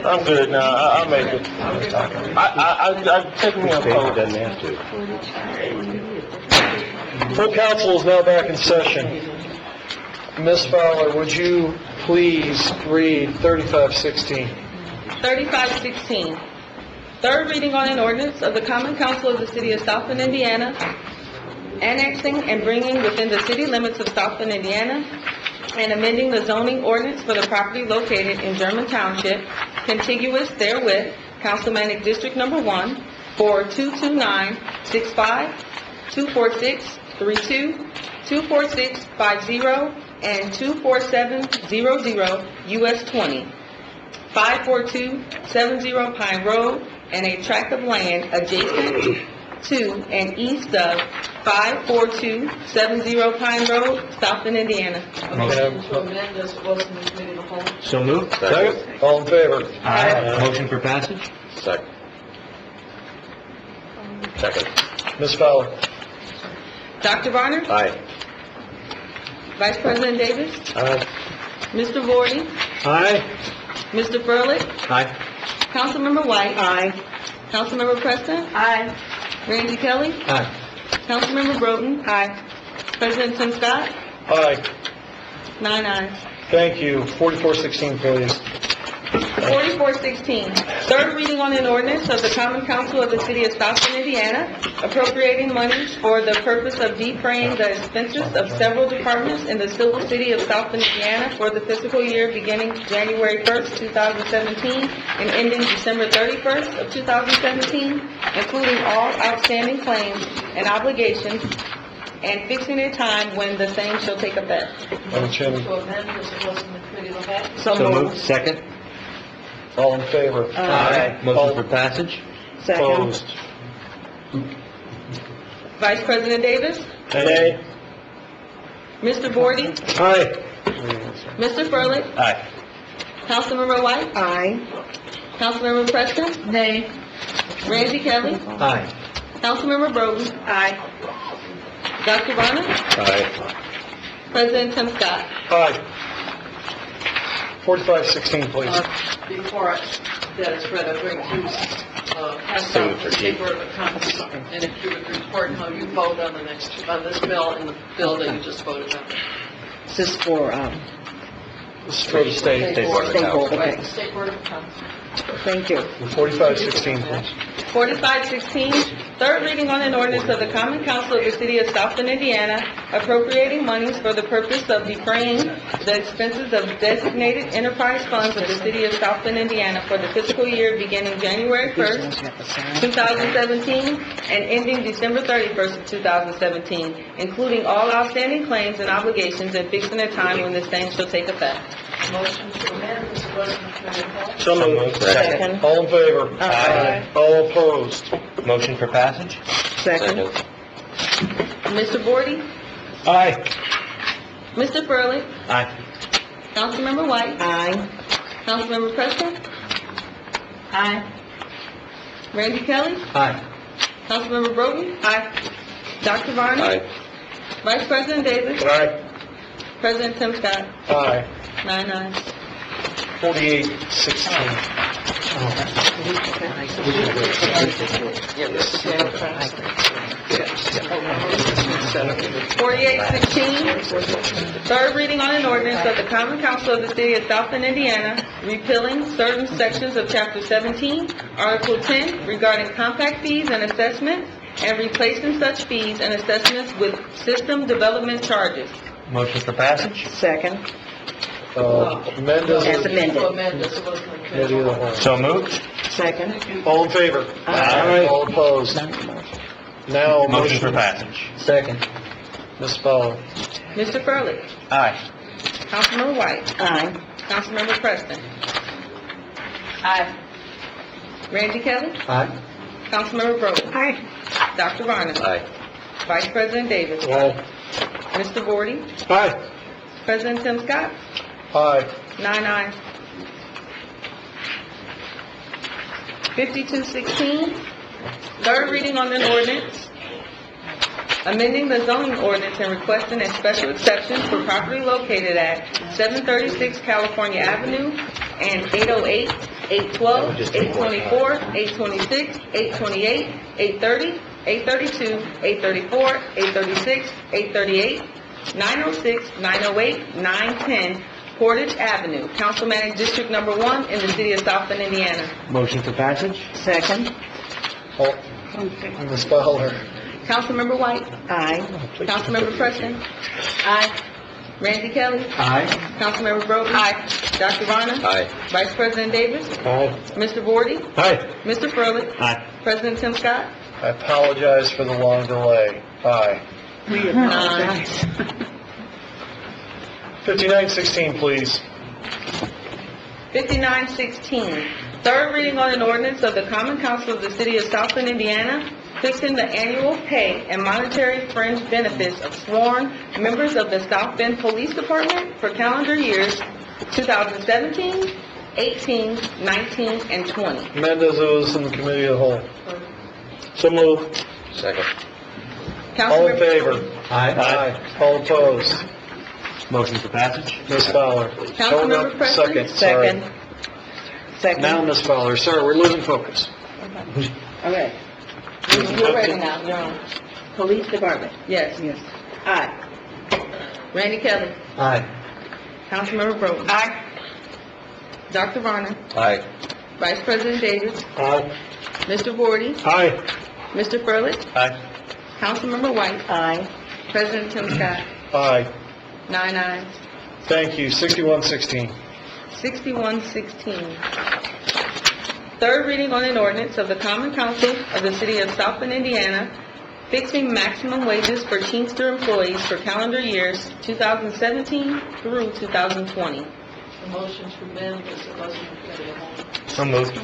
I'm good now. I'll make it. I've taken me a Coke. Doesn't have to. Full council is now back in session. Ms. Fowler, would you please read 3516? 3516, third reading on an ordinance of the Common Council of the City of South Bend, Indiana, annexing and bringing within the city limits of South Bend, Indiana, and amending the zoning ordinance for the property located in German Township, contiguous therewith, Councilmanic District Number 1, for 22965, 24632, 24650, and 24700 US 20, 54270 Pine Road, and a tract of land adjacent to and east of 54270 Pine Road, South Bend, Indiana. Motion to amend as it was in the committee of the whole. So moved. Second. All in favor? Aye. Motion for passage? Second. Second. Ms. Fowler? Dr. Varner? Aye. Vice President Davis? Aye. Mr. Vorty? Aye. Mr. Furlick? Aye. Councilmember White? Aye. Councilmember Preston? Aye. Randy Kelly? Aye. Councilmember Broden? Aye. President Tim Scott? Aye. 9 ayes. Thank you. 4416, please. 4416, third reading on an ordinance of the Common Council of the City of South Bend, Indiana, appropriating monies for the purpose of defraying the expenses of several departments in the civil city of South Bend, Indiana for the fiscal year beginning January 1st, 2017, and ending December 31st of 2017, including all outstanding claims and obligations, and fixing a time when the same shall take effect. Madam Chairman. To amend as it was in the committee of the whole. So moved. Second. All in favor? Aye. Motion for passage? Second. Opposed? Vice President Davis? Nay. Mr. Vorty? Aye. Mr. Furlick? Aye. Councilmember White? Aye. Councilmember Preston? Nay. Randy Kelly? Aye. Councilmember Broden? Aye. Dr. Varner? Aye. President Tim Scott? Aye. 4516, please. Before that is read, I'm going to pass out the paper of accounts, and if you would report how you vote on this bill and the bill that you just voted on. This is for, This is for the state. State Board of Accounts. Right, the State Board of Accounts. thank you. 4516, please. 4516, third reading on an ordinance of the Common Council of the City of South Bend, Indiana, appropriating monies for the purpose of defraying the expenses of designated enterprise funds of the City of South Bend, Indiana for the fiscal year beginning January 1st, 2017, and ending December 31st of 2017, including all outstanding claims and obligations, and fixing a time when the same shall take effect. Motion to amend as it was in the committee of the whole. So moved. Second. All in favor? Aye. All opposed? Motion for passage? Second. Mr. Vorty? Aye. Mr. Furlick? Aye. Councilmember White? Aye. Councilmember Preston? Aye. Randy Kelly? Aye. Councilmember Broden? Aye. Dr. Varner? Aye. Vice President Davis? Aye. President Tim Scott? Aye. 9 ayes. 4816. 4816, third reading on an ordinance of the Common Council of the City of South Bend, Indiana, repealing certain sections of Chapter 17, Article 10, regarding compact fees and assessments, and replacing such fees and assessments with system development charges. Motion for passage? Second. Amend As as amended. To amend as it was in the committee committee of the whole. So moved. Second. All in favor? Aye. All opposed? Now, Motion for passage? Second. Ms. Fowler? Mr. Furley. Aye. Councilmember White. Aye. Councilmember Preston. Aye. Randy Kelly. Aye. Councilmember Broden. Aye. Dr. Varner. Aye. Vice President Davis. Aye. Mr. Vorty. Aye. President Tim Scott. Aye. 9 ayes. 5216, third reading on an ordinance amending the zoning ordinance and requesting a special exception for property located at 736 California Avenue and 808, 812, 824, 826, 828, 830, 832, 834, 836, 838, 906, 908, 910 Portage Avenue, Councilmanic District Number 1 in the city of South Bend, Indiana. Motion for passage? Second. Ms. Fowler? Councilmember White? Aye. Councilmember Preston? Aye. Randy Kelly? Aye. Councilmember Broden? Aye. Dr. Varner? Aye. Vice President Davis? Aye. Mr. Vorty? Aye. Mr. Furley? Aye. President Tim Scott? I apologize for the long delay. Aye. We apologize. 5916, please. 5916, third reading on an ordinance of the Common Council of the City of South Bend, Indiana, fixing the annual pay and monetary fringe benefits of sworn members of the South Bend Police Department for calendar years 2017, 18, 19, and 20. Amend as it was in the committee of the whole. So moved. Second. All in favor? Aye. All opposed? Motion for passage? Ms. Fowler? Councilmember Preston? Second. Second. Now, Ms. Fowler, sorry, we're losing focus. Okay. You're ready now, you're on. Police Department. Yes. Yes. Aye. Randy Kelly? Aye. Councilmember Broden? Aye. Dr. Varner? Aye. Vice President Davis? Aye. Mr. Vorty? Aye. Mr. Furley? Aye. Councilmember White? Aye. President Tim Scott? Aye. 9 ayes. Thank you. 6116. 6116. Third reading on an ordinance of the Common Council of the City of South Bend, Indiana, fixing maximum wages for Teamster employees for calendar years 2017 through 2020. The motion to amend as it was in the committee of the whole. So moved.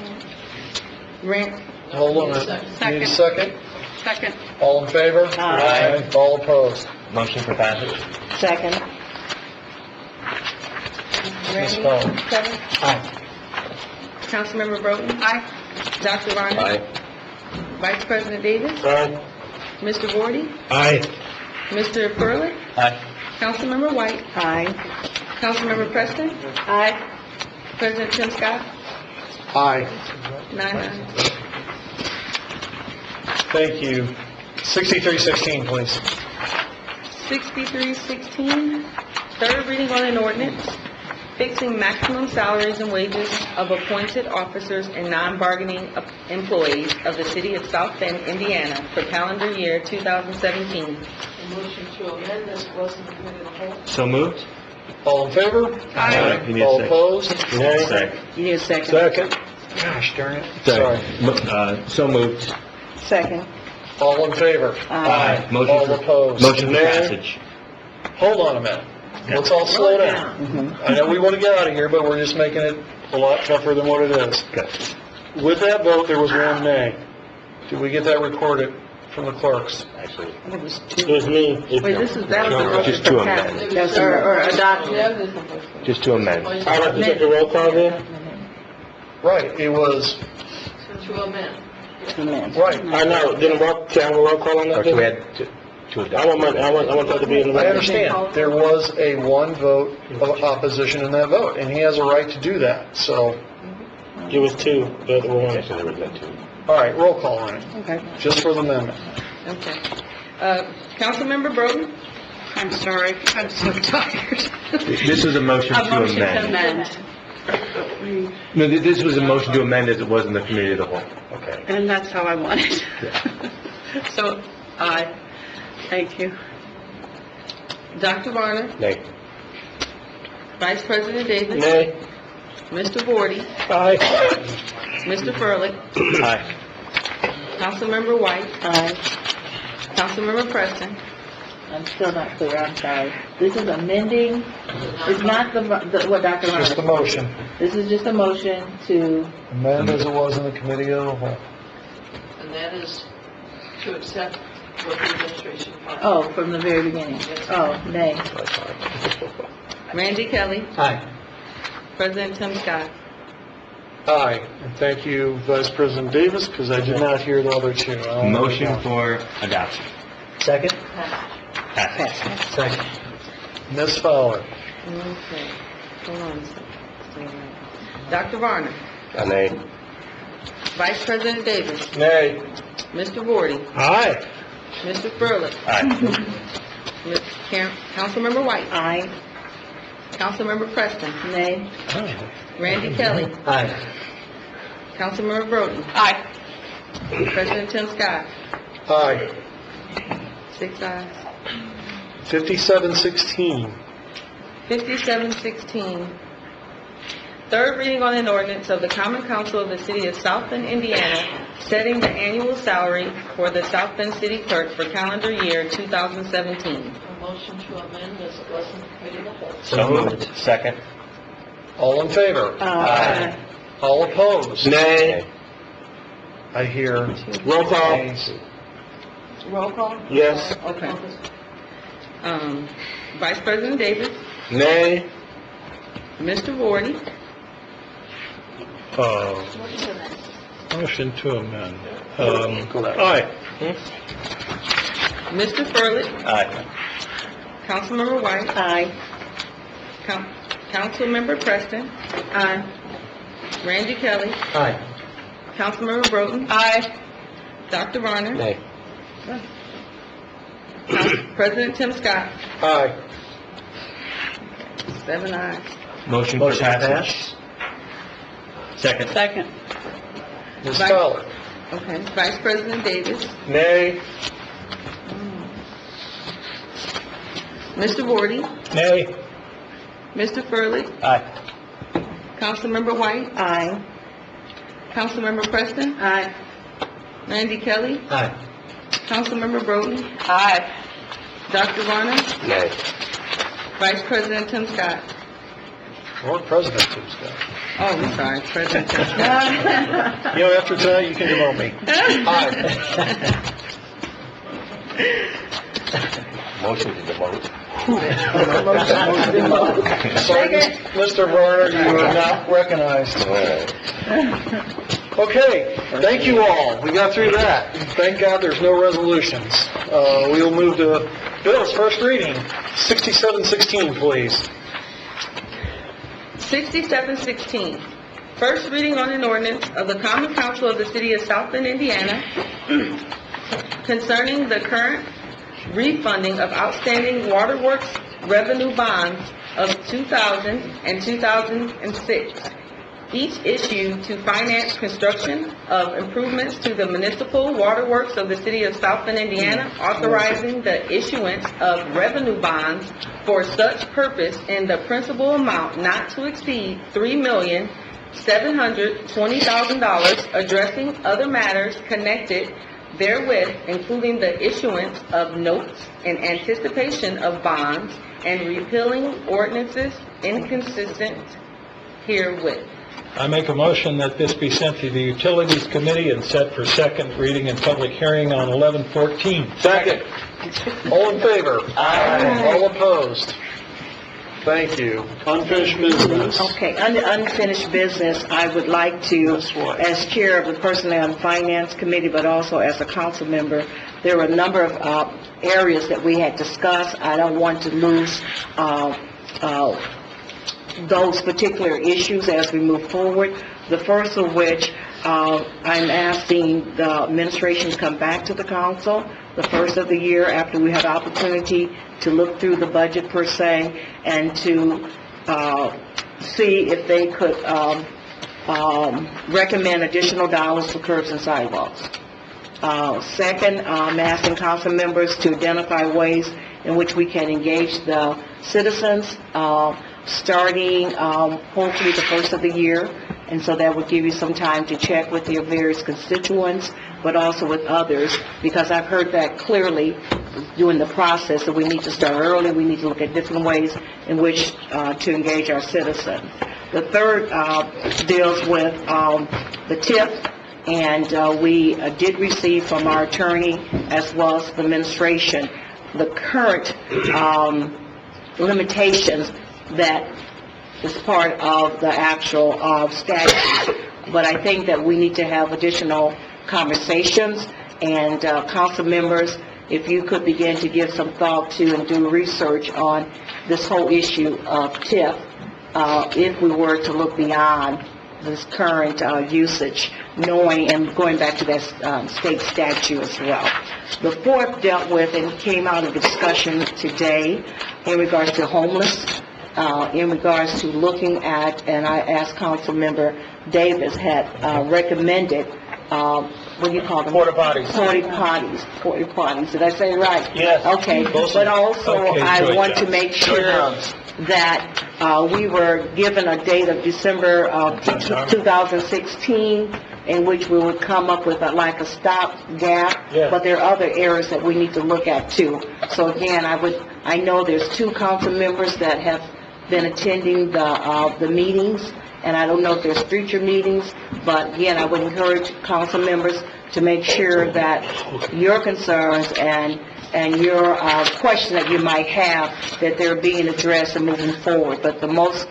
Hold on a minute. Need a second? Second. All in favor? Aye. All opposed? Motion for passage? Second. Ms. Fowler? Kelly? Aye. Councilmember Broden? Aye. Dr. Varner? Aye. Vice President Davis? Aye. Mr. Vorty? Aye. Mr. Furley? Aye. Councilmember White? Aye. Councilmember Preston? Aye. President Tim Scott? Aye. 9 ayes. Thank you. 6316, please. 6316, third reading on an ordinance fixing maximum salaries and wages of appointed officers and non-bargaining employees of the City of South Bend, Indiana for calendar year 2017. The motion to amend as it was in the committee of the whole. So moved? All in favor? Aye. You need a All second. opposed? Nay. Second. You need a second. Second. Gosh darn it. Sorry. So moved. Second. All in favor? Aye. Motion All for- opposed? Motion for Nay. passage? Hold on a minute. Let's all slow down. I know we want to get out of here, but we're just making it a lot tougher than what it is. Okay. With that vote, there was one nay. Did we get that recorded from the clerks? Actually, It was It was me. Wait, that was the motion just for to passage. amend. Yes, or adopt. Just to amend. I have to take a roll call then? Right, it was, To amend. right. I know, didn't can I have a roll call on that? Okay, we had to adopt. I want that to be in the I record. understand. There was a one vote of opposition in that vote, and he has a right to do that, so. It was two, but there were one. Okay, so there was that too. All right, roll call on it, Okay. just for the amendment. Okay. Councilmember Broden? I'm sorry, I'm so tired. This was a motion to amend. No, this was a motion to amend as it was in the committee of the whole. Okay. And that's how I want it. So, aye. Thank you. Dr. Varner? Nay. Vice President Davis? Nay. Mr. Vorty? Aye. Mr. Furley? Aye. Councilmember White? Aye. Councilmember Preston? I'm still not clear, I'm sorry. This is amending, it's not what Dr. Just the Varner, motion. this is just a motion to, Amend as it was in the committee of the whole. And that is to accept what the administration finds. oh, from the very beginning. Oh, nay. Randy Kelly? Aye. President Tim Scott? Aye, and thank you, Vice President Davis, because I did not hear the other two. Motion for adoption. Second? Second. Ms. Fowler? Okay, hold on a second. Dr. Varner? Nay. Vice President Davis? Nay. Mr. Vorty? Aye. Mr. Furley? Aye. Councilmember White? Aye. Councilmember Preston? Nay. Randy Kelly? Aye. Councilmember Broden? Aye. President Tim Scott? Aye. 6 ayes. 5716. 5716. Third reading on an ordinance of the Common Council of the City of South Bend, Indiana, setting the annual salary for the South Bend City Clerk for calendar year 2017. A motion to amend as it was in committee of the whole. So moved. Second. All in favor? Aye. All opposed? Nay. I hear. Roll call. nays. Roll call? Yes. Okay. Vice President Davis? Nay. Mr. Vorty? Motion to amend. Aye. Mr. Furley? Aye. Councilmember White? Aye. Councilmember Preston? Aye. Randy Kelly? Aye. Councilmember Broden? Aye. Dr. Varner? Nay. President Tim Scott? Aye. 7 ayes. Motion Motion passes. passed. Second. Second. Ms. Fowler? Okay. Vice President Davis? Nay. Mr. Vorty? Nay. Mr. Furley? Aye. Councilmember White? Aye. Councilmember Preston? Aye. Randy Kelly? Aye. Councilmember Broden? Aye. Dr. Varner? Nay. Vice President Tim Scott? Or President Tim Scott. Oh, I'm sorry, President Tim Scott. You know, after tonight, you can demote me. Aye. Motion to demote. Mr. Varner, you are not recognized. Okay, thank you all. We got through that. Thank God there's no resolutions. We'll move to bills, first reading. 6716, please. 6716. First reading on an ordinance of the Common Council of the City of South Bend, Indiana, concerning the current refunding of outstanding waterworks revenue bonds of 2000 and 2006, each issued to finance construction of improvements to the municipal waterworks of the City of South Bend, Indiana, authorizing the issuance of revenue bonds for such purpose in the principal amount not to exceed $3,720,000, addressing other matters connected therewith, including the issuance of notes in anticipation of bonds and repealing ordinances inconsistent herewith. I make a motion that this be sent to the Utilities Committee and set for second reading and public hearing on 11/14. Second. All in favor? Aye. All opposed? Thank you. Unfinished business. Okay, under unfinished business, I would like to, as chair of the Personnel and Finance Committee, but also as a council member, there were a number of areas that we had discussed. I don't want to lose those particular issues as we move forward. The first of which, I'm asking the administration to come back to the council the first of the year after we have the opportunity to look through the budget per se and to see if they could recommend additional dollars for curbs and sidewalks. Second, I'm asking council members to identify ways in which we can engage the citizens, starting hopefully the first of the year, and so that would give you some time to check with your various constituents, but also with others, because I've heard that clearly during the process that we need to start early, we need to look at different ways in which to engage our citizens. The third deals with the TIF, and we did receive from our attorney as well as the administration the current limitations that is part of the actual statute. But I think that we need to have additional conversations, and council members if you could begin to give some thought to and do research on this whole issue of TIF, if we were to look beyond this current usage, knowing and going back to that state statute as well. The fourth dealt with and came out of the discussion today in regards to homeless, in regards to looking at, and I asked Councilmember Davis had recommended, what do you call them? Porta potties. Porta potties. Did I say it right? Yes. Okay. But also, Okay, I Joy want to Johns. make Joy sure Johns. that we were given a date of December of 2016 in which we would come up with like a stopgap, Yeah. but there are other areas that we need to look at too. So again, I know there's 2 council members that have been attending the meetings, and I don't know if there's future meetings, but again, I would encourage council members to make sure that your concerns and your questions that you might have, that they're being addressed and moving forward. But the most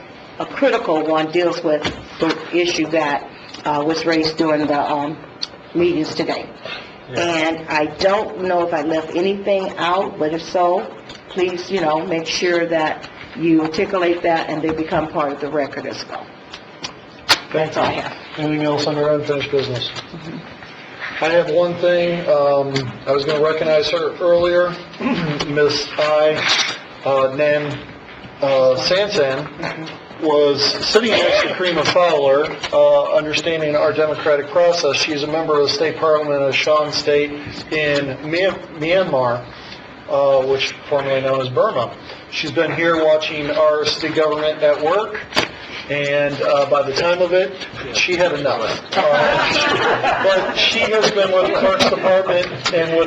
critical one deals with the issue that was raised during the meetings today. And I don't know if I left anything out, but if so, please, make sure that you articulate that and they become part of the record as well. That's all I have. Anything else under unfinished business? I have one thing, I was going to recognize her earlier, Miss Nan Sansan was sitting next to Karima Fowler, understanding our democratic process. She's a member of the state parliament of Shan State in Myanmar, which formerly known as Burma. She's been here watching our city government at work, and by the time of it, she had enough. But she has been with the Clerk's Department and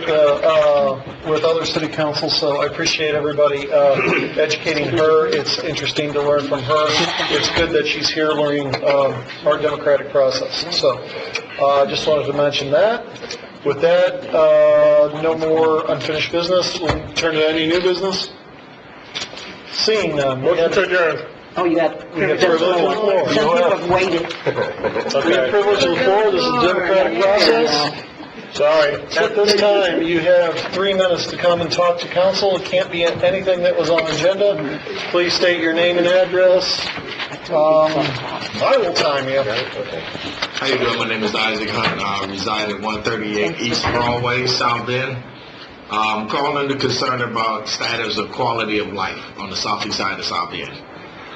with other city councils, so I appreciate everybody educating her. It's interesting to learn from her. It's good that she's here learning our democratic process. So I just wanted to mention that. With that, no more unfinished business. We'll turn to any new business. Seeing none. Motion to adjourn. Oh, you got We have privilege of the floor. Some people have waited. We have privilege of the floor. This is a democratic process. Sorry. At this time, you have 3 minutes to come and talk to council. It can't be anything that was on the agenda. Please state your name and address. I will time you. How you doing? My name is Isaac Hunt. I reside at 138 East Broadway, South Bend. I'm calling to concern about status of quality of life on the southeast side of South Bend.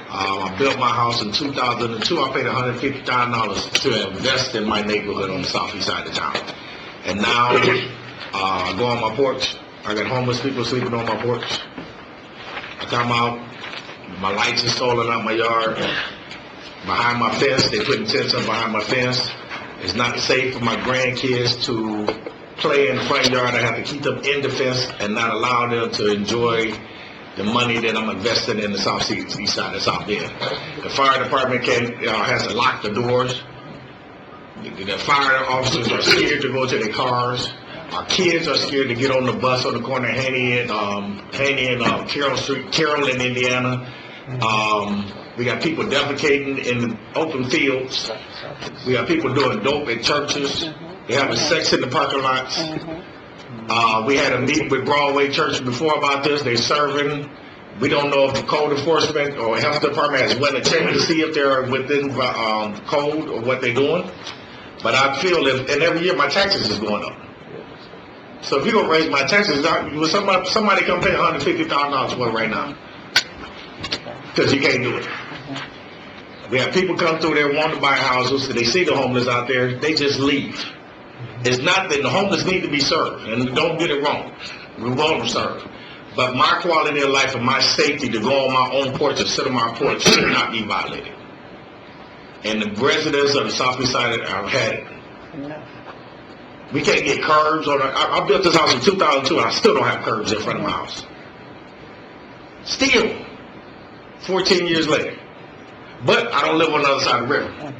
I built my house in 2002. I paid $150,000 to invest in my neighborhood on the southeast side of town. And now, I go on my porch. I got homeless people sleeping on my porch. I come out, my lights are stolen out my yard. Behind my fence, they putting tents up behind my fence. It's not safe for my grandkids to play in the front yard. I have to keep them in the fence and not allow them to enjoy the money that I'm investing in the east side of South Bend. The fire department has to lock the doors. The fire officers are scared to go to their cars. Our kids are scared to get on the bus on the corner of Haney and Carroll Street, Carroll in Indiana. We got people defecating in the open fields. We got people doing dope at churches. They're having sex in the parking lots. We had a meeting with Broadway Church before about this. They're serving. We don't know if the code enforcement or health department has went and checked to see if they're within code or what they're doing. But I feel and every year my taxes is going up. So if you're going to raise my taxes, will somebody come pay $150,000 for it right now? Because you can't do it. We have people come through there wanting to buy houses, and they see the homeless out there, they just leave. It's not that the homeless need to be served, and don't get it wrong. We want them served. But my quality of life and my safety to go on my own porch or sit on my porch should not be violated. And the residents of the southeast side have had it. We can't get curbs on I built this house in 2002 and I still don't have curbs in front of my house. Still, 14 years later. But I don't live on the other side of the river.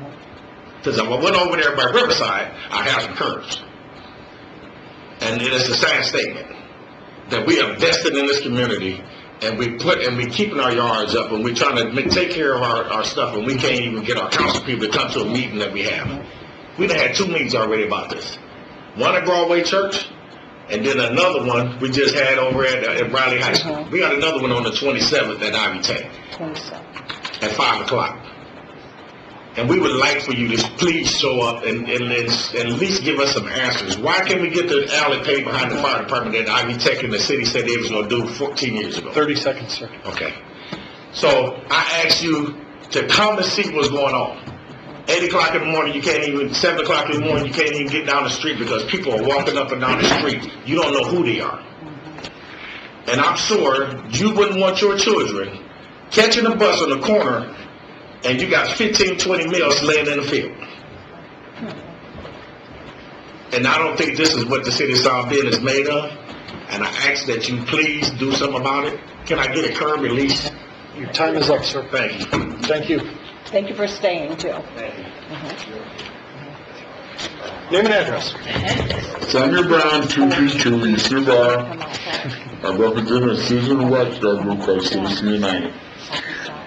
Because if I went over there by Riverside, I'd have some curbs. And it is a sad statement that we are vested in this community and we keeping our yards up and we're trying to take care of our stuff and we can't even get our council people to come to a meeting that we have. We've had 2 meetings already about this. One at Broadway Church, And then another one we just had over at Riley High School. We got another one on the 27th at Ivy Tech at 5 o'clock. And we would like for you to please show up and at least give us some answers. Why can't we get the alley paved behind the fire department that Ivy Tech and the city said they was going to do 14 years ago? 30 seconds, sir. Okay. So I asked you to come and see what's going on. 8 o'clock in the morning, you can't even, 7 o'clock in the morning, you can't even get down the street because people are walking up and down the street. You don't know who they are. And I'm sure you wouldn't want your children catching a bus on the corner and you got 15, 20 meals laying in the field. And I don't think this is what the city of South Bend is made of. And I ask that you please do something about it. Can I get a curb release? Your time is up, sir. Thank you. Thank you. Thank you for staying, too. Name and address. Samuel Brown, 232 Eastern Bar. I represent a citizen watchdog group called Citizen United.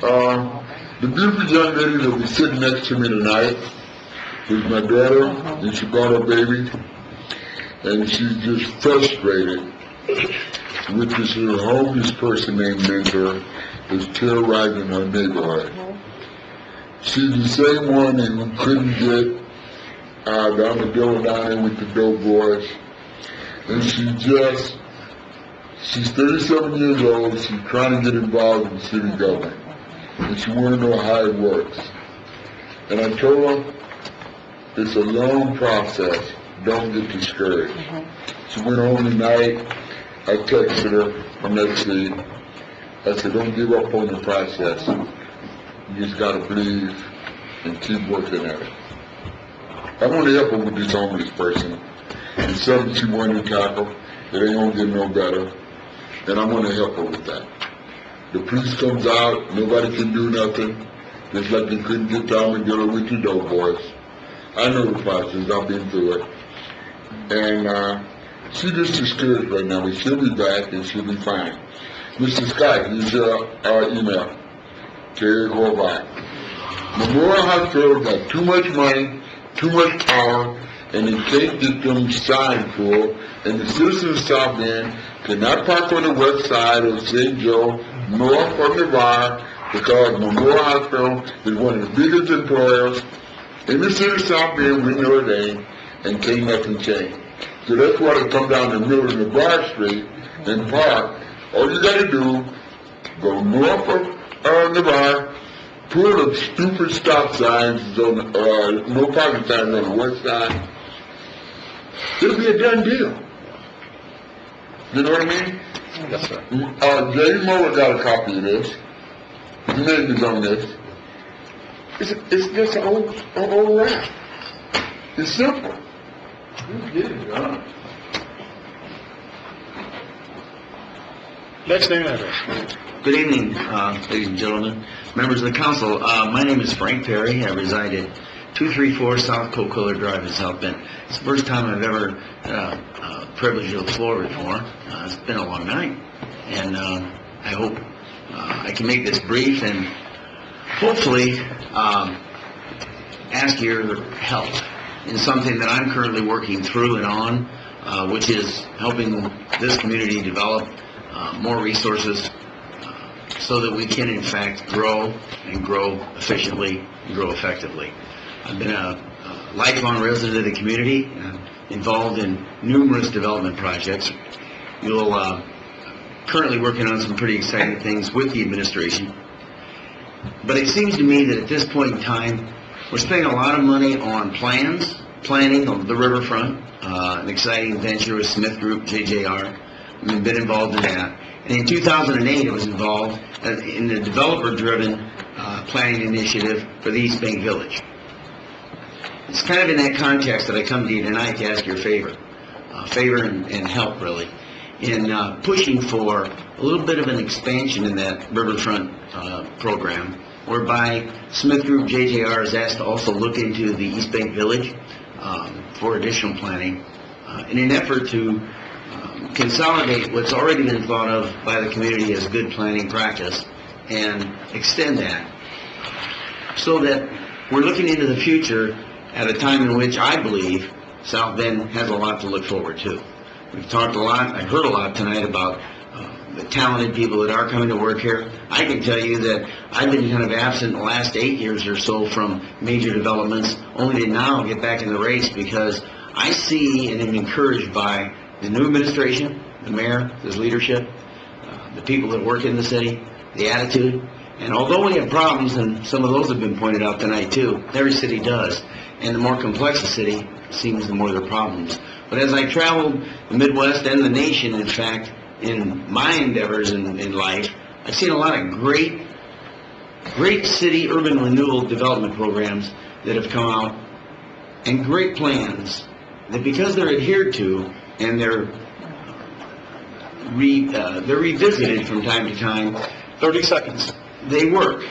The beautiful young lady that was sitting next to me tonight is my daughter, and she brought her baby, and she's just frustrated with this little homeless person named Mentor that's terrorizing her neighborhood. She's the same one who couldn't get down the door down there with the dope boys, and she's 37 years old, she's trying to get involved in city government, and she want to know how it works. And I told her, it's a long process, don't get discouraged. She went home tonight, I texted her from that seat, I said, don't give up on the process. You just got to believe and keep working at it. I want to help her with this homeless person. It's something she wanted to tackle. It ain't going to get no better. And I'm going to help her with that. The police comes out, nobody can do nothing. Just like they couldn't get down and deal with the dope boys. I know the process. I've been through it. And she's just discouraged right now. But she'll be back and she'll be fine. Mr. Scott, here's your email. Terry Horvath. Memorial Hospital got too much money, too much power, and they can't get them signed for, and the citizens of South Bend cannot park on the west side of St. Joe, north of Navarre, because Memorial Hospital is one of the biggest employers in the city of South Bend with Notre Dame, and can't nothing change. So that's why they come down the middle of Navarre Street and park. All you gotta do, go north of Navarre, put up stupid stop signs on no parking signs on the west side. It'll be a done deal. You know what I mean? Yes, sir. Jay Moore got a copy of this. His name is on this. It's just an old rap. It's simple. Next name and address. Good evening, ladies and gentlemen, members of the council. My name is Frank Perry. I reside at 234 South Coquiller Drive in South Bend. It's the first time I've ever privileged the floor before. It's been a long night, and I hope I can make this brief and hopefully ask your help in something that I'm currently working through and on, which is helping this community develop more resources so that we can in fact grow and grow efficiently and grow effectively. I've been a lifelong resident of the community, involved in numerous development projects. You'll currently working on some pretty exciting things with the administration. But it seems to me that at this point in time, we're spending a lot of money on planning of the riverfront, an exciting venture with Smith Group, JJR. We've been involved in that. And in 2008, it was involved in the developer-driven planning initiative for the East Bank Village. It's kind of in that context that I come to you tonight to ask your favor and help, really, in pushing for a little bit of an expansion in that riverfront program, whereby Smith Group JJR is asked to also look into the East Bank Village for additional planning in an effort to consolidate what's already been thought of by the community as good planning practice and extend that so that we're looking into the future at a time in which I believe South Bend has a lot to look forward to. We've talked a lot, I've heard a lot tonight about the talented people that are coming to work here. I can tell you that I've been kind of absent the last 8 years or so from major developments, only to now get back in the race because I see and am encouraged by the new administration, the mayor, his leadership, the people that work in the city, the attitude. And although we have problems, and some of those have been pointed out tonight too, every city does. And the more complex a city seems, the more their problems. But as I traveled the Midwest and the nation, in fact, in my endeavors in life, I've seen a lot of great city urban renewal development programs that have come out, and great plans that because they're adhered to and they're revisited from time to time. 30 seconds. They work.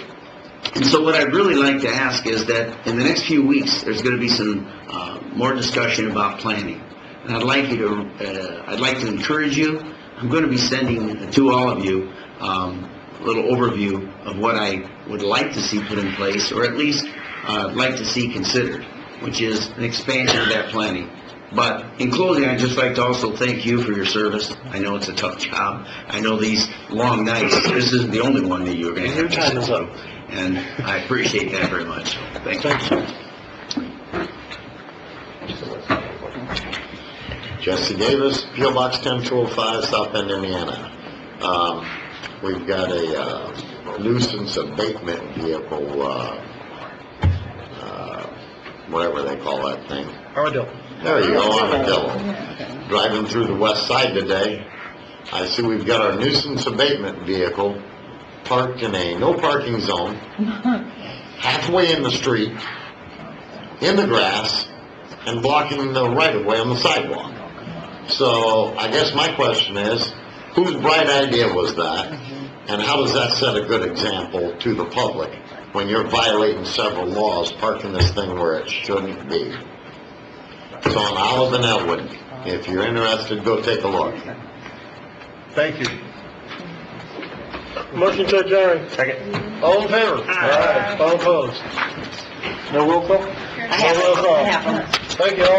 And so what I'd really like to ask is that in the next few weeks, there's going to be some more discussion about planning. And I'd like to encourage you. I'm going to be sending to all of you a little overview of what I would like to see put in place, or at least like to see considered, which is an expansion of that planning. But in closing, I'd just like to also thank you for your service. I know it's a tough job. I know these long nights, this isn't the only one that you're going to have to sit through. And I appreciate that very much. Thank you. Jesse Davis, P.O. Box 10205, South Bend, Indiana. We've got a nuisance abatement vehicle, whatever they call that thing. Armadillo. There you go, Armadillo. Driving through the west side today, I see we've got our nuisance abatement vehicle parked in a no parking zone, halfway in the street, in the grass, and blocking the right-of-way on the sidewalk. So I guess my question is, whose bright idea was that? And how does that set a good example to the public when you're violating several laws, parking this thing where it shouldn't be? It's on Olive and Elwood. If you're interested, go take a look. Thank you. Motion to adjourn. Second. All in favor? Aye. All opposed? No roll call? No roll call. Thank you all.